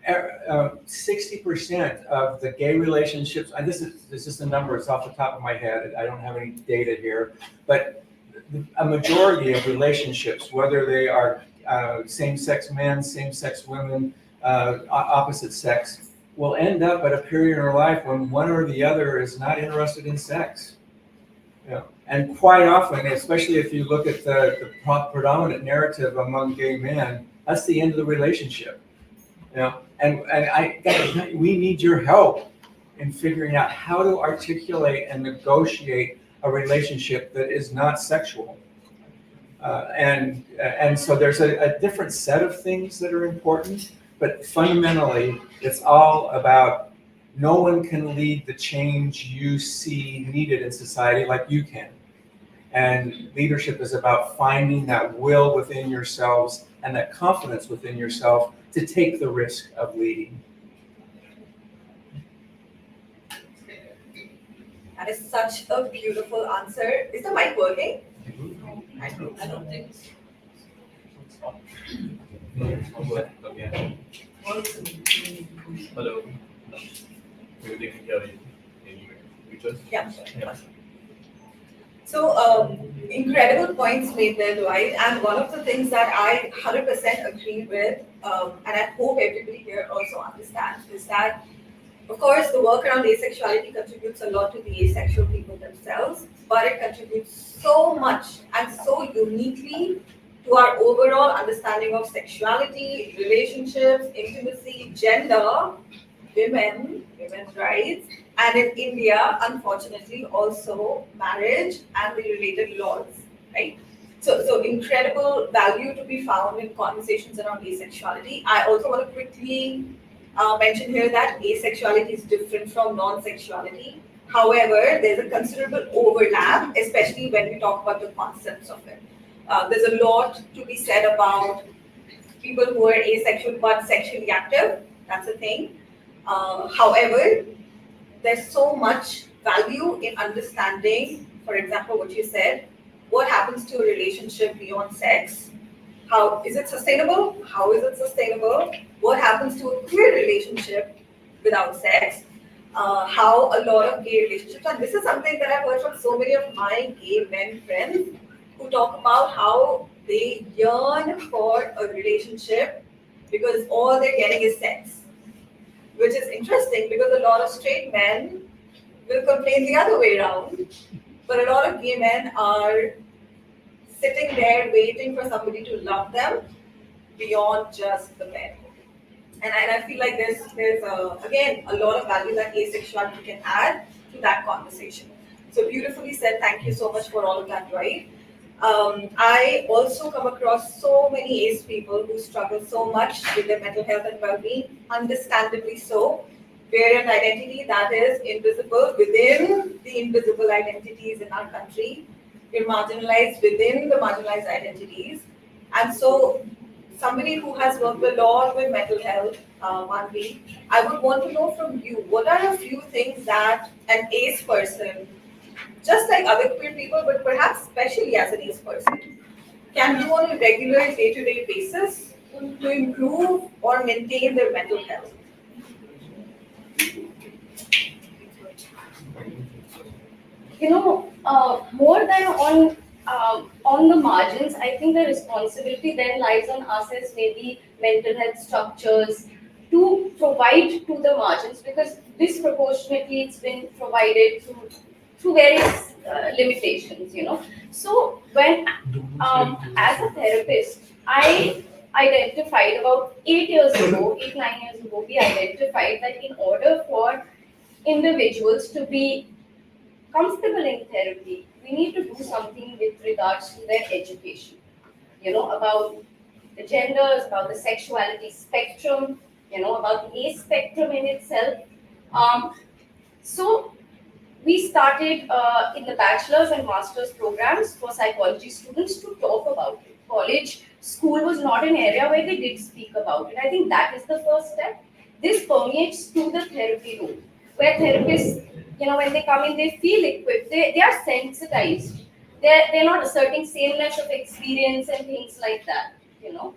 60% of the gay relationships, and this is the number, it's off the top of my head, I don't have any data here, but a majority of relationships, whether they are same-sex men, same-sex women, opposite sex, will end up at a period in our life when one or the other is not interested in sex. And quite often, especially if you look at the predominant narrative among gay men, that's the end of the relationship. And we need your help in figuring out how to articulate and negotiate a relationship that is not sexual. And so there's a different set of things that are important, but fundamentally, it's all about no one can lead the change you see needed in society like you can. And leadership is about finding that will within yourselves and that confidence within yourself to take the risk of leading. That is such a beautiful answer. Is the mic working? I don't think so. Hello. Maybe they can hear you. Yeah. So incredible points made there, Dwight. And one of the things that I 100% agree with, and I hope everybody here also understands, is that, of course, the work around asexuality contributes a lot to the asexual people themselves, but it contributes so much and so uniquely to our overall understanding of sexuality, relationships, intimacy, gender, women's rights, and in India, unfortunately, also marriage and the related laws, right? So incredible value to be found in conversations around asexuality. I also want to quickly mention here that asexuality is different from non-sexuality. However, there's a considerable overlap, especially when we talk about the concepts of it. There's a lot to be said about people who are asexual but sexually active. That's a thing. However, there's so much value in understanding, for example, what you said, what happens to a relationship beyond sex? How is it sustainable? How is it sustainable? What happens to a queer relationship without sex? How a lot of gay relationships, and this is something that I've heard from so many of my gay men friends who talk about how they yearn for a relationship because all they're getting is sex. Which is interesting because a lot of straight men will complain the other way around, but a lot of gay men are sitting there waiting for somebody to love them beyond just the bed. And I feel like there's again, a lot of value that asexuality can add to that conversation. So beautifully said. Thank you so much for all of that, right? I also come across so many ace people who struggle so much with their mental health and well-being, understandably so. We're an identity that is invisible within the invisible identities in our country. We're marginalized within the marginalized identities. And so somebody who has worked a lot with mental health, Manvi, I would want to know from you, what are a few things that an ace person, just like other queer people, but perhaps especially as an ace person, can do on a regular day-to-day basis to improve or maintain their mental health? More than on on the margins, I think the responsibility then lies on us as maybe mental health structures to provide to the margins, because disproportionately it's been provided through various limitations, you know. So when as a therapist, I identified about 8, 9 years ago, we identified that in order for individuals to be comfortable in therapy, we need to do something with regards to their education, you know, about the genders, about the sexuality spectrum, you know, about the age spectrum in itself. So we started in the bachelor's and master's programs for psychology students to talk about it. College, school was not an area where they did speak about it. I think that is the first step. This permeates to the therapy room, where therapists, you know, when they come in, they feel equipped, they are sensitized. They're not asserting sameness of experience and things like that, you know.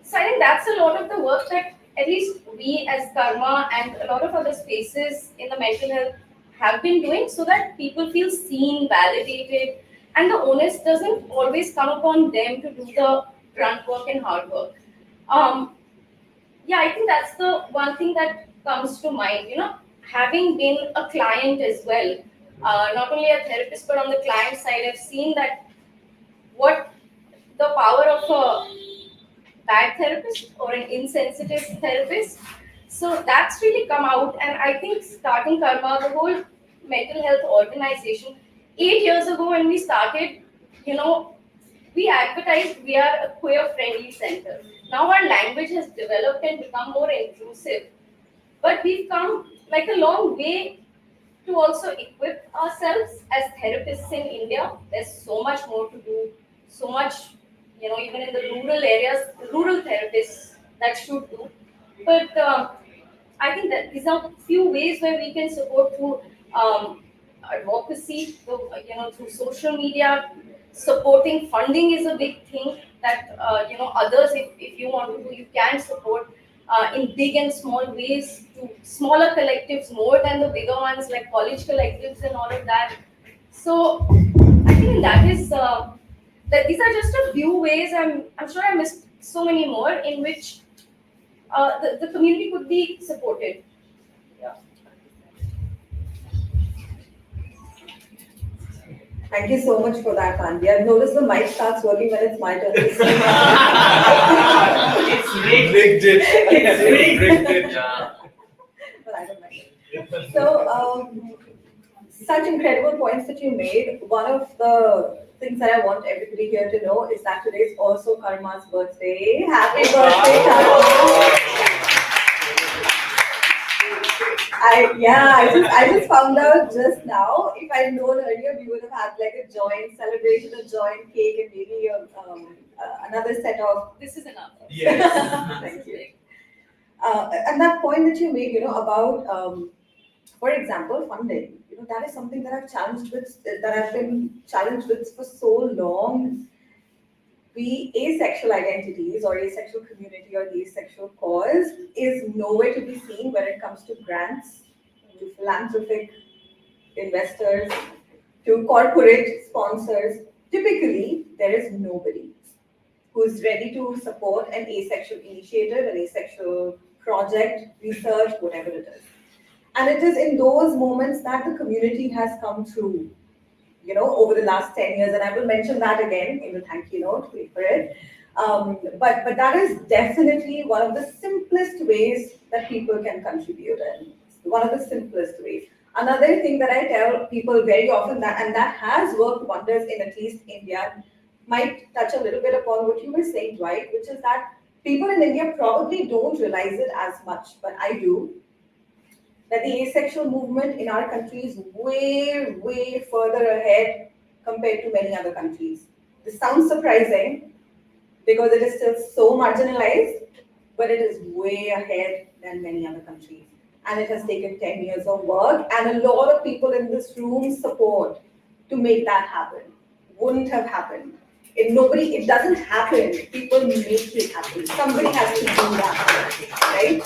So I think that's a lot of the work that at least we as Karma and a lot of other spaces in the mental health have been doing, so that people feel seen, validated, and the onus doesn't always come upon them to do the grunt work and hard work. Yeah, I think that's the one thing that comes to mind. You know, having been a client as well, not only a therapist but on the client side, I've seen that what the power of a bad therapist or an insensitive therapist. So that's really come out, and I think starting Karma, the whole mental health organization, 8 years ago when we started, you know, we advertised we are a queer friendly center. Now our language has developed and become more inclusive, but we've come like a long way to also equip ourselves as therapists in India. There's so much more to do, so much, you know, even in the rural areas, rural therapists that should do. But I think that these are few ways where we can support through advocacy, through, you know, through social media. Supporting funding is a big thing that, you know, others, if you want to do, you can support in big and small ways, to smaller collectives more than the bigger ones like college collectives and all of that. So I think that is that these are just a few ways. I'm sure I missed so many more in which the community could be supported. Yeah. Thank you so much for that, Andy. I've noticed the mic starts working when it's my turn to speak. It's rigged it. It's rigged it. But I don't mind. So, such incredible points that you made. One of the things that I want everybody here to know is that today is also Karma's birthday. Happy birthday, Karma! I just found out just now. If I'd known earlier, we would have had like a joint celebration, a joint cake, and maybe another set of. This is enough. Yes. Thank you. And that point that you made, you know, about, for example, funding. You know, that is something that I've been challenged with for so long. The asexual identities or asexual community or the asexual cause is nowhere to be seen when it comes to grants, to philanthropic investors, to corporate sponsors. Typically, there is nobody who is ready to support an asexual initiative, an asexual project, research, whatever it is. And it is in those moments that the community has come through, you know, over the last 10 years. And I will mention that again in the thank you note, wait for it. But that is definitely one of the simplest ways that people can contribute, and one of the simplest ways. Another thing that I tell people very often, and that has worked wonders in at least India, might touch a little bit upon what you were saying, Dwight, which is that people in India probably don't realize it as much, but I do, that the asexual movement in our country is way, way further ahead compared to many other countries. This sounds surprising because it is still so marginalized, but it is way ahead than many other countries. And it has taken 10 years of work and a lot of people in this room support to make that happen. Wouldn't have happened It doesn't happen. People make it happen. Somebody has to do that, right?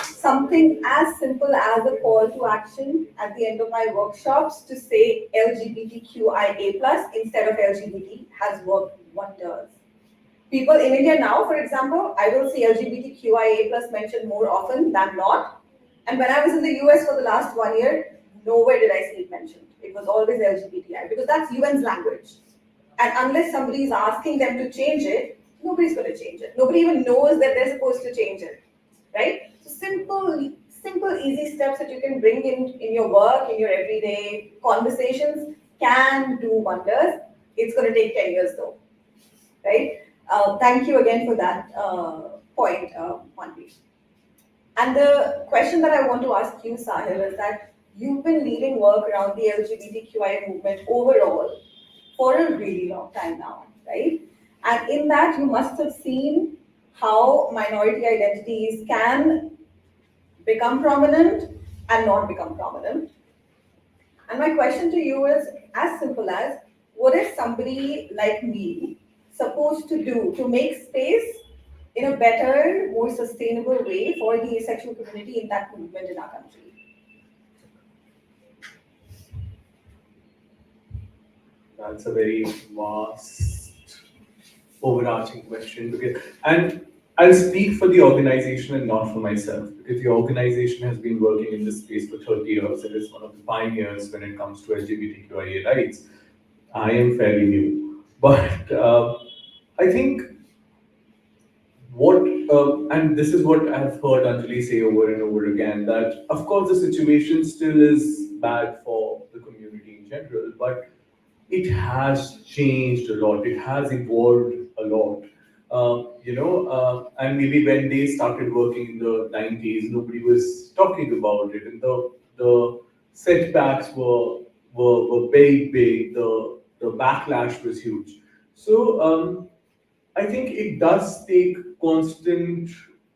Something as simple as a call to action at the end of my workshops to say LGBTQIA+ instead of LGBT has worked wonders. People in India now, for example, I will see LGBTQIA+ mentioned more often than not. And when I was in the US for the last 1 year, nowhere did I see it mentioned. It was always LGBTI because that's UN's language. And unless somebody is asking them to change it, nobody's going to change it. Nobody even knows that they're supposed to change it, right? So simple, easy steps that you can bring in your work, in your everyday conversations can do wonders. It's going to take 10 years though, right? Thank you again for that point, Manvi. And the question that I want to ask you, Sahil, is that you've been leading work around the LGBTQI movement overall for a really long time now, right? And in that, you must have seen how minority identities can become prominent and not become prominent. And my question to you is as simple as, what is somebody like me supposed to do to make space in a better, more sustainable way for the asexual community in that movement in our country? That's a very vast, overarching question. And I'll speak for the organization and not for myself, because the organization has been working in this space for 30 years. It is one of the pioneers when it comes to LGBTQIA rights. I am fairly new. But I think and this is what I've heard Anjali say over and over again, that of course the situation still is bad for the community in general, but it has changed a lot. It has evolved a lot. And maybe when they started working in the 90s, nobody was talking about it, and the setbacks were very big. The backlash was huge. So I think it does take constant,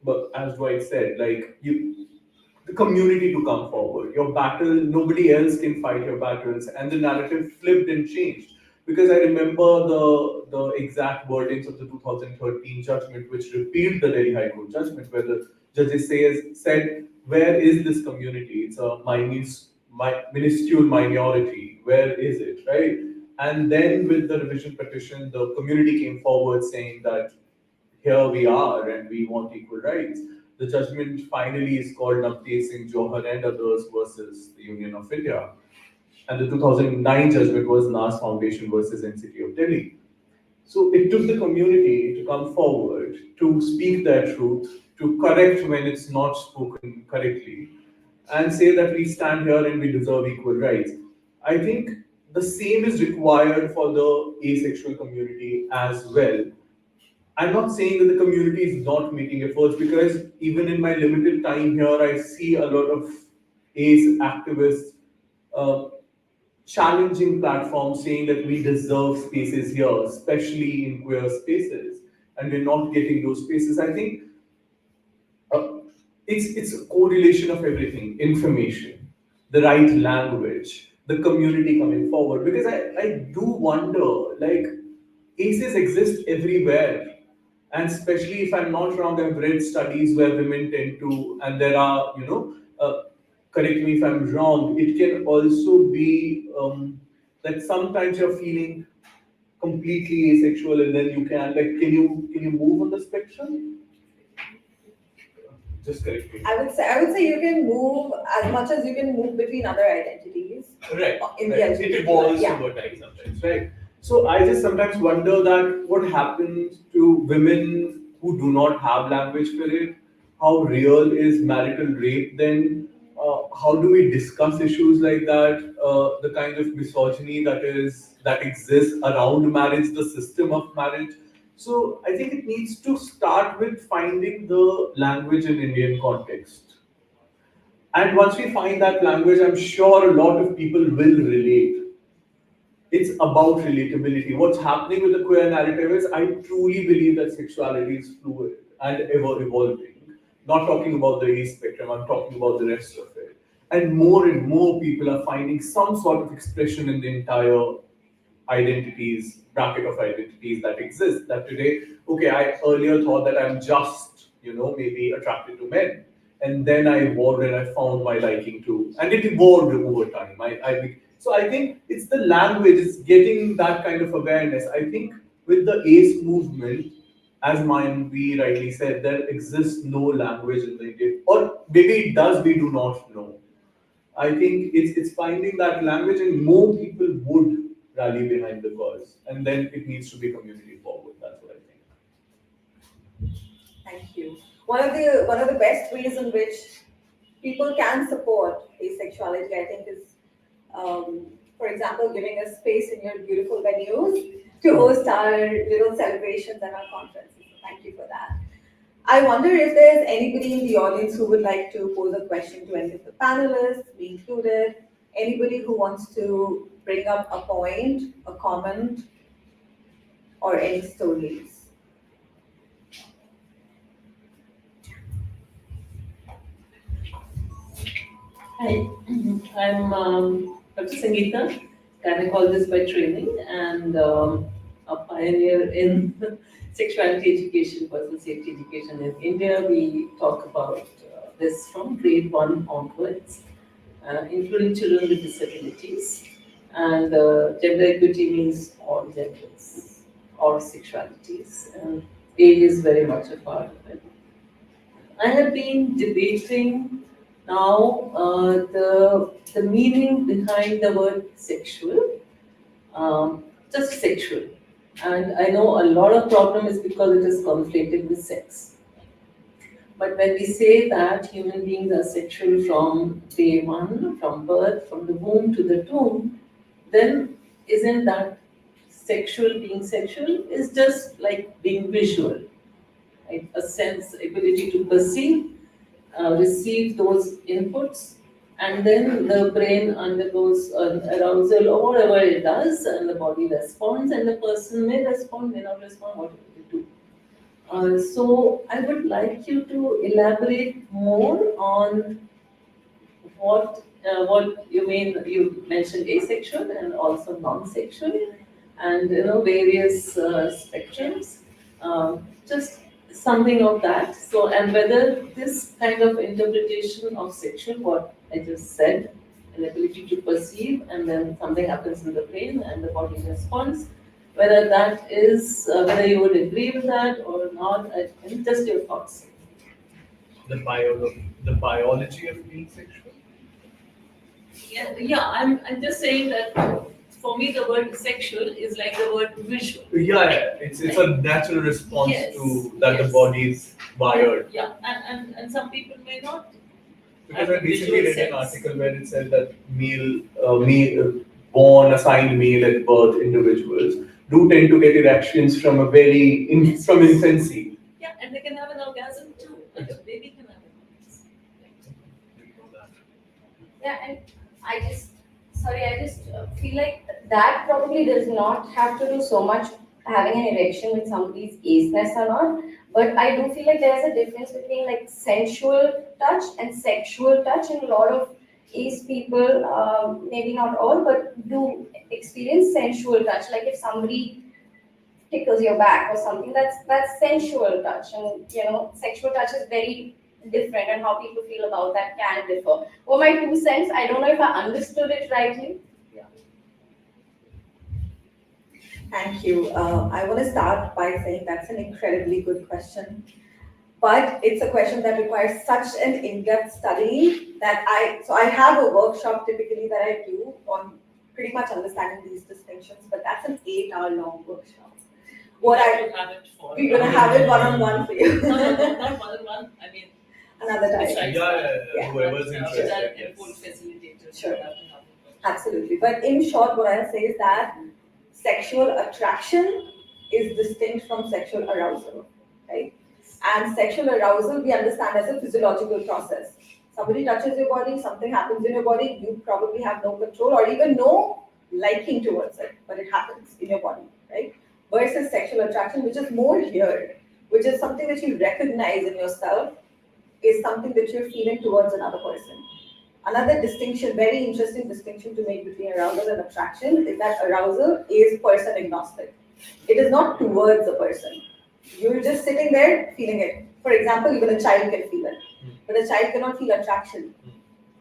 but as Dwight said, the community to come forward. Your battle, nobody else can fight your battles, and the narrative flipped and changed. Because I remember the exact wordings of the 2013 judgment, which repealed the Delhi High Court judgment, where the judges said, where is this community? It's a minuscule minority. Where is it, right? And then with the revision petition, the community came forward saying that here we are and we want equal rights. The judgment finally is called Navdeep Singh Johar and others versus the Union of India. And the 2009 judgment was Nas Foundation versus NCT of Delhi. So it took the community to come forward, to speak their truth, to correct when it's not spoken correctly, and say that we stand here and we deserve equal rights. I think the same is required for the asexual community as well. I'm not saying that the community is not making efforts, because even in my limited time here, I see a lot of ace activists challenging platforms saying that we deserve spaces here, especially in queer spaces, and we're not getting those spaces. I think it's a correlation of everything: information, the right language, the community coming forward. Because I do wonder, aces exist everywhere. And especially, if I'm not wrong, I've read studies where women tend to, and there are, correct me if I'm wrong, it can also be that sometimes you're feeling completely asexual, and then you can, can you move on the spectrum? Just correct me. I would say you can move as much as you can move between other identities. Right. In right. the It evolves over time sometimes, right? So I just sometimes wonder that what happens to women who do not have language for it. How real is marital rape then? How do we discuss issues like that? The kind of misogyny that exists around marriage, the system of marriage. So I think it needs to start with finding the language in Indian context. And once we find that language, I'm sure a lot of people will relate. It's about relatability. What's happening with the queer narrative is, I truly believe that sexuality is fluid and ever evolving. Not talking about the ace spectrum, I'm talking about the rest of it. And more people are finding some sort of expression in the entire bracket of identities that exist. That today, okay, I earlier thought that I'm just, maybe attracted to men. And then I evolved and I found my liking to, and it evolved over time. So I think it's the language, it's getting that kind of awareness. I think with the ACE movement, as we rightly said, there exists no language in the Indian, or maybe it does, we do not know. I think it's finding that language, and more people would rally behind the cause, and then it needs to be community forward. That's what I think. Thank you. One of the best ways in which people can support asexuality, I think, is, for example, giving us space in your beautiful venues to host our little celebrations and our conferences. Thank you for that. I wonder if there's anybody in the audience who would like to pose a question to any of the panelists, me included. Anybody who wants to bring up a point, a comment, or any stories. Hi, I'm Dr. Sangeeta, gynecologist by training, and a pioneer in sexuality education, personal safety education in India. We talk about this from grade 1 onwards, including children with disabilities. And gender equity means all genders, all sexualities, and age is very much a part of it. I have been debating now the meaning behind the word sexual, just sexual. And I know a lot of problem is because it is conflated with sex. But when we say that human beings are sexual from day one, from birth, from the womb to the tomb, then isn't that sexual being sexual? Is just like being visual, right? A sense, ability to perceive, receive those inputs, and then the brain undergoes arousal or whatever it does, and the body responds, and the person may respond, may not respond, whatever they do. So I would like you to elaborate more on what you mean. You mentioned asexual and also non-sexual, and various spectrums. Just something of that. So, and whether this kind of interpretation of sexual, what I just said, an ability to perceive, and then something happens in the brain and the body responds, whether that is, whether you would agree with that or not, just your thoughts. The biology of being sexual? Yeah, I'm just saying that for me the word sexual is like the word visual. Yeah. It's a natural response to that the body is wired. Yeah, and some people may not. Because I recently read an article where it said that born assigned male at birth individuals do tend to get erections from from infancy. Yeah, and they can have an orgasm too. And the baby can have an orgasm. Yeah, and I just feel like that probably does not have to do so much having an erection with somebody's aceness or not. But I do feel like there's a difference between like sensual touch and sexual touch, and a lot of ace people, maybe not all, but do experience sensual touch. Like if somebody tickles your back or something, that's sensual touch, and sexual touch is very different, and how people feel about that can differ. For my 2 cents, I don't know if I understood it rightly. Thank you. I want to start by saying that's an incredibly good question. But it's a question that requires such an in-depth study that I have a workshop typically that I do on pretty much understanding these distinctions, but that's an 8-hour-long workshop. We're going to have it one-on-one for you. No, not one-on-one. I mean, another time. Yeah. Whoever's interested. Full facilitator. Sure. Absolutely. But in short, what I'll say is that sexual attraction is distinct from sexual arousal, right? And sexual arousal we understand as a physiological process. Somebody touches your body, something happens in your body, you probably have no control or even no liking towards it, but it happens in your body, right? Versus sexual attraction, which is more here, which is something that you recognize in yourself, is something that you're feeling towards another person. Another distinction, very interesting distinction to make between arousal and attraction is that arousal is person agnostic. It is not towards a person. You're just sitting there feeling it. For example, even a child can feel it, but a child cannot feel attraction,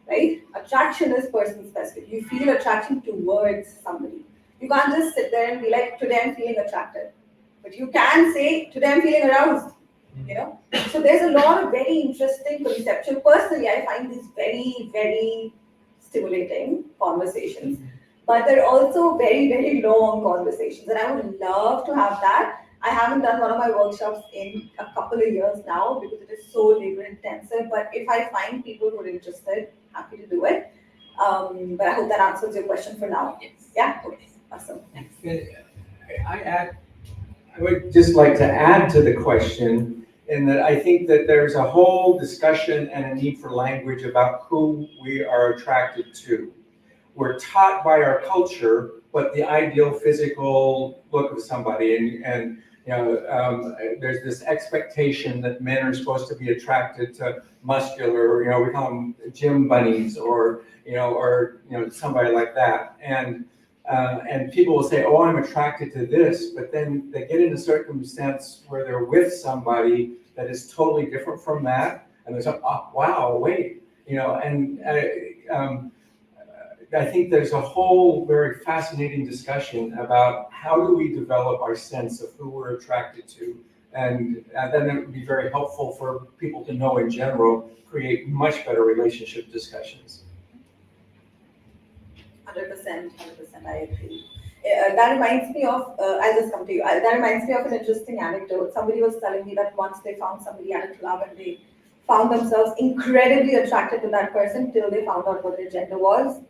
right? Attraction is person specific. You feel attraction towards somebody. You can't just sit there and be like, today I'm feeling attracted. But you can say, today I'm feeling aroused, you know? So there's a lot of very interesting conceptual. Personally, I find these very, very stimulating conversations. But they're also very, very long conversations. And I would love to have that. I haven't done one of my workshops in a couple of years now because it is so labor intensive. But if I find people who are interested, happy to do it. But I hope that answers your question for now. Yes. Yeah? Okay. Awesome. Thanks. I would just like to add to the question in that I think that there's a whole discussion and a need for language about who we are attracted to. We're taught by our culture what the ideal physical look of somebody, and you know, there's this expectation that men are supposed to be attracted to muscular, you know, we call them gym bunnies, or somebody like that, and people will say, oh, I'm attracted to this, but then they get in a circumstance where they're with somebody that is totally different from that, and they're like, oh, wow, wait, you know, and I think there's a whole very fascinating discussion about how do we develop our sense of who we're attracted to, and then it would be very helpful for people to know in general, create much better relationship discussions. 100%, I agree. That reminds me of, I'll just come to you. That reminds me of an interesting anecdote. Somebody was telling me that once they found somebody at a club and they found themselves incredibly attracted to that person till they found out what their gender was.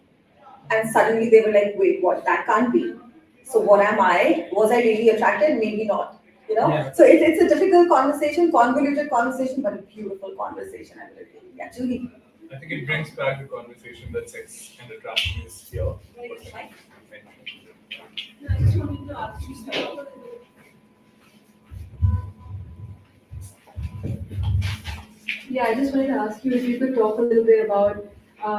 And suddenly they were like, wait, what? That can't be. So what am I? Was I really attracted? Maybe not. You know? Yeah. So it's a difficult conversation, convoluted conversation, but a beautiful conversation, I believe. Yeah, Julie. I think it brings back the conversation that sex and attraction is here. I just wanted to ask you something. Yeah, I just wanted to ask you if you could talk a little bit about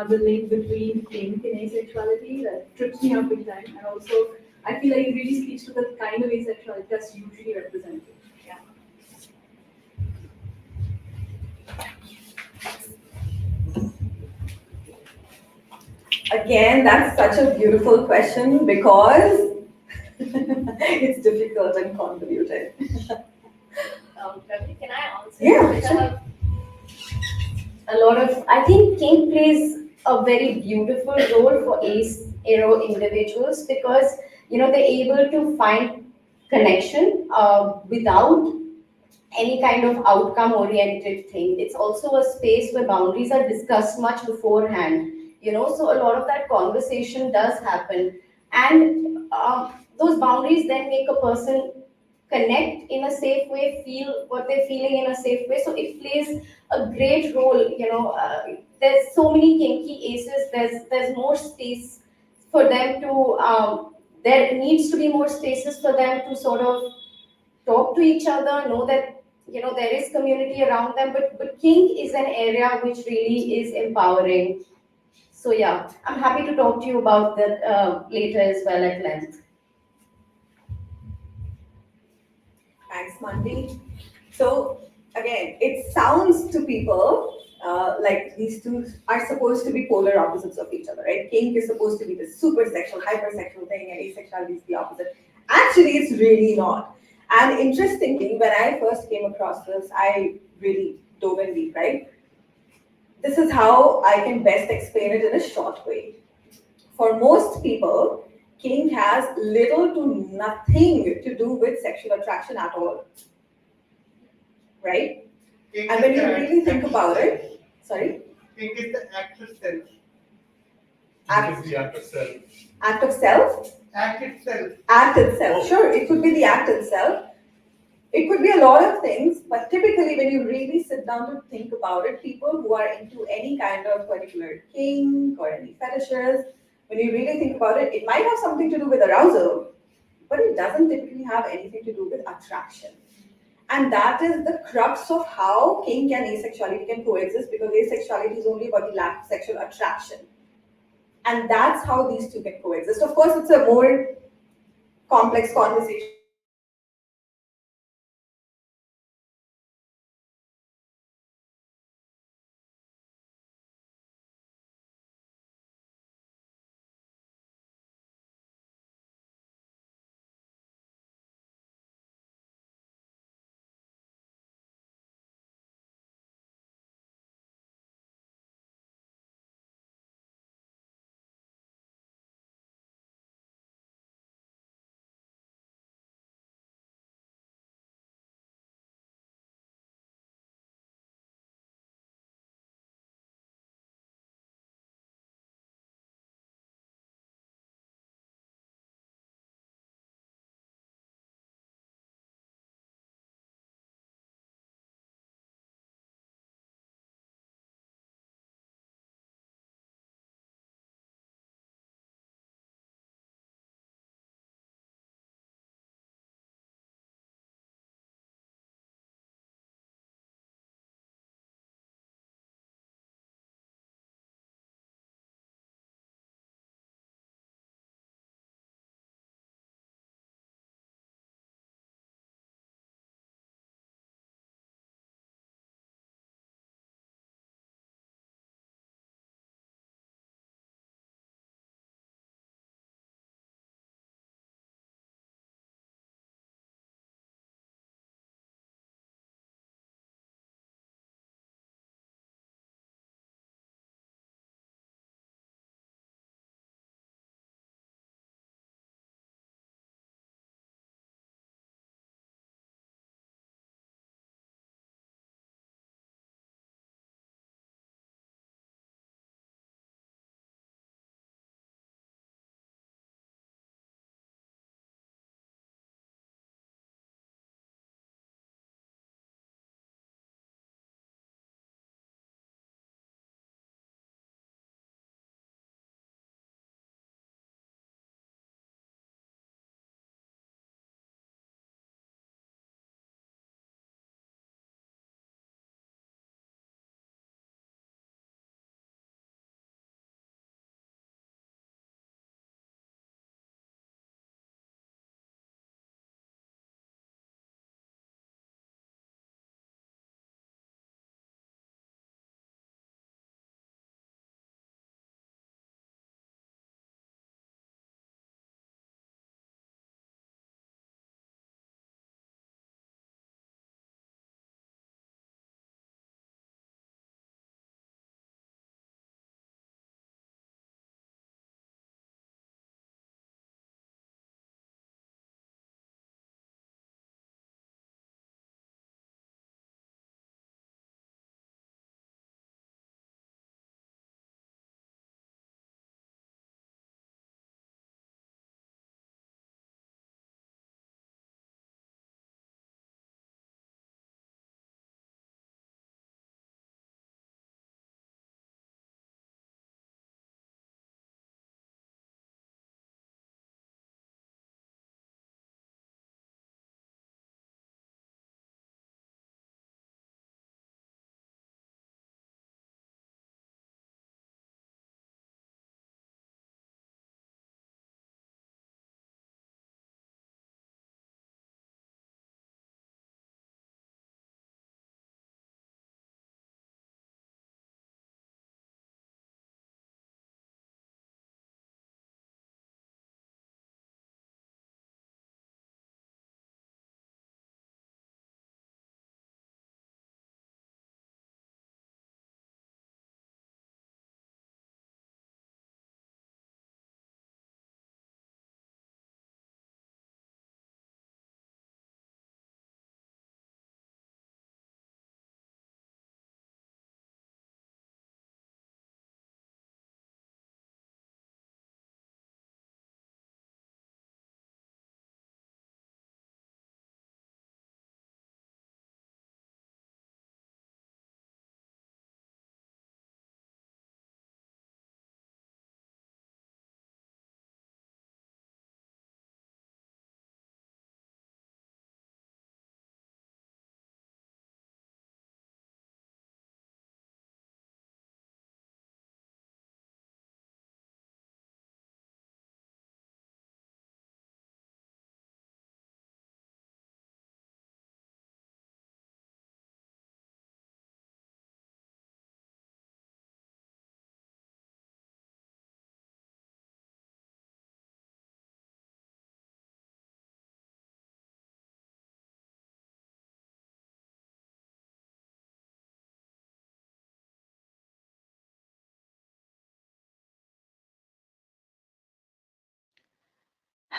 the link between kink and asexuality. That trips me up big time, and also I feel like it really speaks to the kind of asexuality that's usually represented. Yeah. Again, that's such a beautiful question because it's difficult and convoluted. Can I answer? Yeah, sure. A lot of, I think kink plays a very beautiful role for individuals because they're able to find connection without any kind of outcome oriented thing. It's also a space where boundaries are discussed much beforehand, so a lot of that conversation does happen, and those boundaries then make a person connect in a safe way, feel what they're feeling in a safe way. So it plays a great role. There's so many kinky aces. There's more space for them to. There needs to be more spaces for them to sort of talk to each other, know that there is community around them. But kink is an area which really is empowering. So yeah, I'm happy to talk to you about that later as well at length. Thanks, Mandy. So again, it sounds to people like these two are supposed to be polar opposites of each other, right? Kink is supposed to be the super sexual, hypersexual thing, and asexuality is the opposite. Actually, it's really not. And interestingly, when I first came across this, I really dove in deep, right? This is how I can best explain it in a short way. For most people, kink has little to nothing to do with sexual attraction at all. Right? Kink, and when you really think about it, sorry? Kink is the act of self. Act is the act of self. Act of self? Act itself. Act itself. Sure, it could be the act itself. It could be a lot of things, but typically when you really sit down to think about it, people who are into any kind of particular kink or any fetishes, when you really think about it, it might have something to do with arousal, but it doesn't typically have anything to do with attraction. And that is the crux of how kink and asexuality can coexist, because asexuality is only about the lack of sexual attraction. And that's how these two can coexist. Of course, it's a more complex conversation.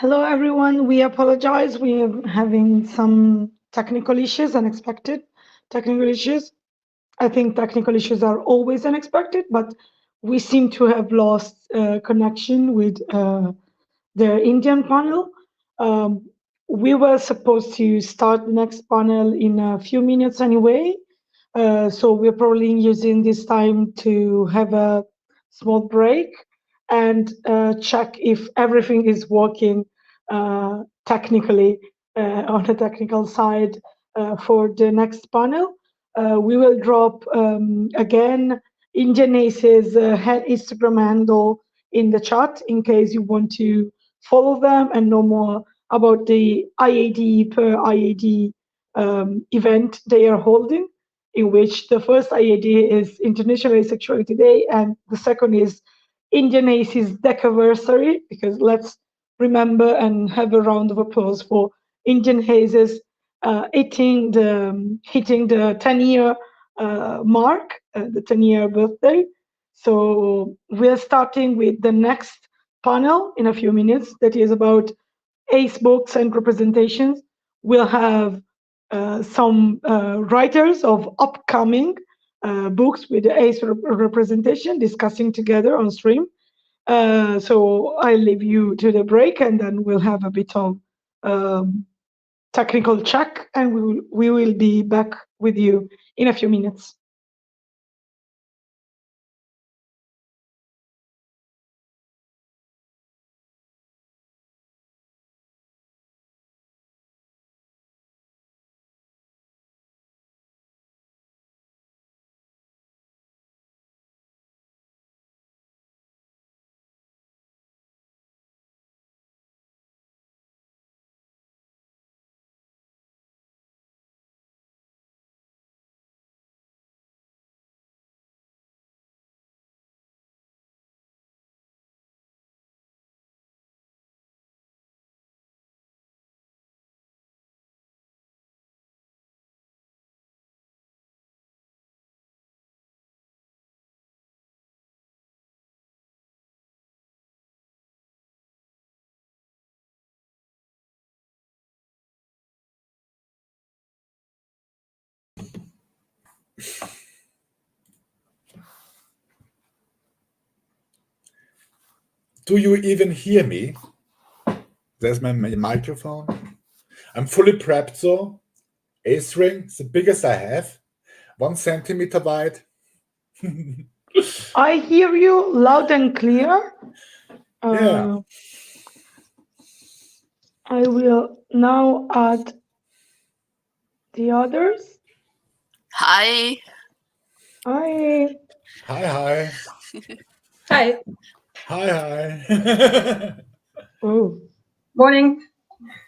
Hello, everyone. We apologize. We are having some technical issues, unexpected technical issues. I think technical issues are always unexpected, but we seem to have lost connection with the Indian panel. We were supposed to start the next panel in a few minutes anyway. So we're probably using this time to have a small break and check if everything is working technically on the technical side for the next panel. We will drop again Indian Ace's Instagram handle in the chat in case you want to follow them and know more about the IAD per IAD event they are holding, in which the first IAD is International Asexuality Day and the second is Indian Ace's Decaversary, because let's remember and have a round of applause for Indian Aces hitting the 10-year mark, the 10-year birthday. So we're starting with the next panel in a few minutes that is about ACE books and representations. We'll have some writers of upcoming books with the ACE representation discussing together on stream. So I leave you to the break and then we'll have a bit of technical check and we will be back with you in a few minutes. Do you even hear me? There's my microphone. I'm fully prepped, so ACE ring, the biggest I have, 1 centimeter wide. I hear you loud and clear. Yeah. I will now add the others. Hi. Hi. Hi. Hi. Hi. Oh. Morning.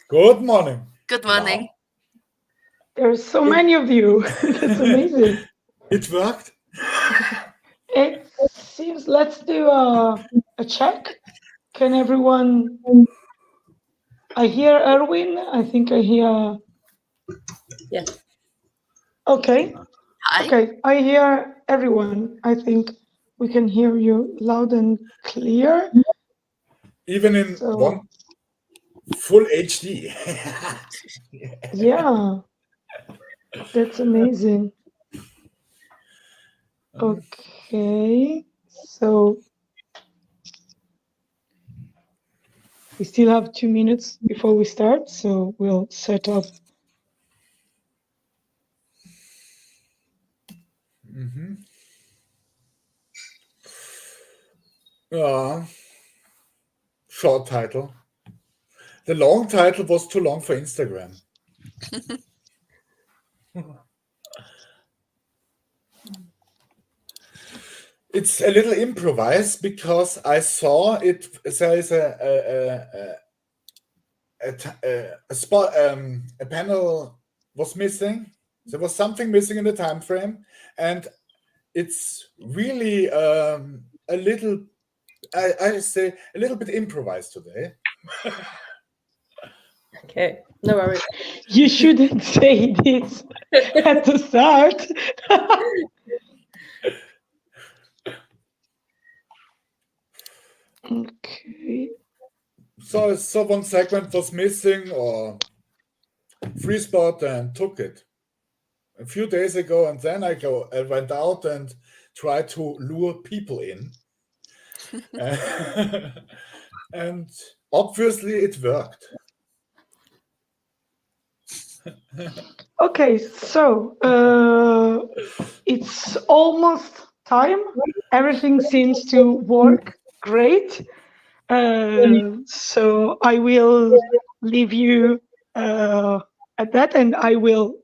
Good morning. Good morning. Wow. There's so many of you. That's amazing. It worked? It seems, let's do a check. Can everyone, I hear Erwin, I think I hear. Yes. Okay. Hi. Okay, I hear everyone. I think we can hear you loud and clear. Even in one full HD. Yeah, that's amazing. Okay, so we still have 2 minutes before we start, so we'll set up. Short title. The long title was too long for Instagram. It's a little improvised because I saw it. There is a spot. A panel was missing. There was something missing in the time frame, and it's really a little. I say a little bit improvised today. Okay, no worries. You shouldn't say this at the start. Okay. So one segment was missing or free spot and took it a few days ago, and then I went out and tried to lure people in. And obviously it worked. Okay, so it's almost time. Everything seems to work great. So I will leave you at that, and I will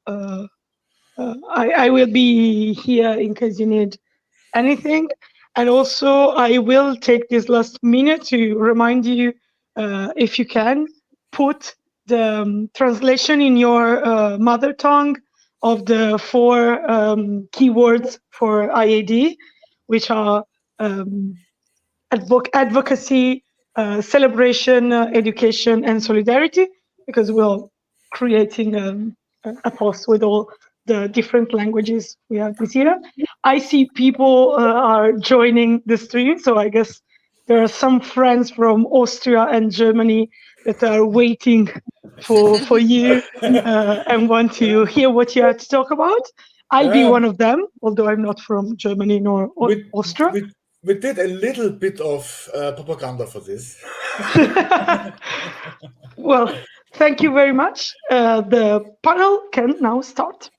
be here in case you need anything. And also, I will take this last minute to remind you, if you can, put the translation in your mother tongue of the 4 keywords for IAD, which are advocacy, celebration, education, and solidarity, because we're creating a post with all the different languages we have this year. I see people are joining the stream, so I guess there are some friends from Austria and Germany that are waiting for you and want to hear what you have to talk about. I'll be one of them, although I'm not from Germany nor Austria. We did a little bit of propaganda for this. Well, thank you very much. The panel can now start.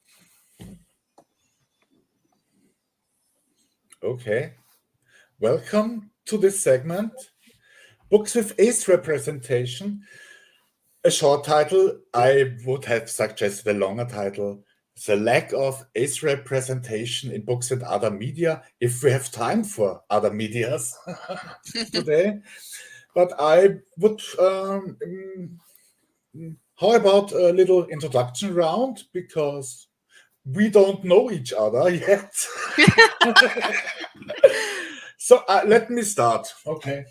Okay. Welcome to this segment, Books with Ace Representation. A short title. I would have suggested a longer title. The lack of ace representation in books and other media, if we have time for other medias today. But I would, how about a little introduction round, because we don't know each other yet. So let me start. Okay.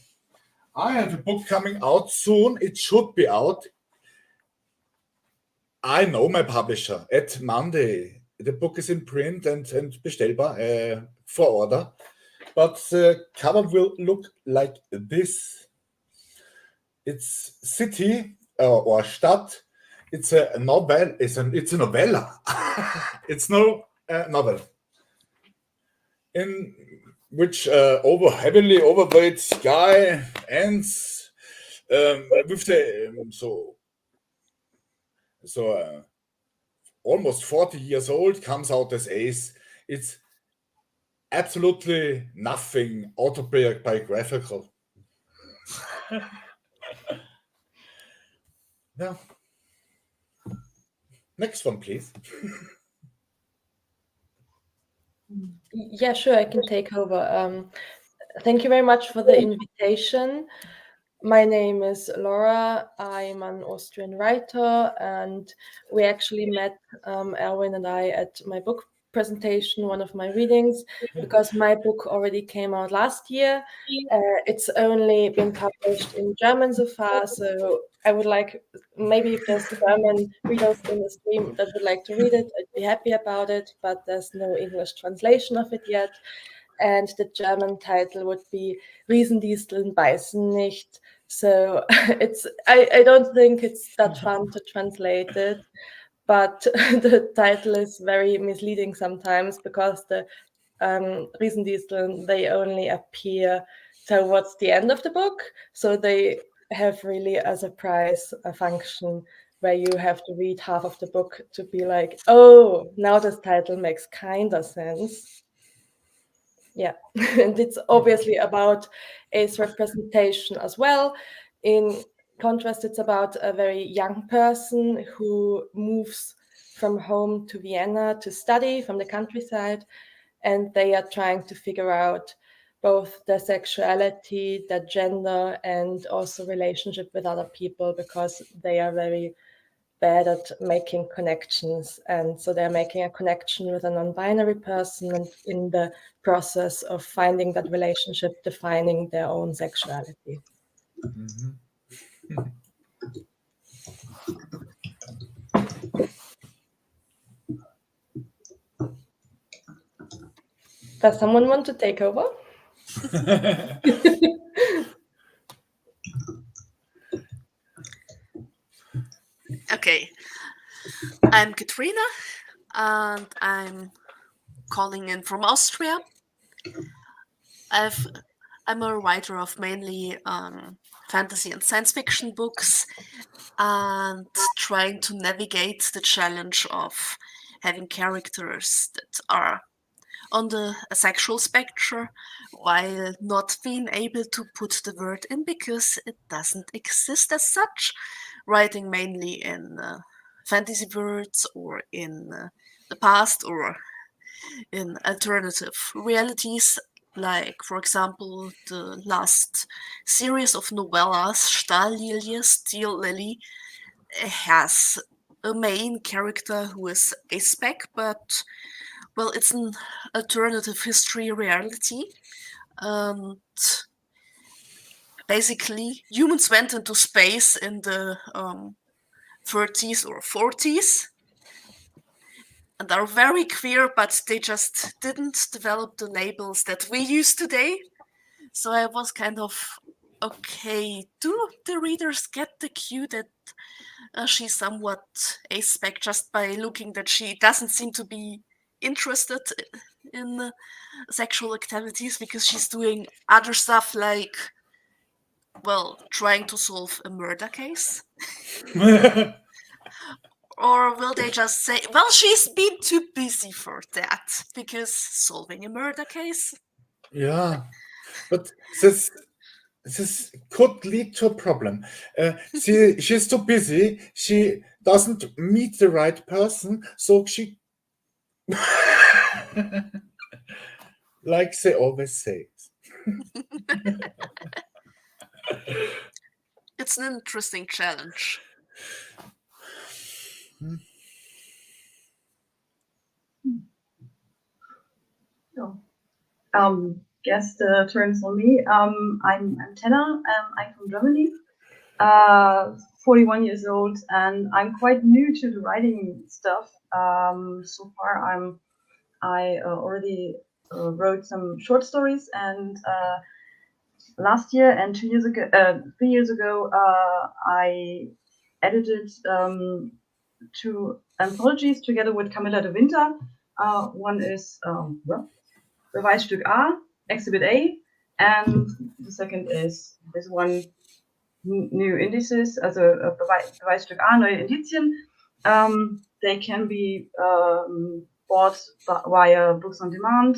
I have a book coming out soon. It should be out. I know my publisher at Monday. The book is in print and bestellbar for order, but the cover will look like this. It's City or Stadt. It's a novel. It's a novella. It's no novel in which heavily overweight guy ends with the almost 40 years old, comes out as ace. It's absolutely nothing autobiographical. Now, next one, please. Yeah, sure, I can take over. Thank you very much for the invitation. My name is Laura. I'm an Austrian writer, and we actually met, Erwin and I, at my book presentation, one of my readings, because my book already came out last year. It's only been published in German so far, so I would like, maybe if there's German readers in the stream that would like to read it, I'd be happy about it, but there's no English translation of it yet. And the German title would be Riesendisteln beißen nicht. So I don't think it's that fun to translate it, but the title is very misleading sometimes, because the Riesendisteln, they only appear towards the end of the book. So they have really a surprise function where you have to read half of the book to be like, oh, now this title makes kind of sense. Yeah, and it's obviously about ace representation as well. In contrast, it's about a very young person who moves from home to Vienna to study from the countryside, and they are trying to figure out both their sexuality, their gender, and also relationship with other people, because they are very bad at making connections. And so they're making a connection with a non-binary person, and in the process of finding that relationship, defining their own sexuality. Mm-hmm. Does someone want to take over? Okay, I'm Katrina, and I'm calling in from Austria. I'm a writer of mainly fantasy and science fiction books, and trying to navigate the challenge of having characters that are on the sexual spectrum while not being able to put the word in because it doesn't exist as such. Writing mainly in fantasy words or in the past or in alternative realities, like, for example, the last series of novellas, Stahllilie, Steel Lily, has a main character who is a spec, but, well, it's an alternative history reality. And basically, humans went into space in the 30s or 40s and are very queer, but they just didn't develop the labels that we use today. So I was kind of, okay, do the readers get the cue that she's somewhat aspec just by looking that she doesn't seem to be interested in sexual activities because she's doing other stuff like, well, trying to solve a murder case? Or will they just say, well, she's been too busy for that because solving a murder case? Yeah, but this could lead to a problem. She's too busy. She doesn't meet the right person, so she, like they always say. It's an interesting challenge. Guess the turns on me. I'm Tenna. I'm from Germany. 41 years old, and I'm quite new to the writing stuff. So far, I already wrote some short stories, and last year and 3 years ago, I edited two anthologies together with Camilla de Winter. One is Beweisstück A, Exhibit A, and the second is this one new indices, also Beweisstück A, neue Indizien. They can be bought via Books on Demand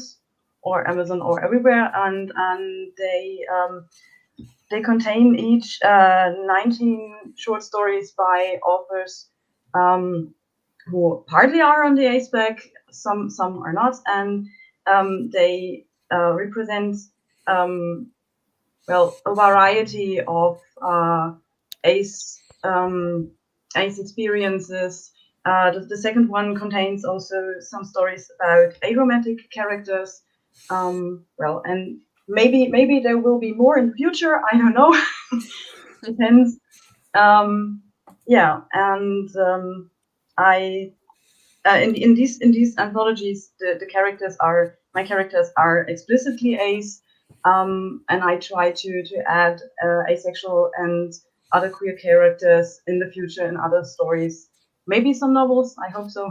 or Amazon or everywhere, and they contain each 19 short stories by authors who partly are on the A spec, some are not, and they represent a variety of ACE experiences. The second one contains also some stories about aromantic characters. And maybe there will be more in the future. I don't know. Depends. In these anthologies, my characters are explicitly ace, and I try to add asexual and other queer characters in the future in other stories. Maybe some novels. I hope so,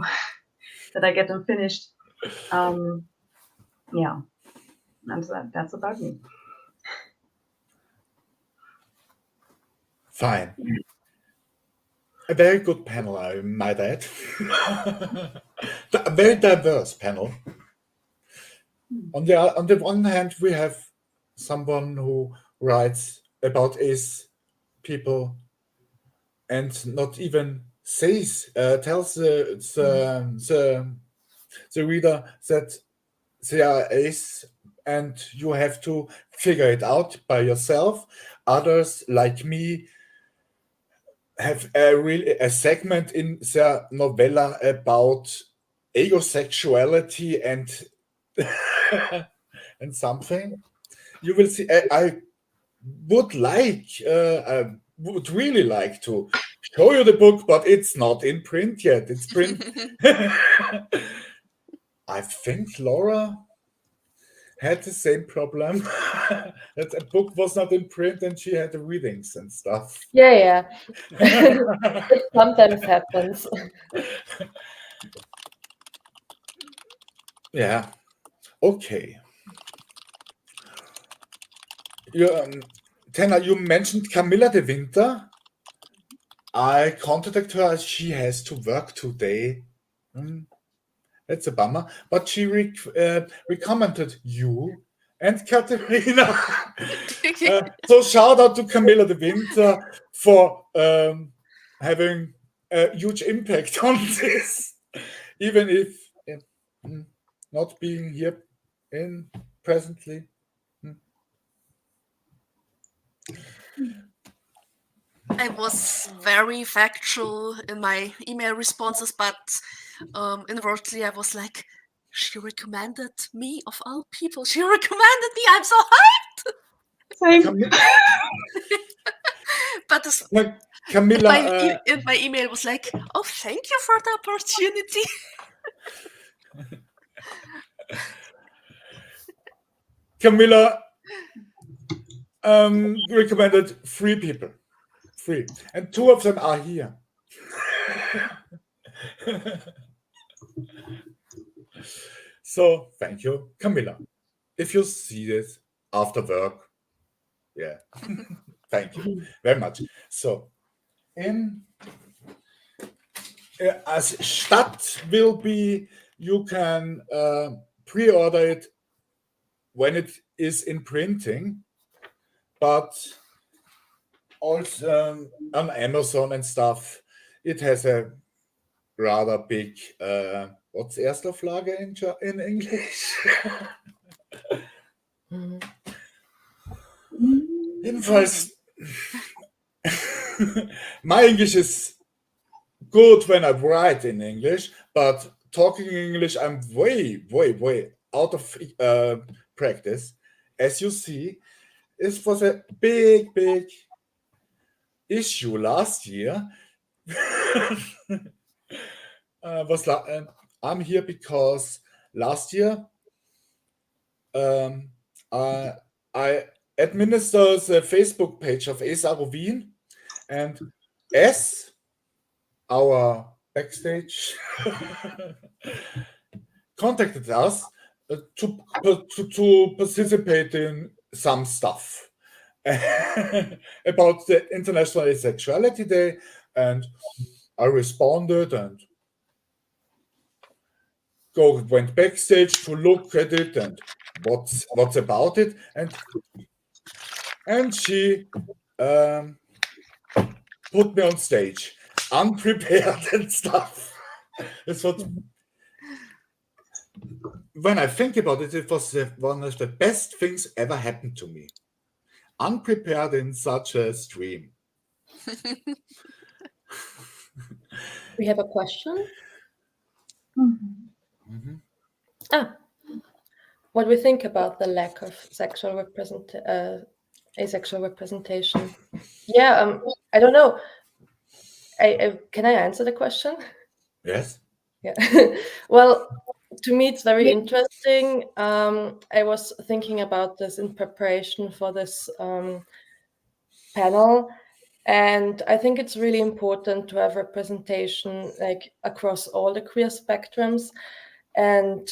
that I get them finished. And that's about me. Fine. A very good panel, I might add. A very diverse panel. On the one hand, we have someone who writes about ace people and not even tells the reader that they are ace, and you have to figure it out by yourself. Others, like me, have a segment in their novella about egosexuality and and something. You will see. I would really like to show you the book, but it's not in print yet. It's print. I think Laura had the same problem. That a book was not in print and she had the readings and stuff. Yeah. It sometimes happens. Yeah. Okay. Tenna, you mentioned Camilla de Winter. I contacted her. She has to work today. That's a bummer. But she recommended you and Katerina. So shout out to Camilla de Winter for having a huge impact on this, even if not being here in presently. I was very factual in my email responses, but inwardly I was like, she recommended me of all people. She recommended me. I'm so hyped. But this, Camilla, in my email was like, oh, thank you for the opportunity. Camilla recommended 3 people. 3. And 2 of them are here. So thank you, Camilla. If you see this after work, yeah, thank you very much. So as Stadt will be, you can pre-order it when it is in printing, but also on Amazon and stuff, it has a rather big, what's Erstauflage in English? Jedenfalls, my English is good when I write in English, but talking English, I'm way out of practice. As you see, this was a big issue last year. I'm here because last year I administer the Facebook page of ESARO Wien, and as our backstage contacted us to participate in some stuff about the International Asexuality Day, and I responded and went backstage to look at it and what's about it, and she put me on stage unprepared and stuff. It's what, when I think about it, it was one of the best things ever happened to me. Unprepared in such a stream. We have a question. What do we think about the lack of sexual asexual representation? Yeah, I don't know. Can I answer the question? Yes. Yeah. Well, to me, it's very interesting. I was thinking about this in preparation for this panel, and I think it's really important to have representation like across all the queer spectrums, and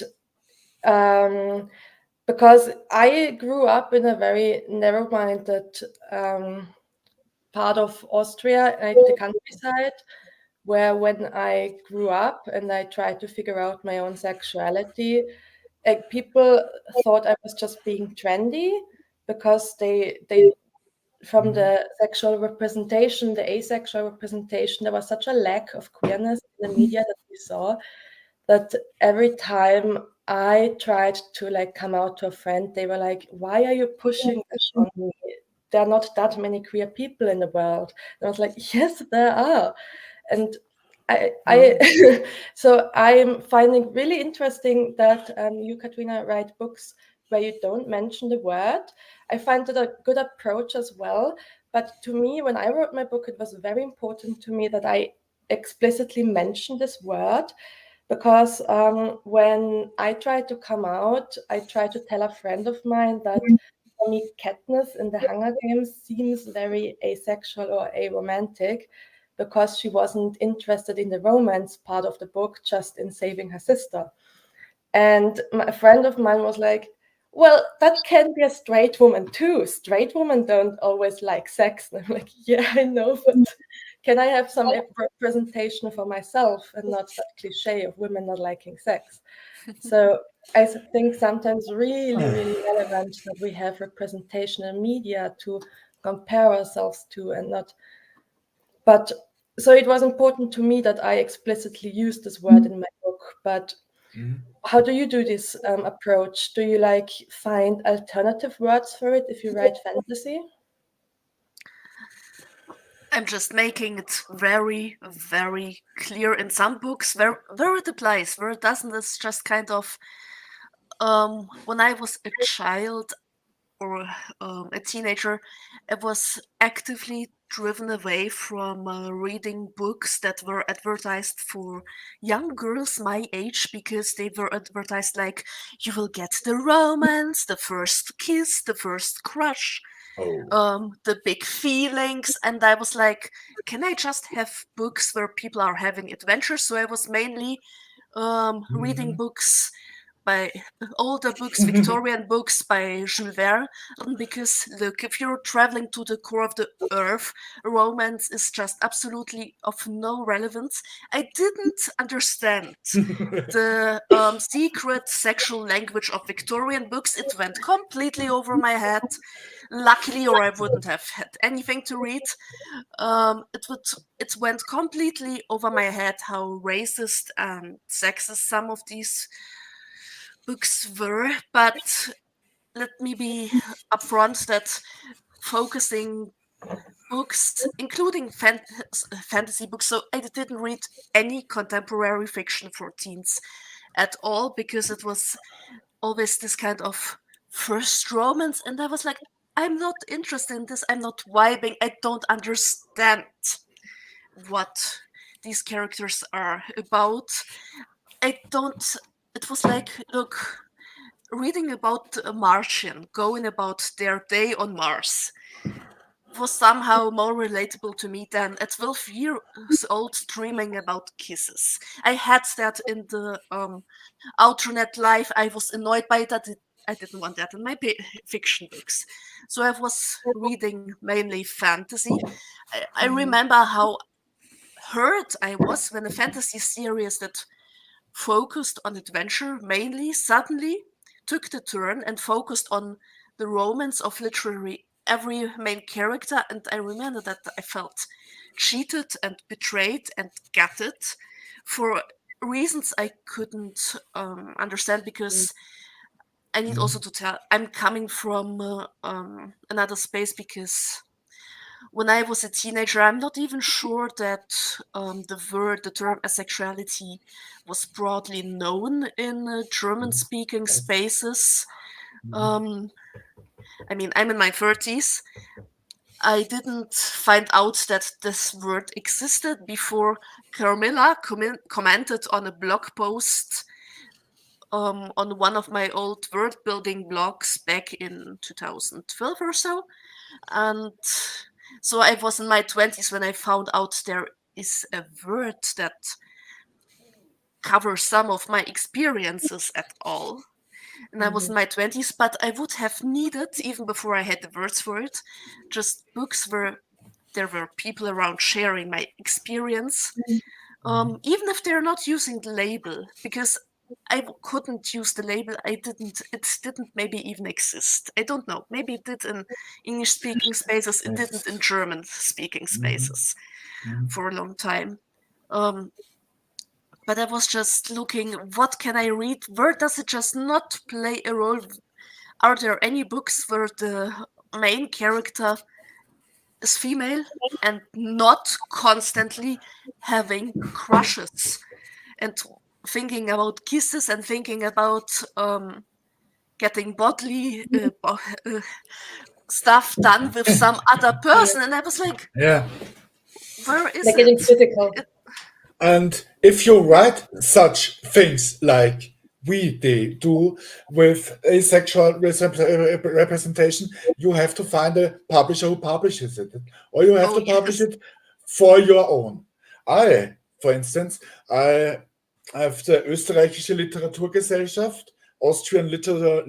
because I grew up in a very narrow-minded part of Austria, like the countryside, where when I grew up and I tried to figure out my own sexuality, like people thought I was just being trendy because they from the sexual representation, the asexual representation, there was such a lack of queerness in the media that we saw, that every time I tried to like come out to a friend, they were like, "Why are you pushing this on me? There are not that many queer people in the world." And I was like, "Yes, there are." And I so I'm finding really interesting that you, Katrina, write books where you don't mention the word. I find it a good approach as well. But to me, when I wrote my book, it was very important to me that I explicitly mention this word, because when I tried to come out, I tried to tell a friend of mine that for me, Katniss in the Hunger Games seems very asexual or aromantic, because she wasn't interested in the romance part of the book, just in saving her sister. And a friend of mine was like, well, that can be a straight woman too. Straight women don't always like sex. And I'm like, yeah, I know, but can I have some representation for myself and not that cliche of women not liking sex? So I think sometimes really relevant that we have representation in media to compare ourselves to, and not. But so it was important to me that I explicitly used this word in my book. But how do you do this approach? Do you like find alternative words for it if you write fantasy? I'm just making it very, very clear in some books where it applies, where it doesn't. It's just kind of when I was a child or a teenager, I was actively driven away from reading books that were advertised for young girls my age, because they were advertised like, you will get the romance, the first kiss, the first crush, the big feelings. And I was like, can I just have books where people are having adventures? So I was mainly reading books by older books, Victorian books by Jules Verne, because look, if you're traveling to the core of the earth, romance is just absolutely of no relevance. I didn't understand the secret sexual language of Victorian books. It went completely over my head. Luckily, or I wouldn't have had anything to read. It went completely over my head how racist and sexist some of these books were. But let me be upfront that focusing books, including fantasy books, so I didn't read any contemporary fiction for teens at all, because it was always this kind of first romance, and I was like, I'm not interested in this, I'm not vibing, I don't understand what these characters are about. It was like, look, reading about a Martian going about their day on Mars was somehow more relatable to me than a 12-year old dreaming about kisses. I had that in the alternate life. I was annoyed by that. I didn't want that in my fiction books. So I was reading mainly fantasy. I remember how hurt I was when a fantasy series that focused on adventure mainly suddenly took the turn and focused on the romance of literally every main character. And I remember that I felt cheated and betrayed and gutted for reasons I couldn't understand, because I need also to tell I'm coming from another space, because when I was a teenager, I'm not even sure that the term asexuality was broadly known in German-speaking spaces. I mean, I'm in my 30s. I didn't find out that this word existed before Carmilla commented on a blog post on one of my old word building blogs back in 2012 or so. And so I was in my 20s when I found out there is a word that covers some of my experiences at all. And I was in my 20s, but I would have needed, even before I had the words for it, just books where there were people around sharing my experience, even if they're not using the label, because I couldn't use the label. It didn't maybe even exist. I don't know. Maybe it did in English-speaking spaces. It didn't in German-speaking spaces for a long time. But I was just looking, what can I read? Where does it just not play a role? Are there any books where the main character is female and not constantly having crushes and thinking about kisses and thinking about getting bodily stuff done with some other person? And I was like, yeah, where is like getting it? critical. And if you write such things like we do with asexual representation, you have to find a publisher who publishes it, or you have to publish it for your own. For instance, I have the Österreichische Literaturgesellschaft, Austrian literature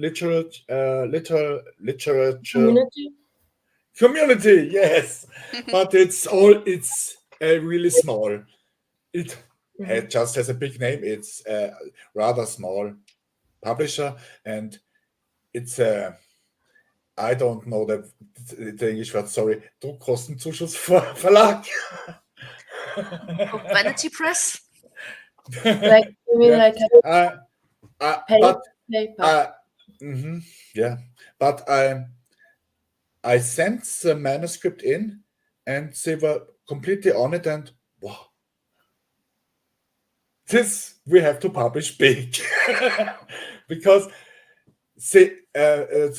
community, yes, but it's really small. It just has a big name. It's a rather small publisher, and it's I don't know the English word. Sorry, Druckkostenzuschussverlag. Vanity Press. Like you mean like a but paper? yeah, but I sent the manuscript in, and they were completely on it, and wow, this we have to publish big. Because there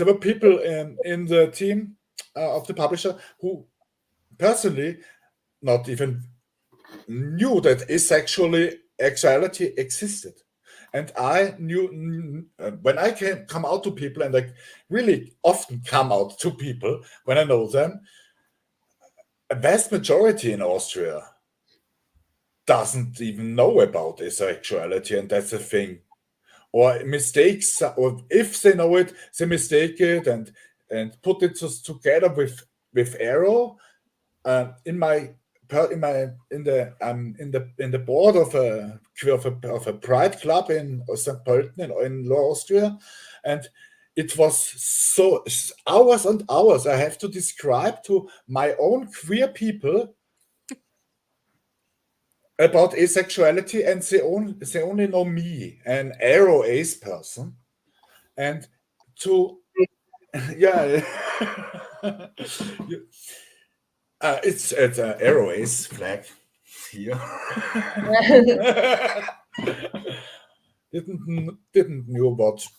were people in the team of the publisher who personally not even knew that asexuality existed. And I knew when I come out to people, and I really often come out to people when I know them, a vast majority in Austria doesn't even know about asexuality, and that's a thing. Or mistakes, or if they know it, they mistake it and put it just together with arrow. In the board of a pride club in St. Pölten in Lower Austria, and it was so hours and hours I have to describe to my own queer people about asexuality, and they only know me, an arrow ace person, and to yeah. It's an arrow ace flag here. didn't knew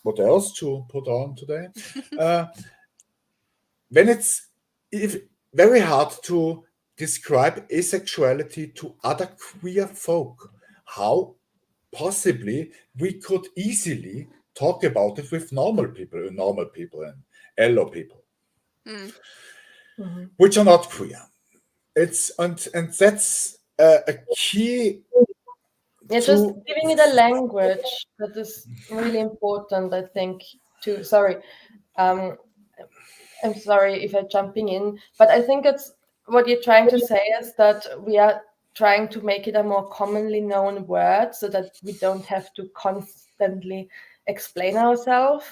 what else to put on today. When it's very hard to describe asexuality to other queer folk, how possibly we could easily talk about it with normal people and allo people, which are not queer. It's and that's a key. Yeah, just giving it a language that is really important, I think. Too. Sorry, I'm sorry if I'm jumping in, but I think it's what you're trying to say is that we are trying to make it a more commonly known word, so that we don't have to constantly explain ourselves.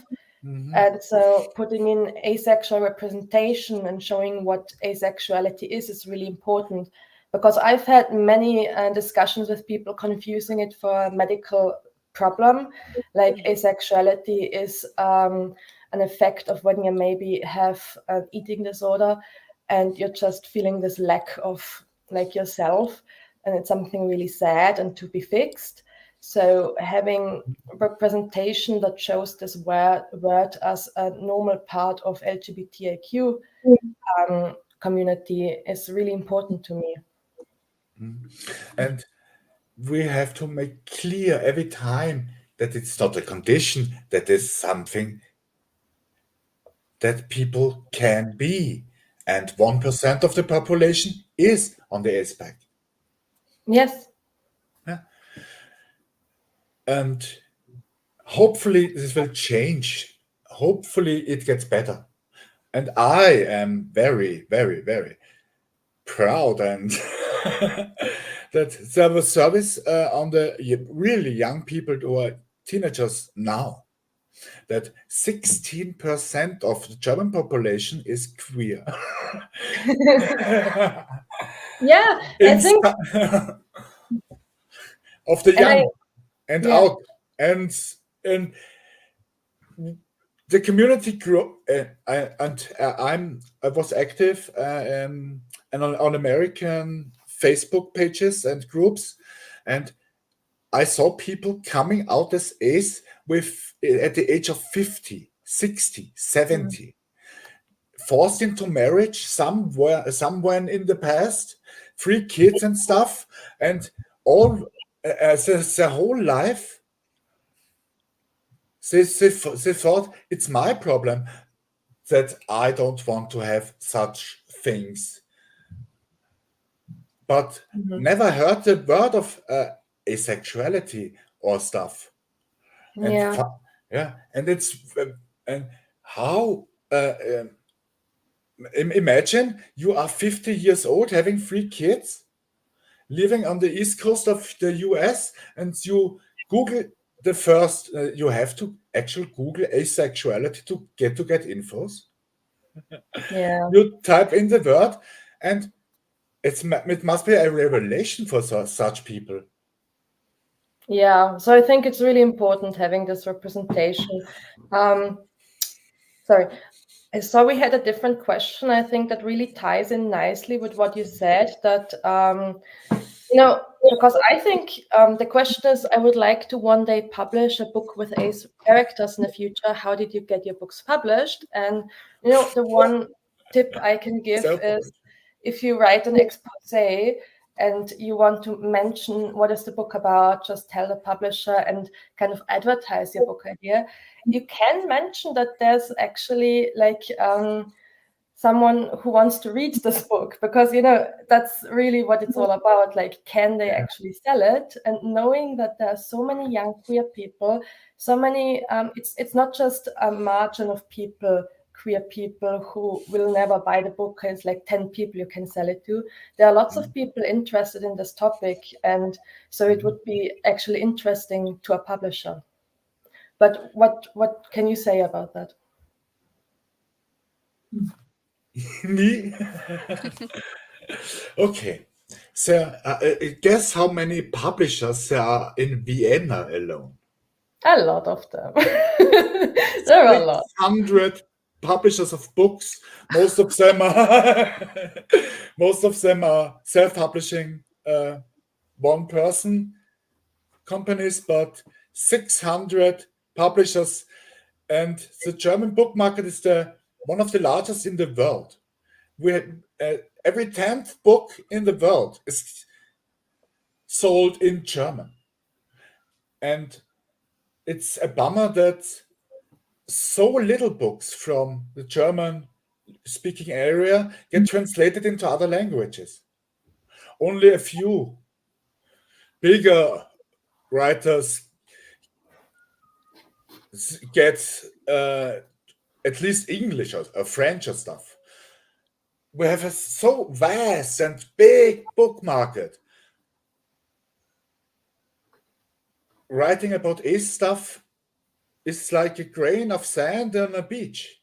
And so putting in asexual representation and showing what asexuality is really important, because I've had many discussions with people confusing it for a medical problem. Like asexuality is an effect of when you maybe have an eating disorder and you're just feeling this lack of like yourself, and it's something really sad and to be fixed. So having representation that shows this word as a normal part of LGBTIQ community is really important to me. And we have to make clear every time that it's not a condition, that is something that people can be. And 1% of the population is on the A spectrum. Yes. Yeah. And hopefully this will change. Hopefully it gets better. And I am very, very, very proud and that there was service on the really young people who are teenagers now, that 16% of the German population is queer. Yeah, I think of the young and out, and the community grew. I was active and on American Facebook pages and groups, and I saw people coming out as ace at the age of 50, 60, 70. Forced into marriage somewhere in the past, 3 kids and stuff, and all their whole life, they thought it's my problem that I don't want to have such things, but never heard the word of asexuality or stuff. And Yeah. And it's and how imagine you are 50 years old, having 3 kids, living on the east coast of the US, and you Google the first. You have to actually Google asexuality to get infos. Yeah. You type in the word, and it must be a revelation for such people. Yeah, so I think it's really important having this representation. Sorry. So we had a different question. I think that really ties in nicely with what you said, that because I think the question is, I would like to one day publish a book with ace characters in the future. How did you get your books published? And the one tip I can give is, if you write an expose and you want to mention what is the book about, just tell the publisher and kind of advertise your book idea. You can mention that there's actually like someone who wants to read this book, because that's really what it's all about. Like, can they actually sell it? And knowing that there are so many young queer people, so many it's not just a margin of people, queer people, who will never buy the book. It's like 10 people you can sell it to. There are lots of people interested in this topic, and so it would be actually interesting to a publisher. But what can you say about that? Me? Okay. So guess how many publishers there are in Vienna alone? A lot of them. There are a lot. 600 publishers of books. Most of them are self-publishing one-person companies, but 600 publishers, and the German book market is one of the largest in the world. We every 10th book in the world is sold in German, and it's a bummer that so little books from the German-speaking area get translated into other languages. Only a few bigger writers get at least English or French or stuff. We have a so vast and big book market. Writing about ace stuff is like a grain of sand on a beach.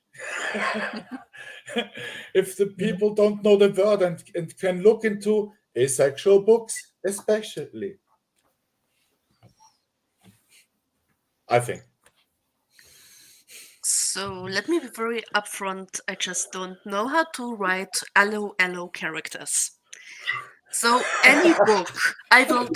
If the people don't know the word and can look into asexual books, especially, I think. So let me be very upfront. I just don't know how to write LOL characters. So any book I will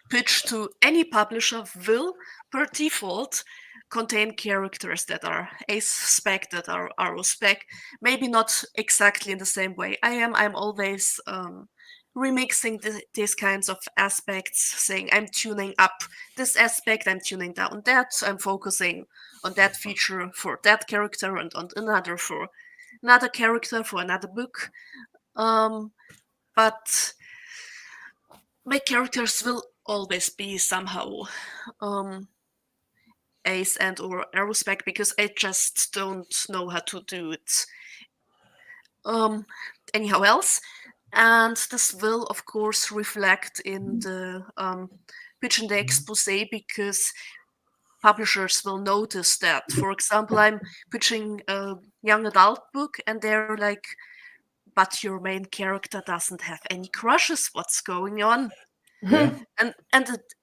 pitch to any publisher will, per default, contain characters that are ace spec, that are aro spec. Maybe not exactly in the same way I'm always remixing these kinds of aspects, saying I'm tuning up this aspect, I'm tuning down that, I'm focusing on that feature for that character and on another for another character for another book. But my characters will always be somehow ace and or arrow spec, because I just don't know how to do it anyhow else. And this will, of course, reflect in the pitch in the expose, because publishers will notice that. For example, I'm pitching a young adult book, and they're like, but your main character doesn't have any crushes. What's going on? Yeah. And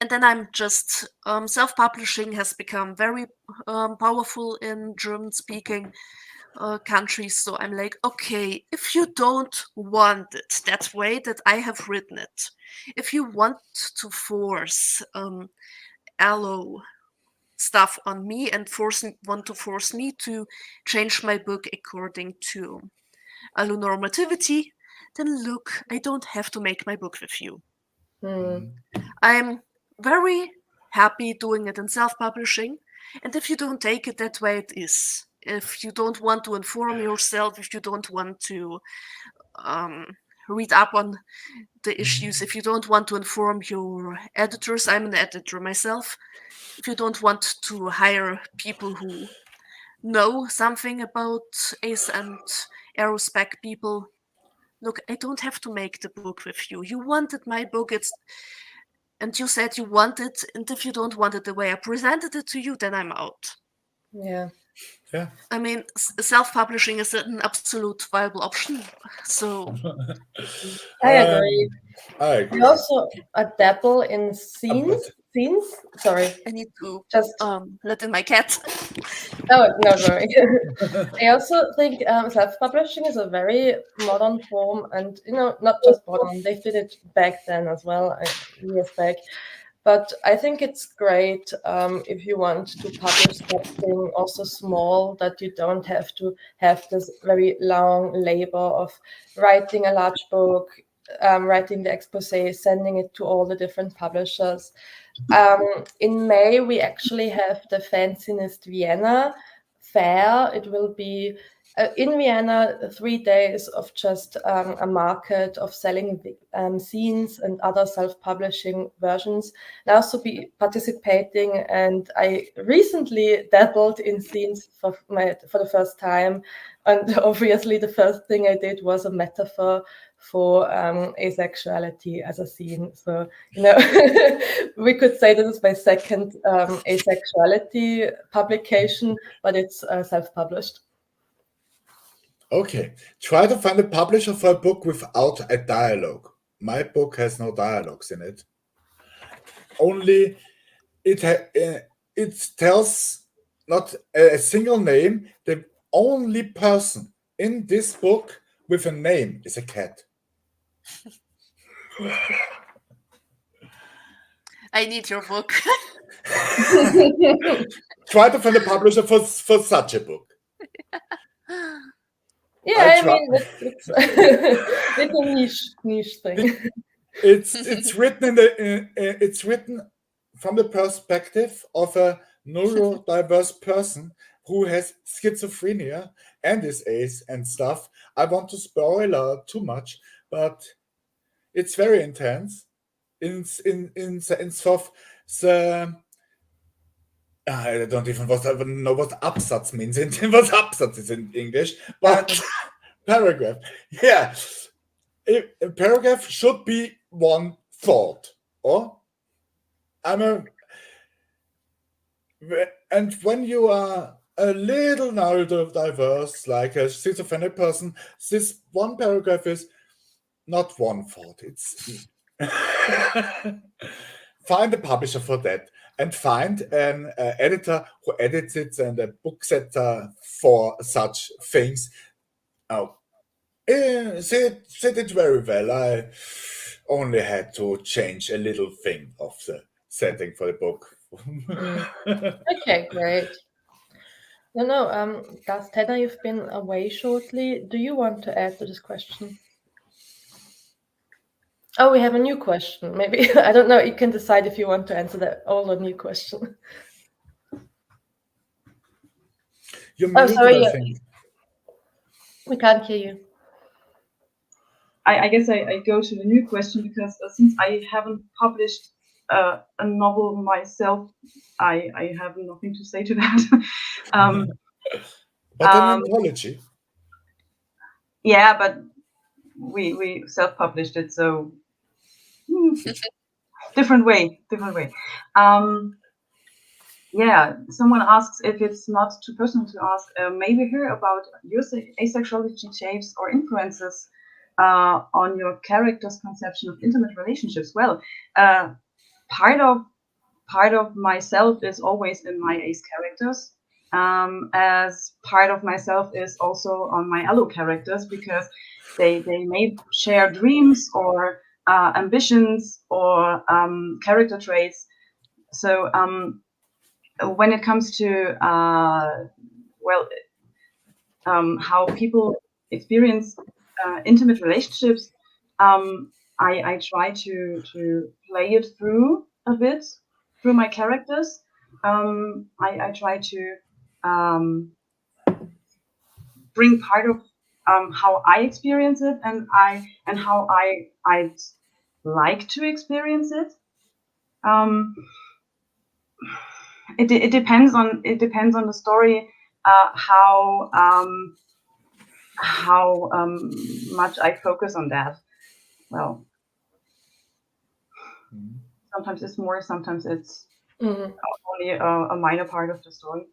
then I'm just self-publishing has become very powerful in German-speaking countries. So I'm like, okay, if you don't want it that way that I have written it, if you want to force allo stuff on me and want to force me to change my book according to allonormativity, then look, I don't have to make my book with you. I'm very happy doing it in self-publishing, and if you don't take it that way, it is. If you don't want to inform yourself, if you don't want to read up on the issues, if you don't want to inform your editors, I'm an editor myself, if you don't want to hire people who know something about ace and aerospec people, look, I don't have to make the book with you. You wanted my book, and you said you want it, and if you don't want it the way I presented it to you, then I'm out. Yeah. Yeah. I mean, self-publishing is an absolute viable option. So I agree. I agree. I also dabble in scenes. Sorry. I need to just let in my cat. Oh, no, sorry. I also think self-publishing is a very modern form, and not just modern. They did it back then as well, years back. But I think it's great if you want to publish something also small, that you don't have to have this very long labor of writing a large book, writing the expose, sending it to all the different publishers. In May, we actually have the Fancinist Vienna fair. It will be in Vienna 3 days of just a market of selling zines and other self-publishing versions. I'll also be participating, and I recently dabbled in zines for the first time. And obviously, the first thing I did was a metaphor for asexuality as a scene. So, we could say this is my second asexuality publication, but it's self-published. Okay, try to find a publisher for a book without a dialogue. My book has no dialogues in it. Only it tells not a single name. The only person in this book with a name is a cat. I need your book. Try to find a publisher for such a book. Yeah, I mean, it's a niche thing. It's written it's written from the perspective of a neurodiverse person who has schizophrenia and is ace and stuff. I want to spoil too much, but it's very intense. In sort of the I don't even know what Absatz means. What Absatz is in English, but paragraph. Yeah, a paragraph should be one thought. Or and when you are a little neurodiverse, like a schizophrenic person, this one paragraph is not one thought. It's find a publisher for that, and find an editor who edits it, and a book setter for such things. Oh, said it very well. I only had to change a little thing of the setting for the book. Okay, great. No, Tedda, you've been away shortly. Do you want to add to this question? Oh, we have a new question. Maybe, I don't know. You can decide if you want to answer that old or new question. You're muted, sorry. I think. We can't hear you. I guess I go to the new question because since I haven't published a novel myself, I have nothing to say to that. But an anthology. Yeah, but we self-published it, so different way. Yeah, someone asks if it's not too personal to ask. Maybe hear about your asexuality shapes or influences on your character's conception of intimate relationships. Well, part of myself is always in my ace characters, as part of myself is also on my allo characters, because they may share dreams or ambitions or character traits. So when it comes to how people experience intimate relationships, I try to play it through a bit through my characters. I try to bring part of how I experience it and how I'd like to experience it. It depends on the story, how much I focus on that. Well, sometimes it's more, sometimes it's only a minor part of the story.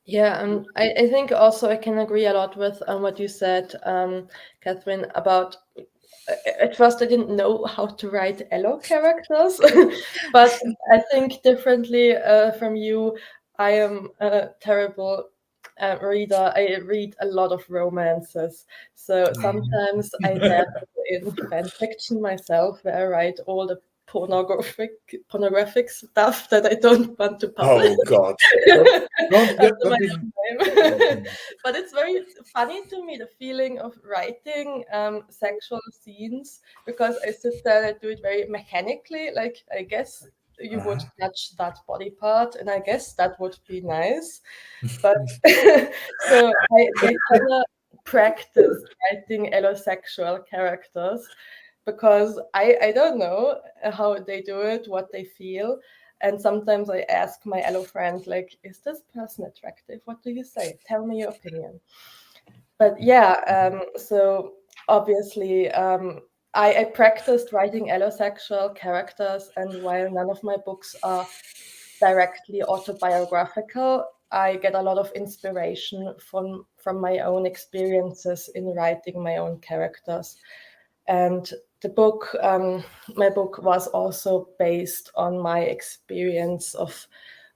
Yeah, I think also I can agree a lot with what you said, Catherine, about at first I didn't know how to write Elo characters, but I think differently from you, I am a terrible reader. I read a lot of romances, so sometimes I dabble in fan fiction myself, where I write all the pornographic stuff that I don't want to publish. Oh God! Don't even. But it's very funny to me, the feeling of writing sexual scenes, because I sit there and do it very mechanically. Like, I guess you would touch that body part, and I guess that would be nice. But so I kind of practice writing allosexual characters, because I don't know how they do it, what they feel. And sometimes I ask my allo friend, like, is this person attractive? What do you say? Tell me your opinion. But yeah, so obviously I practiced writing allosexual characters, and while none of my books are directly autobiographical, I get a lot of inspiration from my own experiences in writing my own characters. And the book, my book was also based on my experience of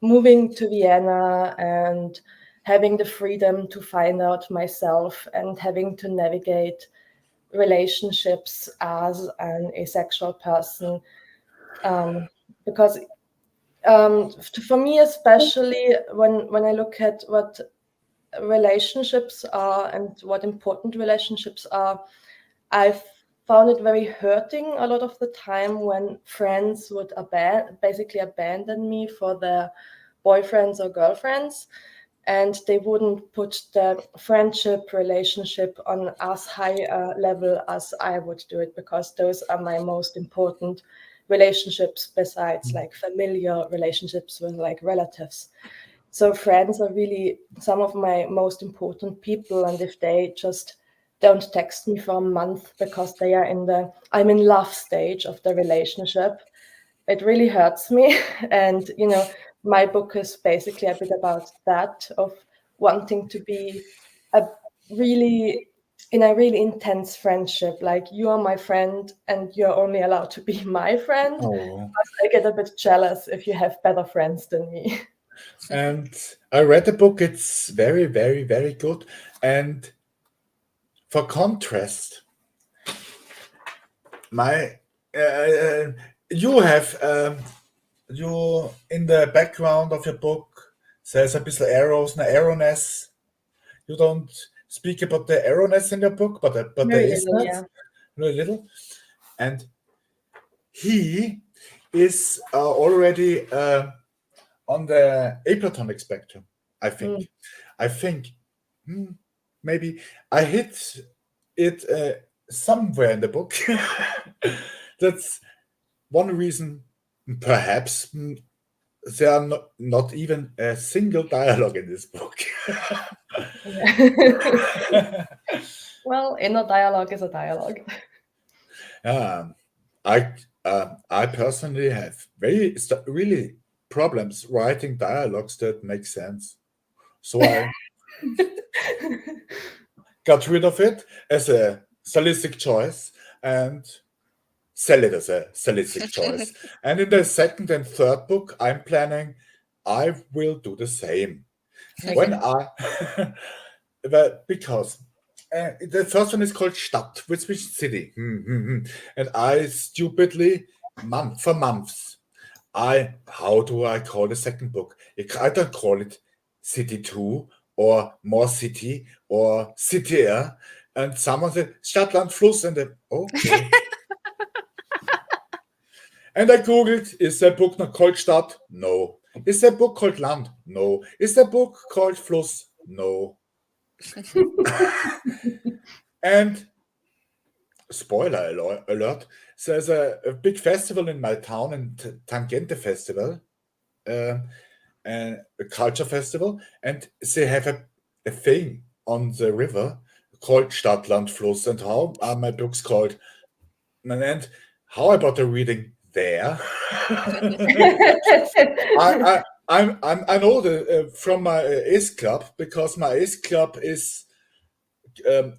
moving to Vienna and having the freedom to find out myself and having to navigate relationships as an asexual person. Because for me, especially when I look at what relationships are and what important relationships are, I've found it very hurting a lot of the time when friends would basically abandon me for their boyfriends or girlfriends, and they wouldn't put the friendship relationship on as high a level as I would do it, because those are my most important relationships, besides like familiar relationships with like relatives. So friends are really some of my most important people, and if they just don't text me for a month because they are in the I'm in love stage of the relationship, it really hurts me. And my book is basically a bit about that, of wanting to be in a really intense friendship, like you are my friend and you're only allowed to be my friend. I get a bit jealous if you have better friends than me. And I read the book. It's very, very, very good. And for contrast, you have you in the background of your book says a bisschen arrows and arrowness. You don't speak about the arrowness in your book, but the isness, Yeah. very little. And he is already on the aplatonic spectrum, I think. I think maybe I hit it somewhere in the book. That's one reason, perhaps, there are not even a single dialogue in this book. Well, inner dialogue is a dialogue. I personally have really problems writing dialogues that make sense. So I got rid of it as a stylistic choice and sell it as a stylistic choice. And in the second and third book, I'm planning, I will do the same. Okay. When because the first one is called Stadt, which means city. And I stupidly, for months, how do I call the second book? I don't call it City 2 or More City or Cityer. And someone said, Stadt, Land, Fluss. And then, okay. And I Googled, is there a book not called Stadt? No. Is there a book called Land? No. Is there a book called Fluss? No. And spoiler alert, there's a big festival in my town, and Tangente Festival, and a culture festival, and they have a thing on the river called Stadt, Land, Fluss. And how are my books called? And how about the reading there? I know from my ACE club, because my ACE club is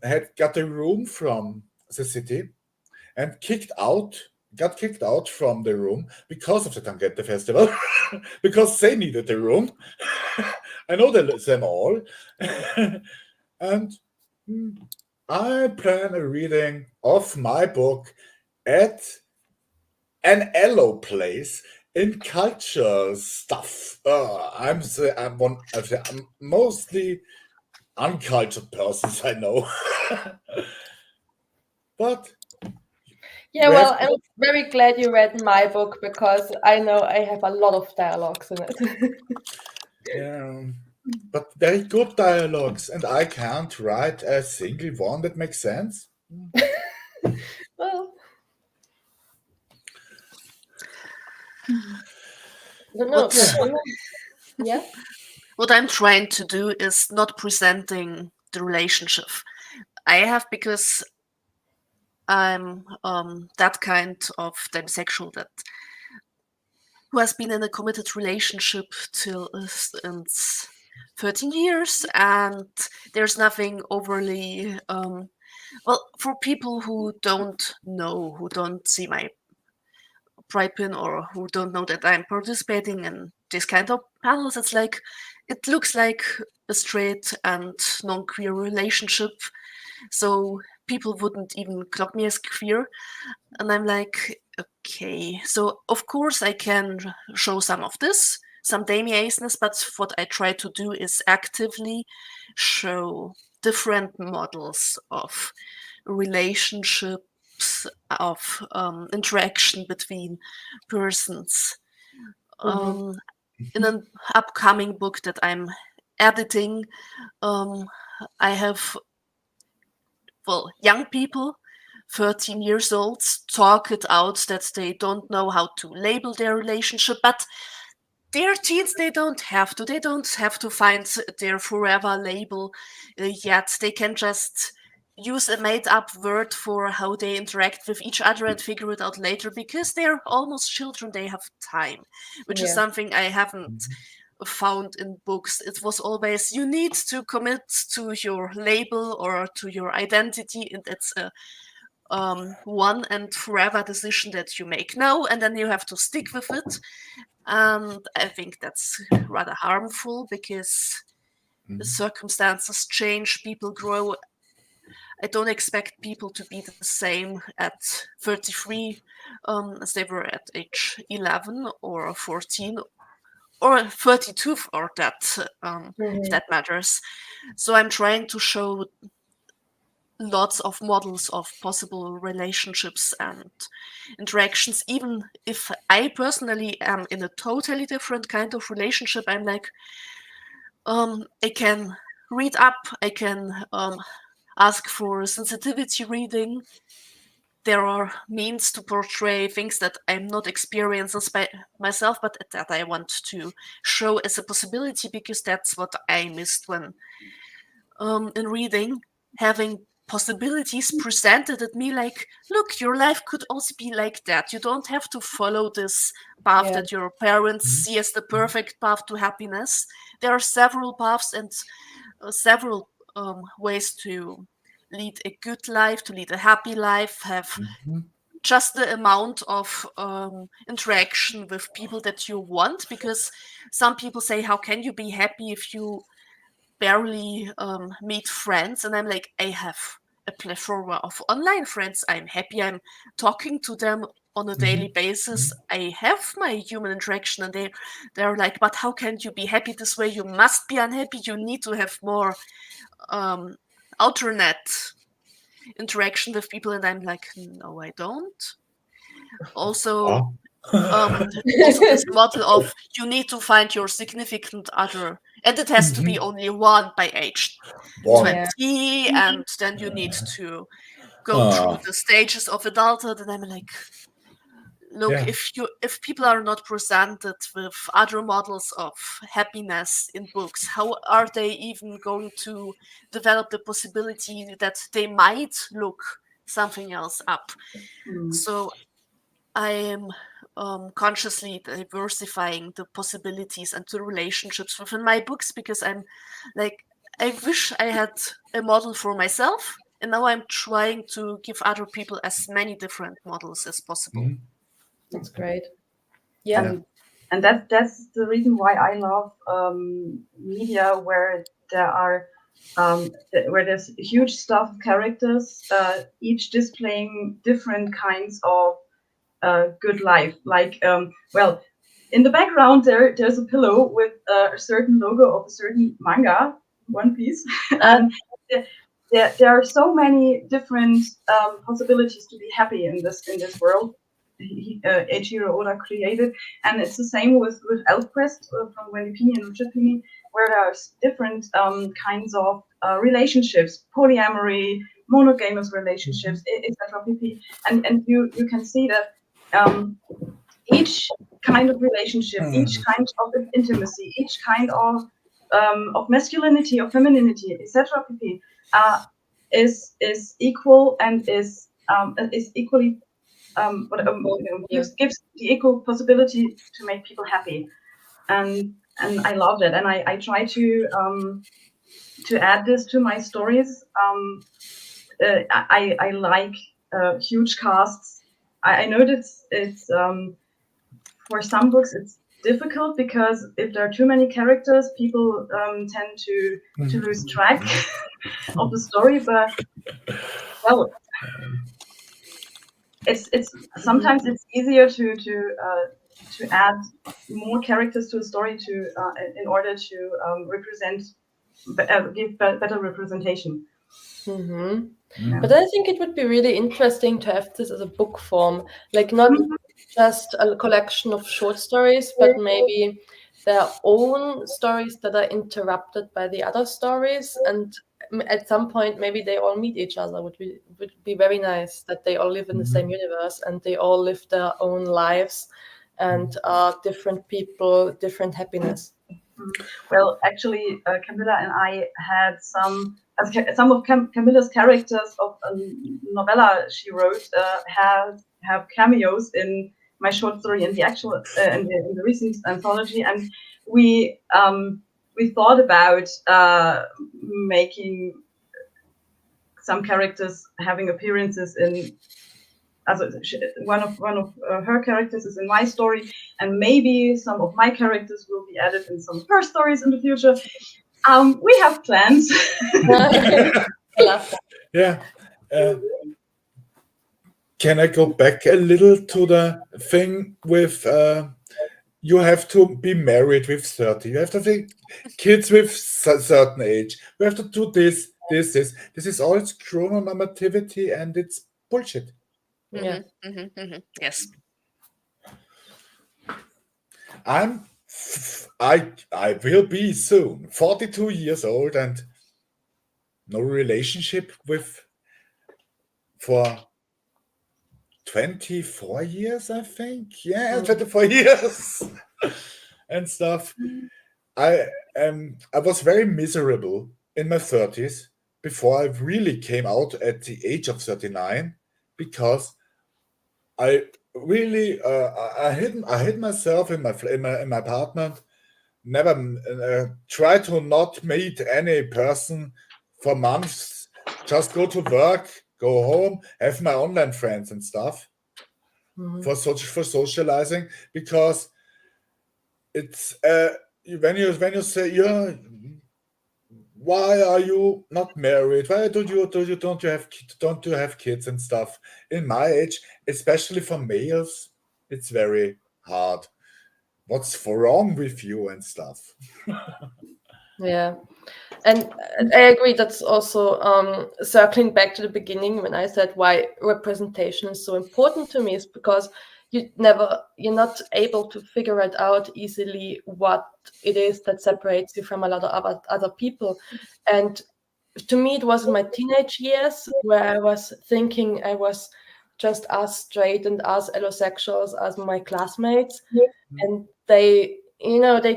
had got a room from the city and got kicked out from the room because of the Tangente Festival, because they needed the room. I know them all. And I plan a reading of my book at an Elo place in culture stuff. I'm one of the mostly uncultured persons I know. But yeah, well, I'm very glad you read my book, because I know I have a lot of dialogues in it. Yeah, but very good dialogues, and I can't write a single one that makes sense. Well, no. Yeah. What I'm trying to do is not presenting the relationship I have, because I'm that kind of demisexual who has been in a committed relationship till 13 years, and there's nothing overly well, for people who don't know, who don't see my pride pin, or who don't know that I'm participating in this kind of panels, it's like, it looks like a straight and non-queer relationship, so people wouldn't even clock me as queer. And I'm like, okay, so of course I can show some of this, some demi-aceness, but what I try to do is actively show different models of relationships, of interaction between persons. In an upcoming book that I'm editing, I have, well, young people, 13 years old, talk it out that they don't know how to label their relationship, but they're teens, they don't have to find their forever label yet. They can just use a made-up word for how they interact with each other and figure it out later, because they're almost children, they have time, which is something I haven't found in books. It was always, you need to commit to your label or to your identity, and it's a one and forever decision that you make now, and then you have to stick with it. And I think that's rather harmful, because the circumstances change, people grow. I don't expect people to be the same at 33 as they were at age 11 or 14 or 32 for that, if that matters. So I'm trying to show lots of models of possible relationships and interactions. Even if I personally am in a totally different kind of relationship, I'm like, I can read up, I can ask for sensitivity reading. There are means to portray things that I'm not experiencing by myself, but that I want to show as a possibility, because that's what I missed when in reading, having possibilities presented at me, like, look, your life could also be like that. You don't have to follow this path that your parents see as the perfect path to happiness. There are several paths and several ways to lead a good life, to lead a happy life, have just the amount of interaction with people that you want, because some people say, how can you be happy if you barely meet friends? And I'm like, I have a plethora of online friends. I'm happy, I'm talking to them on a daily basis. I have my human interaction, and they're like, but how can you be happy this way? You must be unhappy. You need to have more alternate interaction with people, and I'm like, no, I don't. Also, also this model of you need to find your significant other, and it has to be only one by age 20, and then you need to go through the stages of adulthood. And I'm like, look, if people are not presented with other models of happiness in books, how are they even going to develop the possibility that they might look something else up? So I am consciously diversifying the possibilities and the relationships within my books, because I'm like, I wish I had a model for myself, and now I'm trying to give other people as many different models as possible. That's great. Yeah. And that's the reason why I love media where there are where there's huge stuff of characters, each displaying different kinds of good life. Like, well, in the background there's a pillow with a certain logo of a certain manga, One Piece, and there are so many different possibilities to be happy in this world. Eiichiro Oda created, and it's the same with ElfQuest from Wendy and Richard Pini, where there's different kinds of relationships, polyamory, monogamous relationships, etc. And you can see that each kind of relationship, each kind of intimacy, each kind of masculinity or femininity, etc. Is equal and is equally gives the equal possibility to make people happy, and I love that, and I try to add this to my stories. I like huge casts. I know that it's for some books it's difficult, because if there are too many characters, people tend to lose track of the story. But well, it's sometimes it's easier to add more characters to a story to in order to represent, give better representation. But I think it would be really interesting to have this as a book form, like not just a collection of short stories, but maybe their own stories that are interrupted by the other stories, and at some point maybe they all meet each other. Would be very nice that they all live in the same universe and they all live their own lives and are different people, different happiness. Well, actually, Camilla and I had some of Camilla's characters of a novella she wrote have cameos in my short story in the actual in the recent anthology, and we thought about making some characters having appearances in. One of her characters is in my story, and maybe some of my characters will be added in some of her stories in the future. We have plans. Yeah. Can I go back a little to the thing with you have to be married with 30. You have to think kids with certain age. You have to do this. This is all chrononormativity, and it's bullshit. Yes. I will be soon 42 years old and no relationship for 24 years, I think. Yeah, 24 years and stuff. I was very miserable in my 30s before I really came out at the age of 39, because I really I hid myself in my apartment. Never try to not meet any person for months. Just go to work, go home, have my online friends and stuff for socializing, because it's when you say why are you not married? Why don't you have kids and stuff? In my age, especially for males, it's very hard. What's wrong with you and stuff? Yeah. And I agree. That's also circling back to the beginning when I said why representation is so important to me, is because you're not able to figure it out easily what it is that separates you from a lot of other people. And to me, it was in my teenage years where I was thinking I was just as straight and as allosexuals as my classmates, and they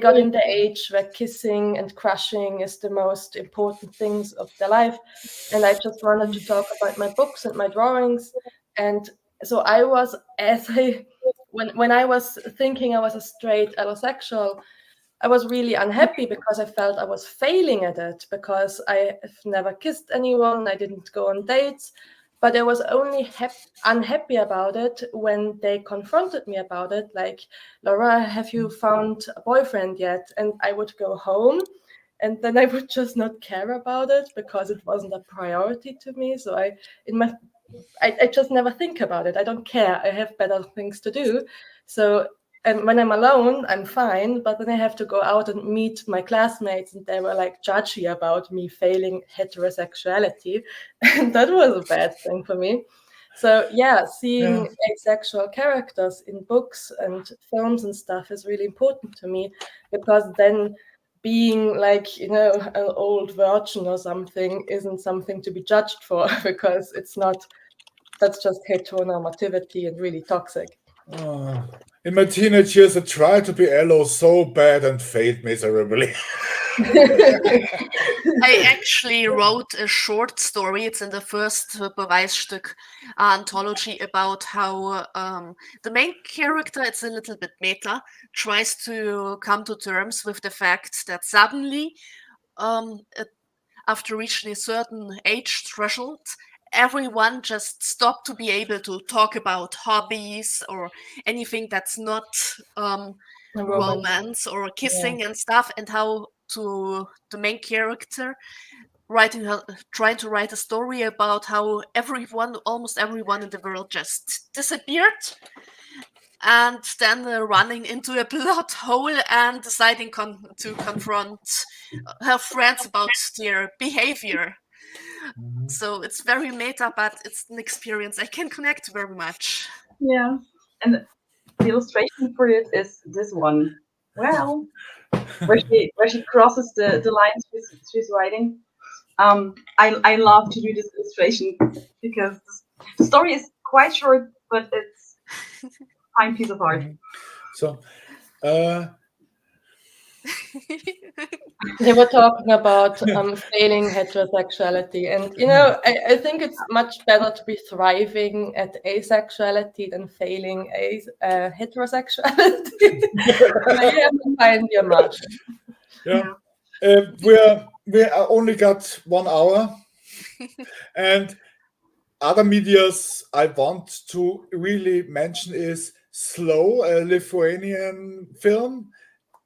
got in the age where kissing and crushing is the most important things of their life, and I just wanted to talk about my books and my drawings. And so I was, when I was thinking I was a straight allosexual, I was really unhappy because I felt I was failing at it, because I've never kissed anyone, I didn't go on dates, but I was only unhappy about it when they confronted me about it, like, Laura, have you found a boyfriend yet? And I would go home, and then I would just not care about it because it wasn't a priority to me. So I just never think about it. I don't care. I have better things to do. So, and when I'm alone, I'm fine. But then I have to go out and meet my classmates, and they were like judgy about me failing heterosexuality. And that was a bad thing for me. So yeah, seeing asexual characters in books and films and stuff is really important to me, because then being like, an old virgin or something isn't something to be judged for, because it's not. That's just heteronormativity and really toxic. In my teenage years, I tried to be allo so bad and failed miserably. I actually wrote a short story. It's in the first Beweisstück anthology about how the main character, it's a little bit meta, tries to come to terms with the fact that suddenly, after reaching a certain age threshold, everyone just stopped to be able to talk about hobbies or anything that's not romance or kissing and stuff, and how to the main character trying to write a story about how almost everyone in the world just disappeared, and then running into a plot hole and deciding to confront her friends about their behavior. So it's very meta, but it's an experience I can connect very much. Yeah, and the illustration for it is this one. Well, where she crosses the lines she's writing. I love to do this illustration because the story is quite short, but it's a fine piece of art. So, they were talking about failing heterosexuality, and I think it's much better to be thriving at asexuality than failing heterosexuality. So you have to find your margin. Yeah, we only got 1 hour, and other medias I want to really mention is Slow, a Lithuanian film.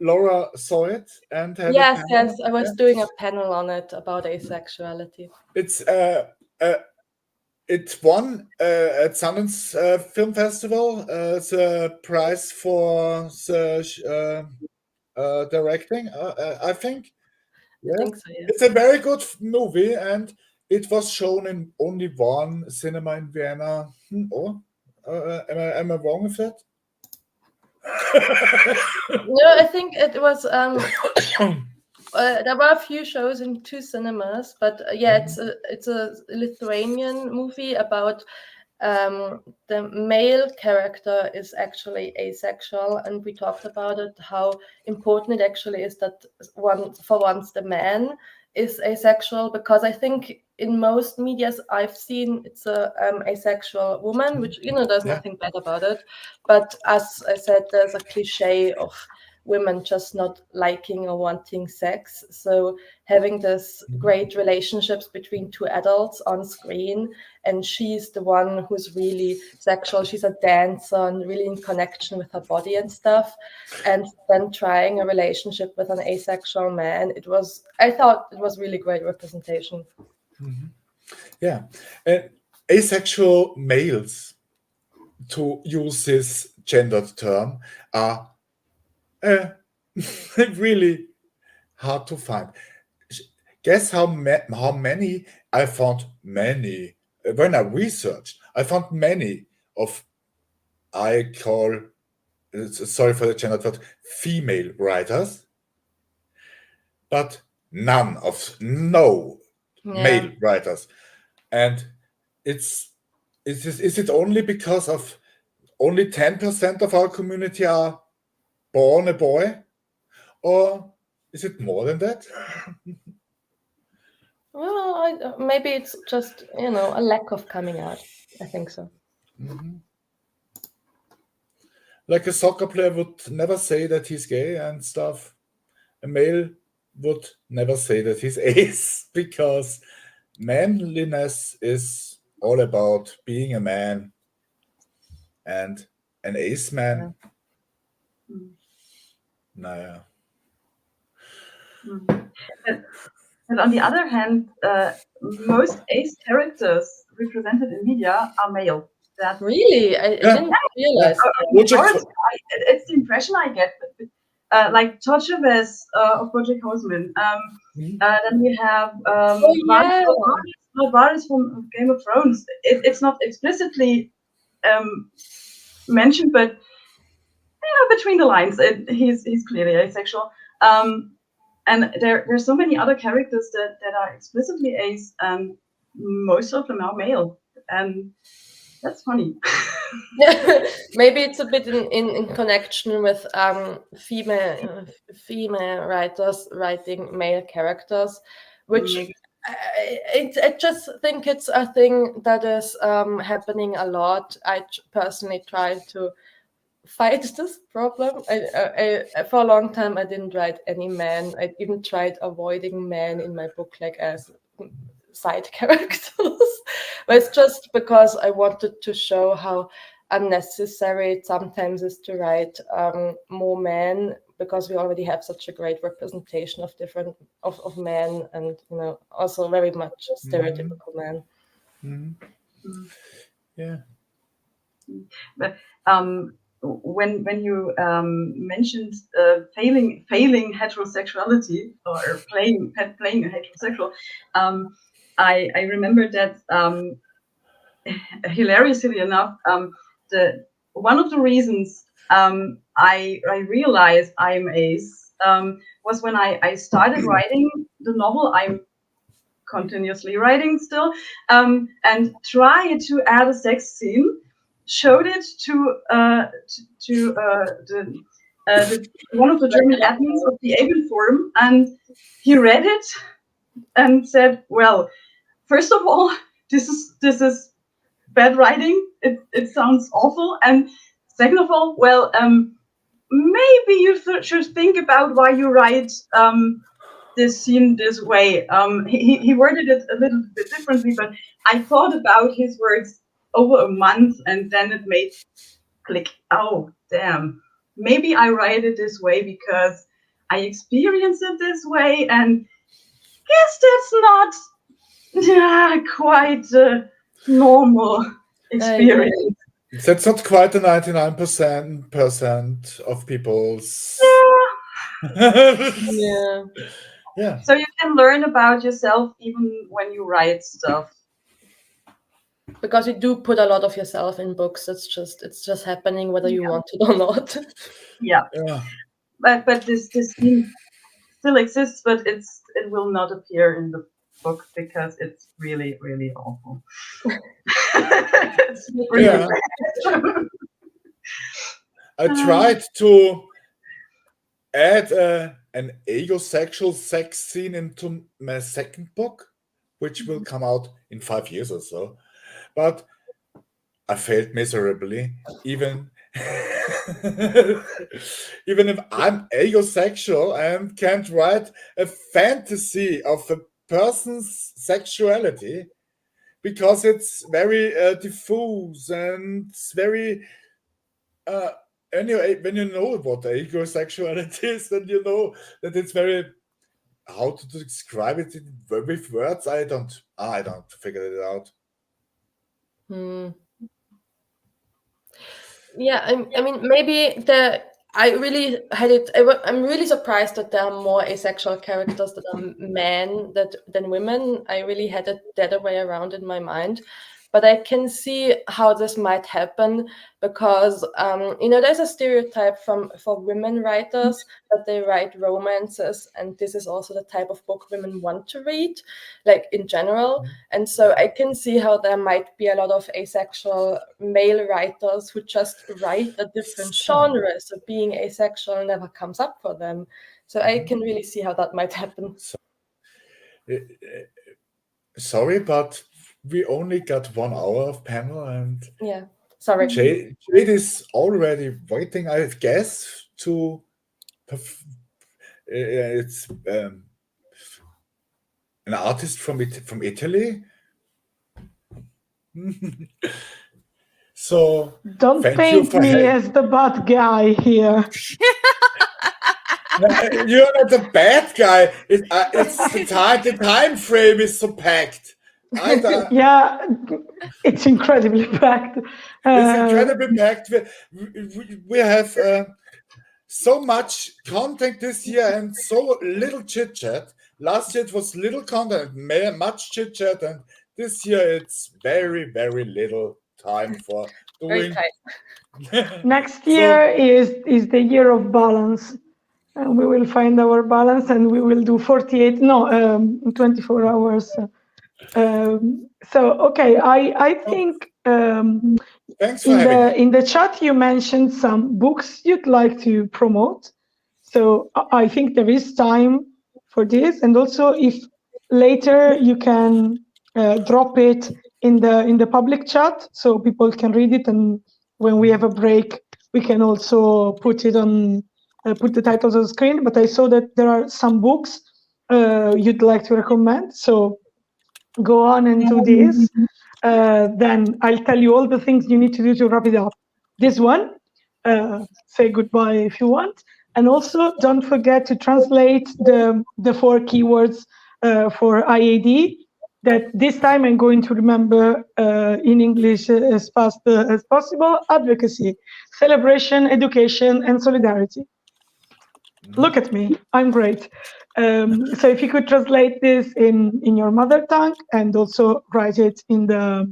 Laura saw it and had yes, I was doing a panel on it about asexuality. It's it won at Sundance Film Festival the prize for the directing. I think. I think so. Yeah. It's a very good movie, and it was shown in only one cinema in Vienna. Am I wrong with that? No, I think it was. There were a few shows in 2 cinemas, but yeah, it's a Lithuanian movie about the male character is actually asexual, and we talked about it, how important it actually is that once the man is asexual, because I think in most medias I've seen it's a asexual woman, which there's nothing bad about it, but as I said, there's a cliche of women just not liking or wanting sex. So having this great relationships between 2 adults on screen, and she's the one who's really sexual. She's a dancer and really in connection with her body and stuff. And then trying a relationship with an asexual man, I thought it was really great representation. Mm-hmm. Yeah. Asexual males, to use this gendered term, are really hard to find. guess how many I found many when I researched. I found many of I call sorry for the gender word female writers, but no male writers, and is it only because of only 10% of our community are born a boy, or is it more than that? Well, maybe it's just, a lack of coming out. I think so. Mm-hmm. Like a soccer player would never say that he's gay and stuff. A male would never say that he's ace, because manliness is all about being a man, and an ace man. Naja. And on the other hand, most ace characters represented in media are male. That really, I didn't realize. It's the impression I get. Like Todd Chavez of Project Horseman. Then we have Varys from Game of Thrones. It's not explicitly mentioned, but between the lines, he's clearly asexual. And there's so many other characters that are explicitly ace, and most of them are male, and that's funny. Maybe it's a bit in connection with female writers writing male characters, which I just think it's a thing that is happening a lot. I personally try to fight this problem. I for a long time I didn't write any men. I even tried avoiding men in my book, like as side characters. But it's just because I wanted to show how unnecessary it sometimes is to write more men, because we already have such a great representation of different of men, and also very much stereotypical men. Mm-hmm. Yeah. But when you mentioned failing heterosexuality, or playing a heterosexual, I remember that hilariously enough, one of the reasons I realized I'm ace was when I started writing the novel I'm continuously writing still, and tried to add a sex scene. Showed it to one of the German admins of the ABIN forum, and he read it and said, "Well, first of all, this is bad writing. It sounds awful, and second of all, well, maybe you should think about why you write this scene this way." He worded it a little bit differently, but I thought about his words over a month, and then it made click. Oh, damn. Maybe I write it this way because I experience it this way, and guess that's not quite a normal experience. That's not quite the 99% of people's. Yeah. Yeah. So you can learn about yourself even when you write stuff. Because you do put a lot of yourself in books. It's just happening whether you want it or not. Yeah. But this scene still exists, but it will not appear in the book because it's really, really awful. It's really bad. I tried to add an egosexual sex scene into my second book, which will come out in 5 years or so. But I failed miserably, even if I'm egosexual and can't write a fantasy of a person's sexuality, because it's very diffuse and it's very anyway, when you know what egosexuality is, then you know that it's very, how to describe it with words. I don't figure it out. Yeah, I mean, maybe the I really had it. I'm really surprised that there are more asexual characters that are men than women. I really had it the other way around in my mind. But I can see how this might happen because, there's a stereotype for women writers that they write romances, and this is also the type of book women want to read, like in general. And so I can see how there might be a lot of asexual male writers who just write a different genre. So being asexual never comes up for them. So I can really see how that might happen. Sorry, but we only got 1 hour of panel, and yeah, sorry. Jade is already waiting, I guess, to. It's an artist from Italy. So don't paint me as the bad guy here. You're not the bad guy. It's the time frame is so packed. Yeah, it's incredibly packed. It's incredibly packed. We have so much content this year and so little chit chat. Last year it was little content, much chit chat, and this year it's very, very little time for doing. Next year is the year of balance. And we will find our balance, and we will do 24 hours. Okay, I think Thanks for having in the chat you mentioned some books you'd like to promote. So I think there is time for this, and also if later you can drop it in the public chat so people can read it, and when we have a break we can also put it on. Put the titles on the screen, but I saw that there are some books you'd like to recommend. So go on and do this. Then I'll tell you all the things you need to do to wrap it up. This one, say goodbye if you want. And also don't forget to translate the 4 keywords for IAD. That this time I'm going to remember in English as fast as possible. Advocacy, celebration, education, and solidarity. Look at me, I'm great. So if you could translate this in your mother tongue and also write it in the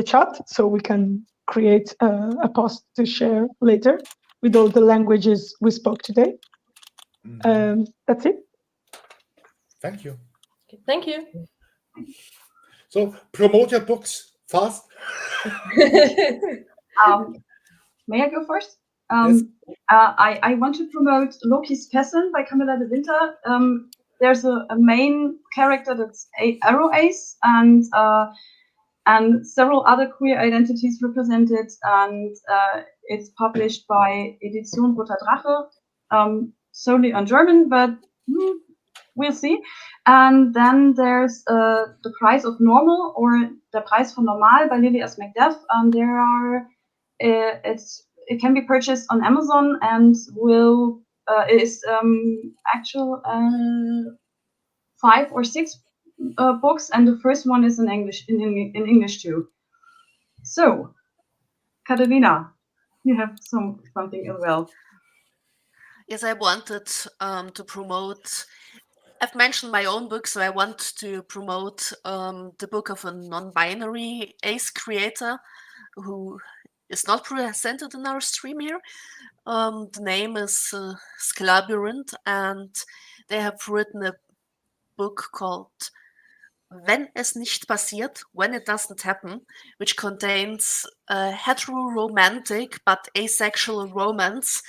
chat so we can create a post to share later with all the languages we spoke today. That's it. Thank you. Thank you. So promote your books fast. May I go first? Yes. I want to promote Loki's Peasant by Camilla de Winter. There's a main character that's Arrow Ace, and several other queer identities represented, and it's published by Edition Roter Drache, solely on German, but we'll see. And then there's The Price of Normal, or Der Preis von Normal by Lily S. McDuff. There are it can be purchased on Amazon and is actual 5 or 6 books, and the first one is in English too. So, Katerina, you have something as well. Yes, I wanted to promote. I've mentioned my own book, so I want to promote the book of a non-binary ace creator who is not presented in our stream here. The name is Skelabyrinth, and they have written a book called Wenn es nicht passiert, When It Doesn't Happen, which contains heteroromantic but asexual romance,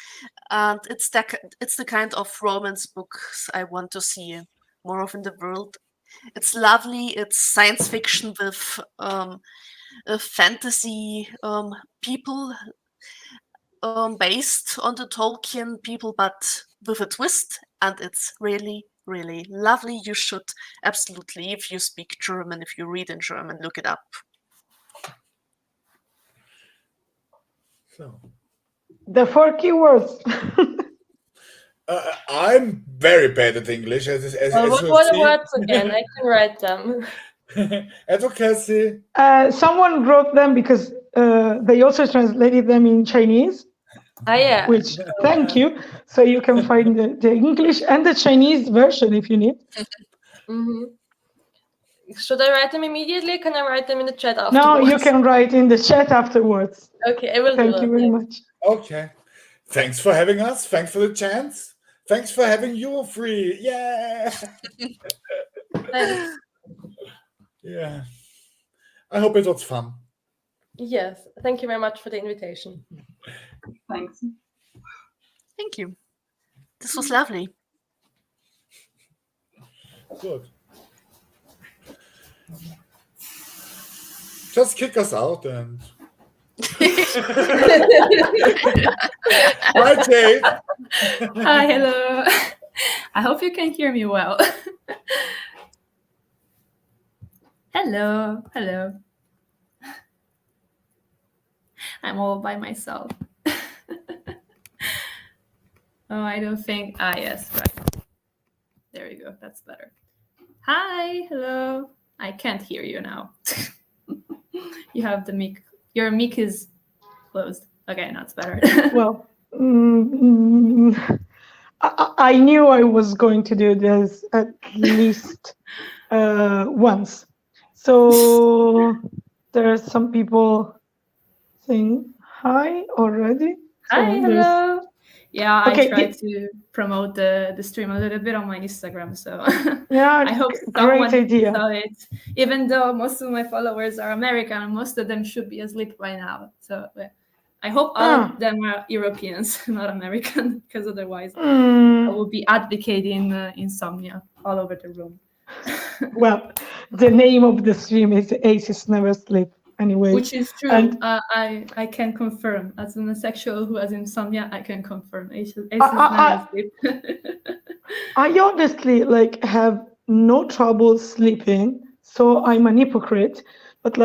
and it's the kind of romance books I want to see more of in the world. It's lovely. It's science fiction with fantasy people based on the Tolkien people, but with a twist, and it's really, really lovely. You should absolutely, if you speak German, if you read in German, look it up. So. The 4 keywords. I'm very bad at English. As what are the words again? I can write them. Advocacy. Someone wrote them because they also translated them in Chinese. Yeah. Which, thank you. So you can find the English and the Chinese version if you need. Should I write them immediately? Can I write them in the chat afterwards? No, you can write in the chat afterwards. Okay, I will do Thank you very much. Okay. Thanks for having us. Thanks for the chance. Thanks for having you free. Yeah. Thanks. Yeah. I hope it was fun. Yes. Thank you very much for the invitation. Thanks. Thank you. This was lovely. Good. Just kick us out and. Right, Jade. Hi, hello. I hope you can hear me well. Hello, hello. I'm all by myself. Oh, I don't think. Yes, right. There you go. That's better. Hi, hello. I can't hear you now. You have the mic. Your mic is closed. Okay, now it's better. Well, I knew I was going to do this at least once. So there are some people saying hi already. Hi, So hello. Yeah, Okay, I try to promote the stream a little bit on my Instagram, so Yeah, I hope great someone idea. saw it. Even though most of my followers are American, and most of them should be asleep by now. So I hope all of them are Europeans, not American, because otherwise I will be advocating insomnia all over the room. Well, the name of the stream is Aces Never Sleep anyway. Which is true. And I can confirm. As an asexual who has insomnia, I can confirm. Aces never sleep. I honestly have no trouble sleeping, so I'm an hypocrite. But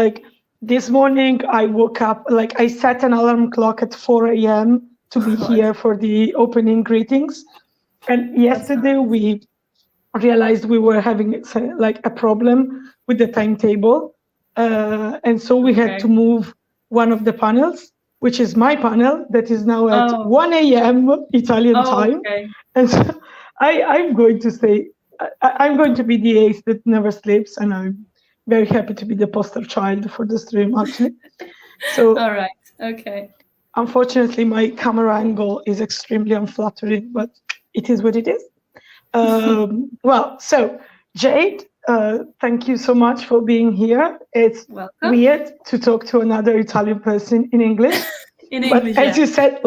this morning I woke up, I set an alarm clock at 4 a.m. to be here for the opening greetings. And yesterday we realized we were having a problem with the timetable. And so we had to move one of the panels, which is my panel, that is now at 1 a.m. Italian time. And so I'm going to say, I'm going to be the ace that never sleeps, and I'm very happy to be the poster child for the stream, actually. So, all right, okay. Unfortunately, my camera angle is extremely unflattering, but it is what it is. Well, so Jade, thank you so much for being here. It's weird to talk to another Italian person in English. But as you said,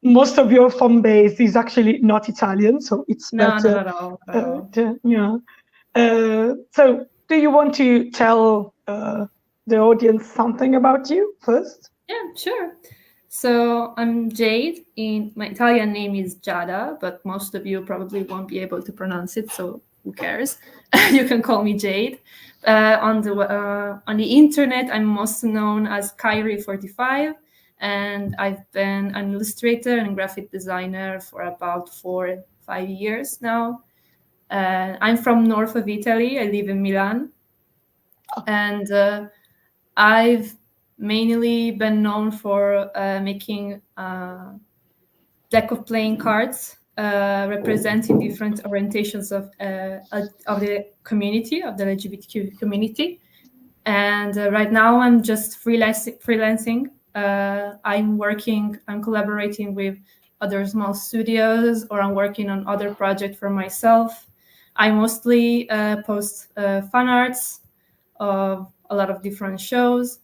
most of your fan base is actually not Italian, so it's better. Not at all. So do you want to tell the audience something about you first? Yeah, sure. So I'm Jade. My Italian name is Giada, but most of you probably won't be able to pronounce it, so who cares? You can call me Jade. On the internet, I'm most known as Kyrie45, and I've been an illustrator and graphic designer for about 4 or 5 years now. I'm from north of Italy. I live in Milan, and I've mainly been known for making deck of playing cards representing different orientations of the community, of the LGBTQ community. And right now I'm just freelancing. I'm collaborating with other small studios, or I'm working on other projects for myself. I mostly post fan arts of a lot of different shows,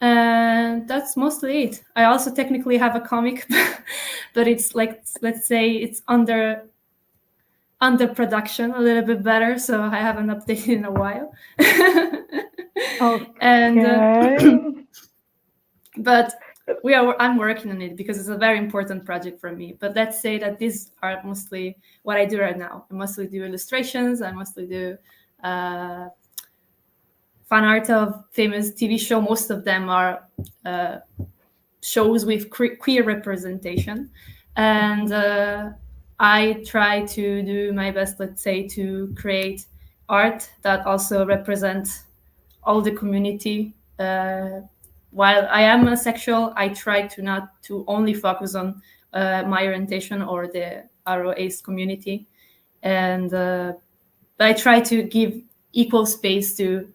and that's mostly it. I also technically have a comic, but it's let's say it's under production a little bit better, so I haven't updated in a while. And but I'm working on it because it's a very important project for me. But let's say that these are mostly what I do right now. I mostly do illustrations. I mostly do fan art of famous TV show. Most of them are shows with queer representation, and I try to do my best, let's say, to create art that also represents all the community while I am asexual, I try to not to only focus on my orientation or the RO-ace community, and but I try to give equal space to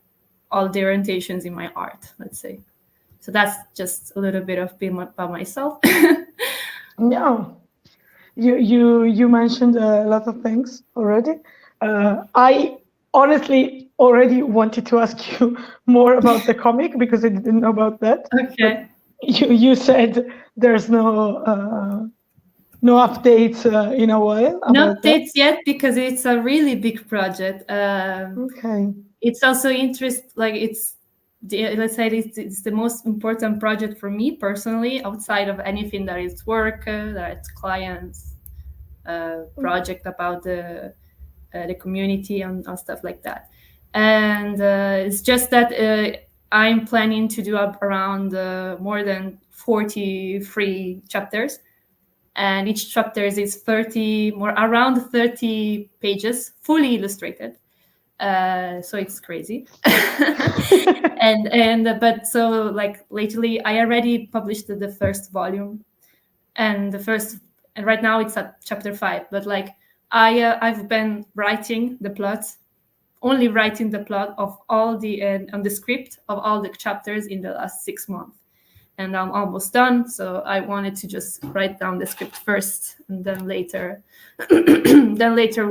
all the orientations in my art, let's say. So that's just a little bit of being about myself. Yeah, you mentioned a lot of things already. I honestly already wanted to ask you more about the comic because I didn't know about that. Okay. But you said there's no updates in a while about No that. updates yet because it's a really big project. Okay. It's also let's say it's the most important project for me personally, outside of anything that is work, that it's clients, project about the community and stuff like that. And it's just that I'm planning to do up around more than 43 chapters, and each chapter is around 30 pages, fully illustrated. So it's crazy. But so like lately I already published the first volume, and right now it's at chapter 5, but like I've been writing the plot of all the script of all the chapters in the last 6 months, and I'm almost done. So I wanted to just write down the script first, and then later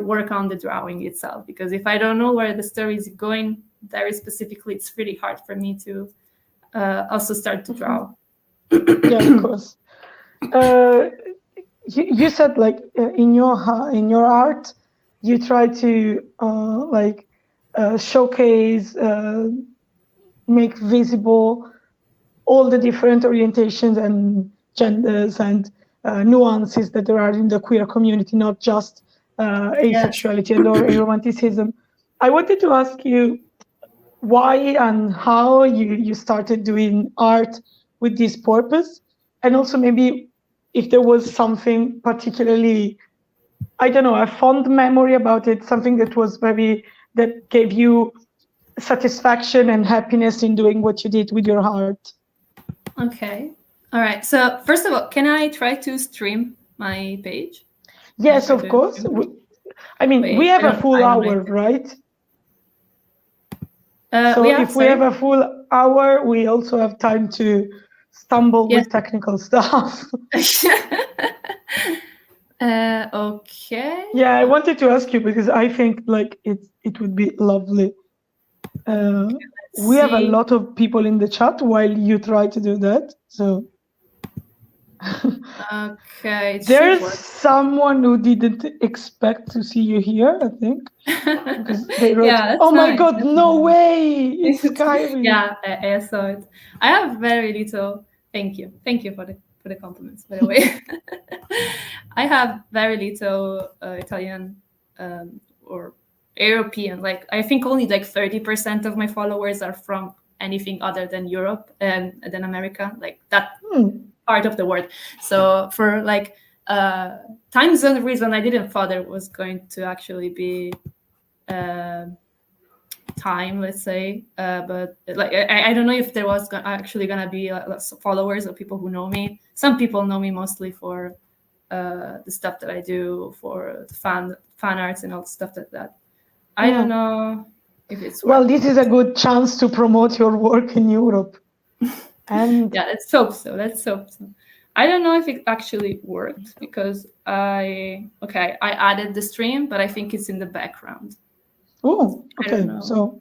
work on the drawing itself, because if I don't know where the story is going very specifically, it's really hard for me to also start to draw. Yeah, of course. You said like in your art you try to showcase, make visible all the different orientations and genders and nuances that there are in the queer community, not just asexuality and or aromanticism. I wanted to ask you why and how you started doing art with this purpose, and also maybe if there was something particularly, I don't know, a fond memory about it, something that gave you satisfaction and happiness in doing what you did with your art. Okay. All right. So first of all, can I try to stream my page? Yes, of course. We have a full hour, right? So if we have a full hour, we also have time to stumble with technical stuff. Okay. Yeah, I wanted to ask you because I think like it would be lovely. We have a lot of people in the chat while you try to do that. So okay. There's someone who didn't expect to see you here, I think. Because they wrote, oh my nice. God, no way! It's Kyrie. Yeah, I saw it. I have very little. Thank you for the compliments, by the way. I have very little Italian or European. Like I think only like 30% of my followers are from anything other than Europe and than America, like that part of the world. So for like time zone reason, I didn't thought there was going to actually be time, let's say, but like I don't know if there was actually gonna be lots of followers or people who know me. Some people know me mostly for the stuff that I do, for the fan arts and all the stuff like that. I don't know if it's well, this is a good chance to promote your work in Europe. And yeah, let's hope so. I don't know if it actually worked because I added the stream, but I think it's in the background. Oh, okay. I don't know.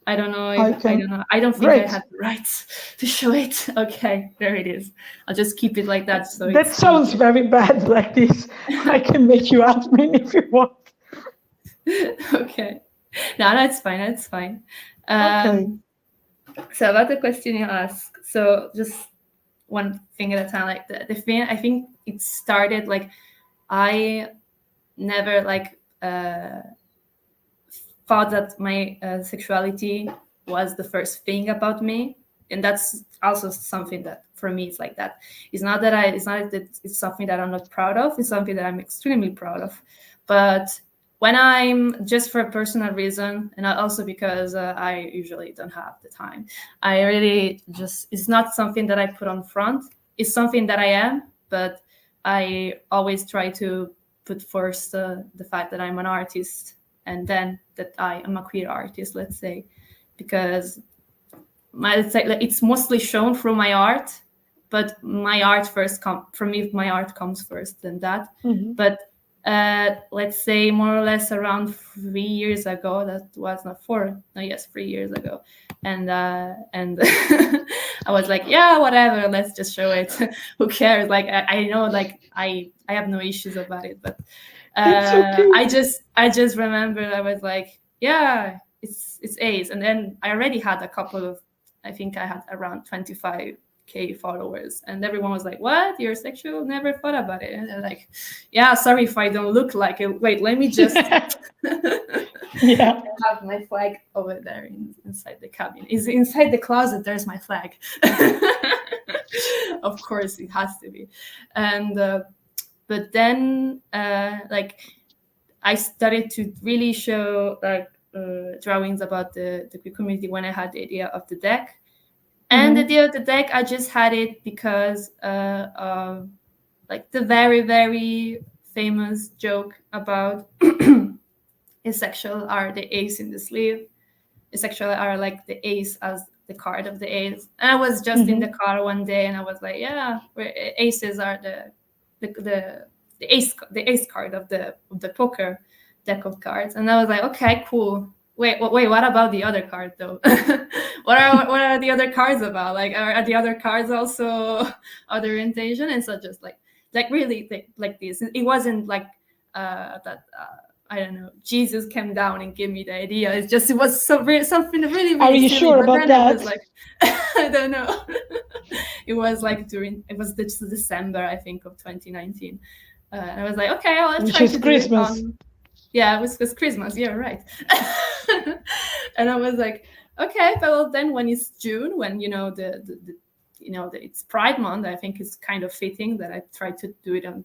I don't think I have the rights to show it. Okay, there it is. I'll just keep it like that. So that sounds very bad like this. I can make you admin if you want. Okay. No, that's fine. That's fine. Okay. So about the question you asked, so just one thing at a time. Like the thing, I think it started like I never like thought that my sexuality was the first thing about me, and that's also something that for me it's like that. It's not that it's something that I'm not proud of. It's something that I'm extremely proud of. But when I'm just for a personal reason, and also because I usually don't have the time, I really just, it's not something that I put on front. It's something that I am, but I always try to put first the fact that I'm an artist, and then that I am a queer artist, let's say, because it's mostly shown through my art, but my art first for me, my art comes first than that. But let's say more or less around 3 years ago, that was not 4, no, yes, 3 years ago, and I was like, yeah, whatever, let's just show it. Who cares? Like I know, like I have no issues about it, but I just remember I was like, yeah, it's A's, and then I already had a couple of, I think I had around 25K followers, and everyone was like, what, you're sexual? Never thought about it. And they're like, yeah, sorry if I don't look like it. Wait, let me just yeah, I have my flag over there inside the cabin. Is inside the closet, there's my flag. Of course it has to be. And but then like I started to really show like drawings about the queer community when I had the idea of the deck. And the idea of the deck, I just had it because of like the very, very famous joke about asexual are the ace in the sleeve. Asexual are like the ace as the card of the ace. And I was just in the car one day, and I was like, yeah, aces are the ace card of the poker deck of cards. And I was like, okay, cool. Wait, what about the other card though? what are the other cards about? Like, are the other cards also other orientation? And so just like really like this. It wasn't like that. I don't know. Jesus came down and gave me the idea. It was something really. Are you silly. sure But about then that? I was like, I don't know. It was this December, I think, of 2019. I was like, okay, I'll try to do Christmas. it. Yeah, it was Christmas. Yeah, right. And I was like, okay, but then when it's June, when it's Pride Month, I think it's kind of fitting that I try to do it on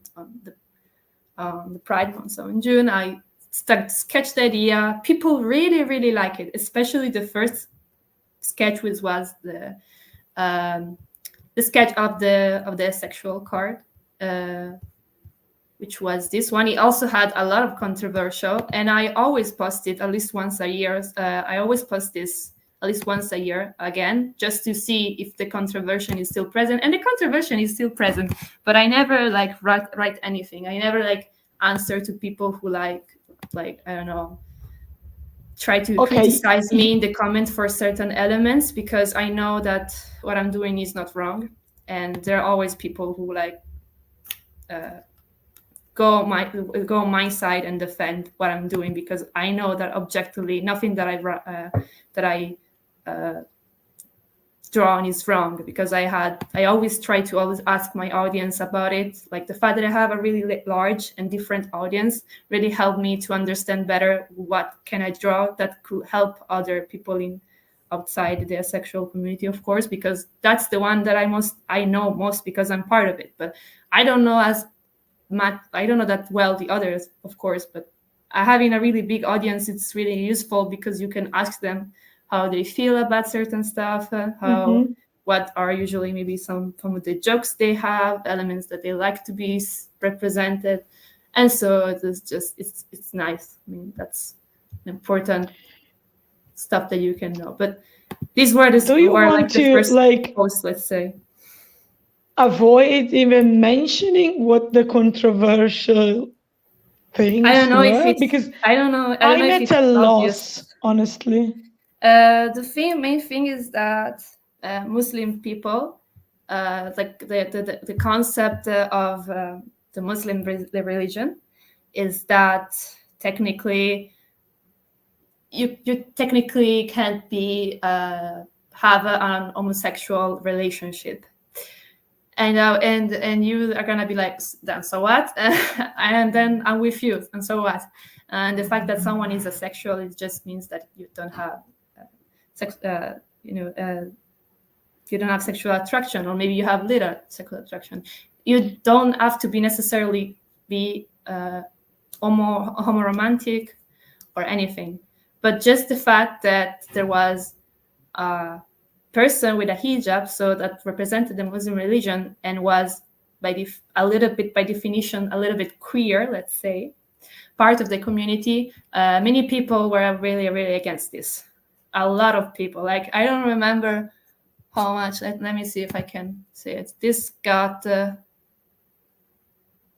the Pride Month. So in June, I sketched the idea. People really, really like it, especially the first sketch, which was the sketch of the sexual card. Which was this one. It also had a lot of controversial, and I always post it at least once a year. I always post this at least once a year again, just to see if the controversy is still present. And the controversy is still present, but I never like write anything. I never like answer to people who like I don't know, try to criticize me in the comments for certain elements, because I know that what I'm doing is not wrong, and there are always people who like go on my side and defend what I'm doing, because I know that objectively nothing that I draw on is wrong, because I always try to always ask my audience about it. Like the fact that I have a really large and different audience really helped me to understand better what can I draw that could help other people outside the asexual community, of course, because that's the one that I know most because I'm part of it. But I don't know that well the others, of course, but having a really big audience, it's really useful because you can ask them how they feel about certain stuff, what are usually maybe some of the jokes they have, elements that they like to be represented. And so it's nice. I mean, that's important stuff that you can know. But these were the first posts, let's say. Avoid even mentioning what the controversial things I don't know were? if it's because I don't know. I'm if at it's a obvious. loss, honestly. The main thing is that Muslim people, like the concept of the Muslim religion, is that technically you technically can't be have an homosexual relationship. And you are gonna be like, then so what? And then I'm with you, and so what? And the fact that someone is asexual, it just means that you don't have you don't have sexual attraction, or maybe you have little sexual attraction. You don't have to be necessarily be homoromantic or anything, but just the fact that there was a person with a hijab, so that represented the Muslim religion and was a little bit by definition a little bit queer, let's say, part of the community. Many people were really against this. A lot of people, like I don't remember how much. Let me see if I can see it. This got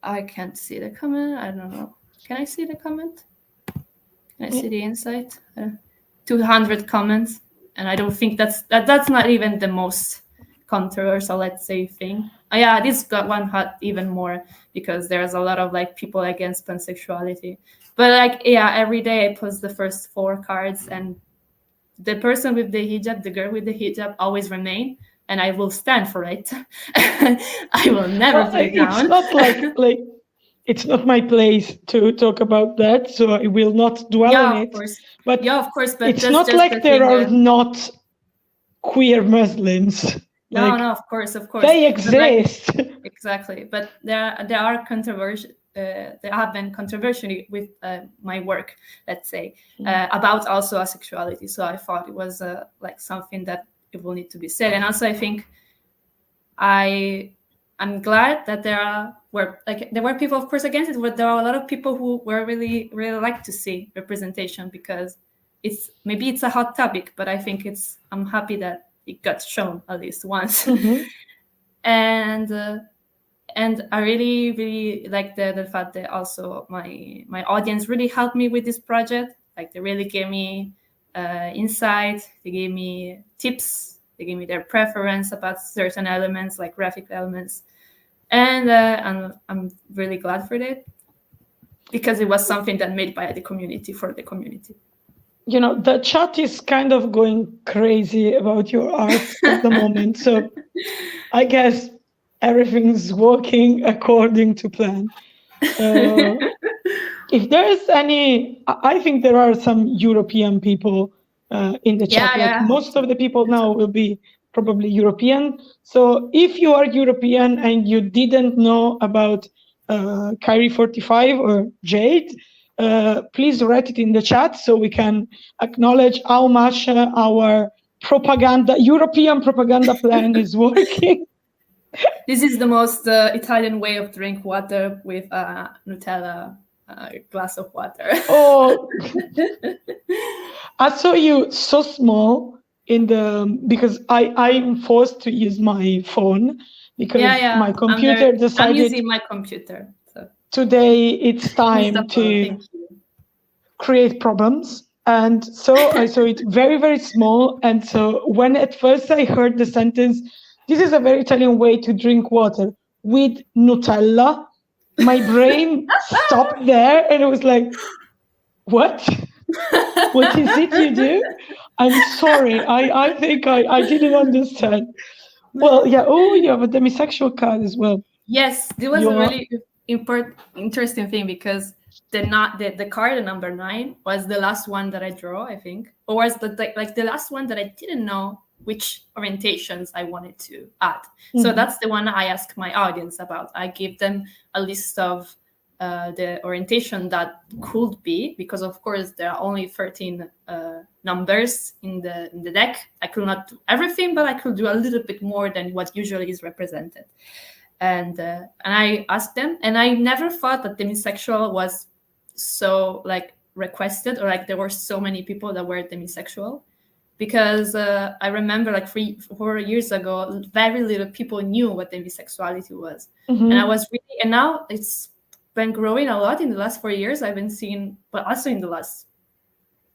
I can't see the comment. I don't know. Can I see the comment? Can I see the insight? 200 comments, and I don't think that's not even the most controversial, let's say, thing. Yeah, this got one hot even more because there's a lot of like people against pansexuality. But like, yeah, every day I post the first 4 cards, and the person with the hijab, the girl with the hijab, always remain, and I will stand for it. I will never play down. It's not like it's not my place to talk about that, so I will not dwell on it. But yeah, of course. But it's not like there are not queer Muslims. No, like, no, of course. They exist. Exactly, but there are controversial. There have been controversy with my work, let's say, about also asexuality. So I thought it was like something that it will need to be said. And also, I think I'm glad that there were people, of course, against it, but there are a lot of people who were really like to see representation, because maybe it's a hot topic, but I think I'm happy that it got shown at least once. And I really like the fact that also my audience really helped me with this project. Like, they really gave me insight, they gave me tips, they gave me their preference about certain elements, like graphic elements. And I'm really glad for that, because it was something that made by the community for the community. You know, the chat is kind of going crazy about your art at the moment. So I guess everything's working according to plan. If there is any, I think there are some European people in the chat. Like most of the people now will be probably European. So if you are European and you didn't know about Kyrie45 or Jade, please write it in the chat so we can acknowledge how much our European propaganda plan is working. This is the most Italian way of drink water with Nutella, glass of water. Oh, I saw you so small because I'm forced to use my phone because my computer decided. I'm using my computer. So. Today it's time to create problems. And so I saw it very small. And so when at first I heard the sentence, "This is a very Italian way to drink water with Nutella," my brain stopped there and it was like, what? What is it you do? I'm sorry. I think I didn't understand. Well, yeah. Oh, you have a demisexual card as well. Yes, it was a really interesting thing, because the card number 9 was the last one that I draw, I think, or was the last one that I didn't know which orientations I wanted to add. So that's the one I asked my audience about. I gave them a list of the orientation that could be, because of course there are only 13 numbers in the deck. I could not do everything, but I could do a little bit more than what usually is represented. And I asked them, and I never thought that demisexual was so like requested, or like there were so many people that were demisexual, because I remember like 3-4 years ago, very little people knew what demisexuality was. And I was really, and now it's been growing a lot in the last 4 years. I've been seeing, but also in the last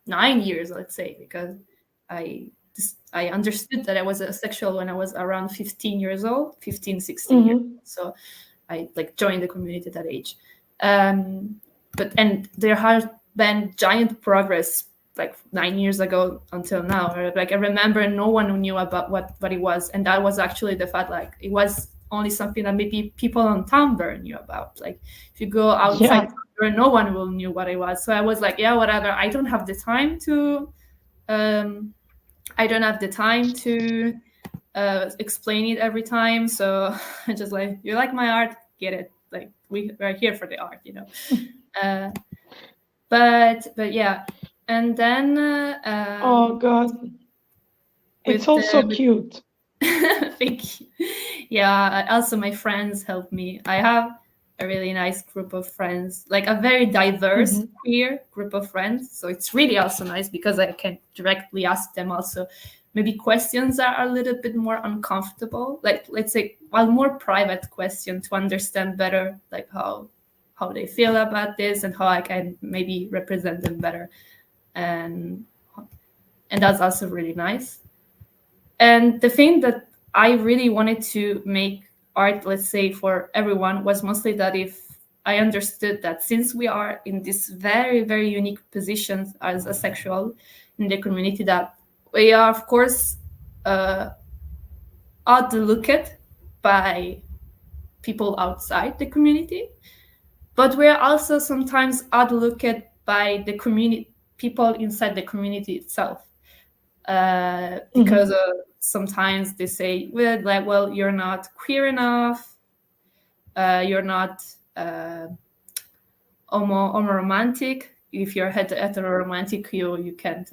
9 years, let's say, because I understood that I was asexual when I was around 15 years old, 15, 16 years old. So I like joined the community at that age. But there has been giant progress like 9 years ago until now. Like I remember no one knew about what it was. And that was actually the fact, like it was only something that maybe people on Tumblr knew about. Like if you go outside Tumblr, no one will knew what it was. So I was like, yeah, whatever. I don't have the time to explain it every time. So I just like, you like my art, get it. like we're here for the art, you know. But yeah, and then oh God, it's all so cute. Thank you. Yeah, also my friends help me. I have a really nice group of friends, like a very diverse queer group of friends. So it's really also nice because I can directly ask them also maybe questions that are a little bit more uncomfortable, like let's say a more private question to understand better like how they feel about this and how I can maybe represent them better. And that's also really nice. And the thing that I really wanted to make art, let's say, for everyone was mostly that if I understood that since we are in this very, very unique position as asexual in the community, that we are, of course, outlooked by people outside the community, but we're also sometimes outlooked by the community, people inside the community itself. Because sometimes they say, well, you're not queer enough, you're not homo-romantic. If you're hetero-romantic, you can't,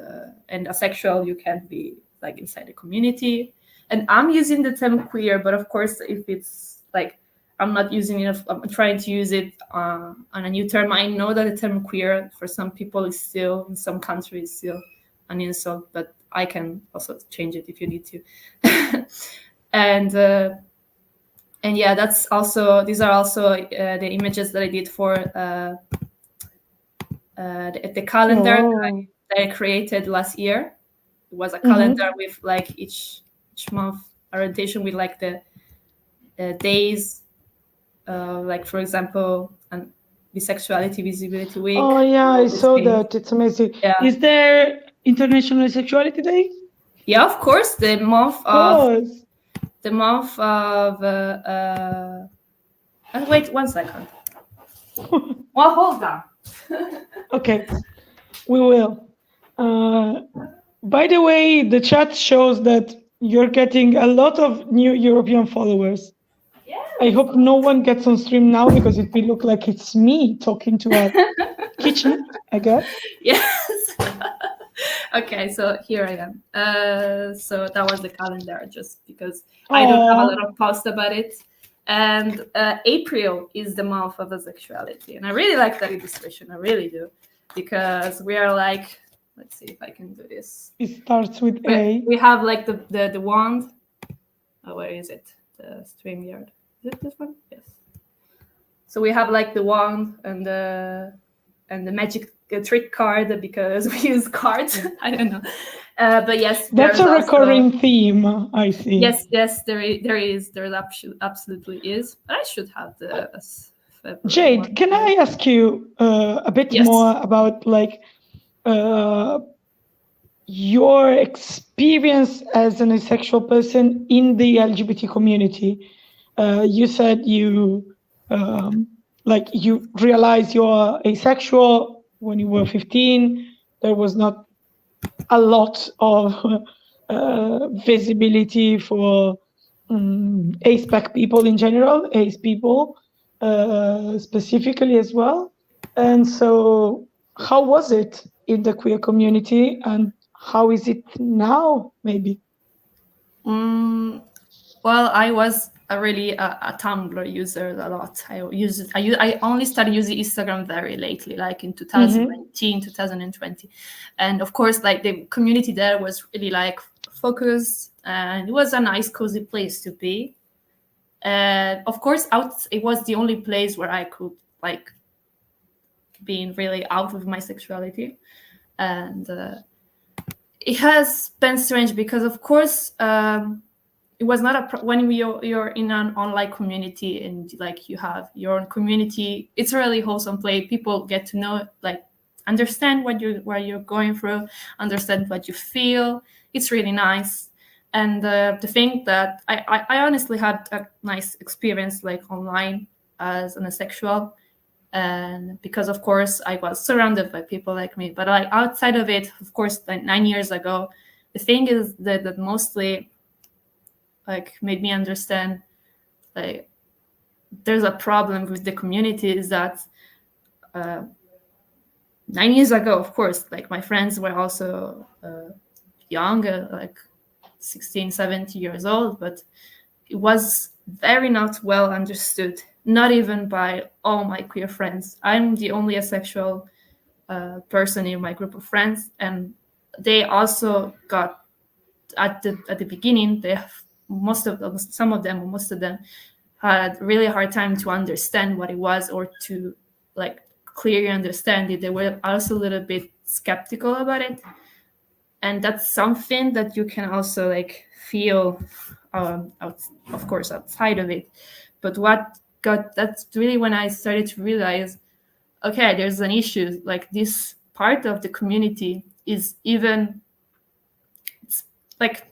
and asexual, you can't be like inside the community. And I'm using the term queer, but of course, if it's like I'm not using it, I'm trying to use it on a new term. I know that the term queer for some people is still, in some countries, still an insult, but I can also change it if you need to. And yeah, that's also, these are also the images that I did for the calendar that I created last year. It was a calendar with like each month orientation with like the days, like for example, Bisexuality Visibility Week. Oh yeah, I saw that. It's amazing. Yeah. Is there International Sexuality Day? Yeah, of course. The month of wait 1 second. Well, hold on. Okay, we will. By the way, the chat shows that you're getting a lot of new European followers. Yes. I hope no one gets on stream now because it will look like it's me talking to a kitchen, I guess. Yes. Okay, so here I am. So that was the calendar, just because I don't have a lot of posts about it. And April is the month of asexuality, and I really like that illustration. I really do, because we are like, let's see if I can do this. It starts with A. We have like the wand. Oh, where is it? The StreamYard. Is it this one? Yes. So we have like the wand and the magic trick card, because we use cards. I don't know, but yes, that's a recurring theme. I see. Yes, there absolutely is. But I should have the. Jade, can I ask you a bit more about like your experience as an asexual person in the LGBT community? You said you like you realized you're asexual when you were 15. There was not a lot of visibility for ace-pack people in general, ace people specifically as well. And so how was it in the queer community, and how is it now, maybe? Well, I was a Tumblr user a lot. I only started using Instagram very lately, like in 2019, 2020. And of course, like the community there was really like focused, and it was a nice, cozy place to be. And of course, it was the only place where I could like being really out of my sexuality. And it has been strange because, of course, it was not when you're in an online community and like you have your own community, it's a really wholesome place. People get to know, like understand what you're going through, understand what you feel. It's really nice. And the thing that I honestly had a nice experience like online as an asexual, and because of course I was surrounded by people like me. But like outside of it, of course, like 9 years ago, the thing is that mostly like made me understand like there's a problem with the community is that 9 years ago, of course, like my friends were also young, like 16, 17 years old, but it was very not well understood, not even by all my queer friends. I'm the only asexual person in my group of friends, and they also got at the beginning. Most of them had really hard time to understand what it was or to like clearly understand it. They were also a little bit skeptical about it, and that's something that you can also like feel of course outside of it. But that's really when I started to realize, okay, there's an issue. Like this part of the community is even like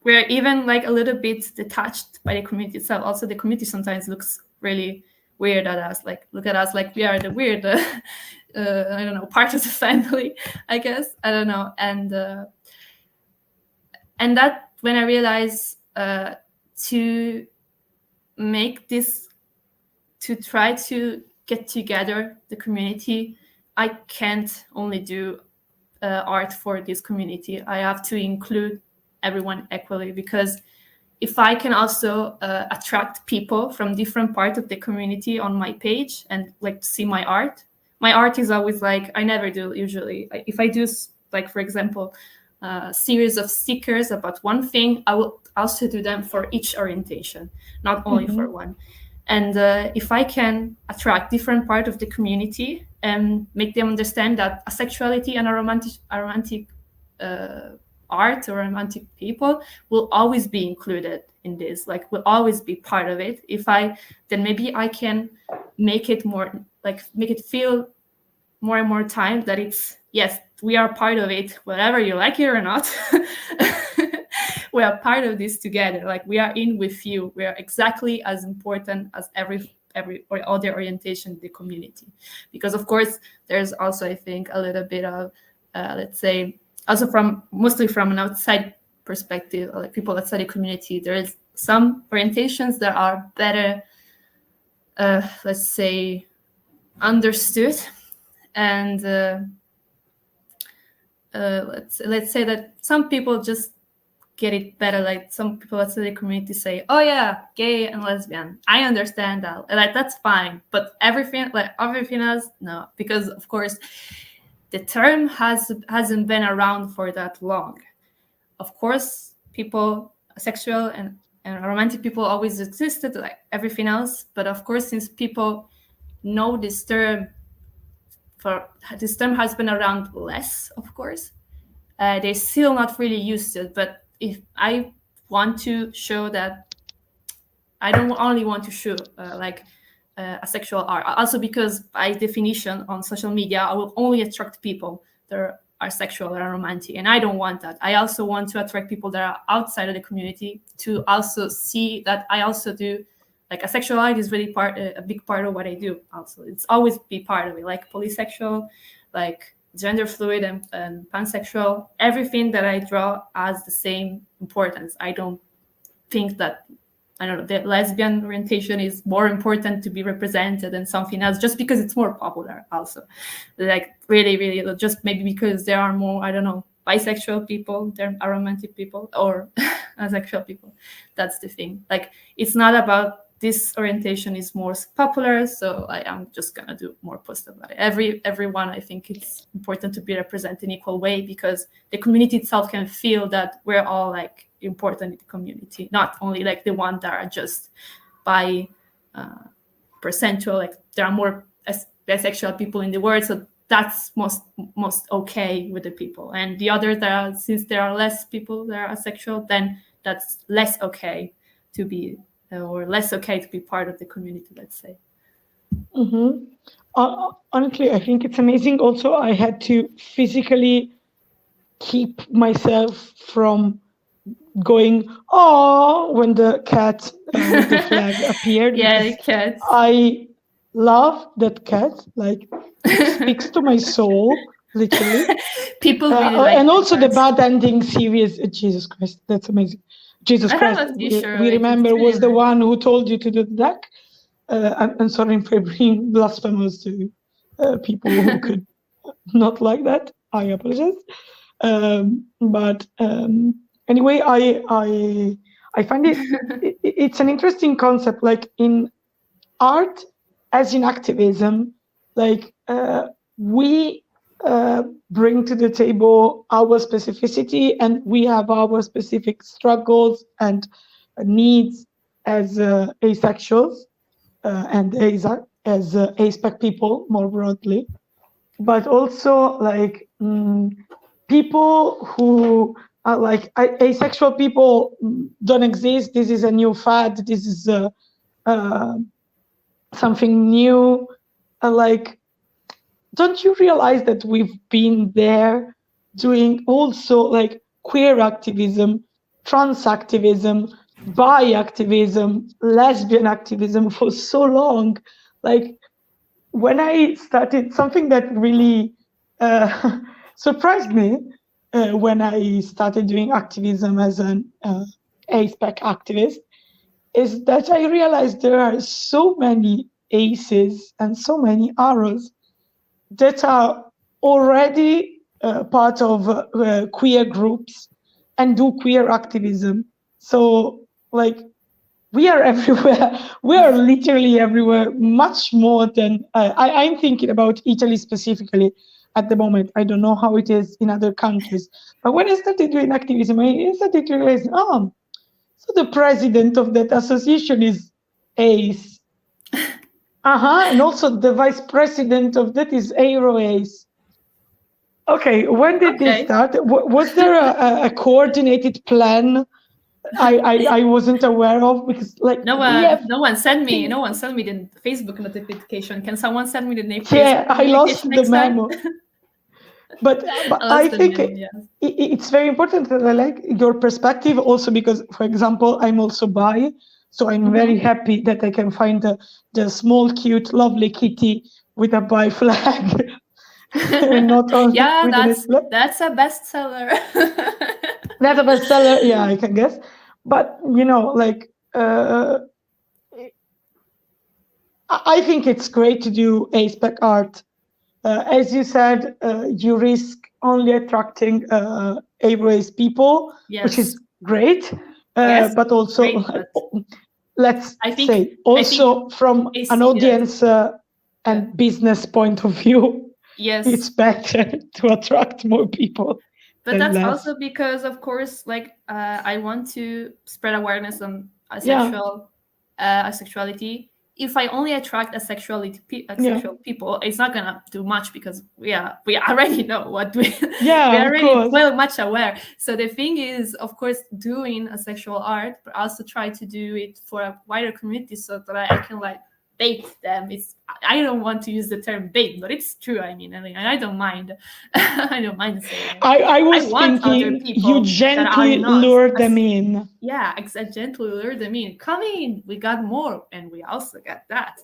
we're even like a little bit detached by the community itself. Also, the community sometimes looks really weird at us. Like look at us like we are the weird I don't know, part of the family, I guess. I don't know. And that when I realized to make this, to try to get together the community, I can't only do art for this community. I have to include everyone equally, because if I can also attract people from different parts of the community on my page and like see my art is always like, I never do usually. If I do like, for example, a series of stickers about one thing, I will also do them for each orientation, not only for one. And if I can attract different part of the community and make them understand that asexuality and a romantic art or romantic people will always be included in this, like will always be part of it. Then maybe I can make it more, like make it feel more and more time that it's, yes, we are part of it, whether you like it or not. We are part of this together. Like we are in with you. We are exactly as important as every or other orientation in the community. Because of course, there's also, I think, a little bit of, let's say, also mostly from an outside perspective, like people outside the community, there is some orientations that are better, let's say, understood, and let's say that some people just get it better. Like some people outside the community say, "Oh yeah, gay and lesbian, I understand that, like that's fine." But everything else, no, because of course the term hasn't been around for that long. Of course, people, sexual and romantic people always existed, like everything else. But of course, since people know this term has been around less, of course, they're still not really used to it. But if I want to show that, I don't only want to show asexual art, also because by definition on social media, I will only attract people that are sexual or romantic, and I don't want that. I also want to attract people that are outside of the community to also see that I also do, like asexual art is really a big part of what I do. Also, it's always be part of it, like polysexual, like gender fluid and pansexual. Everything that I draw has the same importance. I don't think that, I don't know, the lesbian orientation is more important to be represented than something else just because it's more popular. Also, like really just maybe because there are more, I don't know, bisexual people, there are romantic people, or asexual people. That's the thing. Like it's not about this orientation is more popular, so I'm just gonna do more posts about it. Everyone, I think it's important to be represented in equal way, because the community itself can feel that we're all like important in the community, not only like the ones that are just by percentual, like there are more bisexual people in the world, so that's most okay with the people, and the other that since there are less people that are asexual, then that's less okay to be or less okay to be part of the community, let's say. Honestly, I think it's amazing. Also, I had to physically keep myself from going, oh, when the cat with the flag appeared. Yeah, the cat. I love that cat. Like, it speaks to my soul, literally. People really like and also the bad ending series. Jesus Christ, that's amazing. Jesus Christ, we remember was the one who told you to do the duck. I'm sorry if I bring blasphemous to people who could not like that. I apologize. But anyway, I find it's an interesting concept. Like in art, as in activism, like we bring to the table our specificity, and we have our specific struggles and needs as asexuals and as aspec people more broadly, but also like people who are like asexual people don't exist. This is a new fad. This is something new. Like, don't you realize that we've been there doing also like queer activism, trans activism, bi activism, lesbian activism for so long? Like, when I started, something that really surprised me when I started doing activism as an ASPEC activist is that I realized there are so many aces and so many arrows that are already part of queer groups and do queer activism. So, like, we are everywhere. We are literally everywhere, much more than I'm thinking about Italy specifically at the moment. I don't know how it is in other countries. But when I started doing activism, I started to realize, so the president of that association is ACE. And also the vice president of that is ARO-ACE. Okay, when did this start? Was there a coordinated plan I wasn't aware of? Because like no one sent me the Facebook notification. Can someone send me the Facebook notification? I lost the memo. But I think it's very important that I like your perspective also because, for example, I'm also bi, so I'm very happy that I can find the small, cute, lovely kitty with a bi flag. Not only that's a bestseller. That's a bestseller, yeah, I can guess. But you know, like I think it's great to do ASPEC art. As you said, you risk only attracting able people, which is great. But also, let's say, also from an audience and business point of view, it's better to attract more people. But that's also because, of course, like I want to spread awareness on asexuality. If I only attract asexual people, it's not gonna do much because we already know what we we already well much aware. So the thing is, of course, doing asexual art, but also try to do it for a wider community so that I can like bait them. I don't want to use the term bait, but it's true. I mean, I don't mind. I don't mind saying it. I was thinking you gently lure them in. Yeah, gently lure them in. Come in. We got more, and we also got that.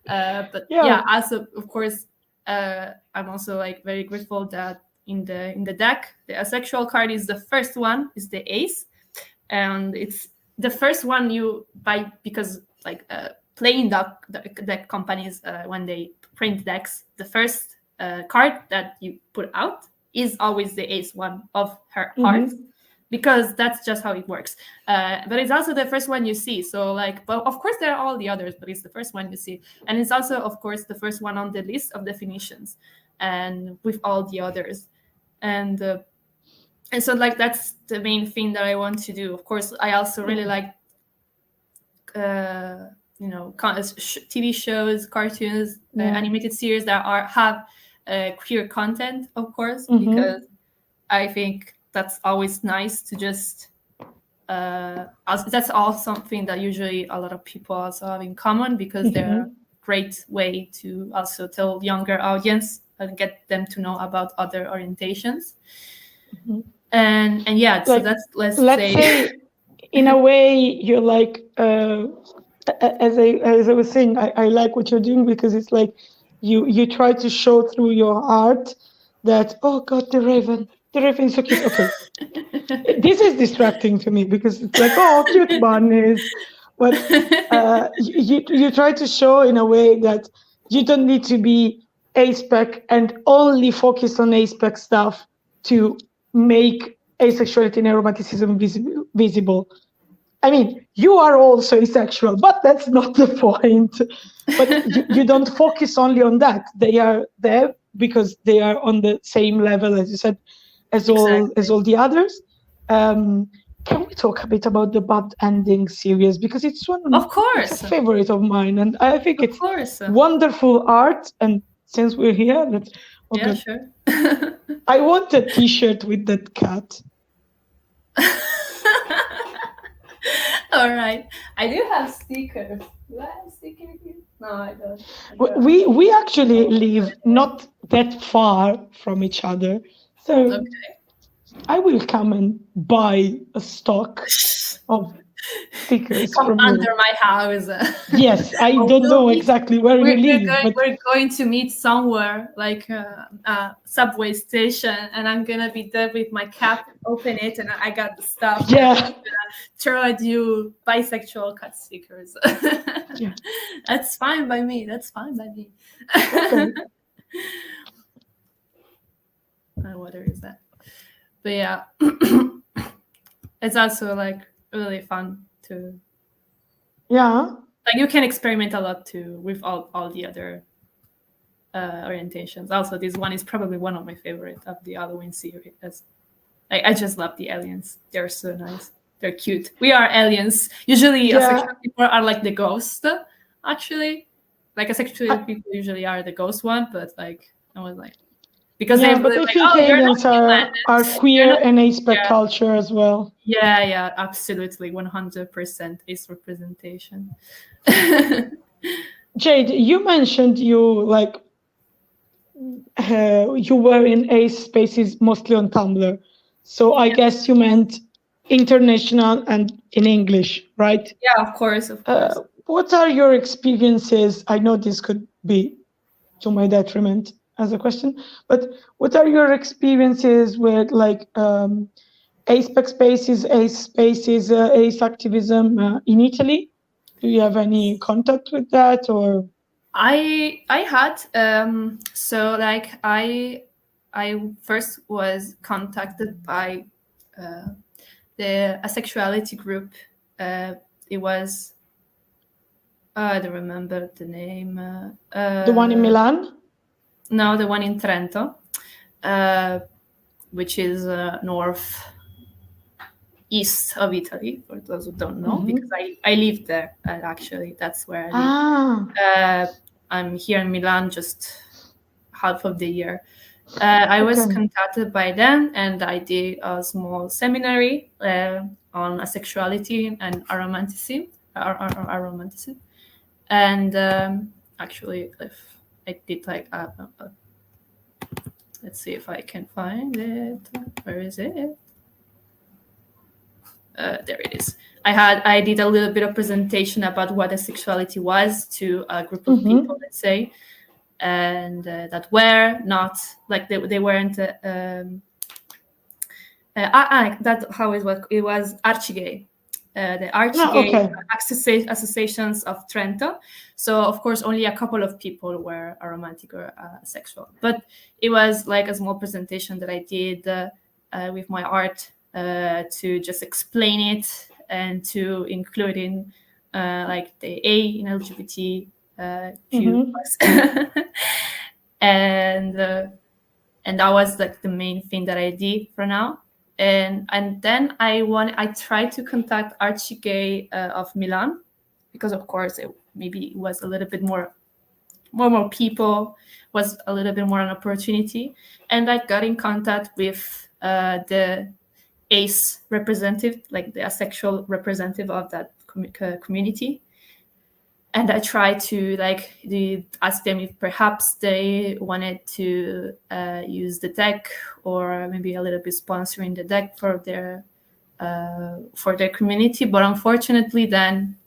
But also, of course, I'm also like very grateful that in the deck, the asexual card is the first one, is the ace, and it's the first one you buy because like. Playing deck companies, when they print decks, the first card that you put out is always the ace one of her hearts, because that's just how it works. But it's also the first one you see. So like, but of course there are all the others, but it's the first one you see. And it's also, of course, the first one on the list of definitions and with all the others. And so like, that's the main thing that I want to do. Of course, I also really like TV shows, cartoons, animated series that have queer content, of course, because I think that's always nice to just that's all something that usually a lot of people also have in common, because they're a great way to also tell younger audience and get them to know about other orientations. And so that's let's say in a way you're like as I was saying, I like what you're doing, because it's like you try to show through your art that, oh God, the raven is so cute. Okay, this is distracting to me because it's like, oh, cute bunnies, but you try to show in a way that you don't need to be aspec and only focus on aspec stuff to make asexuality and aromanticism visible. I mean, you are also asexual, but that's not the point. But you don't focus only on that. They are there because they are on the same level, as you said, as all the others. Can we talk a bit about the Bad Ending series, because it's one of course it's a favorite of mine, and I think of it's course. wonderful art. And since we're here, let's yeah, sure. I want a T-shirt with that cat. All right, I do have stickers. Do I have stickers here? No, I don't. We actually live not that far from each other, so okay. I will come and buy a stock of stickers Come from under you. my house. Yes, I don't know exactly where you live, we're going to meet somewhere, like a subway station, and I'm gonna be there with my cap, open it, and I got the stuff. Yeah. And I'm gonna throw at you bisexual cat stickers. Yeah. That's fine by me. That's fine by me. Okay. What is that? But yeah, it's also like really fun to. Yeah. Like you can experiment a lot too with all the other orientations. Also, this one is probably one of my favorite of the Halloween series. I just love the aliens. They're so nice. They're cute. We are aliens. Usually, asexual people are like the ghost. Actually, like asexual people usually are the ghost one. But like I was like, because yeah, they but I like, think aliens are queer and aspec culture as well. Yeah, absolutely, 100% is representation. Jade, you mentioned you like you were in ace spaces mostly on Tumblr, so I guess you meant international and in English, right? Yeah, of course. What are your experiences? I know this could be to my detriment as a question, but what are your experiences with like aspec spaces, ace spaces, ace activism in Italy? Do you have any contact with that, or? I had so like I first was contacted by the asexuality group. It was I don't remember the name. The one in Milan? No, the one in Trento, which is north east of Italy, for those who don't know, because I lived there actually. That's where I lived. I'm here in Milan just half of the year. I was contacted by them, and I did a small seminary on asexuality and aromanticism. And actually, if I did like let's see if I can find it. Where is it? There it is. I did a little bit of presentation about what asexuality was to a group of people, let's say, and that were not like they weren't. That how it was archigay. The archigay associations of Trento. So of course only a couple of people were aromantic or sexual, but it was like a small presentation that I did with my art to just explain it and to include in like the A in LGBT Q+. And that was like the main thing that I did for now. And then I tried to contact Archigay of Milan, because of course maybe it was a little bit more people, was a little bit more an opportunity. And I got in contact with the ace representative, like the asexual representative of that community. And I tried to ask them if perhaps they wanted to use the deck, or maybe a little bit sponsoring the deck for their community. But unfortunately, then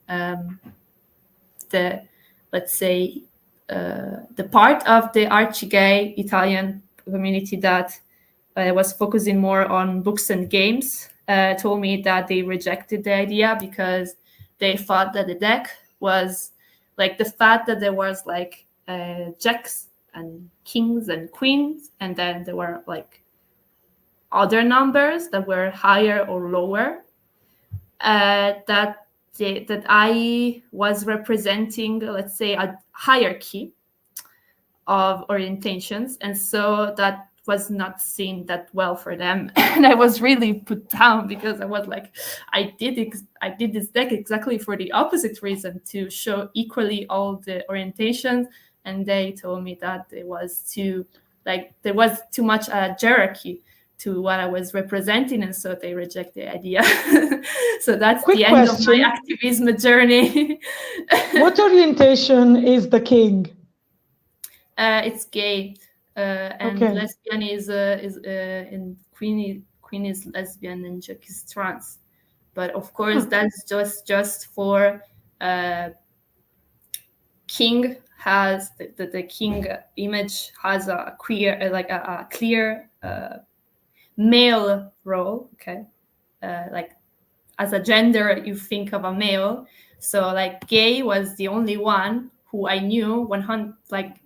the part of the archigay Italian community that was focusing more on books and games told me that they rejected the idea because they thought that the deck was like the fact that there was like jacks and kings and queens, and then there were like other numbers that were higher or lower, that I was representing, let's say, a hierarchy of orientations, and so that was not seen that well for them. And I was really put down because I was like, I did this deck exactly for the opposite reason, to show equally all the orientations, and they told me that there was too much hierarchy to what I was representing, and so they reject the idea. So that's Quick the end question. of my activism journey. What orientation is the king? It's gay, and Okay. lesbian is and queen is lesbian, and Jack is trans. But of course, that's just for king has the king image has a queer like a clear male role. Okay, like as a gender, you think of a male. So like gay was the only one who I knew 100 like.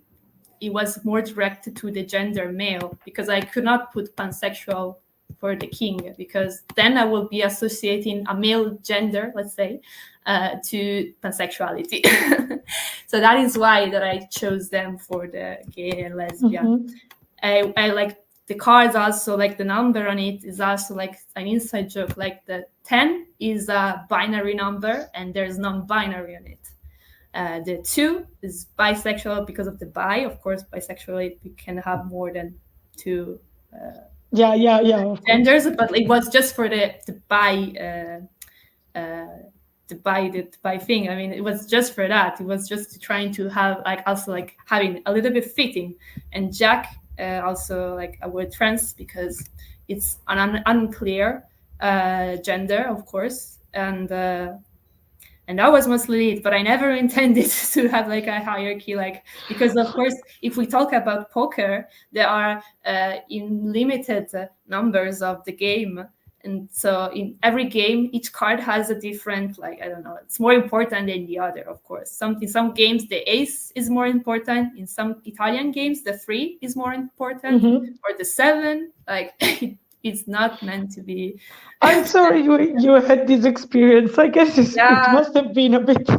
It was more directed to the gender male, because I could not put pansexual for the king, because then I will be associating a male gender, let's say, to pansexuality. So that is why that I chose them for the gay and lesbian. I like the cards also, like the number on it is also like an inside joke. Like the 10 is a binary number and there's non-binary on it. The 2 is bisexual because of the bi. Of course, bisexual, we can have more than 2 genders, but it was just for the bi thing. I mean, it was just for that. It was just trying to have like also like having a little bit fitting. And Jack also like a word trans, because it's an unclear gender, of course, and that was mostly it, but I never intended to have like a hierarchy, like, because of course, if we talk about poker, there are unlimited numbers of the game. And so in every game, each card has a different, like, I don't know, it's more important than the other, of course. In some games, the ace is more important. In some Italian games, the 3 is more important, or the 7, like, it's not meant to be. I'm sorry you had this experience. I guess it must have been a bit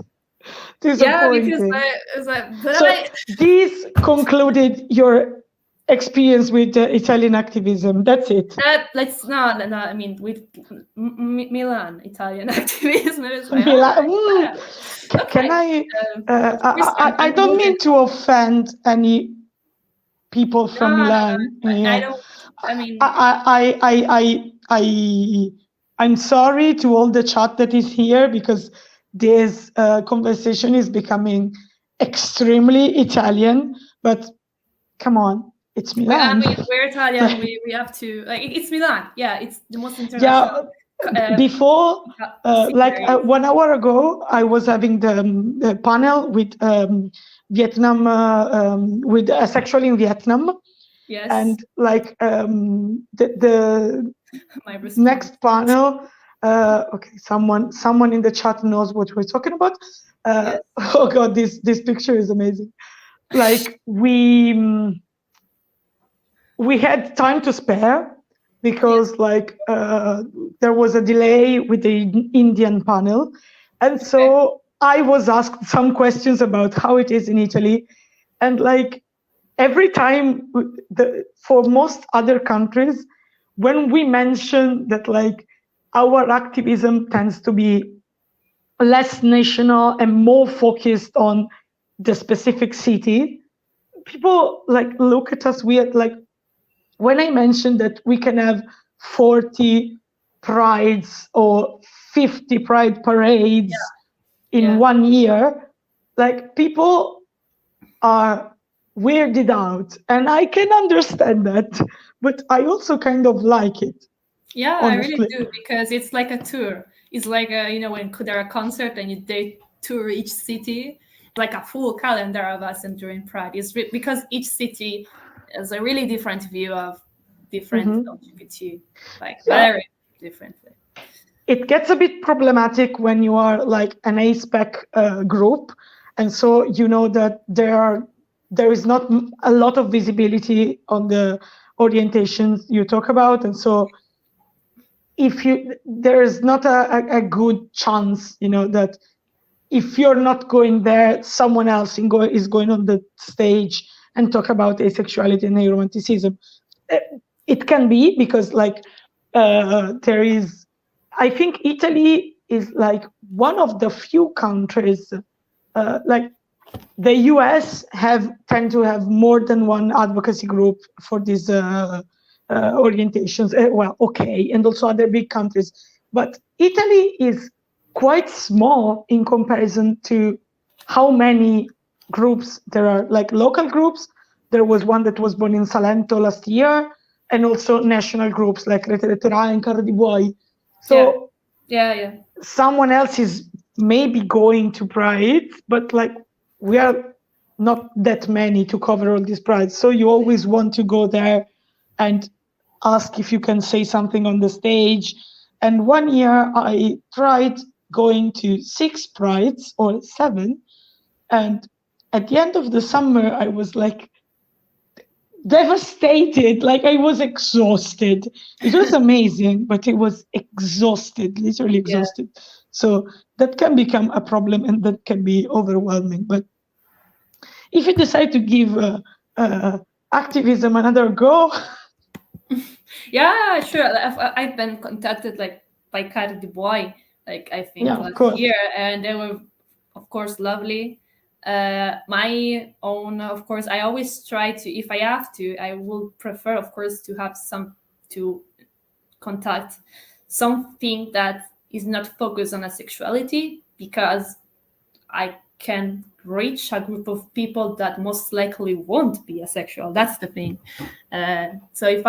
disappointing. Yeah, because this concluded your experience with Italian activism. That's it. I mean, with Milan, Italian activism. Milan. Can I don't mean to offend any people from Milan. I don't. I mean, I'm sorry to all the chat that is here, because this conversation is becoming extremely Italian. But come on, it's Milan. I mean, we're Italian. we have to like it's Milan. Yeah, it's the most international. Yeah. Before, 1 hour ago, I was having the panel with Vietnam, with asexual in Vietnam. Yes. And like the next panel, okay, someone in the chat knows what we're talking about. Yes. Oh God, this picture is amazing. Like we had time to spare, because like there was a delay with the Indian panel, and so I was asked some questions about how it is in Italy, and like every time for most other countries, when we mention that like our activism tends to be less national and more focused on the specific city, people like look at us weird. Like when I mentioned that we can have 40 prides or 50 pride parades in 1 year, like people are weirded out, and I can understand that, but I also kind of like it. Yeah, honestly. I really do, because it's like a tour. It's like when there are concerts and they tour each city, like a full calendar of us and during Pride. It's because each city has a really different view of different LGBT, like very differently. it gets a bit problematic when you are like an ASPEC group, and so you know that there is not a lot of visibility on the orientations you talk about, and so there is not a good chance, that if you're not going there, someone else is going on the stage and talk about asexuality and aromanticism. It can be because there is, I think Italy is like one of the few countries, like the US tend to have more than one advocacy group for these orientations. Well, okay, and also other big countries. But Italy is quite small in comparison to how many groups there are, like local groups. There was one that was born in Salento last year, and also national groups like Rete Lettera and Carro di Buoi. So yeah. Someone else is maybe going to Pride, but like we are not that many to cover all these Prides. So you always want to go there and ask if you can say something on the stage. And one year I tried going to 6 Prides or 7. And at the end of the summer, I was like devastated. Like I was exhausted. It was amazing, but it was exhausted, literally exhausted. Yeah. So that can become a problem and that can be overwhelming. But if you decide to give activism another go. Yeah, sure. I've been contacted by Carro di Buoi, I think last year, and they were, of course, lovely. My own, of course, I always try to, if I have to, I will prefer, of course, to contact something that is not focused on asexuality, because I can reach a group of people that most likely won't be asexual. That's the thing. So if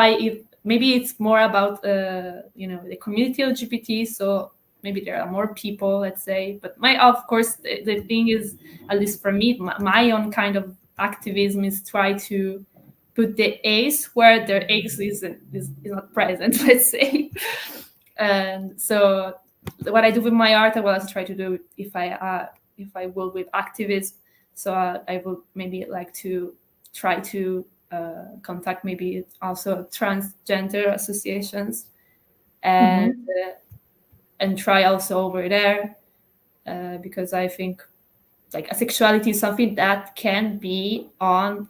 maybe it's more about the community LGBT, so maybe there are more people, let's say. But of course, the thing is, at least for me, my own kind of activism is try to put the ace where their ace is not present, let's say. And so what I do with my art, I will also try to do if I will with activism. So I would maybe like to try to contact maybe also transgender associations and try also over there, because I think asexuality is something that can be on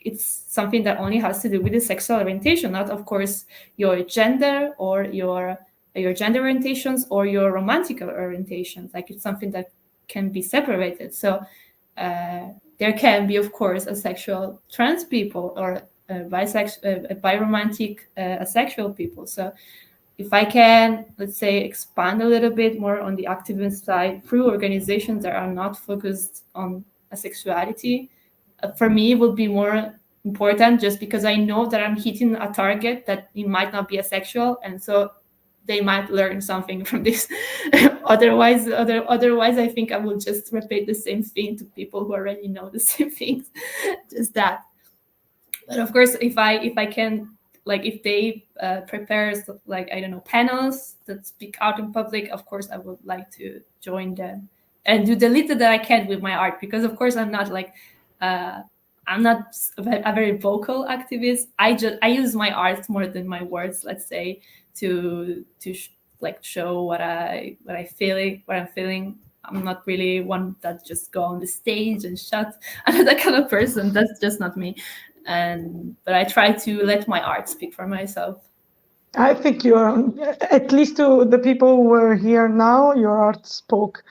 it's something that only has to do with the sexual orientation, not of course your gender or your gender orientations or your romantic orientations. It's something that can be separated. So there can be, of course, asexual trans people or biromantic asexual people. So if I can, let's say, expand a little bit more on the activist side through organizations that are not focused on asexuality, for me, it would be more important, just because I know that I'm hitting a target that it might not be asexual, and so they might learn something from this. Otherwise, I think I will just repeat the same thing to people who already know the same things. Just that. But of course, if I can, if they prepare I don't know, panels that speak out in public, of course I would like to join them and do the little that I can with my art, because of course I'm not a very vocal activist. I use my art more than my words, let's say, to show what I'm feeling. I'm not really one that just go on the stage and shout. I'm not that kind of person. That's just not me. But I try to let my art speak for myself. I think at least to the people who are here now, your art spoke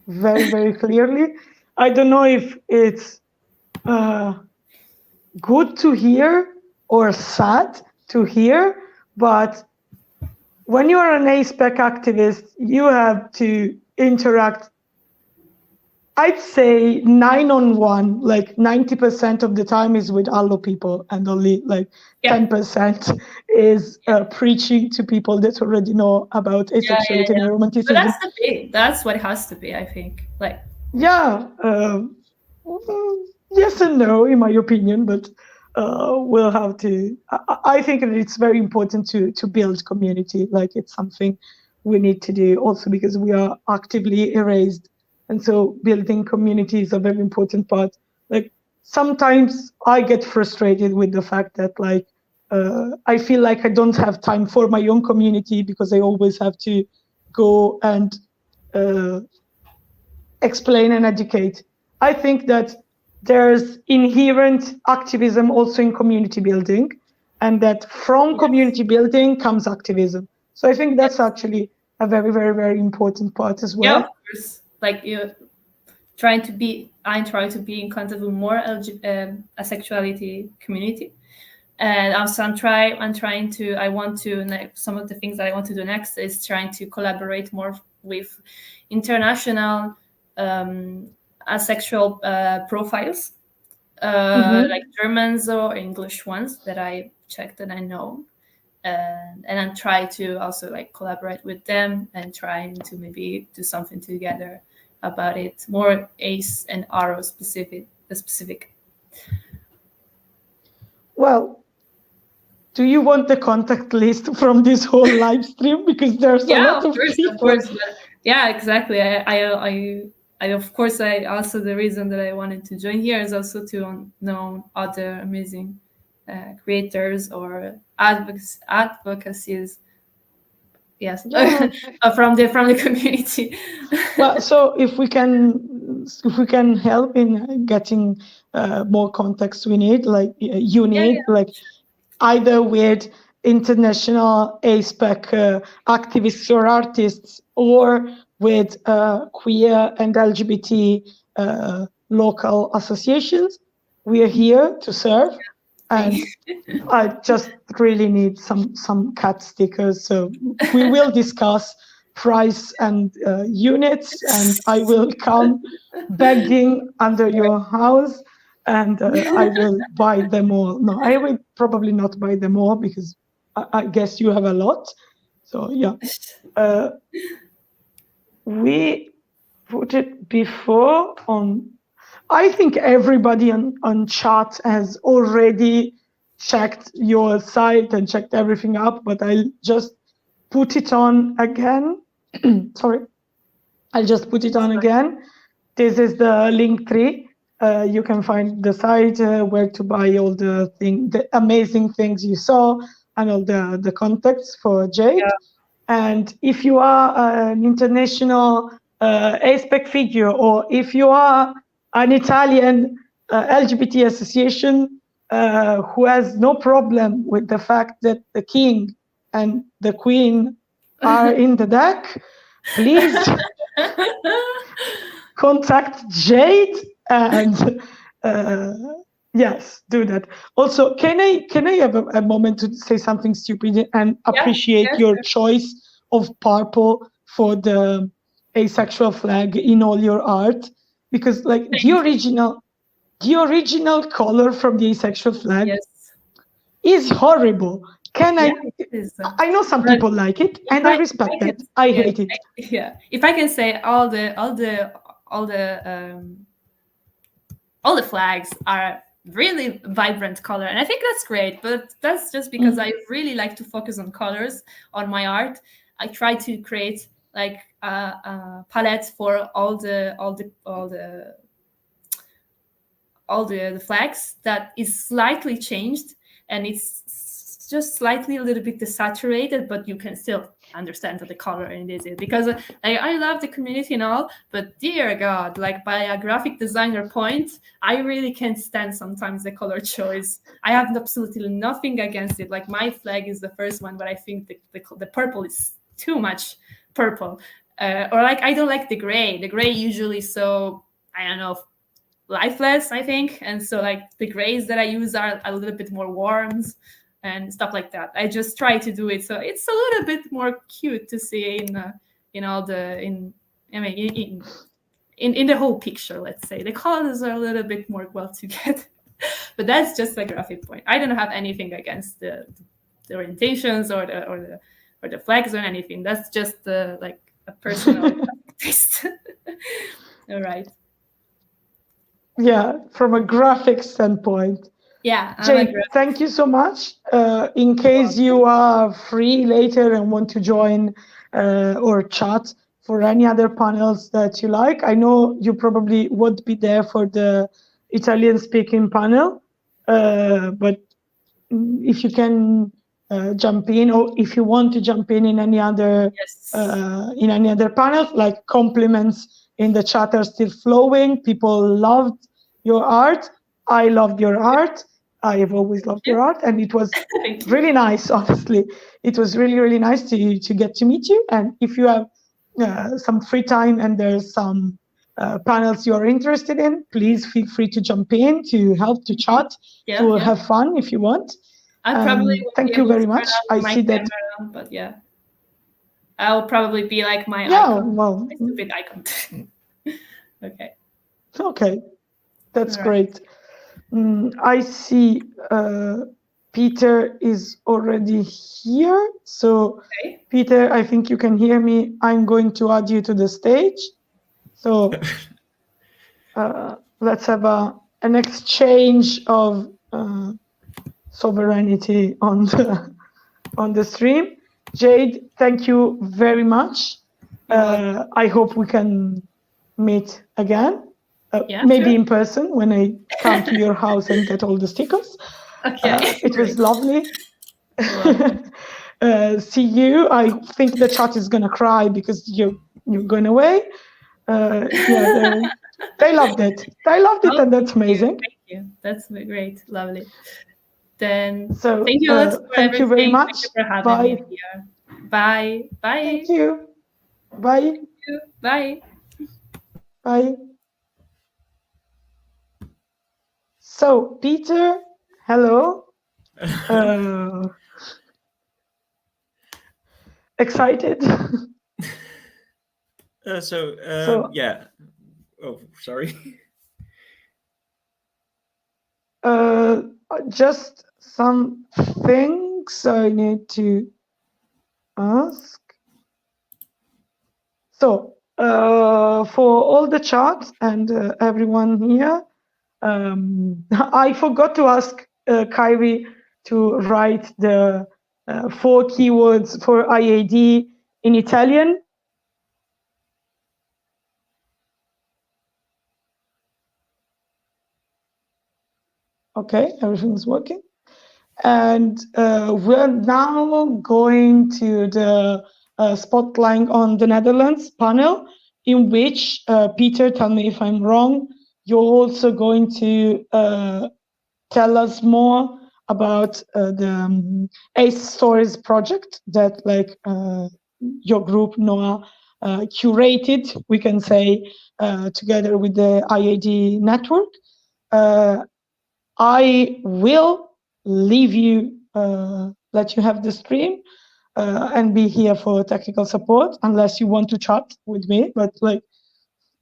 very, very clearly. I don't know if it's good to hear or sad to hear, but when you are an ASPEC activist, you have to interact, I'd say 9-on-1, 90% of the time is with allo people, and only 10% is preaching to people that already know about asexuality and romanticism. But that's the thing. That's what it has to be, I think. Yes and no, in my opinion, but we'll have to. I think that it's very important to build community. It's something we need to do also because we are actively erased. And so building community is a very important part. Like sometimes I get frustrated with the fact that like I feel like I don't have time for my own community because I always have to go and explain and educate. I think that there's inherent activism also in community building, and that from community building comes activism. So I think that's actually a very, very, very important part as well. Yeah, of course. Like I'm trying to be in contact with more asexuality community. And also I want to, some of the things that I want to do next is trying to collaborate more with international asexual profiles, like Germans or English ones that I checked and I know. And then try to also like collaborate with them and trying to maybe do something together about it, more ACE and RO specific. Well, do you want the contact list from this whole live stream? Because there's a lot of people. Of course. But yeah, exactly. I of course, I also, the reason that I wanted to join here is also to know other amazing creators or advocacies. Yes, Yeah. from the community. Well, so if we can help in getting more contacts, we need like you need like either with international ASPEC activists or artists, or with queer and LGBT local associations. We are here to serve, and I just really need some cat stickers. So we will discuss price and units, and I will come begging under your house, and I will buy them all. No, I will probably not buy them all because I guess you have a lot. So yeah, we put it before on. I think everybody on chat has already checked your site and checked everything up, but I'll just put it on again. Sorry, I'll just put it on again. This is the link tree. You can find the site where to buy all the amazing things you saw, and all the contacts for Jade. Yeah. And if you are an international ASPEC figure, or if you are an Italian LGBT association who has no problem with the fact that the king and the queen are in the deck, please contact Jade, and yes, do that. Also, can I have a moment to say something stupid and appreciate your choice of purple for the asexual flag in all your art? Because like the original color from the asexual flag is horrible. I know some people like it, and I respect that. I hate it. Yeah, if I can say, all the flags are really vibrant color, and I think that's great. But that's just because I really like to focus on colors on my art. I try to create like a palette for all the flags that is slightly changed, and it's just slightly a little bit desaturated, but you can still understand what the color in it is. Because I love the community and all, but dear God, like by a graphic designer point, I really can't stand sometimes the color choice. I have absolutely nothing against it. Like my flag is the first one, but I think the purple is too much purple. Or like I don't like the gray. The gray usually so, I don't know, lifeless, I think. And so like the grays that I use are a little bit more warms and stuff like that. I just try to do it so it's a little bit more cute to see in the whole picture. Let's say the colors are a little bit more well together, but that's just a graphic point. I don't have anything against the orientations or the flags or anything. That's just like a personal taste. All right. Yeah, from a graphic standpoint, Yeah, Jade, thank you so much. In case you are free later and want to join or chat for any other panels that you like, I know you probably won't be there for the Italian speaking panel, but if you can jump in, or if you want to jump in any other panel, like compliments in the chat are still flowing. People loved your art. I loved your art. I have always loved your art, and it was really nice. Honestly, it was really, really nice to get to meet you. And if you have some free time and there's some panels you're interested in, please feel free to jump in, to help, to chat, to have fun if you want. I probably won't thank be you able very to much. turn I on my see that. camera, but yeah, I'll probably be like my Yeah, icon, well, my stupid icon. Okay. Okay, that's All right. great. I see Peter is already here. So, Peter, I think you can hear me. I'm going to add you to the stage. So, let's have an exchange of sovereignty on the stream. Jade, thank you very much. I hope we can meet again. Maybe in person when I come to your house and get all the stickers. Okay. It was lovely. See you. I think the chat is gonna cry because you're going away. Yeah, they loved it. They loved it, and that's amazing. Thank you. That's great. Lovely. Then So thank you a lot for thank you very everything. much. Thank you for having Bye. me here. Bye. Bye. Thank you. Bye. Thank you. Bye. Bye. So, Peter, hello. Excited? Yeah. Oh, sorry. Just some things I need to ask. So, for all the chat and everyone here, I forgot to ask Kyrie to write the 4 keywords for IAD in Italian. Okay, everything's working. And we're now going to the spotlight on the Netherlands panel, in which, Peter, tell me if I'm wrong, you're also going to tell us more about the ACE Stories project that your group, Noah, curated, we can say, together with the IAD network. I will leave you, let you have the stream and be here for technical support, unless you want to chat with me. But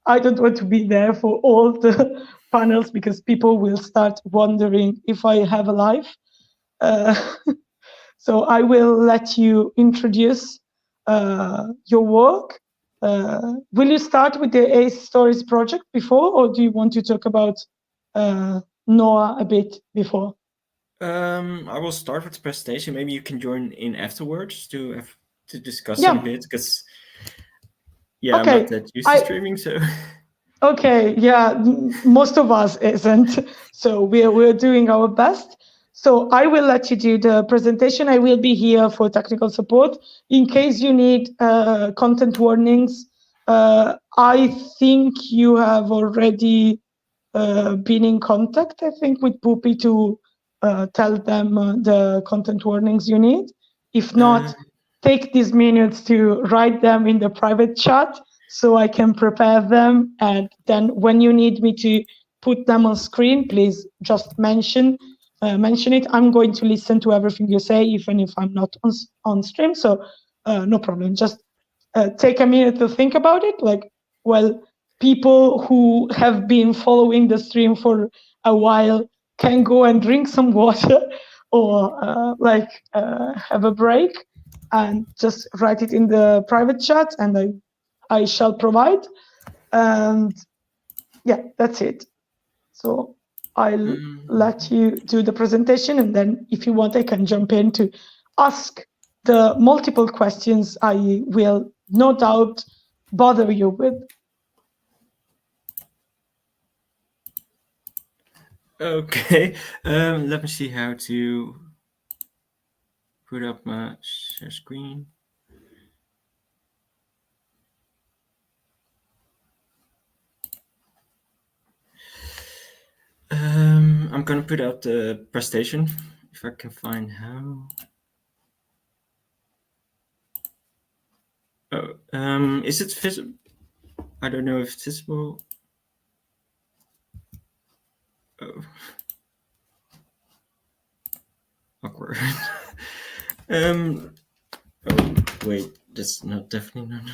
I don't want to be there for all the panels because people will start wondering if I have a life. So I will let you introduce your work. Will you start with the ACE Stories project before, or do you want to talk about Noah a bit before? I will start with the presentation. Maybe you can join in afterwards to discuss it a bit, because I'm not that used to streaming, so. Okay, yeah, most of us isn't, so we're doing our best. So I will let you do the presentation. I will be here for technical support in case you need content warnings. I think you have already been in contact, I think, with Poopy to tell them the content warnings you need. If not, take these minutes to write them in the private chat so I can prepare them. And then when you need me to put them on screen, please just mention it. I'm going to listen to everything you say, even if I'm not on stream. So no problem. Just take a minute to think about it. People who have been following the stream for a while can go and drink some water or have a break and just write it in the private chat, and I shall provide. And yeah, that's it. So I'll let you do the presentation, and then if you want, I can jump in to ask the multiple questions I will no doubt bother you with. Okay, let me see how to put up my share screen. I'm gonna put up the presentation if I can find how. Oh, is it visible? I don't know if it's visible. Oh, awkward. Oh wait, that's not definitely not.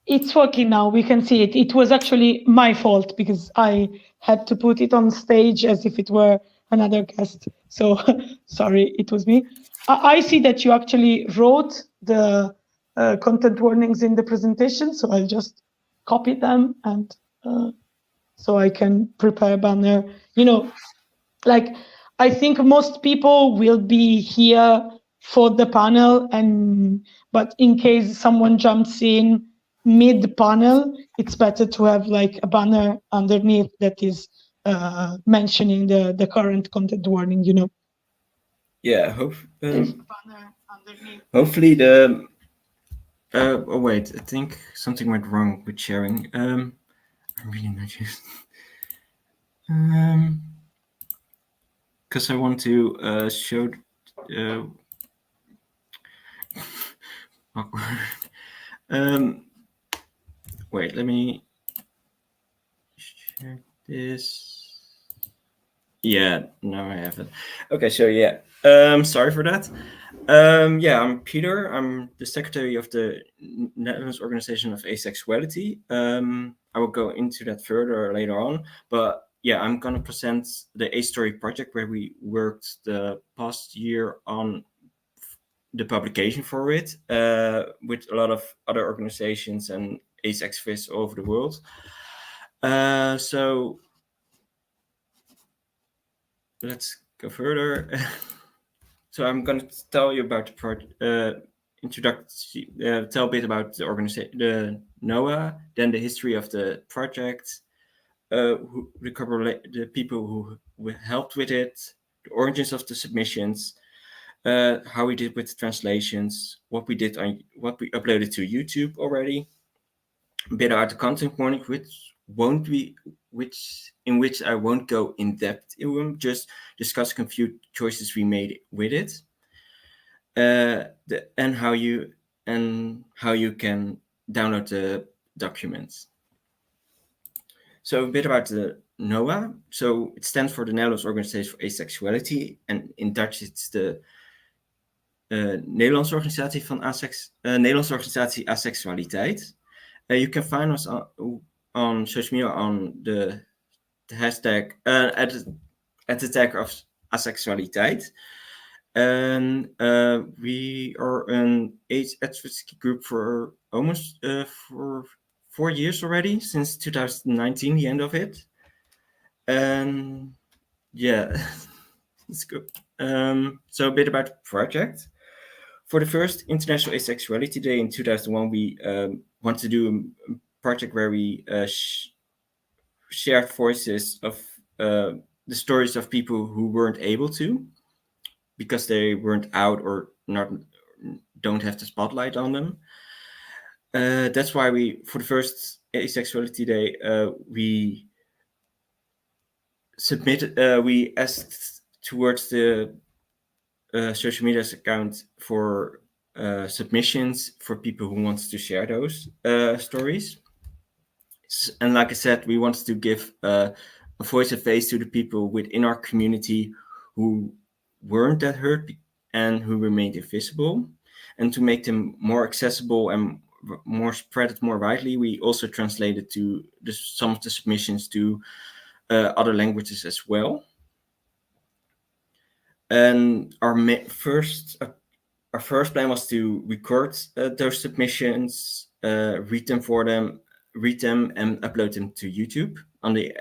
It's working now. We can see it. It was actually my fault because I had to put it on stage as if it were another guest. So sorry, it was me. I see that you actually wrote the content warnings in the presentation, so I'll just copy them and so I can prepare a banner. You know, like I think most people will be here for the panel, but in case someone jumps in mid panel, it's better to have like a banner underneath that is mentioning the current content warning, you know. Yeah, hopefully the oh wait, I think something went wrong with sharing. I'm really not used. Because I want to show awkward. Wait, let me check this. Yeah, no, I haven't. Okay, so yeah, sorry for that. Yeah, I'm Peter. I'm the secretary of the Netherlands Organization of Asexuality. I will go into that further later on, but yeah, I'm gonna present the A-Story project where we worked the past year on the publication for it with a lot of other organizations and ace activists all over the world. So let's go further. So I'm going to tell you about the project, tell a bit about the organization, the NOAA, then the history of the project, the people who helped with it, the origins of the submissions, how we did with the translations, what we uploaded to YouTube already, a bit about the content warning, in which I won't go in depth in, just discuss a few choices we made with it, and how you can download the documents. So a bit about the NOAA. So it stands for the Netherlands Organization for Asexuality, and in Dutch it's the Nederlandse Organisatie van Nederlandse Organisatie Asexualiteit. You can find us on social media on the hashtag at the tag of asexualiteit. And we are an AIDS advocacy group for almost for 4 years already, since 2019, the end of it. And yeah, let's go. So a bit about the project. For the first International Asexuality Day in 2001, we want to do a project where we shared voices of the stories of people who weren't able to, because they weren't out or don't have the spotlight on them. That's why for the first Asexuality Day, we asked towards the social media account for submissions for people who wanted to share those stories. And like I said, we wanted to give a voice and face to the people within our community who weren't that hurt and who remained invisible. And to make them more accessible and spread it more widely, we also translated some of the submissions to other languages as well. And our first plan was to record those submissions, read them for them, read them and upload them to YouTube on the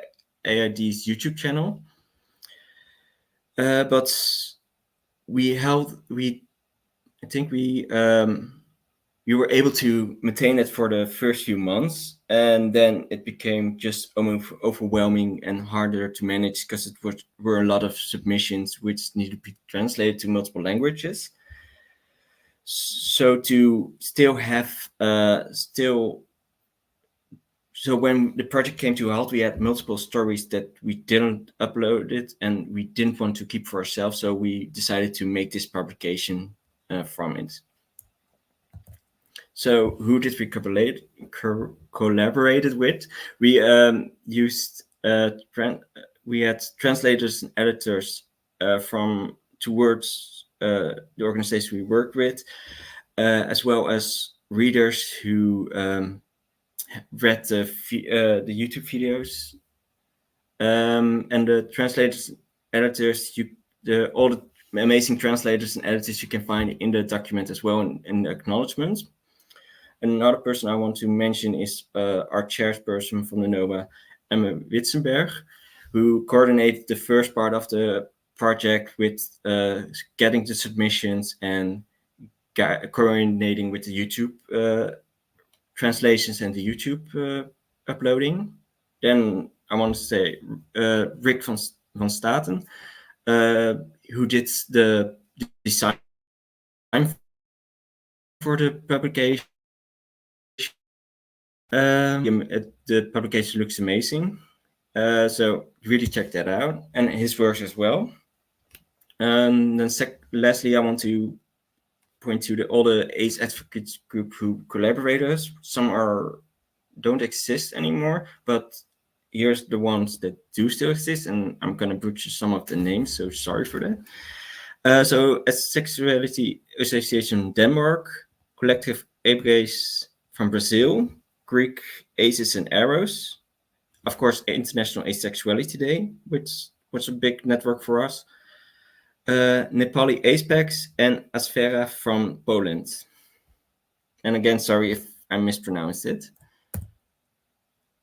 IAD's YouTube channel. But I think we were able to maintain it for the first few months, and then it became just overwhelming and harder to manage because were a lot of submissions which needed to be translated to multiple languages. So to still have so when the project came to a halt, we had multiple stories that we didn't upload it and we didn't want to keep for ourselves. So we decided to make this publication from it. So who did we collaborated with? We we had translators and editors towards the organization we worked with, as well as readers who read the YouTube videos, and the translators, editors. All the amazing translators and editors you can find in the document as well in the acknowledgements. Another person I want to mention is our chairperson from the NOBA, Emma Witzenberg, who coordinated the first part of the project with getting the submissions and coordinating with the YouTube translations and the YouTube uploading. Then I want to say Rick van Staten, who did the design for the publication. The publication looks amazing, so really check that out, and his works as well. And then lastly, I want to point to all the AIDS advocates group who collaborate us. Some don't exist anymore, but here's the ones that do still exist, and I'm gonna butcher some of the names, so sorry for that. So Sexuality Association Denmark, Collective Abrace from Brazil, Greek Aces and Arrows, of course International Asexuality Day, which was a big network for us, Nepali Ace Packs, and Asfera from Poland. And again, sorry if I mispronounced it.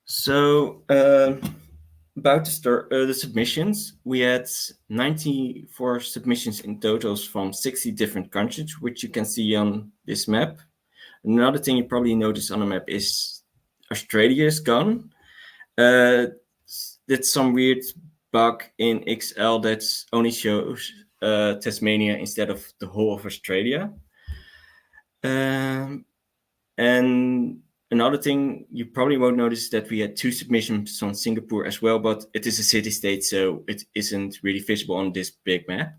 So about the submissions, we had 94 submissions in totals from 60 different countries, which you can see on this map. Another thing you probably notice on the map is Australia is gone. That's some weird bug in XL that only shows Tasmania instead of the whole of Australia. And another thing you probably won't notice is that we had 2 submissions on Singapore as well, but it is a city-state, so it isn't really visible on this big map.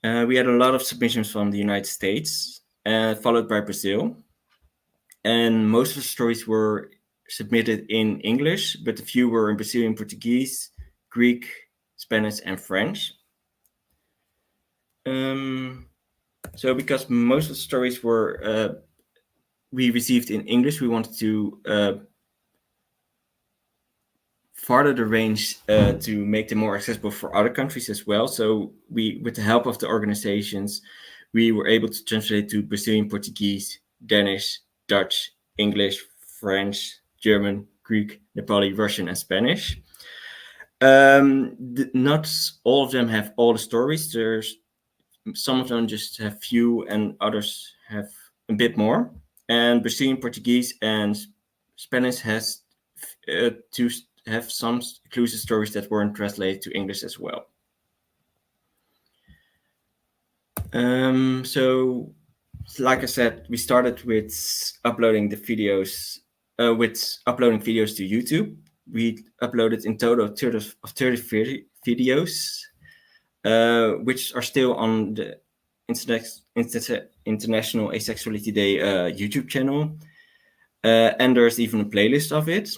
We had a lot of submissions from the United States, followed by Brazil. And most of the stories were submitted in English, but a few were in Brazilian Portuguese, Greek, Spanish, and French. So because most of the stories were we received in English, we wanted to further the range to make them more accessible for other countries as well. So with the help of the organizations, we were able to translate to Brazilian Portuguese, Danish, Dutch, English, French, German, Greek, Nepali, Russian, and Spanish. Not all of them have all the stories. Some of them just have few, and others have a bit more. And Brazilian Portuguese and Spanish has to have some exclusive stories that weren't translated to English as well. So, like I said, we started with uploading the videos, uploading videos to YouTube. We uploaded in total of 30 videos, which are still on the International Asexuality Day YouTube channel. And there's even a playlist of it.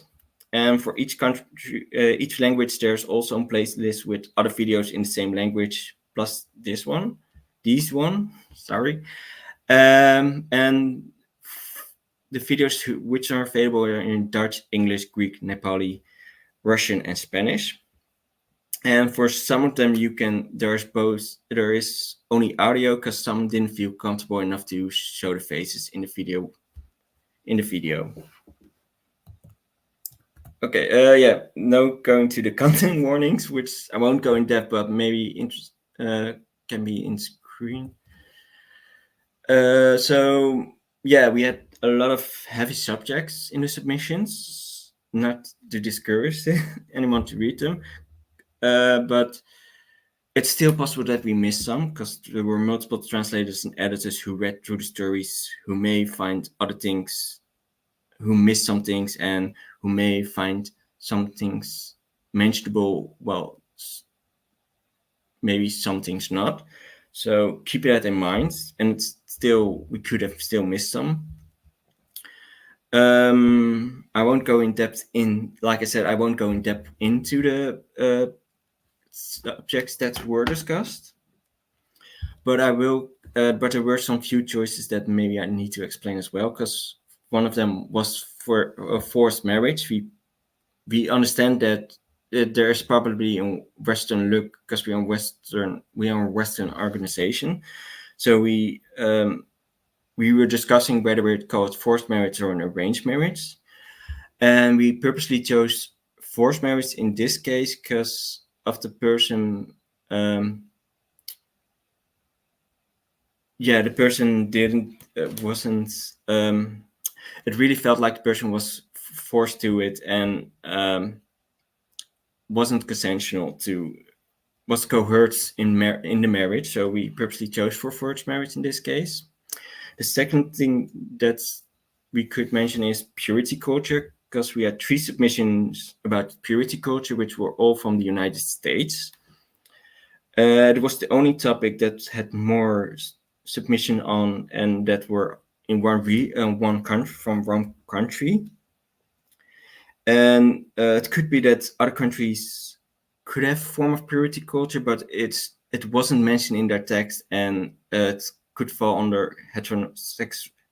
And for each country, each language, there's also a playlist with other videos in the same language, plus these one, sorry. And the videos which are available are in Dutch, English, Greek, Nepali, Russian, and Spanish. And for some of them, there is only audio because some didn't feel comfortable enough to show the faces in the video. Okay, yeah, no going to the content warnings, which I won't go in depth, but maybe can be in screen. So yeah, we had a lot of heavy subjects in the submissions, not to discourage anyone to read them, but it's still possible that we missed some, because there were multiple translators and editors who read through the stories, who may find other things, who missed some things, and who may find some things mentionable, well, maybe some things not. So keep that in mind, and still, we could have still missed some. I won't go in depth like I said, I won't go in depth into the subjects that were discussed, but I will. But there were some few choices that maybe I need to explain as well, because one of them was for forced marriage. We understand that there is probably a Western look, because we are a Western organization, so we were discussing whether we'd call it forced marriage or an arranged marriage. And we purposely chose forced marriage in this case because of the person. The person wasn't. It really felt like the person was forced to it, and wasn't consensual was coerced in the marriage. So we purposely chose for forced marriage in this case. The second thing that we could mention is purity culture, because we had 3 submissions about purity culture, which were all from the United States. It was the only topic that had more submission on, and that were in one country, from one country. And it could be that other countries could have a form of purity culture, but it wasn't mentioned in their text, and it could fall under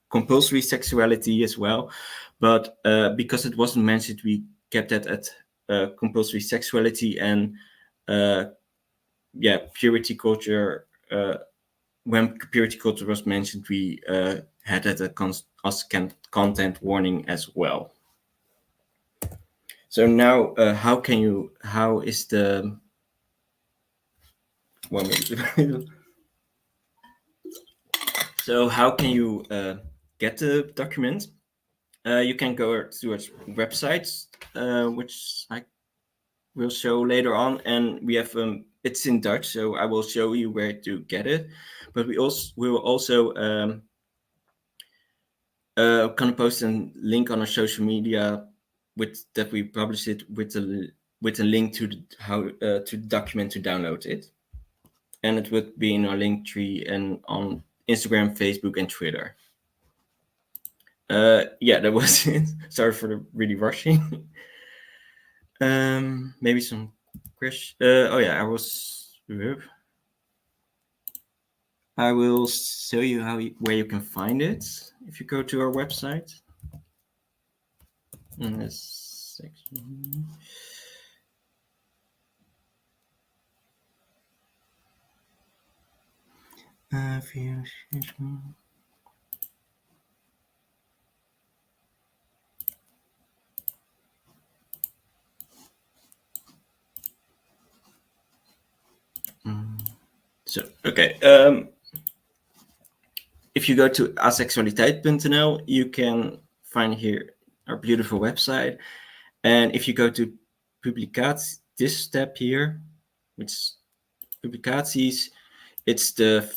compulsory sexuality as well. But because it wasn't mentioned, we kept that at compulsory sexuality. And purity culture, when purity culture was mentioned, we had that as content warning as well. So now, how is the 1 minute? So how can you get the document? You can go to our website, which I will show later on, and we have it's in Dutch, so I will show you where to get it. But we will also kind of post a link on our social media that we publish it with a link to the document to download it, and it would be in our link tree and on Instagram, Facebook, and Twitter. That was it. Sorry for the really rushing. Maybe some questions. I will show you where you can find it if you go to our website. In this section. So, okay. If you go to asexualiteit.nl, you can find here our beautiful website. And if you go to publicaties, this tab here, which is publicaties, it's the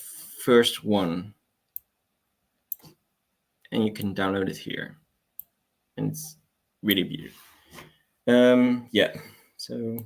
first one. And you can download it here. And it's really beautiful. So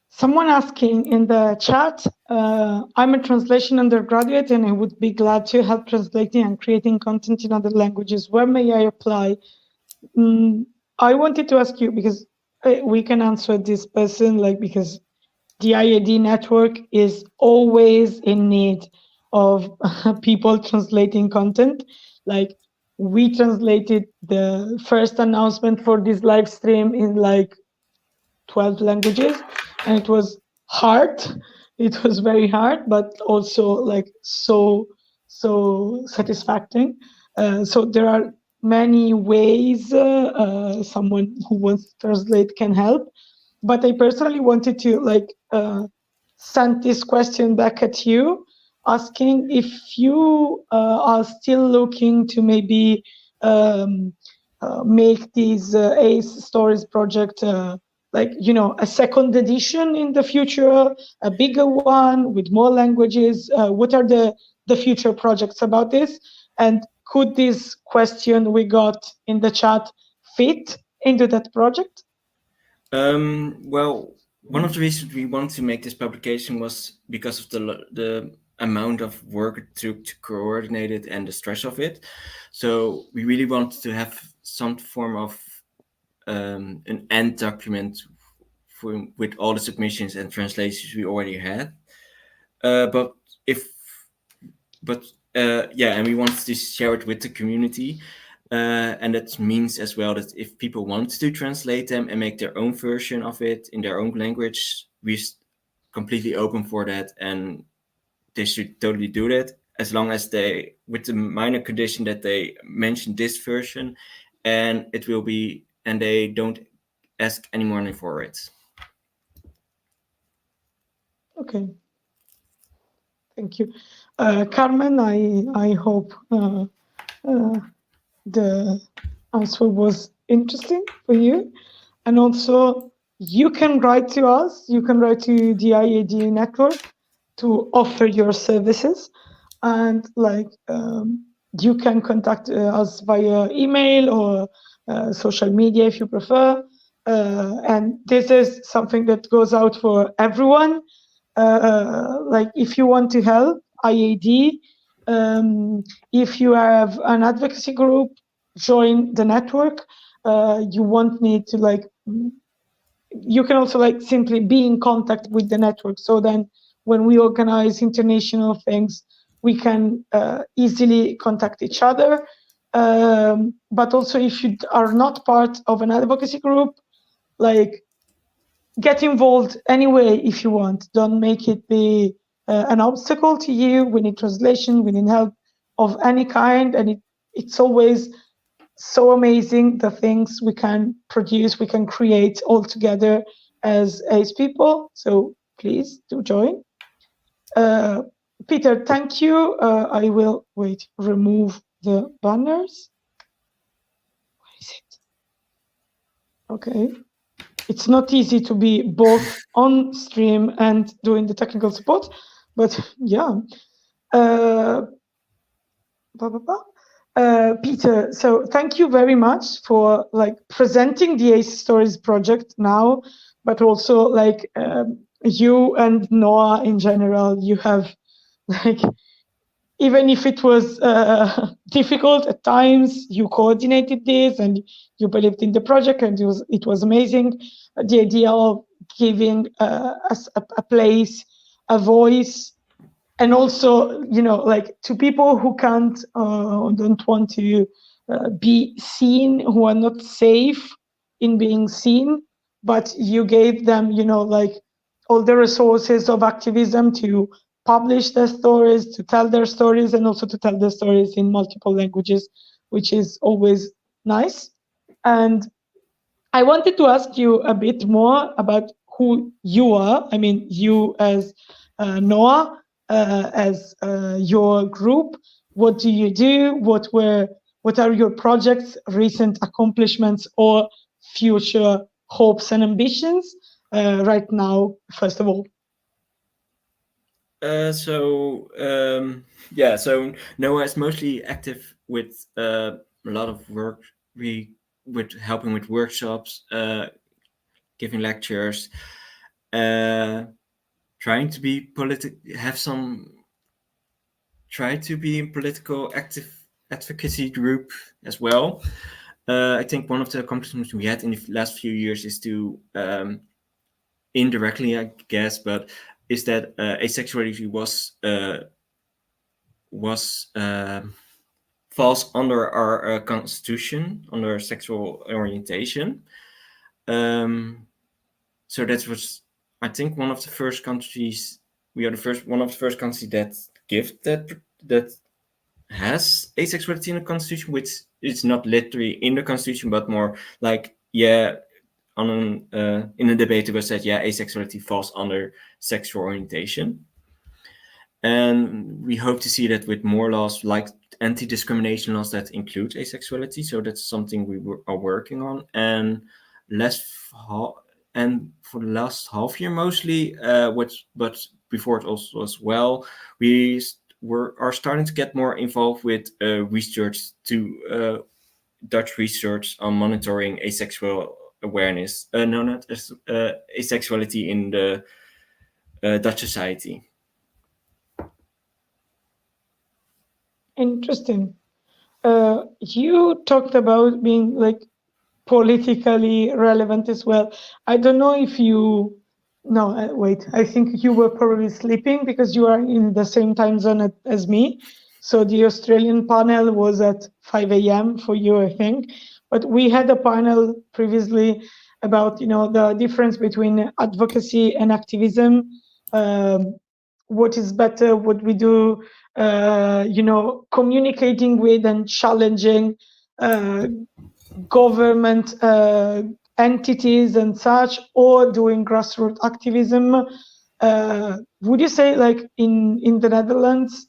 someone asking in the chat, I'm a translation undergraduate and I would be glad to help translating and creating content in other languages. Where may I apply? I wanted to ask you, because we can answer this person, because the IAD network is always in need of people translating content. we translated the first announcement for this live stream in like 12 languages, and it was hard. It was very hard, but also like so satisfying. So there are many ways someone who wants to translate can help. But I personally wanted to like send this question back at you, asking if you are still looking to maybe make these ACE Stories project like, you know, a second edition in the future, a bigger one with more languages. What are the future projects about this? And could this question we got in the chat fit into that project? Well, one of the reasons we wanted to make this publication was because of the amount of work it took to coordinate it and the stress of it. So we really wanted to have some form of an end document with all the submissions and translations we already had. And we wanted to share it with the community. And that means as well that if people want to translate them and make their own version of it in their own language, we're completely open for that, and they should totally do that, as long as they, with the minor condition that they mention this version, and it will be, and they don't ask any money for it. Okay. Thank you. Carmen, I hope the answer was interesting for you. And also, you can write to us, you can write to the IAD network to offer your services. And like, you can contact us via email or social media if you prefer. And this is something that goes out for everyone. Like if you want to help IAD, if you have an advocacy group, join the network. You won't need to like, you can also like simply be in contact with the network. So then when we organize international things, we can easily contact each other. But also if you are not part of an advocacy group, like get involved anyway if you want. Don't make it be an obstacle to you. We need translation, we need help of any kind, and it's always so amazing the things we can produce, we can create all together as people. So please do join. Peter, thank you. I will remove the banners. Where is it? Okay. It's not easy to be both on stream and doing the technical support, but yeah. Peter, so thank you very much for like presenting the ACE Stories project now, but also like you and Noah in general, you have like, even if it was difficult at times, you coordinated this and you believed in the project, and it was amazing. The idea of giving us a place, a voice, and also, you know, like to people who can't, don't want to be seen, who are not safe in being seen, but you gave them, you know, like all the resources of activism to publish their stories, to tell their stories, and also to tell their stories in multiple languages, which is always nice. And I wanted to ask you a bit more about who you are. I mean, you as Noah, as your group. What do you do? What are your projects, recent accomplishments, or future hopes and ambitions right now, first of all? So Noah is mostly active with a lot of work. With helping with workshops, giving lectures, trying to be try to be in political advocacy group as well. I think one of the accomplishments we had in the last few years is to indirectly, I guess, but is that asexuality was falls under our constitution, under sexual orientation. So that was, I think, one of the first countries. We are one of the first countries that give that has asexuality in the constitution, which is not literally in the constitution, but more like, yeah, in a debate it was said, yeah, asexuality falls under sexual orientation. And we hope to see that with more laws, like anti-discrimination laws that include asexuality. So that's something we are working on. And for the last half year mostly, but before it also as well, we are starting to get more involved with research to Dutch research on monitoring asexual awareness, asexuality in the Dutch society. Interesting. You talked about being like politically relevant as well. I don't know if you. No, wait. I think you were probably sleeping because you are in the same time zone as me. So the Australian panel was at 5 a.m. for you, I think. But we had a panel previously about, the difference between advocacy and activism. What is better? What we do? Communicating with and challenging government entities and such, or doing grassroots activism. Would you say, like in the Netherlands,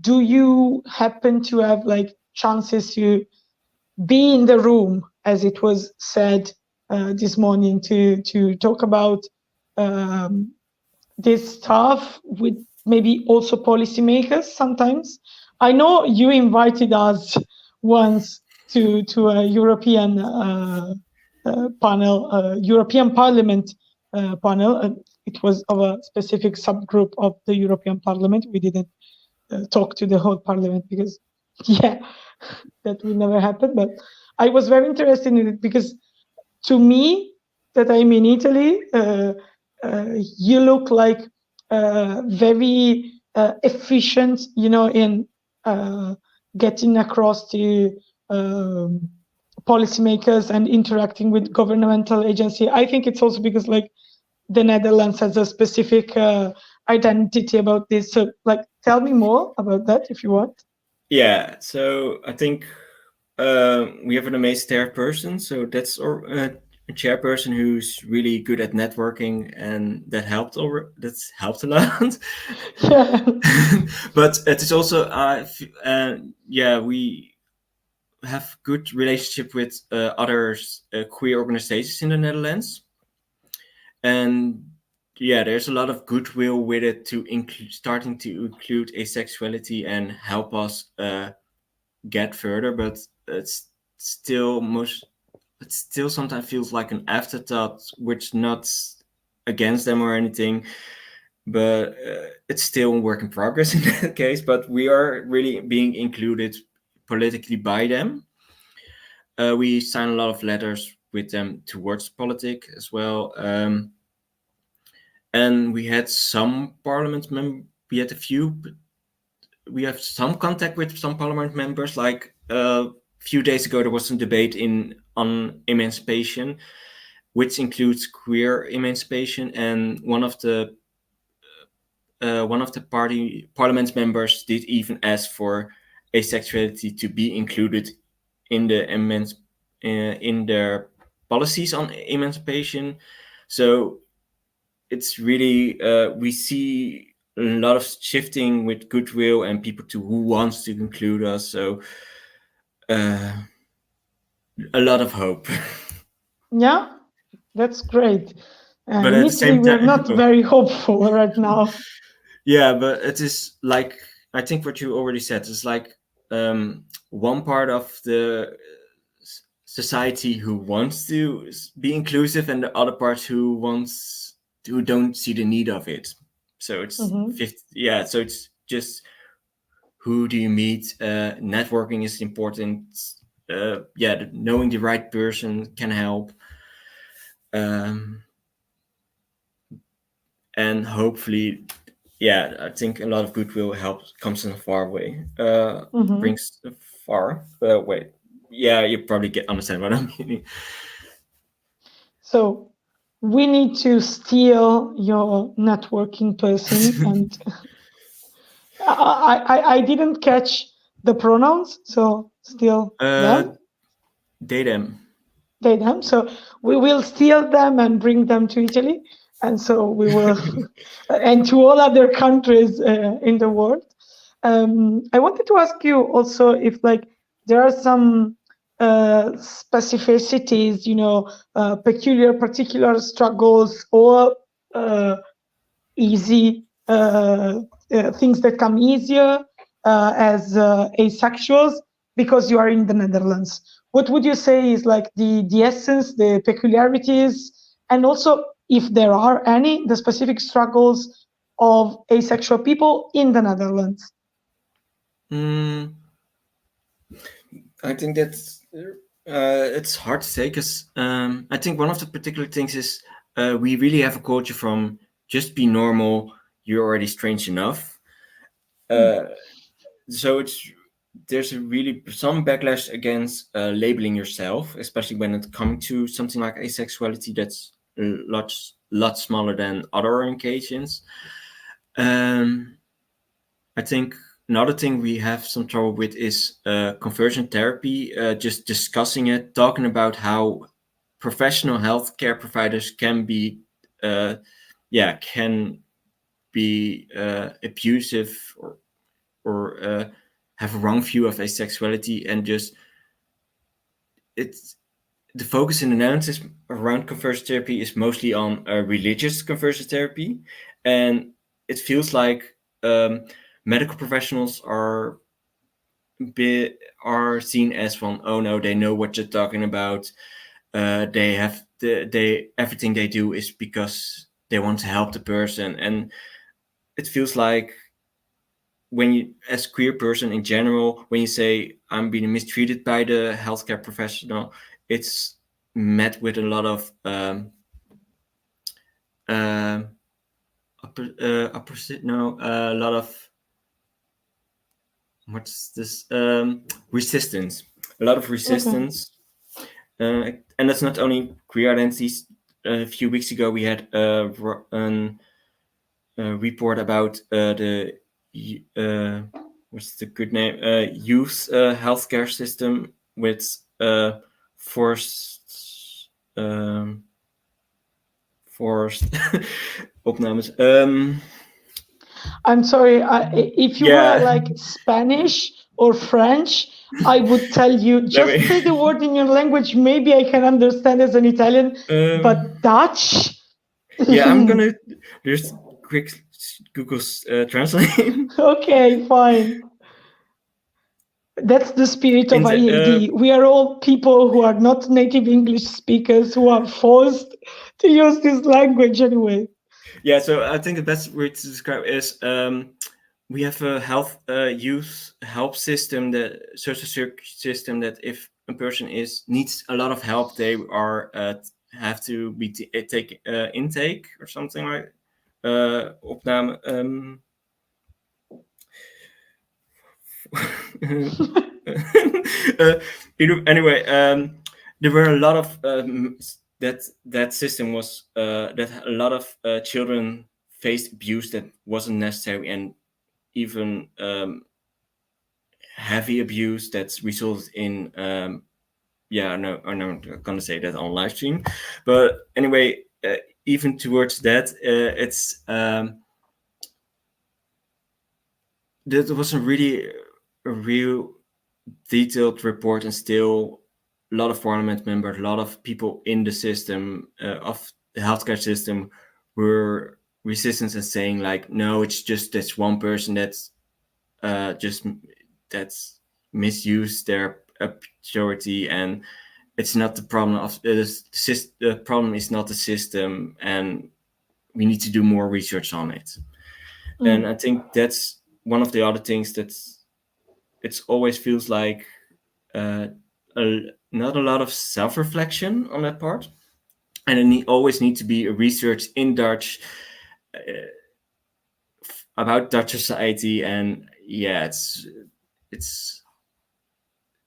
do you happen to have like chances to be in the room, as it was said this morning, to talk about this stuff with maybe also policymakers sometimes? I know you invited us once to a European panel, European Parliament panel. It was of a specific subgroup of the European Parliament. We didn't talk to the whole Parliament because, yeah, that will never happen. But I was very interested in it because, to me, that I'm in Italy, you look like very efficient, in getting across to policymakers and interacting with governmental agency. I think it's also because like the Netherlands has a specific identity about this. So like, tell me more about that if you want. Yeah, so I think we have an amazing chairperson. So that's a chairperson who's really good at networking, and that's helped a lot. Yeah. But it is also we have good relationship with other queer organizations in the Netherlands, and there's a lot of goodwill with it to starting to include asexuality and help us get further. But it's still sometimes feels like an afterthought, which not against them or anything, but it's still a work in progress in that case. But we are really being included politically by them. We sign a lot of letters with them towards politics as well. And we had some parliament members. We had a few. We have some contact with some parliament members. Like a few days ago, there was some debate on emancipation, which includes queer emancipation, and one of the parliament members did even ask for asexuality to be included in their policies on emancipation. So it's really we see a lot of shifting with goodwill and people who wants to include us. So a lot of hope. Yeah, that's great. But in at the Italy, same we're time, not very hopeful right now. Yeah, but it is like, I think what you already said is like one part of the society who wants to be inclusive, and the other part who don't see the need of it. So it's so it's just, who do you meet? Networking is important. Knowing the right person can help. And hopefully yeah, I think a lot of goodwill comes in a far way, brings far. Wait, yeah, you probably understand what I'm meaning. So we need to steal your networking person, and I didn't catch the pronouns, so steal them. They them. They them. So we will steal them and bring them to Italy, and so we will, and to all other countries in the world. I wanted to ask you also if like there are some specificities, particular struggles or easy things that come easier as asexuals because you are in the Netherlands. What would you say is like the essence, the peculiarities, and also if there are any, the specific struggles of asexual people in the Netherlands? I think that's it's hard to say because I think one of the particular things is we really have a culture from just be normal, you're already strange enough. So there's really some backlash against labeling yourself, especially when it comes to something like asexuality that's a lot smaller than other orientations. I think another thing we have some trouble with is conversion therapy, just discussing it, talking about how professional healthcare providers can be abusive or have a wrong view of asexuality, and just the focus in the Netherlands around conversion therapy is mostly on religious conversion therapy, and it feels like medical professionals are seen as from, oh no, they know what you're talking about. They have everything they do is because they want to help the person, and it feels like when you, as queer person in general, when you say I'm being mistreated by the healthcare professional, it's met with a lot of a lot of what's this resistance, a lot of resistance. And that's not only queer identities. A few weeks ago we had a report about the what's the good name, youth healthcare system with forced opnames. I'm sorry, if you were like Spanish or French, I would tell you, just say the word in your language, maybe I can understand as an Italian, but Dutch? Yeah, I'm gonna just quick Google Translate. Okay, fine. That's the spirit of IAD. We are all people who are not native English speakers who are forced to use this language anyway. Yeah, so I think the best way to describe is we have a youth help system, the social system, that if a person needs a lot of help, they are have to be take intake or something like opname. Anyway, there were a lot of that system was that a lot of children faced abuse that wasn't necessary, and even heavy abuse that's resulted in I'm not gonna say that on live stream, but anyway, even towards that, it's that was a real detailed report, and still a lot of parliament members, a lot of people in the system of the healthcare system were resistant and saying like, no, it's just this one person that's misused their authority, and it's not the problem of the problem is not the system, and we need to do more research on it. And I think that's one of the other things it always feels like not a lot of self-reflection on that part, and it always needs to be a research in Dutch about Dutch society, and yeah, it's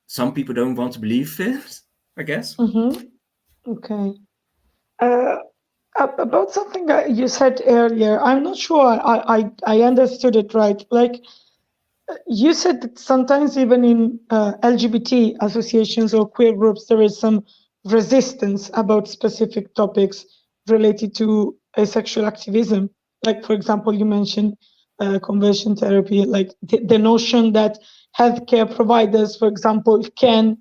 some people don't want to believe it, I guess. Okay. About something that you said earlier, I'm not sure I understood it right. Like, you said that sometimes even in LGBT associations or queer groups, there is some resistance about specific topics related to asexual activism. Like, for example, you mentioned conversion therapy, like the notion that healthcare providers, for example, can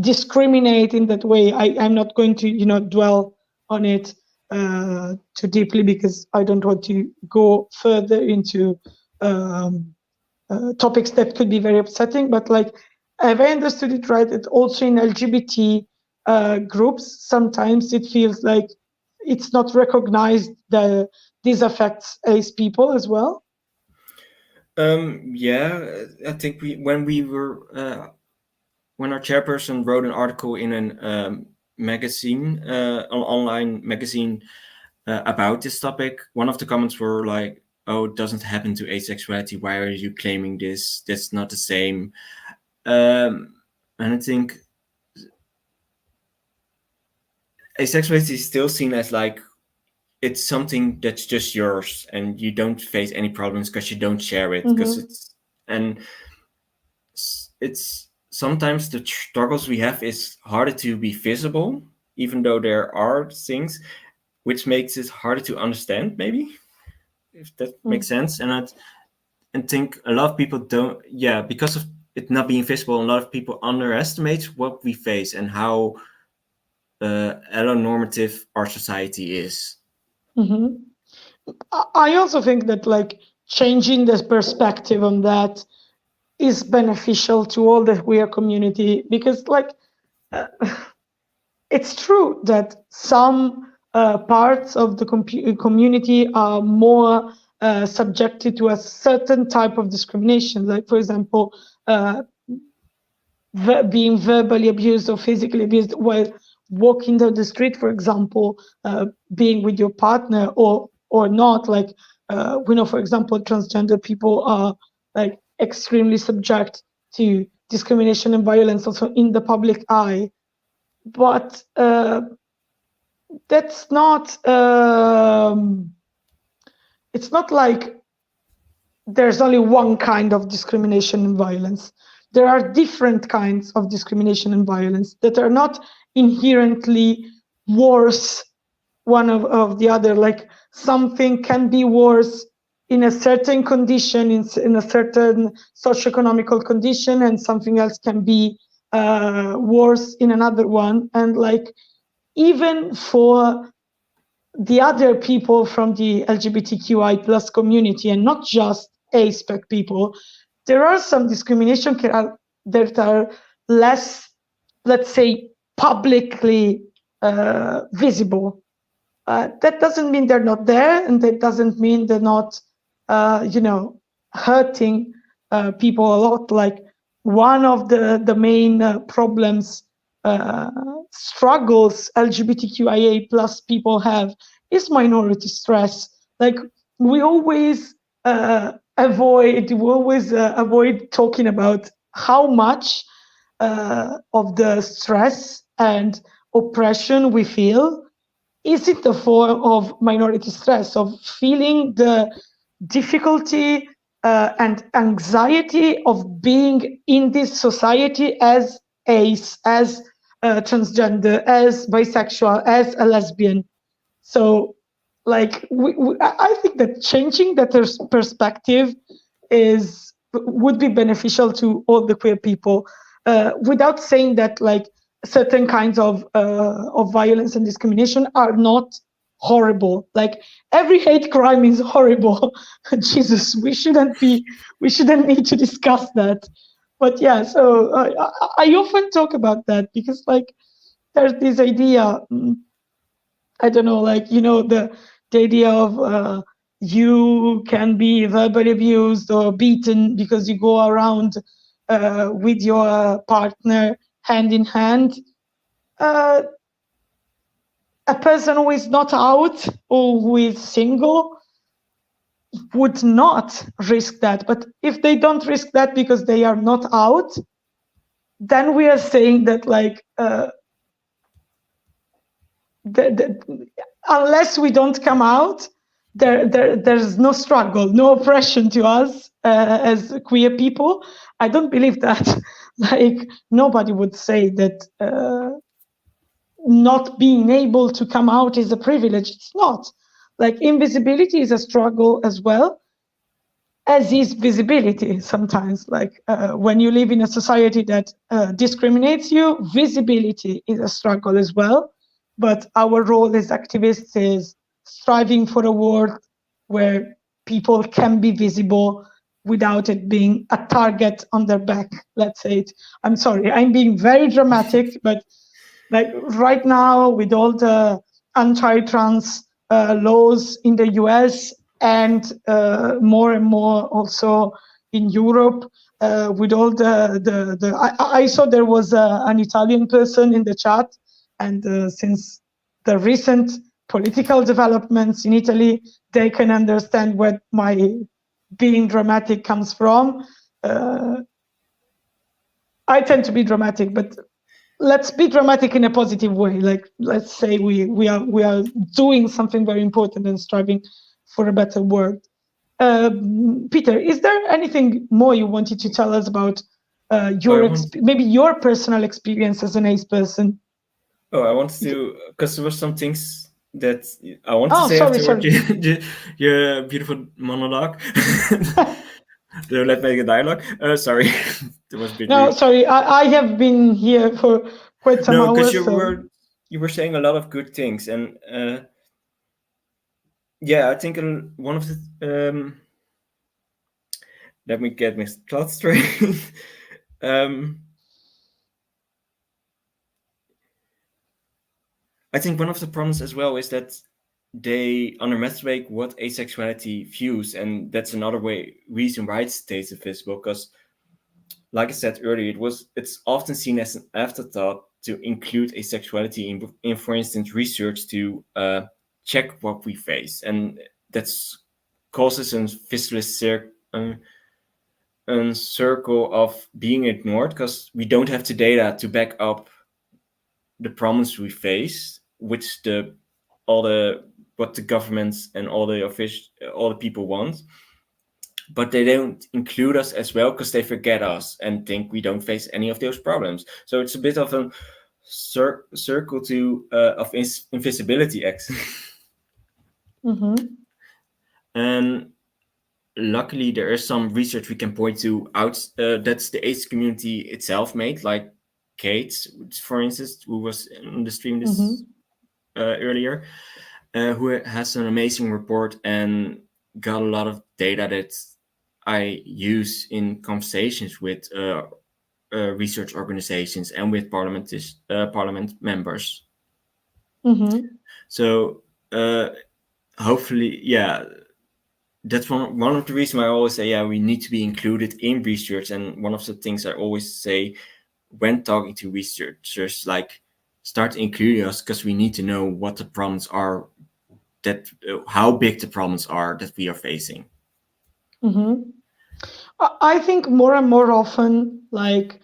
discriminate in that way. I'm not going to, dwell on it too deeply because I don't want to go further into topics that could be very upsetting. But like, have I understood it right? That also in LGBT groups, sometimes it feels like it's not recognized that this affects ace people as well. Yeah, I think when our chairperson wrote an article in an magazine, an online magazine about this topic, one of the comments were like, "Oh, it doesn't happen to asexuality. Why are you claiming this? That's not the same." And I think asexuality is still seen as like it's something that's just yours, and you don't face any problems because you don't share it. Because it's sometimes the struggles we have is harder to be visible, even though there are things, which makes it harder to understand, maybe, if that makes sense. And I think a lot of people don't, because of it not being visible, a lot of people underestimate what we face and how heteronormative our society is. I also think that like changing the perspective on that is beneficial to all the queer community, because like it's true that some parts of the community are more subjected to a certain type of discrimination, like for example being verbally abused or physically abused while walking down the street, for example, being with your partner or not. Like we know, for example, transgender people are like extremely subject to discrimination and violence also in the public eye. But that's not it's not like there's only one kind of discrimination and violence. There are different kinds of discrimination and violence that are not inherently worse one of the other. Like something can be worse in a certain condition, in a certain socioeconomical condition, and something else can be worse in another one. And like, even for the other people from the LGBTQI plus community, and not just ASPEC people, there are some discrimination that are less, let's say, publicly visible. That doesn't mean they're not there, and that doesn't mean they're not, hurting people a lot. Like one of the main problems, struggles LGBTQIA plus people have is minority stress. Like we always avoid talking about how much of the stress and oppression we feel is in the form of minority stress, of feeling the difficulty and anxiety of being in this society as ace, as transgender, as bisexual, as a lesbian. So like I think that changing that perspective would be beneficial to all the queer people, without saying that like certain kinds of violence and discrimination are not horrible. Like every hate crime is horrible. Jesus, we shouldn't need to discuss that. But yeah, so I often talk about that because like there's this idea, I don't know, like, the idea of you can be verbally abused or beaten because you go around with your partner hand in hand. a person who is not out or who is single would not risk that. But if they don't risk that because they are not out, then we are saying that like unless we don't come out, there's no struggle, no oppression to us as queer people. I don't believe that. Like nobody would say that not being able to come out is a privilege. It's not. Like invisibility is a struggle as well, as is visibility sometimes. Like when you live in a society that discriminates you, visibility is a struggle as well. But our role as activists is striving for a world where people can be visible without it being a target on their back, let's say it. I'm sorry, I'm being very dramatic, but like right now with all the anti-trans laws in the US and more and more also in Europe, with all I saw there was an Italian person in the chat, and since the recent political developments in Italy, they can understand where my being dramatic comes from. I tend to be dramatic, but let's be dramatic in a positive way. Like let's say we are doing something very important and striving for a better world. Peter, is there anything more you wanted to tell us about maybe your personal experience as an ace person? Oh, I wanted to, because there were some things that I wanted to say sorry. your beautiful monologue. Let's make a dialogue. Sorry, that was a bit rude. Sorry, I have been here for quite some hours. Because you were saying a lot of good things, and yeah, I think one of the let me get my thoughts straight. I think one of the problems as well is that they underestimate what asexuality views, and that's another reason why it stays invisible. Because, like I said earlier, it's often seen as an afterthought to include asexuality in for instance, research to check what we face, and that causes a vicious circle of being ignored because we don't have the data to back up the problems we face, which what the governments and all the people want, but they don't include us as well because they forget us and think we don't face any of those problems. So it's a bit of a circle of invisibility act. Mm-hmm. And luckily there is some research we can point to that's the AIDS community itself made, like Kate, for instance, who was on the stream this earlier, who has an amazing report and got a lot of data that I use in conversations with research organizations and with parliament members. Mm-hmm. So hopefully, yeah, that's one of the reasons why I always say, yeah, we need to be included in research. And one of the things I always say when talking to researchers, like, start including us because we need to know what the problems are, how big the problems are that we are facing. Mm-hmm. I think more and more often, like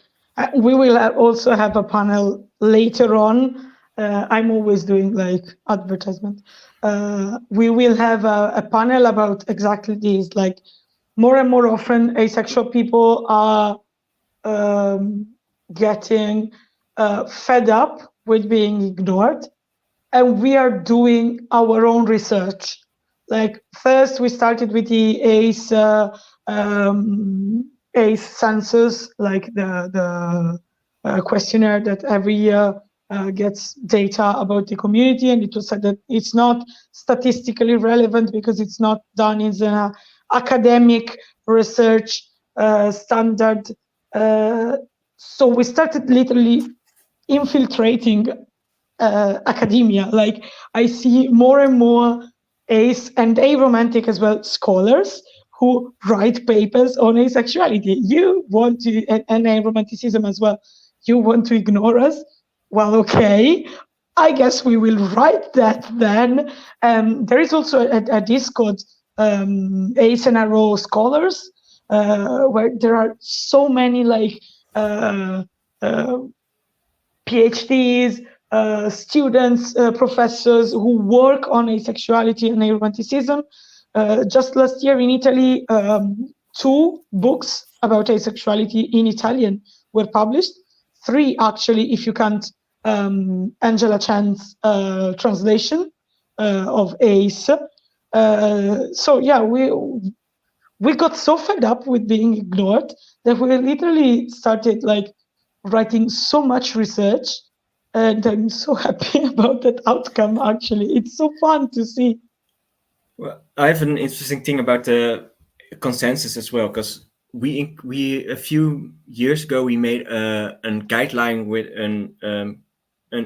we will also have a panel later on. I'm always doing like advertisement. We will have a panel about exactly this. Like more and more often, asexual people are getting fed up with being ignored, and we are doing our own research. Like first, we started with the ACE census, like the questionnaire that every year gets data about the community, and it was said that it's not statistically relevant because it's not done in an academic research standard. So we started literally infiltrating academia. Like I see more and more ace and aromantic as well scholars who write papers on asexuality. You want to, and aromanticism as well, you want to ignore us? Well, okay. I guess we will write that then. There is also a Discord, Ace and Arrow Scholars, where there are so many like PhDs, students, professors who work on asexuality and aromanticism. Just last year in Italy, 2 books about asexuality in Italian were published. 3 actually, if you count Angela Chan's translation of Ace. So yeah, we got so fed up with being ignored that we literally started like writing so much research, and I'm so happy about that outcome. Actually, it's so fun to see. Well, I have an interesting thing about the consensus as well, because we a few years ago we made a guideline with an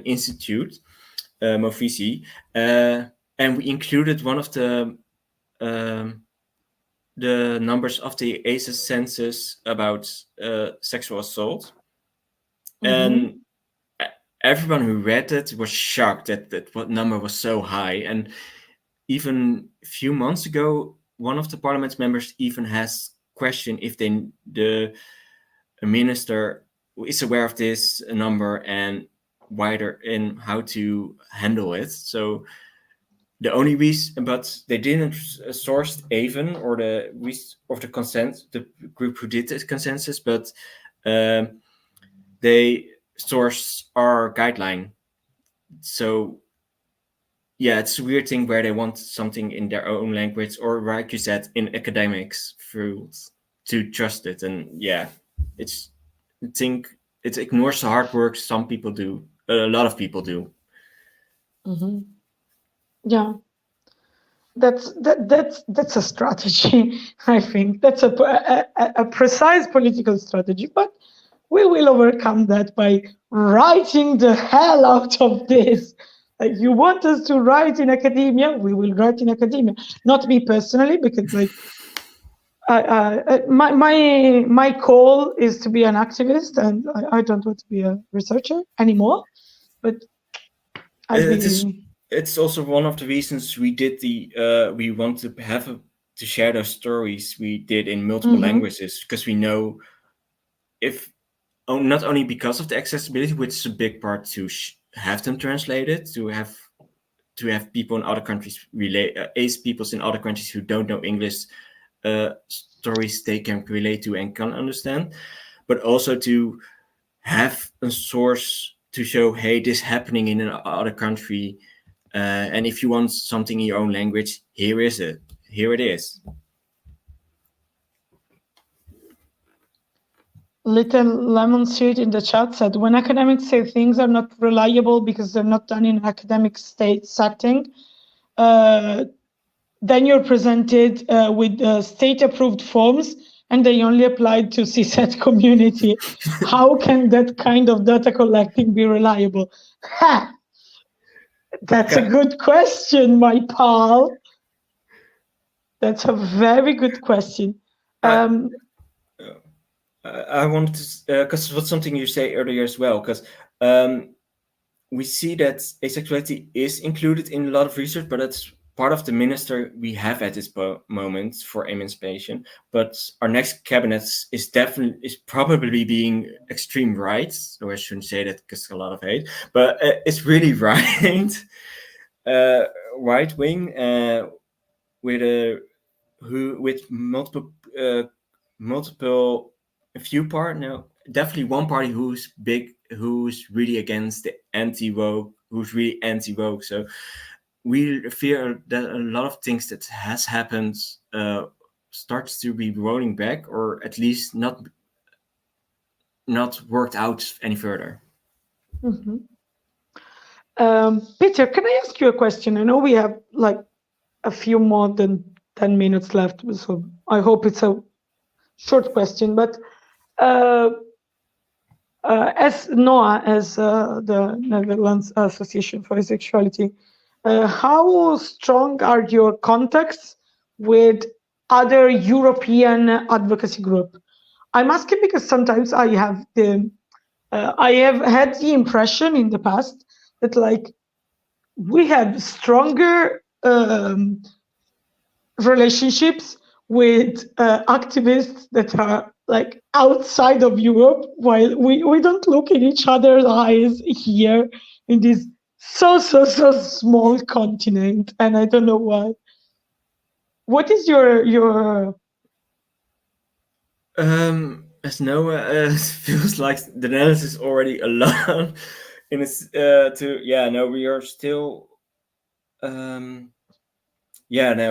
institute, Mofisi, and we included one of the numbers of the ACES census about sexual assault. And everyone who read it was shocked that what number was so high. And even a few months ago, one of the parliament members even has questioned if the minister is aware of this number and wider in how to handle it. So the only reason, but they didn't source AVEN or the group who did this consensus, but they source our guideline. So yeah, it's a weird thing where they want something in their own language, or like you said, in academics fields, to trust it. And yeah, I think it ignores the hard work some people do. A lot of people do. Yeah, that's a strategy. I think that's a precise political strategy, but we will overcome that by writing the hell out of this. Like, you want us to write in academia, we will write in academia. Not me personally, because like my call is to be an activist, and I don't want to be a researcher anymore. But it's also one of the reasons we did we want to have to share those stories we did in multiple languages, because we know not only because of the accessibility, which is a big part, to have them translated, to have people in other countries ace peoples in other countries who don't know English, stories they can relate to and can understand, but also to have a source to show, hey, this is happening in another country, and if you want something in your own language, here it is. Little Lemon Street in the chat said, when academics say things are not reliable because they're not done in an academic setting, then you're presented with state-approved forms, and they only applied to CSET community. How can that kind of data collecting be reliable? Ha! That's a good question, my pal. That's a very good question. I wanted to, because it was something you say earlier as well, because we see that asexuality is included in a lot of research, but it's part of the minister we have at this moment for emancipation. But our next cabinet is probably being extreme right. So I shouldn't say that because a lot of hate, but it's really right, right wing, with multiple. Definitely one party who's big, who's really against the anti-woke, who's really anti-woke. So we fear that a lot of things that has happened starts to be rolling back, or at least not worked out any further. Peter, can I ask you a question? I know we have like a few more than 10 minutes left, so I hope it's a short question, but as Noah, as the Netherlands Association for Asexuality, how strong are your contacts with other European advocacy group? I'm asking because sometimes I have had the impression in the past that like we have stronger relationships with activists that are like outside of Europe, while we don't look in each other's eyes here in this so small continent, and I don't know why. What is your as Noah feels like the Netherlands is already alone in its we are still no,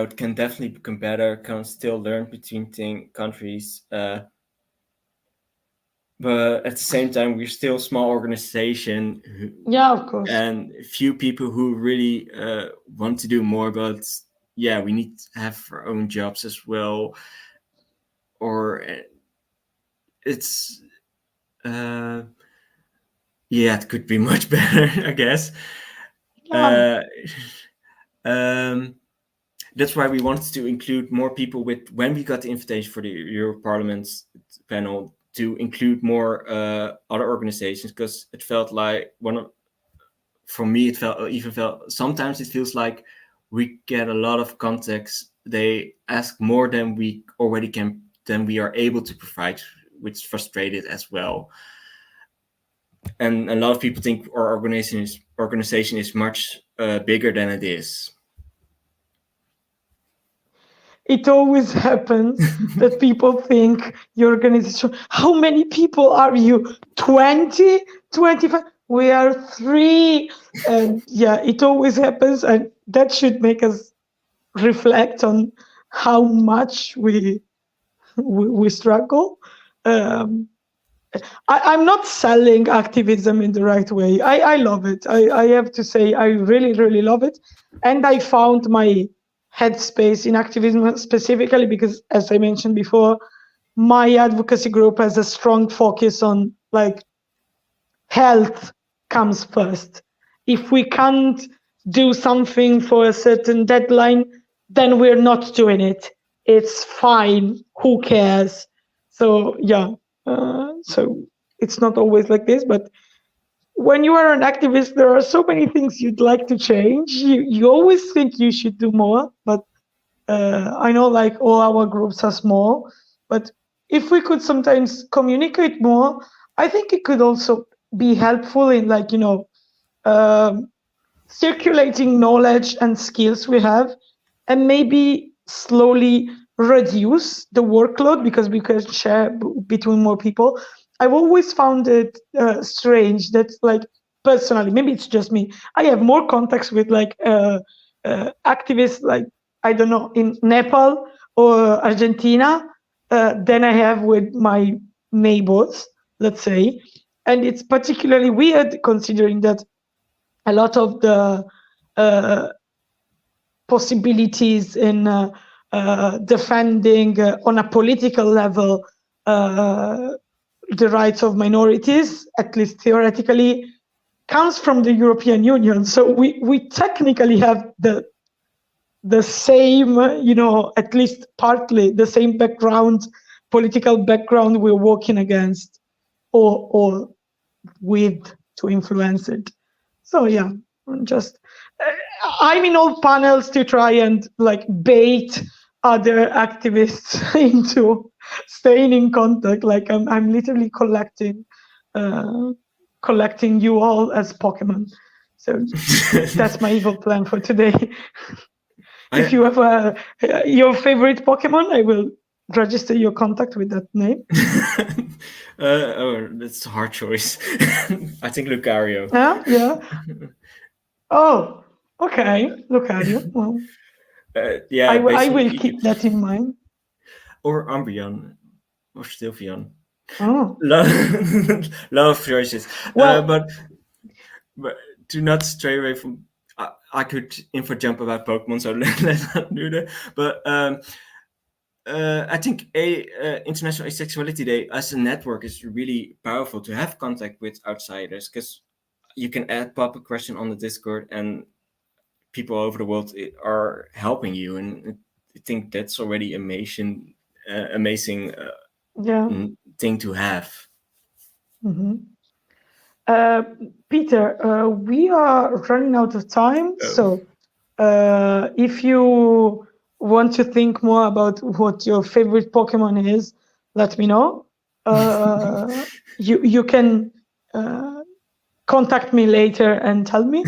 it can definitely become better, can still learn between countries, but at the same time we're still a small organization of course, and few people who really want to do more, but we need to have our own jobs as well, or it's it could be much better, I guess. That's why we wanted to include more people when we got the invitation for the Euro Parliament panel, to include more other organizations, because it felt like sometimes it feels like we get a lot of context. They ask more than we are able to provide, which is frustrated as well. And a lot of people think our organization is much bigger than it is. It always happens that people think your organization, how many people are you? 20, 25? We are 3. And it always happens. And that should make us reflect on how much we struggle. I'm not selling activism in the right way. I love it. I have to say, I really, really love it. And I found my headspace in activism specifically because, as I mentioned before, my advocacy group has a strong focus on like health comes first. If we can't do something for a certain deadline, then we're not doing it. It's fine. Who cares? So so it's not always like this, but when you are an activist, there are so many things you'd like to change. You always think you should do more, but I know like all our groups are small, but if we could sometimes communicate more, I think it could also be helpful in like, circulating knowledge and skills we have, and maybe slowly reduce the workload because we can share between more people. I've always found it strange that, like, personally, maybe it's just me, I have more contacts with like activists, like, I don't know, in Nepal or Argentina than I have with my neighbors, let's say. And it's particularly weird considering that a lot of the possibilities in defending on a political level the rights of minorities, at least theoretically, comes from the European Union. So we technically have the same, at least partly the same background, political background we're working against or with to influence it. So I'm in all panels to try and like bait other activists into staying in contact. Like I'm literally collecting you all as Pokemon. So that's my evil plan for today. If you have your favorite Pokemon, I will register your contact with that name. That's a hard choice. I think Lucario. Yeah. Oh, okay. Lucario. Well, I will keep that in mind. Or Umbreon, or Sylveon. Oh. Love choices. Well, but do not stray away from. I could info jump about Pokemon, so let's not do that. But I think International Asexuality Day as a network is really powerful to have contact with outsiders, because you can pop a question on the Discord and people all over the world are helping you, and I think that's already amazing thing to have. Mm-hmm. Peter, we are running out of time, so if you want to think more about what your favorite Pokemon is, let me know. You can contact me later and tell me.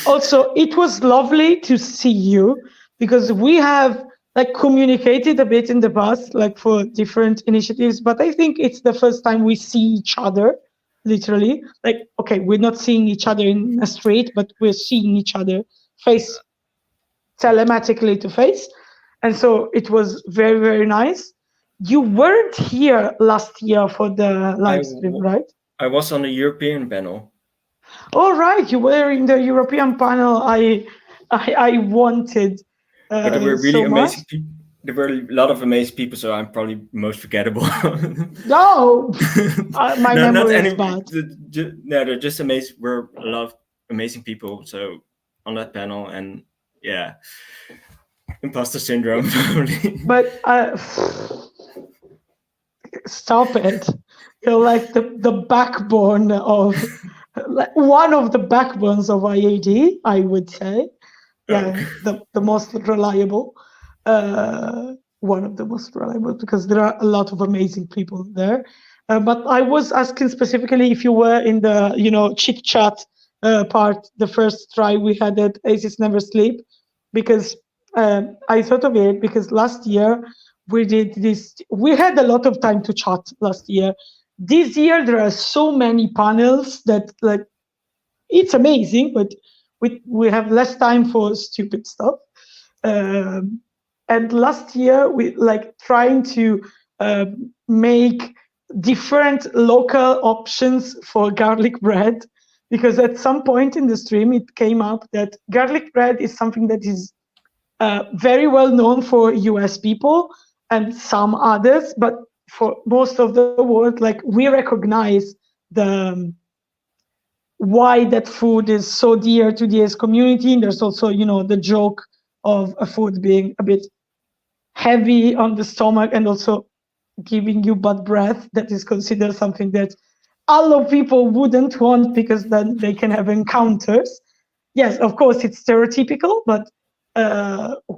Also, it was lovely to see you because we have like communicated a bit in the past, like for different initiatives, but I think it's the first time we see each other, literally. Like, okay, we're not seeing each other in a street, but we're seeing each other face telematically to face. And so it was very, very nice. You weren't here last year for the live stream, right? I was on the European panel. All right, you were in the European panel. I wanted But there were really so amazing much. people. There were a lot of amazing people, so I'm probably most forgettable. No, my memory is bad. No, they're just amazing. We're a lot of amazing people. So on that panel, and yeah, imposter syndrome. But stop it! You're like the backbone of, like one of the backbones of IAD, I would say. Yeah, the most reliable. One of the most reliable, because there are a lot of amazing people there. But I was asking specifically if you were in the chit chat part, the first try we had at Aces Never Sleep, because I thought of it because last year we did this. We had a lot of time to chat last year. This year there are so many panels that like it's amazing, but we have less time for stupid stuff. And last year we like trying to make different local options for garlic bread, because at some point in the stream it came up that garlic bread is something that is very well known for US people and some others, but for most of the world, like we recognize the why that food is so dear to the ACE community. And there's also, the joke of a food being a bit heavy on the stomach and also giving you bad breath. That is considered something that a lot of people wouldn't want, because then they can have encounters. Yes, of course, it's stereotypical, but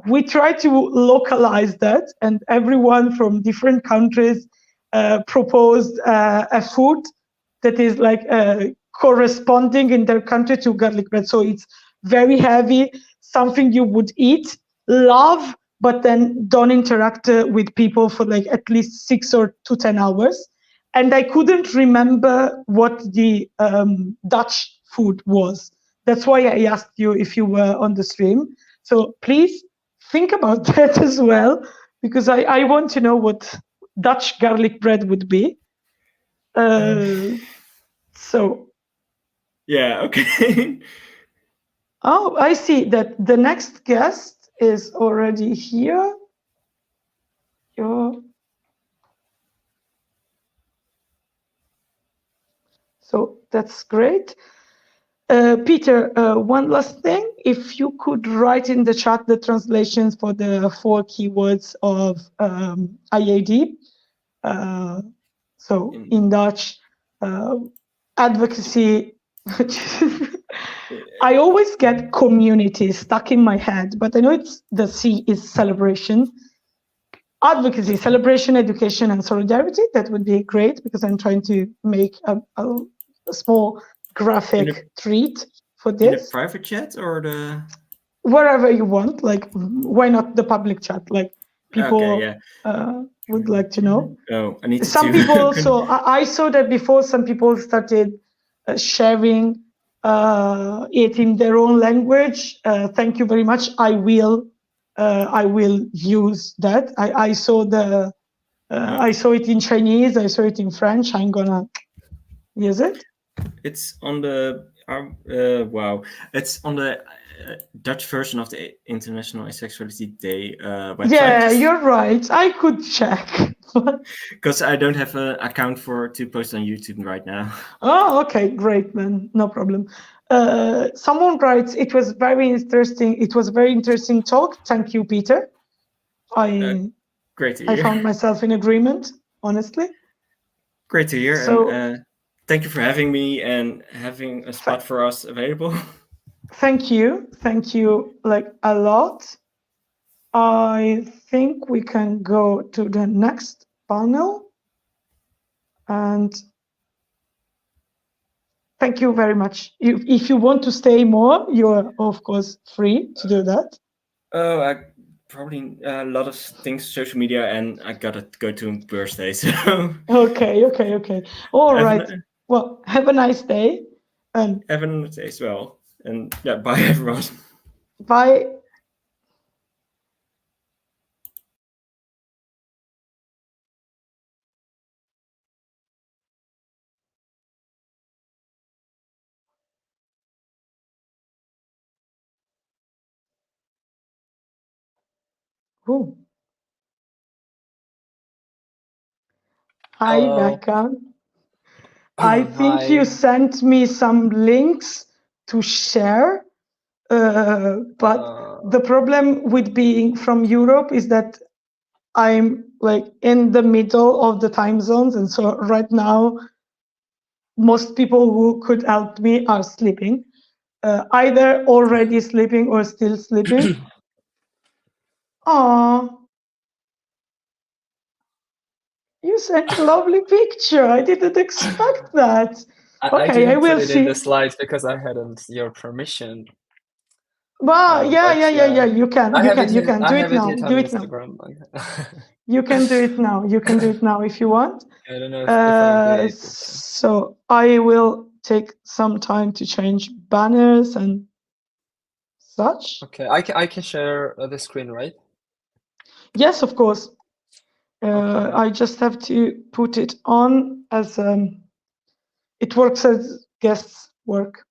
we try to localize that, and everyone from different countries proposed a food that is like corresponding in their country to garlic bread. So it's very heavy, something you would eat, love, but then don't interact with people for like at least 6 to 10 hours. And I couldn't remember what the Dutch food was. That's why I asked you if you were on the stream. So please think about that as well, because I want to know what Dutch garlic bread would be. So. Yeah, okay. Oh, I see that the next guest is already here. So that's great. Peter, one last thing. If you could write in the chat the translations for the 4 keywords of IAD. So in Dutch, advocacy. I always get community stuck in my head, but I know the C is celebration. Advocacy, celebration, education, and solidarity. That would be great, because I'm trying to make a small graphic treat for this. In the private chat or the? Wherever you want. Like, why not the public chat? Like, people would like to know. Oh, I need to. Some people also. I saw that before. Some people started sharing it in their own language. Thank you very much. I will use that. I saw I saw it in Chinese. I saw it in French. I'm gonna use it. It's on the wow. It's on the Dutch version of the International Asexuality Day website. Yeah, you're right. I could check. Because I don't have an account to post on YouTube right now. Oh, okay, great, man. No problem. Someone writes, it was very interesting. It was a very interesting talk. Thank you, Peter. Great to hear. I found myself in agreement, honestly. Great to hear. So, and thank you for having me and having a spot for us available. Thank you like a lot. I think we can go to the next panel, and thank you very much. If you want to stay more, you are of course free to do that. Oh, I probably a lot of things, social media, and I gotta go to a birthday. So Okay. All right. Well, have a nice day, and have a nice day as well. And yeah, bye everyone. bye. Ooh. Hi, Becca. I think you sent me some links to share, but the problem with being from Europe is that I'm like in the middle of the time zones, and so right now most people who could help me are sleeping, either already sleeping or still sleeping. Oh, you sent a lovely picture. I didn't expect that. Okay, I didn't will put it see. in the slides because I hadn't your permission. Well, yeah. You can I do have it now. it Do on it now. Instagram. You can do it now. You can do it now if you want. I don't know if I'll be able to. So I will take some time to change banners and such. Okay, I can share the screen, right? Yes, of course. I just have to put it on as it works as guests work.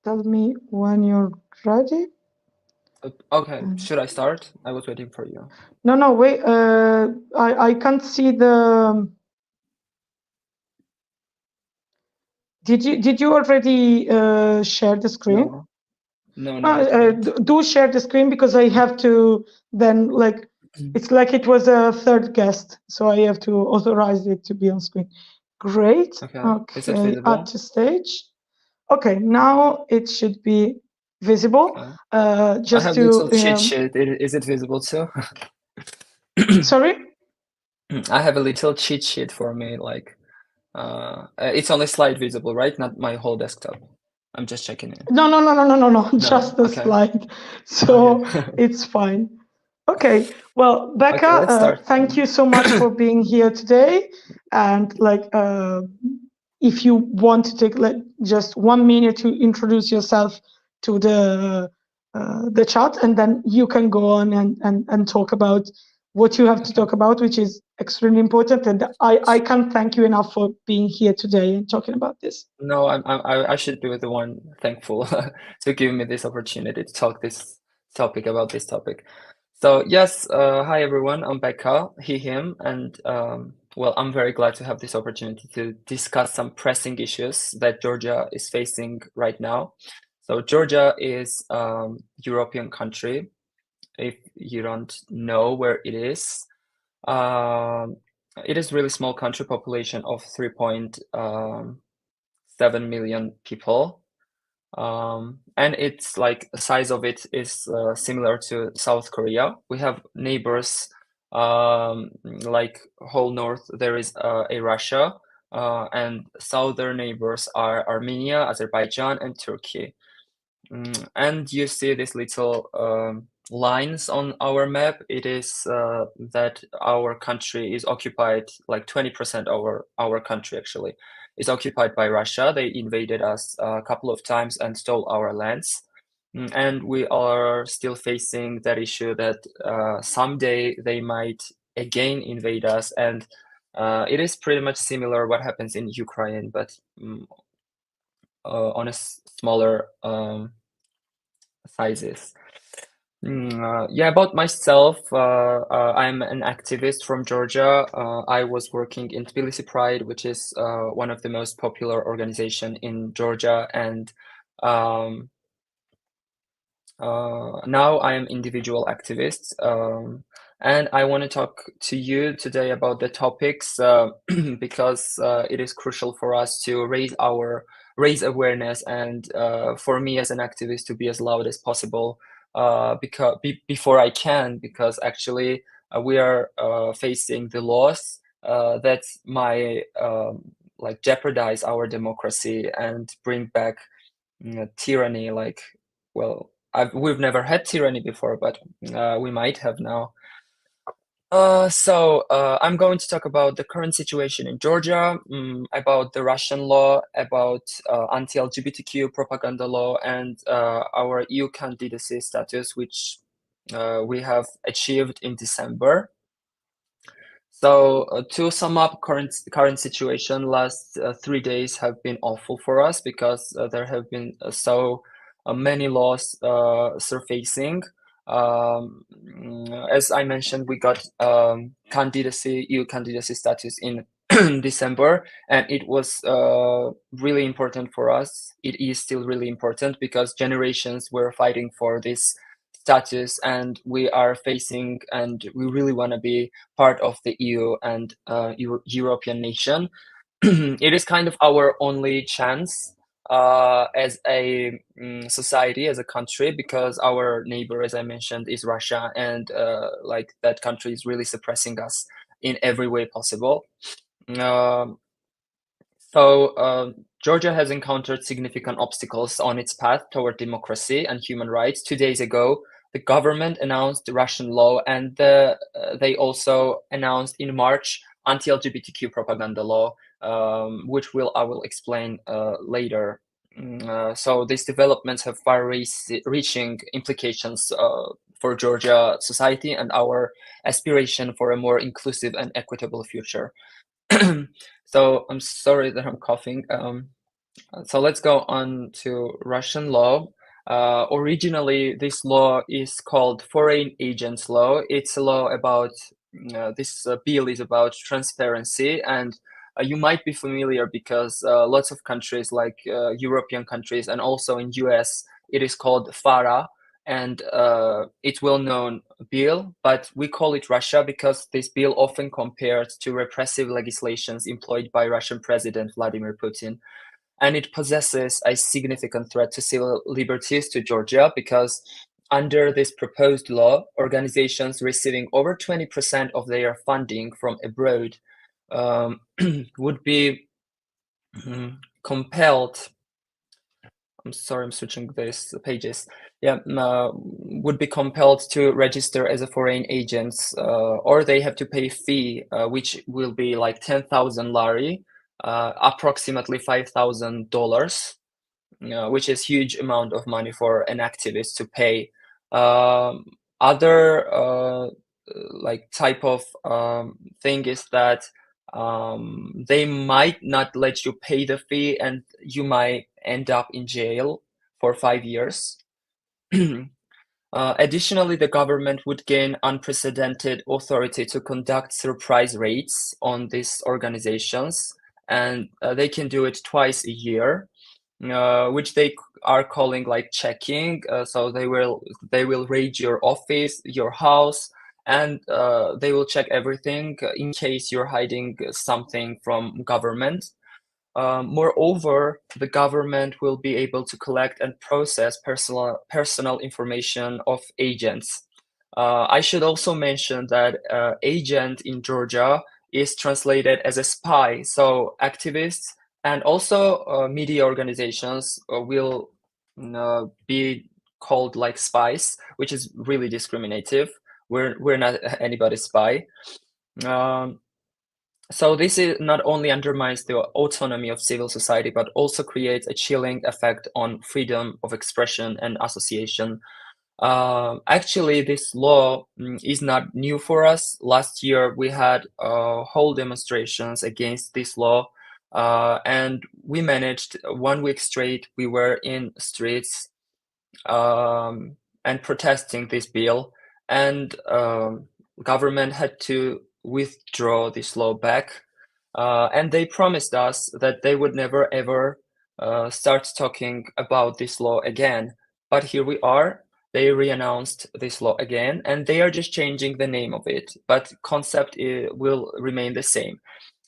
Tell me when you're ready. Okay, should I start? I was waiting for you. No, wait. I can't see the. Did you already share the screen? No. Do share the screen because I have to then like it's like it was a third guest, so I have to authorize it to be on screen. Great. Okay. Is it visible? Add to stage. Okay, now it should be visible. Just I have to little cheat sheet. Is it visible too? Sorry? I have a little cheat sheet for me, like it's only slide visible, right? Not my whole desktop. I'm just checking it. No. Just the okay. slide. So it's fine. Okay. Well, Becca, let's start. thank you so much for being here today. And like, if you want to take like just 1 minute to introduce yourself to the chat, and then you can go on and talk about what you have to talk about, which is extremely important. And I can't thank you enough for being here today and talking about this. No, I should be the one thankful to give me this opportunity to talk about this topic. So yes, hi everyone, I'm Becca, he, him, and well, I'm very glad to have this opportunity to discuss some pressing issues that Georgia is facing right now. So Georgia is a European country. If you don't know where it is a really small country, population of 3.7 million people. And it's like the size of it is similar to South Korea. We have neighbors like whole north there is a Russia, and southern neighbors are Armenia, Azerbaijan, and Turkey. And you see these little lines on our map. It is that our country is occupied, like 20% of our country actually is occupied by Russia. They invaded us a couple of times and stole our lands. And we are still facing that issue that someday they might again invade us. And it is pretty much similar what happens in Ukraine, but on a smaller sizes. Yeah, about myself, I'm an activist from Georgia. I was working in Tbilisi Pride, which is one of the most popular organization in Georgia, and now I am individual activist, and I want to talk to you today about the topics because it is crucial for us to raise awareness, and for me as an activist to be as loud as possible because before I can, because actually we are facing the laws that might like jeopardize our democracy and bring back tyranny. Like, well, we've never had tyranny before, but we might have now. So I'm going to talk about the current situation in Georgia, about the Russian law, about anti-LGBTQ propaganda law, and our EU candidacy status, which we have achieved in December. So to sum up current situation, last 3 days have been awful for us because there have been so many laws surfacing. As I mentioned, we got EU candidacy status in December, and it was really important for us. It is still really important because generations were fighting for this status, and we are facing, and we really want to be part of the EU and European nation. It is kind of our only chance as a society, as a country, because our neighbor, as I mentioned, is Russia, and like that country is really suppressing us in every way possible. So Georgia has encountered significant obstacles on its path toward democracy and human rights. 2 days ago, the government announced the Russian law, and they also announced in March anti-LGBTQ propaganda law, which I will explain later. So these developments have far-reaching implications for Georgia society and our aspiration for a more inclusive and equitable future. So I'm sorry that I'm coughing. So let's go on to Russian law. Originally, this law is called Foreign Agents Law. It's a law about, this bill is about transparency, and you might be familiar because lots of countries like European countries and also in US, it is called FARA, and it's well-known bill, but we call it Russia because this bill often compared to repressive legislations employed by Russian President Vladimir Putin. And it possesses a significant threat to civil liberties to Georgia because under this proposed law, organizations receiving over 20% of their funding from abroad would be compelled. I'm sorry, I'm switching these pages. Yeah, would be compelled to register as a foreign agents, or they have to pay a fee, which will be like 10,000 lari, approximately $5,000, which is huge amount of money for an activist to pay. Other like type of thing is that they might not let you pay the fee, and you might end up in jail for 5 years. Additionally, the government would gain unprecedented authority to conduct surprise raids on these organizations, and they can do it twice a year, which they are calling like checking. So they will raid your office, your house, and they will check everything in case you're hiding something from government. Moreover, the government will be able to collect and process personal information of agents. I should also mention that agent in Georgia is translated as a spy. So activists and also media organizations will be called like spies, which is really discriminative. We're not anybody's spy. So this is not only undermines the autonomy of civil society, but also creates a chilling effect on freedom of expression and association. Actually, this law is not new for us. Last year, we had whole demonstrations against this law, and we managed 1 week straight. We were in streets and protesting this bill, and government had to withdraw this law back, and they promised us that they would never ever start talking about this law again. But here we are. They re-announced this law again, and they are just changing the name of it, but concept will remain the same.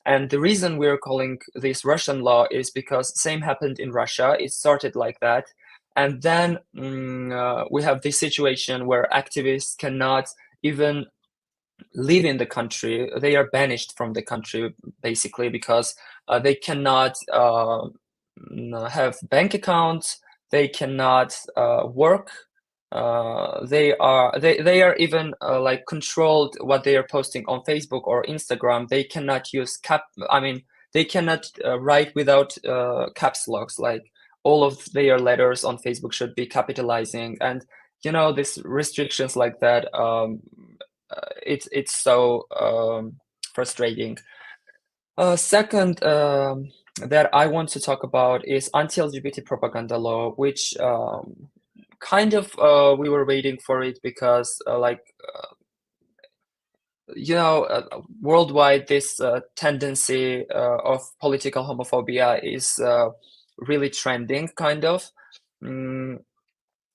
And the reason we're calling this Russian law is because same happened in Russia. It started like that. And then we have this situation where activists cannot even live in the country. They are banished from the country, basically, because they cannot have bank accounts. They cannot work. They are even like controlled what they are posting on Facebook or Instagram. They cannot use they cannot write without caps locks. Like all of their letters on Facebook should be capitalizing, and these restrictions like that. It's so frustrating. Second, that I want to talk about is anti-LGBT propaganda law, which kind of we were waiting for it because worldwide this tendency of political homophobia is really trending, kind of.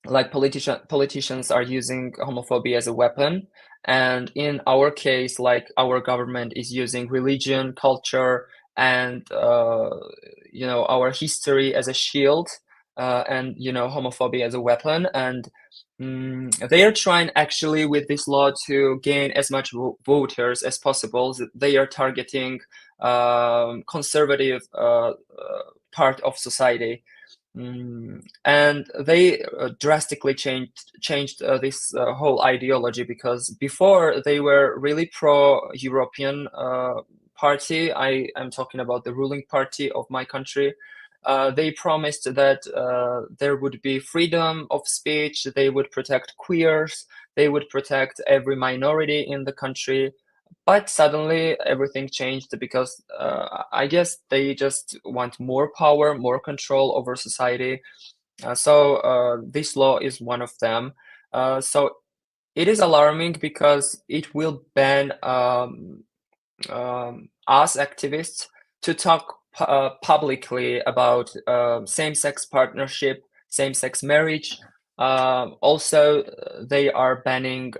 Like politicians are using homophobia as a weapon, and in our case, like our government is using religion, culture, and our history as a shield, and homophobia as a weapon, and they are trying actually with this law to gain as much voters as possible. They are targeting conservative part of society. And they drastically changed this whole ideology, because before they were really pro-European party. I am talking about the ruling party of my country. They promised that there would be freedom of speech, they would protect queers, they would protect every minority in the country. But suddenly everything changed because I guess they just want more power, more control over society. So this law is one of them. So it is alarming because it will ban us activists to talk publicly about same-sex partnership, same-sex marriage. Also, they are banning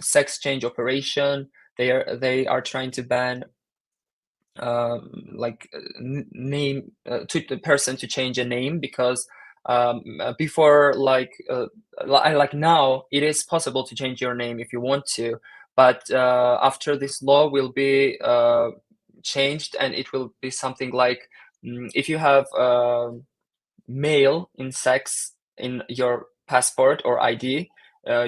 sex change operation. They are trying to ban name to the person to change a name, because before like now it is possible to change your name if you want to, but after this law will be changed, and it will be something like if you have male in sex in your passport or ID,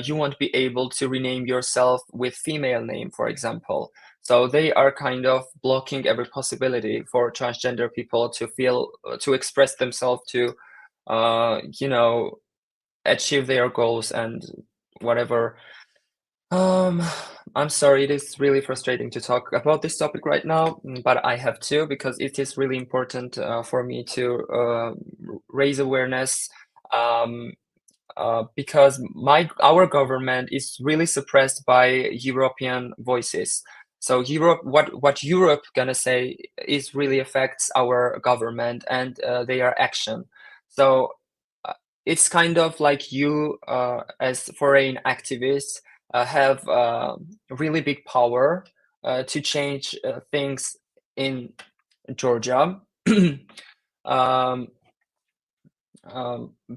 you won't be able to rename yourself with female name, for example. So they are kind of blocking every possibility for transgender people to feel, to express themselves, to, achieve their goals and whatever. I'm sorry, it is really frustrating to talk about this topic right now, but I have to, because it is really important for me to raise awareness, because our government is really suppressed by European voices. So Europe, what Europe gonna say is really affects our government and their action. So it's kind of like you, as foreign activists, have really big power to change things in Georgia.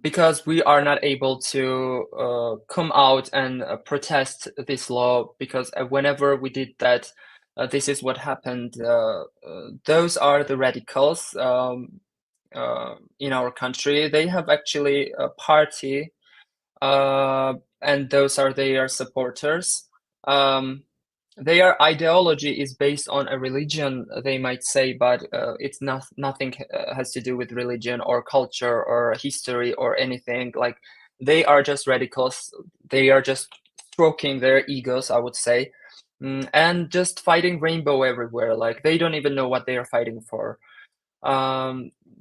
Because we are not able to come out and protest this law, because whenever we did that, this is what happened. Those are the radicals in our country. They have actually a party, and those are their supporters. Their ideology is based on a religion, they might say, but it's nothing has to do with religion or culture or history or anything. Like, they are just radicals. They are just stroking their egos, I would say, and just fighting rainbow everywhere. Like, they don't even know what they are fighting for.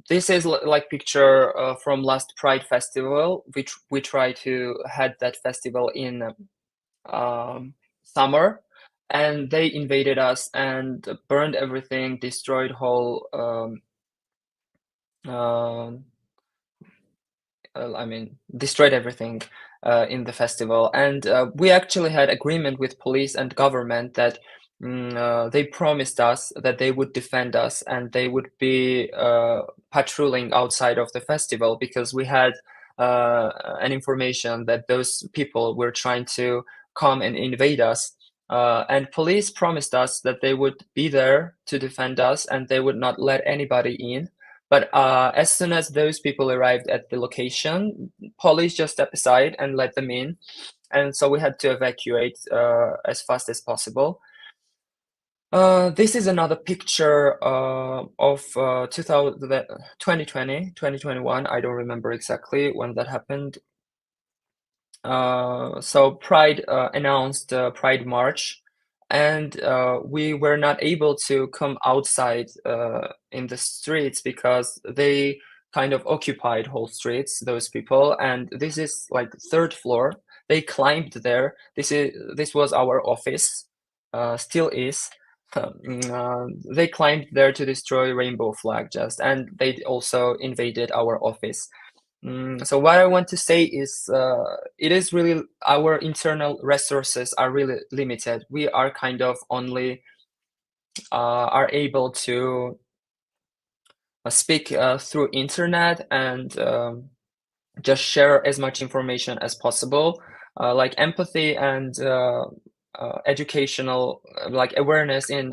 this is like picture from last Pride Festival, which we try to had that festival in summer, and they invaded us and burned everything, destroyed whole I mean, destroyed everything in the festival. And we actually had agreement with police and government that they promised us that they would defend us and they would be patrolling outside of the festival, because we had an information that those people were trying to come and invade us. And police promised us that they would be there to defend us and they would not let anybody in. But as soon as those people arrived at the location, police just stepped aside and let them in. And so we had to evacuate as fast as possible. This is another picture of 2020, 2021. I don't remember exactly when that happened. So Pride announced Pride March, and we were not able to come outside in the streets because they kind of occupied whole streets, those people. And this is like third floor. They climbed there. This was our office, still is. They climbed there to destroy rainbow flag just, and they also invaded our office. So what I want to say is it is really, our internal resources are really limited. We are kind of only are able to speak through internet and just share as much information as possible. Like empathy and educational, like awareness in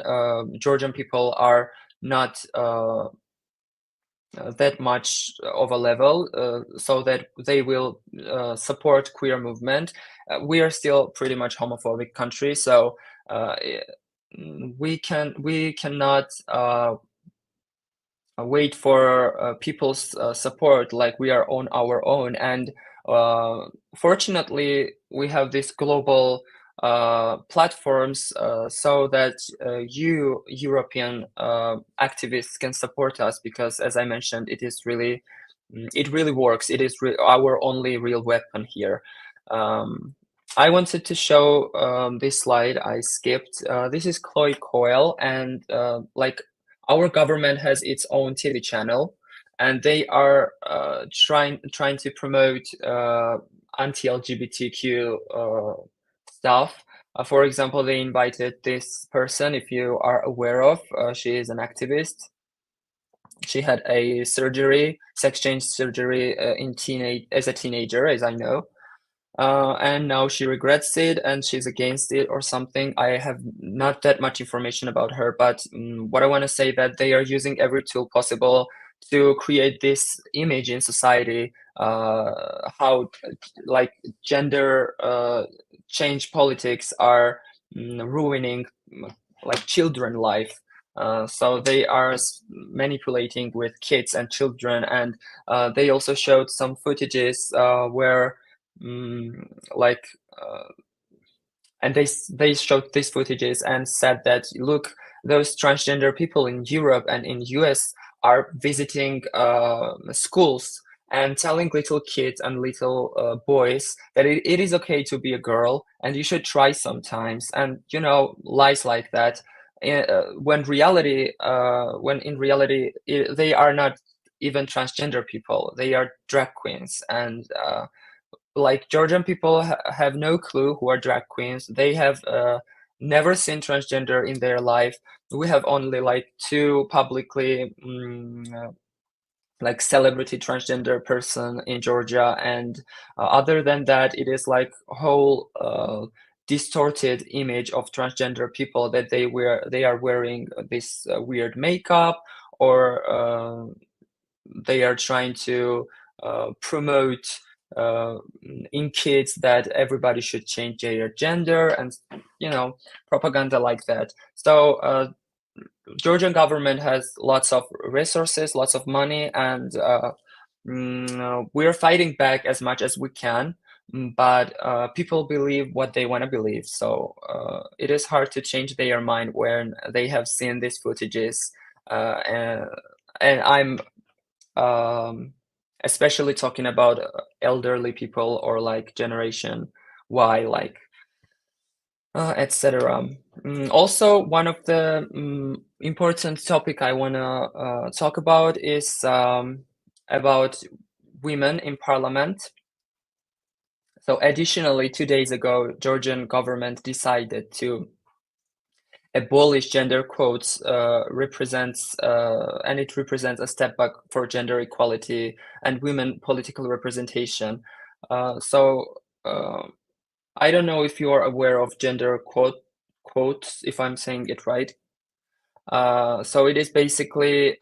Georgian people are not that much of a level so that they will support queer movement. We are still pretty much homophobic country, so we cannot wait for people's support like we are on our own. And fortunately we have this global platforms so that you European activists can support us, because as I mentioned, it is really, it really works. It is our only real weapon here. I wanted to show this slide. I skipped. This is Chloe Coyle, and like our government has its own TV channel, and they are trying to promote anti-LGBTQ stuff. For example, they invited this person, if you are aware of, she is an activist. She had a surgery, sex change surgery as a teenager, as I know. And now she regrets it and she's against it or something. I have not that much information about her, but what I want to say that they are using every tool possible to create this image in society, how like gender change politics are ruining like children life. So they are manipulating with kids and children, and they also showed some footages where like and they showed these footages and said that, look, those transgender people in Europe and in US are visiting schools and telling little kids and little boys that it is okay to be a girl and you should try sometimes, and you know, lies like that. When in reality they are not even transgender people, they are drag queens. And like Georgian people have no clue who are drag queens. They have never seen transgender in their life. We have only like 2 publicly like celebrity transgender person in Georgia, and other than that, it is like whole distorted image of transgender people, that they are wearing this weird makeup, or they are trying to promote in kids that everybody should change their gender, and you know, propaganda like that. So Georgian government has lots of resources, lots of money, and we're fighting back as much as we can, but people believe what they want to believe. So it is hard to change their mind when they have seen these footages, and especially talking about elderly people or like Generation Y, like etc. Also, one of the important topic I want to talk about is about women in parliament. So additionally, 2 days ago, Georgian government decided to abolish gender quotes, and it represents a step back for gender equality and women political representation. I don't know if you are aware of gender quotes, if I'm saying it right. So it is basically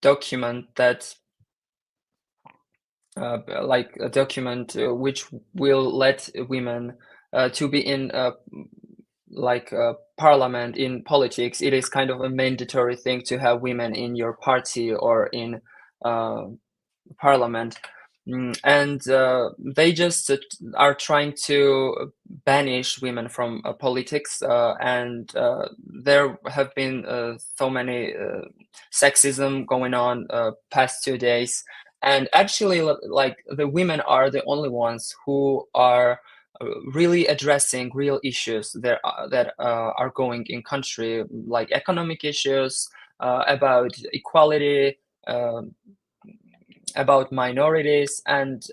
document that like a document which will let women to be in like parliament, in politics. It is kind of a mandatory thing to have women in your party or in parliament. And they just are trying to banish women from politics, and there have been so many sexism going on past 2 days, and actually like the women are the only ones who are really addressing real issues that are going in country, like economic issues, about equality, about minorities, and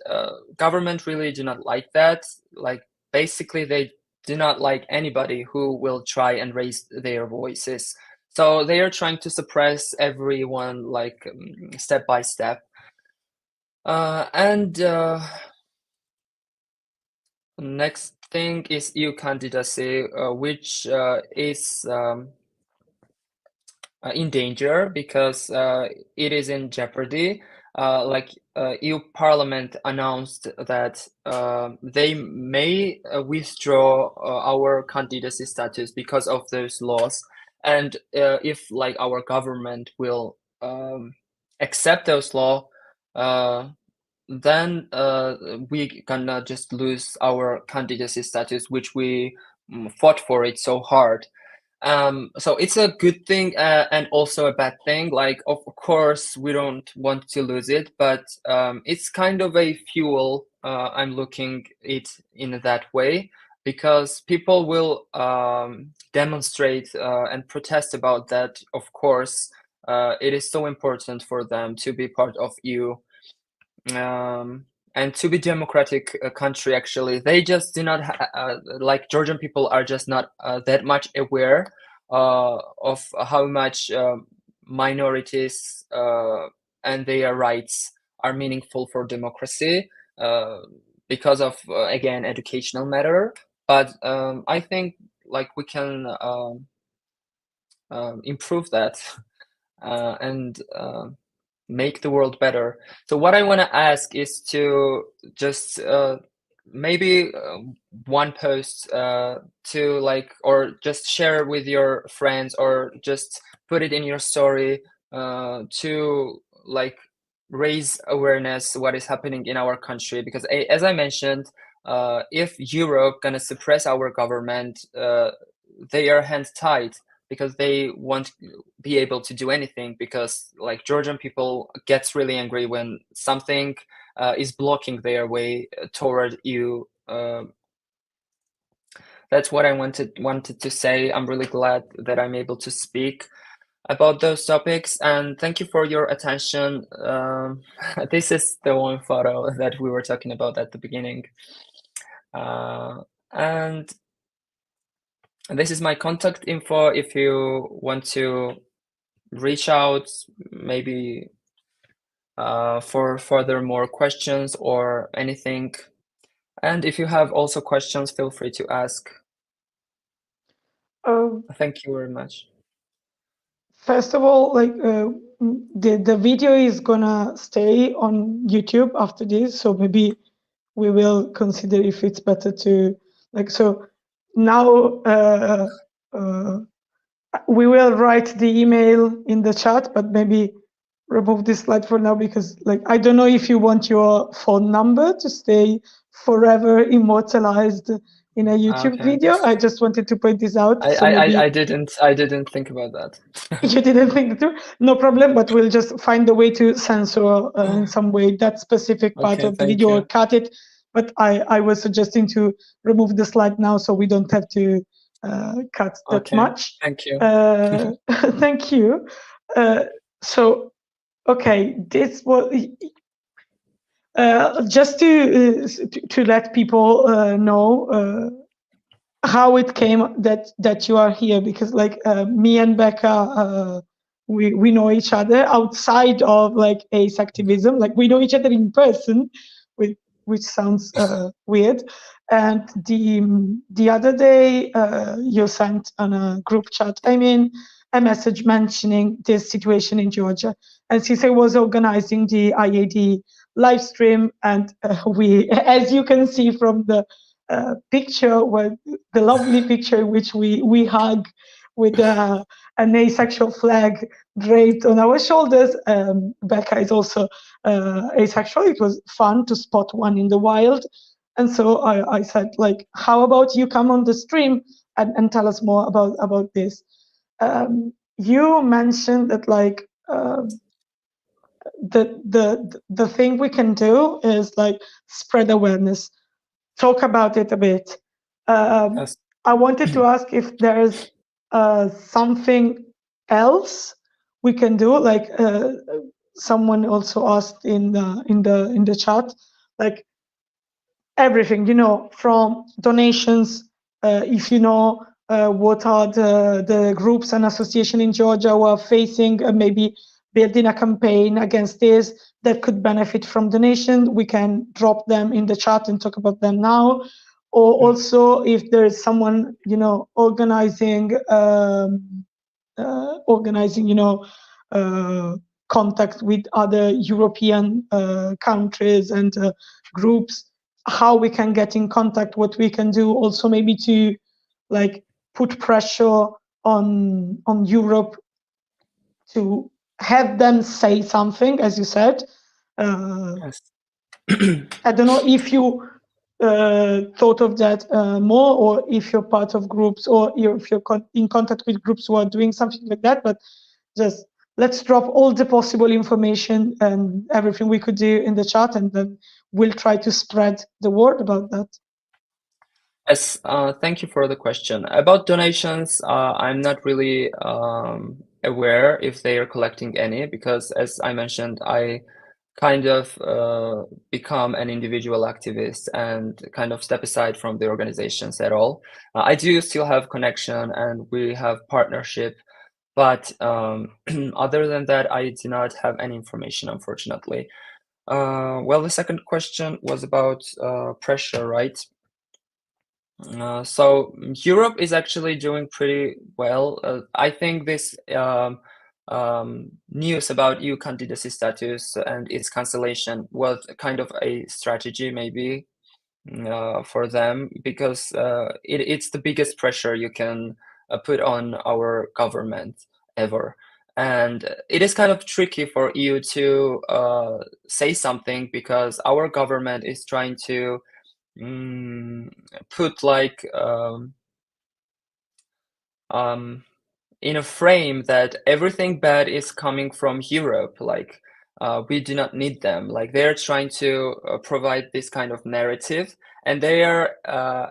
government really do not like that. Like basically they do not like anybody who will try and raise their voices, so they are trying to suppress everyone, like step by step. And next thing is EU candidacy, which is in danger because it is in jeopardy. Like EU Parliament announced that they may withdraw our candidacy status because of those laws, and if like our government will accept those laws, then we gonna just lose our candidacy status, which we fought for it so hard. So it's a good thing and also a bad thing. Like, of course, we don't want to lose it, but it's kind of a fuel. I'm looking it in that way because people will demonstrate and protest about that. Of course, it is so important for them to be part of EU. And to be democratic country, actually, they just do not like Georgian people are just not that much aware of how much minorities and their rights are meaningful for democracy because of again educational matter. But I think like we can improve that and make the world better. So what I want to ask is to just maybe one post to like, or just share with your friends, or just put it in your story to like raise awareness what is happening in our country. Because as I mentioned, if Europe gonna suppress our government, they are hands tied, because they won't be able to do anything, because like Georgian people gets really angry when something is blocking their way toward you. That's what I wanted to say. I'm really glad that I'm able to speak about those topics, and thank you for your attention. This is the one photo that we were talking about at the beginning, and this is my contact info if you want to reach out, maybe for further more questions or anything. And if you have also questions, feel free to ask. Thank you very much. First of all, like the video is gonna stay on YouTube after this, so maybe we will consider if it's better to like. So now we will write the email in the chat, but maybe remove this slide for now, because like I don't know if you want your phone number to stay forever immortalized in a YouTube Okay. video. I just wanted to point this out. I didn't think about that. You didn't think through? No problem, but we'll just find a way to censor in some way that specific part Okay, of the thank video or you. cut it. But I was suggesting to remove the slide now so we don't have to cut that Okay, much. thank you. Thank you. So, okay, this was just to let people know how it came that you are here, because like me and Becca, we know each other outside of like ace activism. Like we know each other in person, which sounds weird. And the other day you sent on a group chat, I mean, a message mentioning this situation in Georgia, and Cisse was organizing the IAD live stream, and we, as you can see from the picture, where the lovely picture in which we hug with an asexual flag draped on our shoulders. Becca is also asexual. It was fun to spot one in the wild. And so I said, like, how about you come on the stream and tell us more about this? You mentioned that like the thing we can do is like spread awareness. Talk about it a bit. Yes. I wanted to ask if there's something else we can do. Like someone also asked in the chat, like everything, you know, from donations. If you know what are the groups and association in Georgia who are facing maybe building a campaign against this that could benefit from donation, we can drop them in the chat and talk about them now. Or also if there is someone, you know, organizing, you know, contact with other European countries and groups, how we can get in contact, what we can do, also maybe to like put pressure on Europe to have them say something, as you said. Yes. I don't know if you thought of that more, or if you're part of groups, or if you're in contact with groups who are doing something like that. But just let's drop all the possible information and everything we could do in the chat, and then we'll try to spread the word about that. Yes, thank you for the question. About donations, I'm not really aware if they are collecting any, because as I mentioned, I kind of become an individual activist and kind of step aside from the organizations at all. I do still have connection and we have partnership, but other than that, I do not have any information, unfortunately. Well, the second question was about pressure, right? So Europe is actually doing pretty well. I think this news about EU candidacy status and its cancellation was kind of a strategy, maybe, for them, because it's the biggest pressure you can put on our government ever. And it is kind of tricky for EU to say something, because our government is trying to put like in a frame that everything bad is coming from Europe, like we do not need them. Like they're trying to provide this kind of narrative, and they are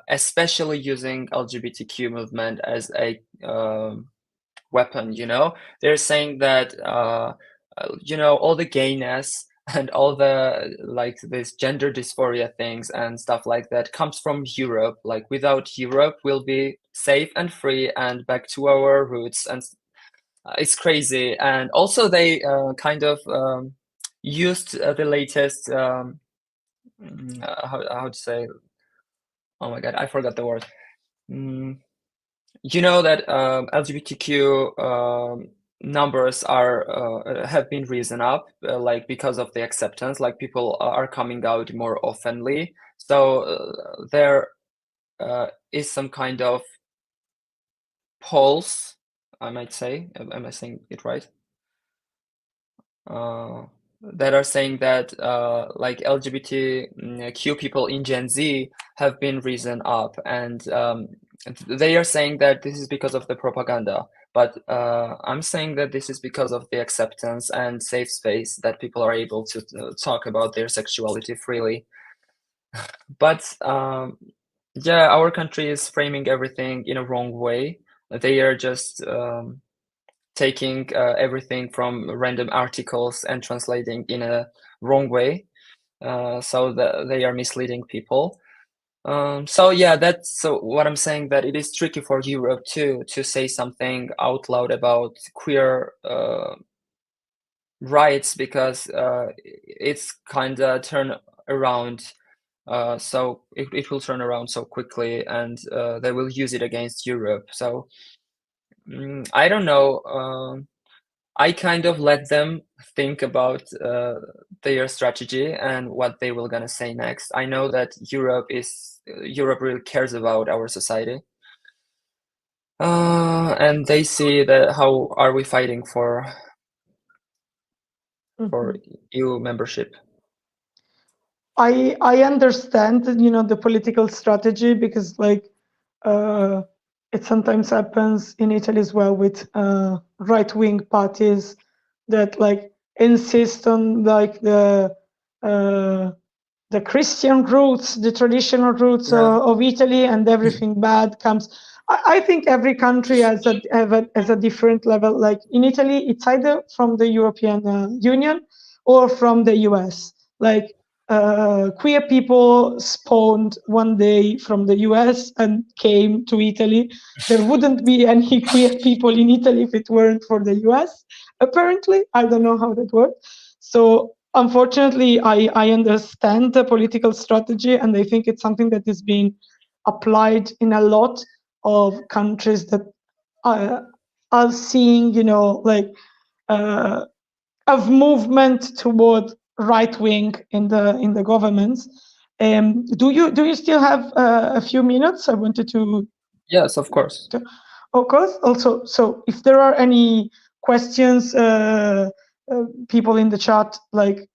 especially using LGBTQ movement as a weapon, you know. They're saying that you know, all the gayness and all the like this gender dysphoria things and stuff like that comes from Europe. Like without Europe, we'll be safe and free and back to our roots. And it's crazy. And also they kind of used the latest how to say, oh my god, I forgot the word. You know that LGBTQ numbers are have been risen up, like because of the acceptance, like people are coming out more oftenly. So there is some kind of polls, I might say. Am I saying it right? That are saying that like LGBTQ people in Gen Z have been risen up, and they are saying that this is because of the propaganda. But I'm saying that this is because of the acceptance and safe space that people are able to talk about their sexuality freely. But yeah, our country is framing everything in a wrong way. They are just taking everything from random articles and translating in a wrong way, so that they are misleading people. So yeah, that's so what I'm saying, that it is tricky for Europe to say something out loud about queer rights, because it's kind of turn around. So it will turn around so quickly, and they will use it against Europe. So I don't know. I kind of let them think about their strategy and what they will gonna say next. I know that Europe really cares about our society, and they see that how are we fighting for EU membership. I understand, the political strategy, because like it sometimes happens in Italy as well with right-wing parties that like insist on like the Christian roots, the traditional roots of Italy, and everything bad comes. I think every country has a different level. Like in Italy, it's either from the European Union or from the US. Like queer people spawned one day from the US and came to Italy. There wouldn't be any queer people in Italy if it weren't for the US. Apparently, I don't know how that works. So unfortunately, I understand the political strategy, and I think it's something that is being applied in a lot of countries that are seeing, like of movement toward right wing in the governments. Do you still have a few minutes? I wanted to. Yes, of course. Of course. Also, so if there are any questions, people in the chat, like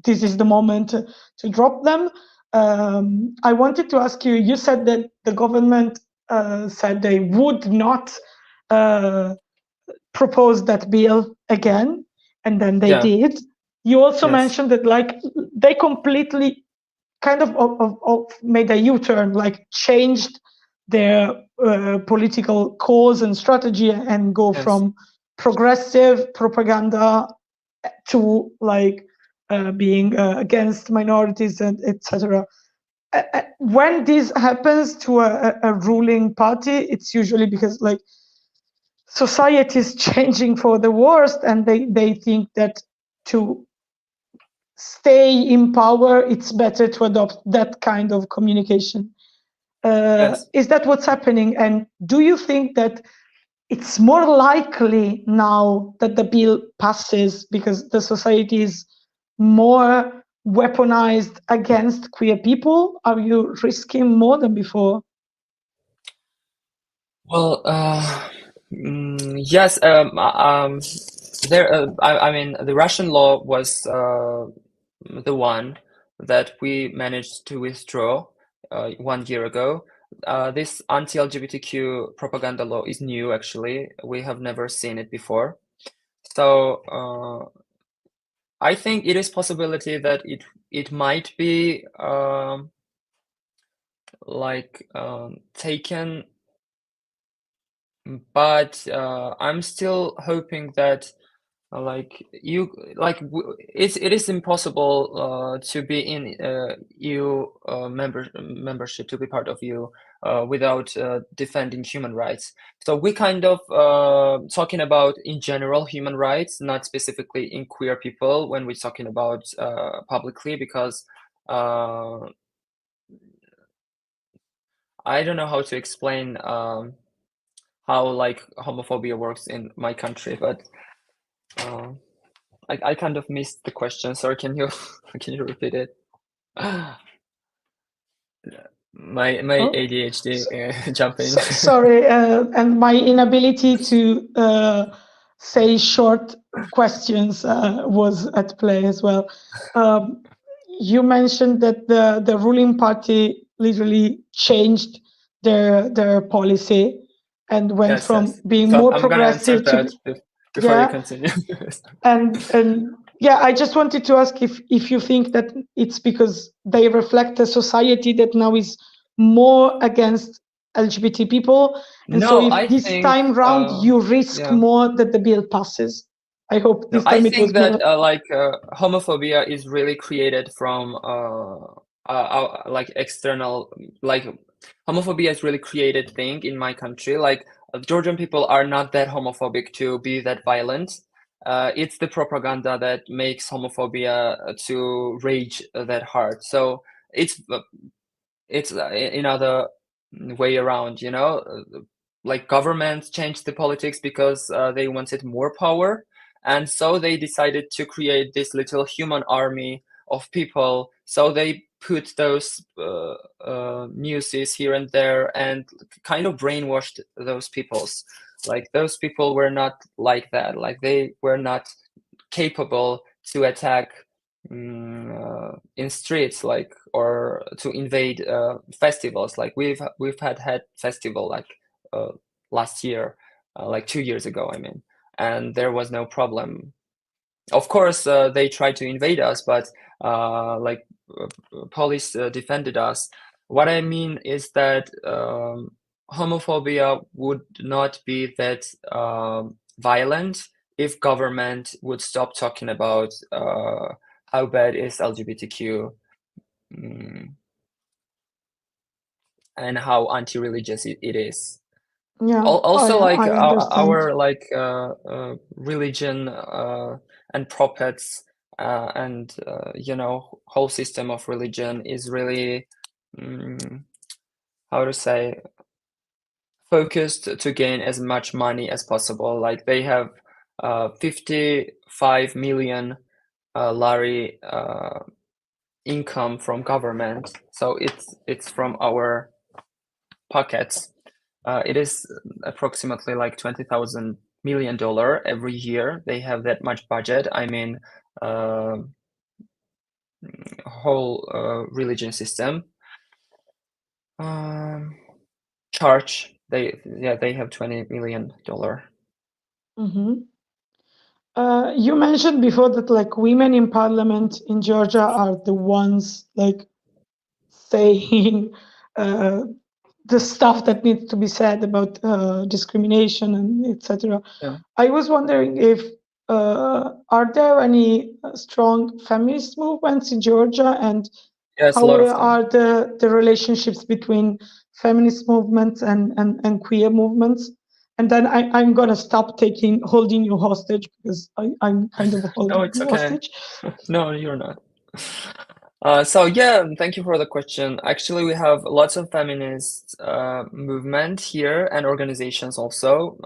this is the moment to drop them. I wanted to ask you. You said that the government said they would not propose that bill again, and then they did. You also mentioned that like they completely kind of made a U-turn, like changed their political cause and strategy, and go from progressive propaganda to like being against minorities and etc. When this happens to a ruling party, it's usually because like society is changing for the worst, and they think that to stay in power, it's better to adopt that kind of communication. Is that what's happening? And do you think that it's more likely now that the bill passes because the society is more weaponized against queer people? Are you risking more than before? Well, yes. There. I mean, the Russian law was the one that we managed to withdraw 1 year ago. This anti-LGBTQ propaganda law is new. Actually, we have never seen it before. So I think it is possibility that it might be taken. But I'm still hoping that it is impossible to be in EU membership, to be part of EU without defending human rights. So we kind of talking about in general human rights, not specifically in queer people when we're talking about publicly, because I don't know how to explain how like homophobia works in my country, but I kind of missed the question. Sorry, can you repeat it? My ADHD jumping. Sorry, and my inability to say short questions was at play as well. you mentioned that the ruling party literally changed their policy and went from being So more I'm gonna answer progressive to that before you yeah. continue. And yeah, I just wanted to ask if you think that it's because they reflect a society that now is more against LGBT people, and so No, if I this think time round you risk yeah. more that the bill passes. I hope No, this I time it was think that more. homophobia is really created from like external, like homophobia is really created thing in my country. Like Georgian people are not that homophobic to be that violent. It's the propaganda that makes homophobia to rage that hard. So it's another way around, you know. Like governments changed the politics because they wanted more power, and so they decided to create this little human army of people. So they put those newses here and there and kind of brainwashed those peoples. Like those people were not like that. Like they were not capable to attack in streets, like, or to invade festivals. Like we've had festival like last year, like 2 years ago, I mean, and there was no problem. Of course, they tried to invade us, but police defended us. What I mean is that homophobia would not be that violent if government would stop talking about how bad is LGBTQ and how anti-religious it is. Yeah, Also, like I understand. our like religion and prophets and you know, whole system of religion is really how to say, focused to gain as much money as possible. Like they have 55 million lari income from government, so it's from our pockets. It is approximately like $20,000 million every year. They have that much budget. I mean, whole religion system. Church, they have $20 million. Mm-hmm. You mentioned before that like women in parliament in Georgia are the ones like saying the stuff that needs to be said about discrimination and etc. Yeah. I was wondering if are there any strong feminist movements in Georgia, and Yes, a how lot of them. are the relationships between feminist movements and queer movements? And then I'm gonna stop holding you hostage because I'm kind of holding No, it's you okay. hostage. No, you're not. So yeah, thank you for the question. Actually, we have lots of feminist movement here and organizations also,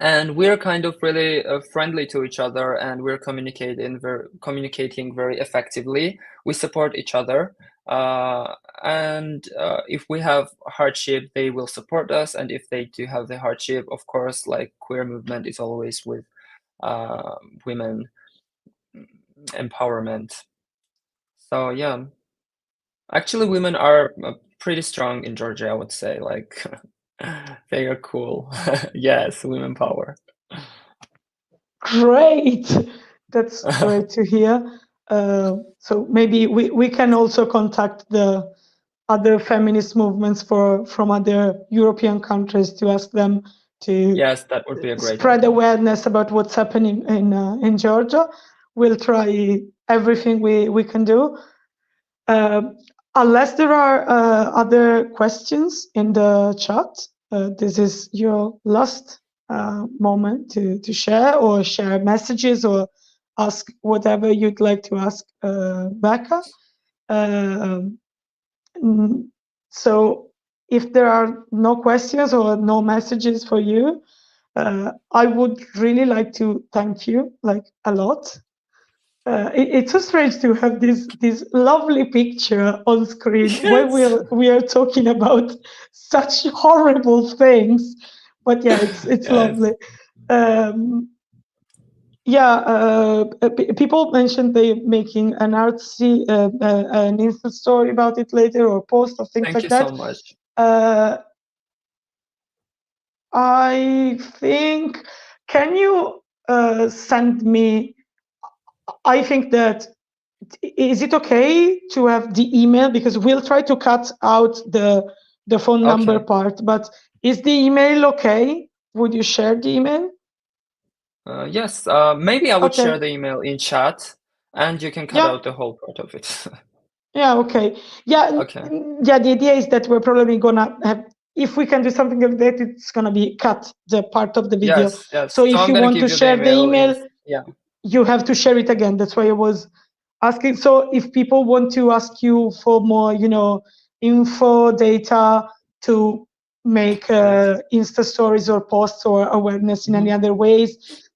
and we're kind of really friendly to each other, and we're communicating very effectively. We support each other, and if we have hardship, they will support us, and if they do have the hardship, of course, like queer movement is always with women empowerment. So yeah, actually women are pretty strong in Georgia, I would say. Like they are cool. Yes, women power. Great, that's great to hear. So maybe we can also contact the other feminist movements from other European countries to ask them to Yes, that would be a great spread idea. awareness about what's happening in Georgia. We'll try everything we can do. Unless there are other questions in the chat, this is your last moment to share or share messages or ask whatever you'd like to ask Becca. So if there are no questions or no messages for you, I would really like to thank you like a lot. It's so strange to have this lovely picture on screen when we are talking about such horrible things. But yeah, it's Yes. lovely. Yeah, people mentioned they're making an artsy, an Insta story about it later, or post or things Thank like you that. so much. I think, can you send me, I think that, is it okay to have the email? Because we'll try to cut out the phone number Okay. part, but is the email okay? Would you share the email? Yes, maybe I would Okay. share the email in chat, and you can cut Yeah. out the whole part of it. Yeah, okay. Yeah, Okay. yeah, the idea is that we're probably gonna have, if we can do something like that, it's gonna be cut, the part of the video. Yes, yes. So So if I'm you gonna want to give you the share the email, yeah. you have to share it again. That's why I was asking. So if people want to ask you for more, info, data to make Insta stories or posts or awareness in any other ways,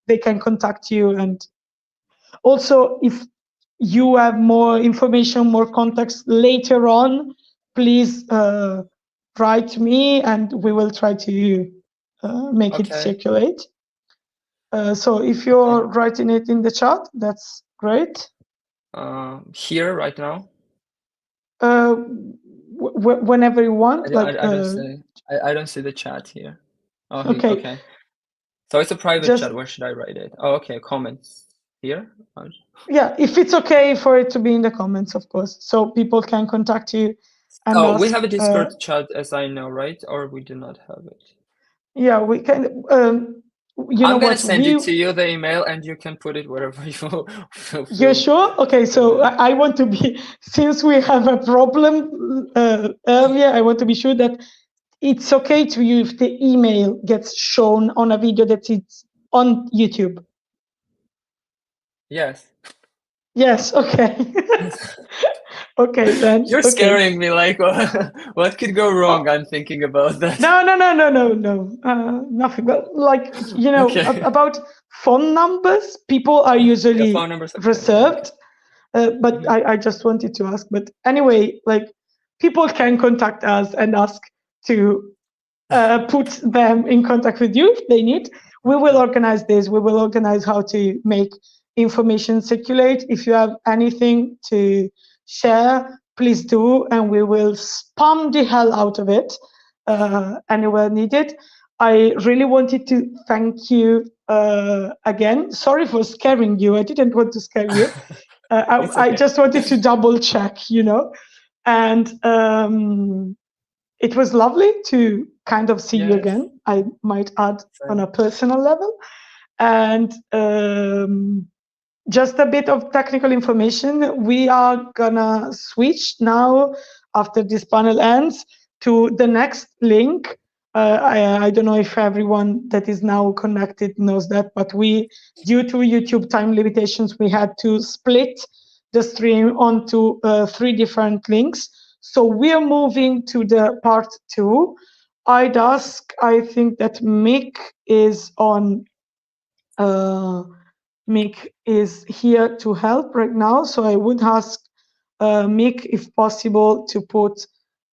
they can contact you. And also, if you have more information, more context later on, please write to me and we will try to make it Okay. circulate. So if you're writing it in the chat, that's great. Here right now? Whenever you want. I don't see the chat here. Oh, Okay. okay. So it's a private Just- chat. Where should I write it? Oh, okay. Comments here. Yeah, if it's okay for it to be in the comments, of course, so people can contact you. And Oh, ask, we have a Discord chat, as I know, right? Or we do not have it? Yeah, we can. I'm gonna send it to you, the email, and you can put it wherever you feel. You're sure? Okay, so I want to be, since we have a problem earlier, I want to be sure that it's okay to you if the email gets shown on a video that it's on YouTube. Yes. Yes, okay. Okay, then. You're okay. scaring me, like, what could go wrong? I'm thinking about that. No, nothing. But like, Okay. about phone numbers, people are usually phone numbers, okay, reserved. But I just wanted to ask. But anyway, like, people can contact us and ask to put them in contact with you if they need. We will organize this. We will organize how to make information circulate. If you have anything to share, please do, and we will spam the hell out of it anywhere needed. I really wanted to thank you again. Sorry for scaring you. I didn't want to scare you. It's okay. I just wanted to double check, and it was lovely to kind of see you again. I might add on a personal level. And just a bit of technical information. We are gonna switch now, after this panel ends, to the next link. I don't know if everyone that is now connected knows that, but due to YouTube time limitations, we had to split the stream onto 3 different links. So we are moving to the part 2. I'd ask, I think that Mick is on. Mick is here to help right now, so I would ask Mick, if possible, to put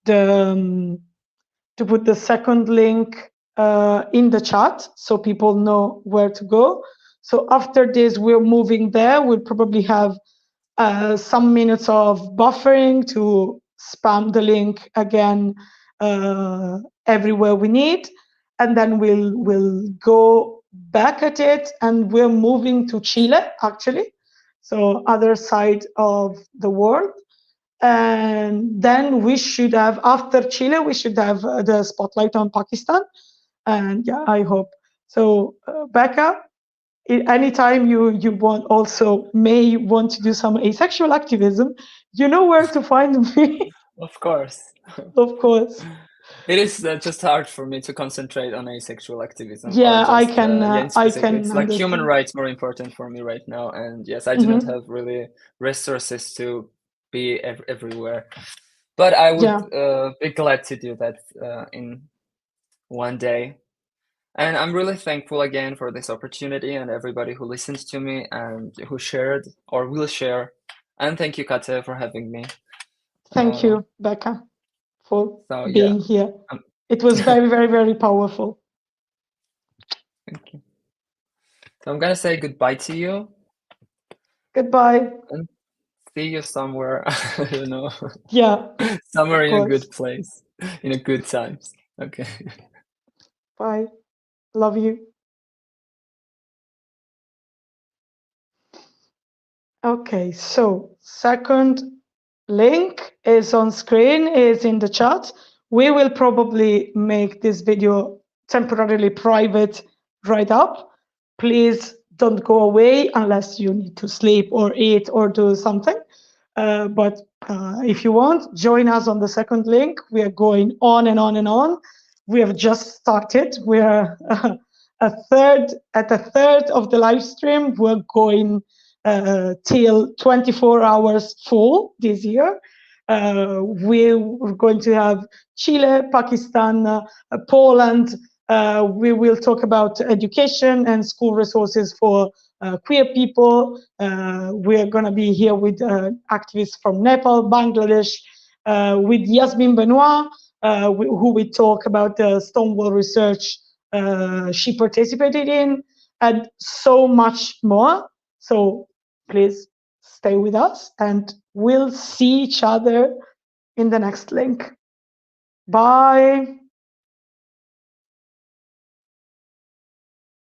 the second link in the chat so people know where to go. So after this, we're moving there. We'll probably have some minutes of buffering to spam the link again everywhere we need, and then we'll go back at it, and we're moving to Chile, actually, so other side of the world. And then we should have, after Chile, we should have the spotlight on Pakistan. And yeah, I hope so. Becca, anytime you want, also may want to do some asexual activism, you know where to find me. Of course. Of course. It is just hard for me to concentrate on asexual activism. Yeah, or just, I can. in I specifics. can Like understand. human rights more important for me right now, and yes, I do not have really resources to be everywhere. But I would be glad to do that in one day. And I'm really thankful again for this opportunity and everybody who listens to me and who shared or will share. And thank you, Kate, for having me. Thank you, Becca, for So, being here. It was very, very, very powerful. Thank you. So I'm gonna say goodbye to you. Goodbye. And see you somewhere. I don't know. Yeah. Somewhere in a course. good place, in a good times. Okay. Bye. Love you. Okay, so second link is on screen, is in the chat. We will probably make this video temporarily private right up. Please don't go away unless you need to sleep or eat or do something. But if you want, join us on the second link. We are going on and on and on. We have just started. We are at a third of the live stream. We're going till 24 hours full this year. We're going to have Chile, Pakistan, Poland. We will talk about education and school resources for queer people. We're going to be here with activists from Nepal, Bangladesh, with Yasmin Benoit, who we talk about the Stonewall research she participated in, and so much more. So please stay with us, and we'll see each other in the next link. Bye.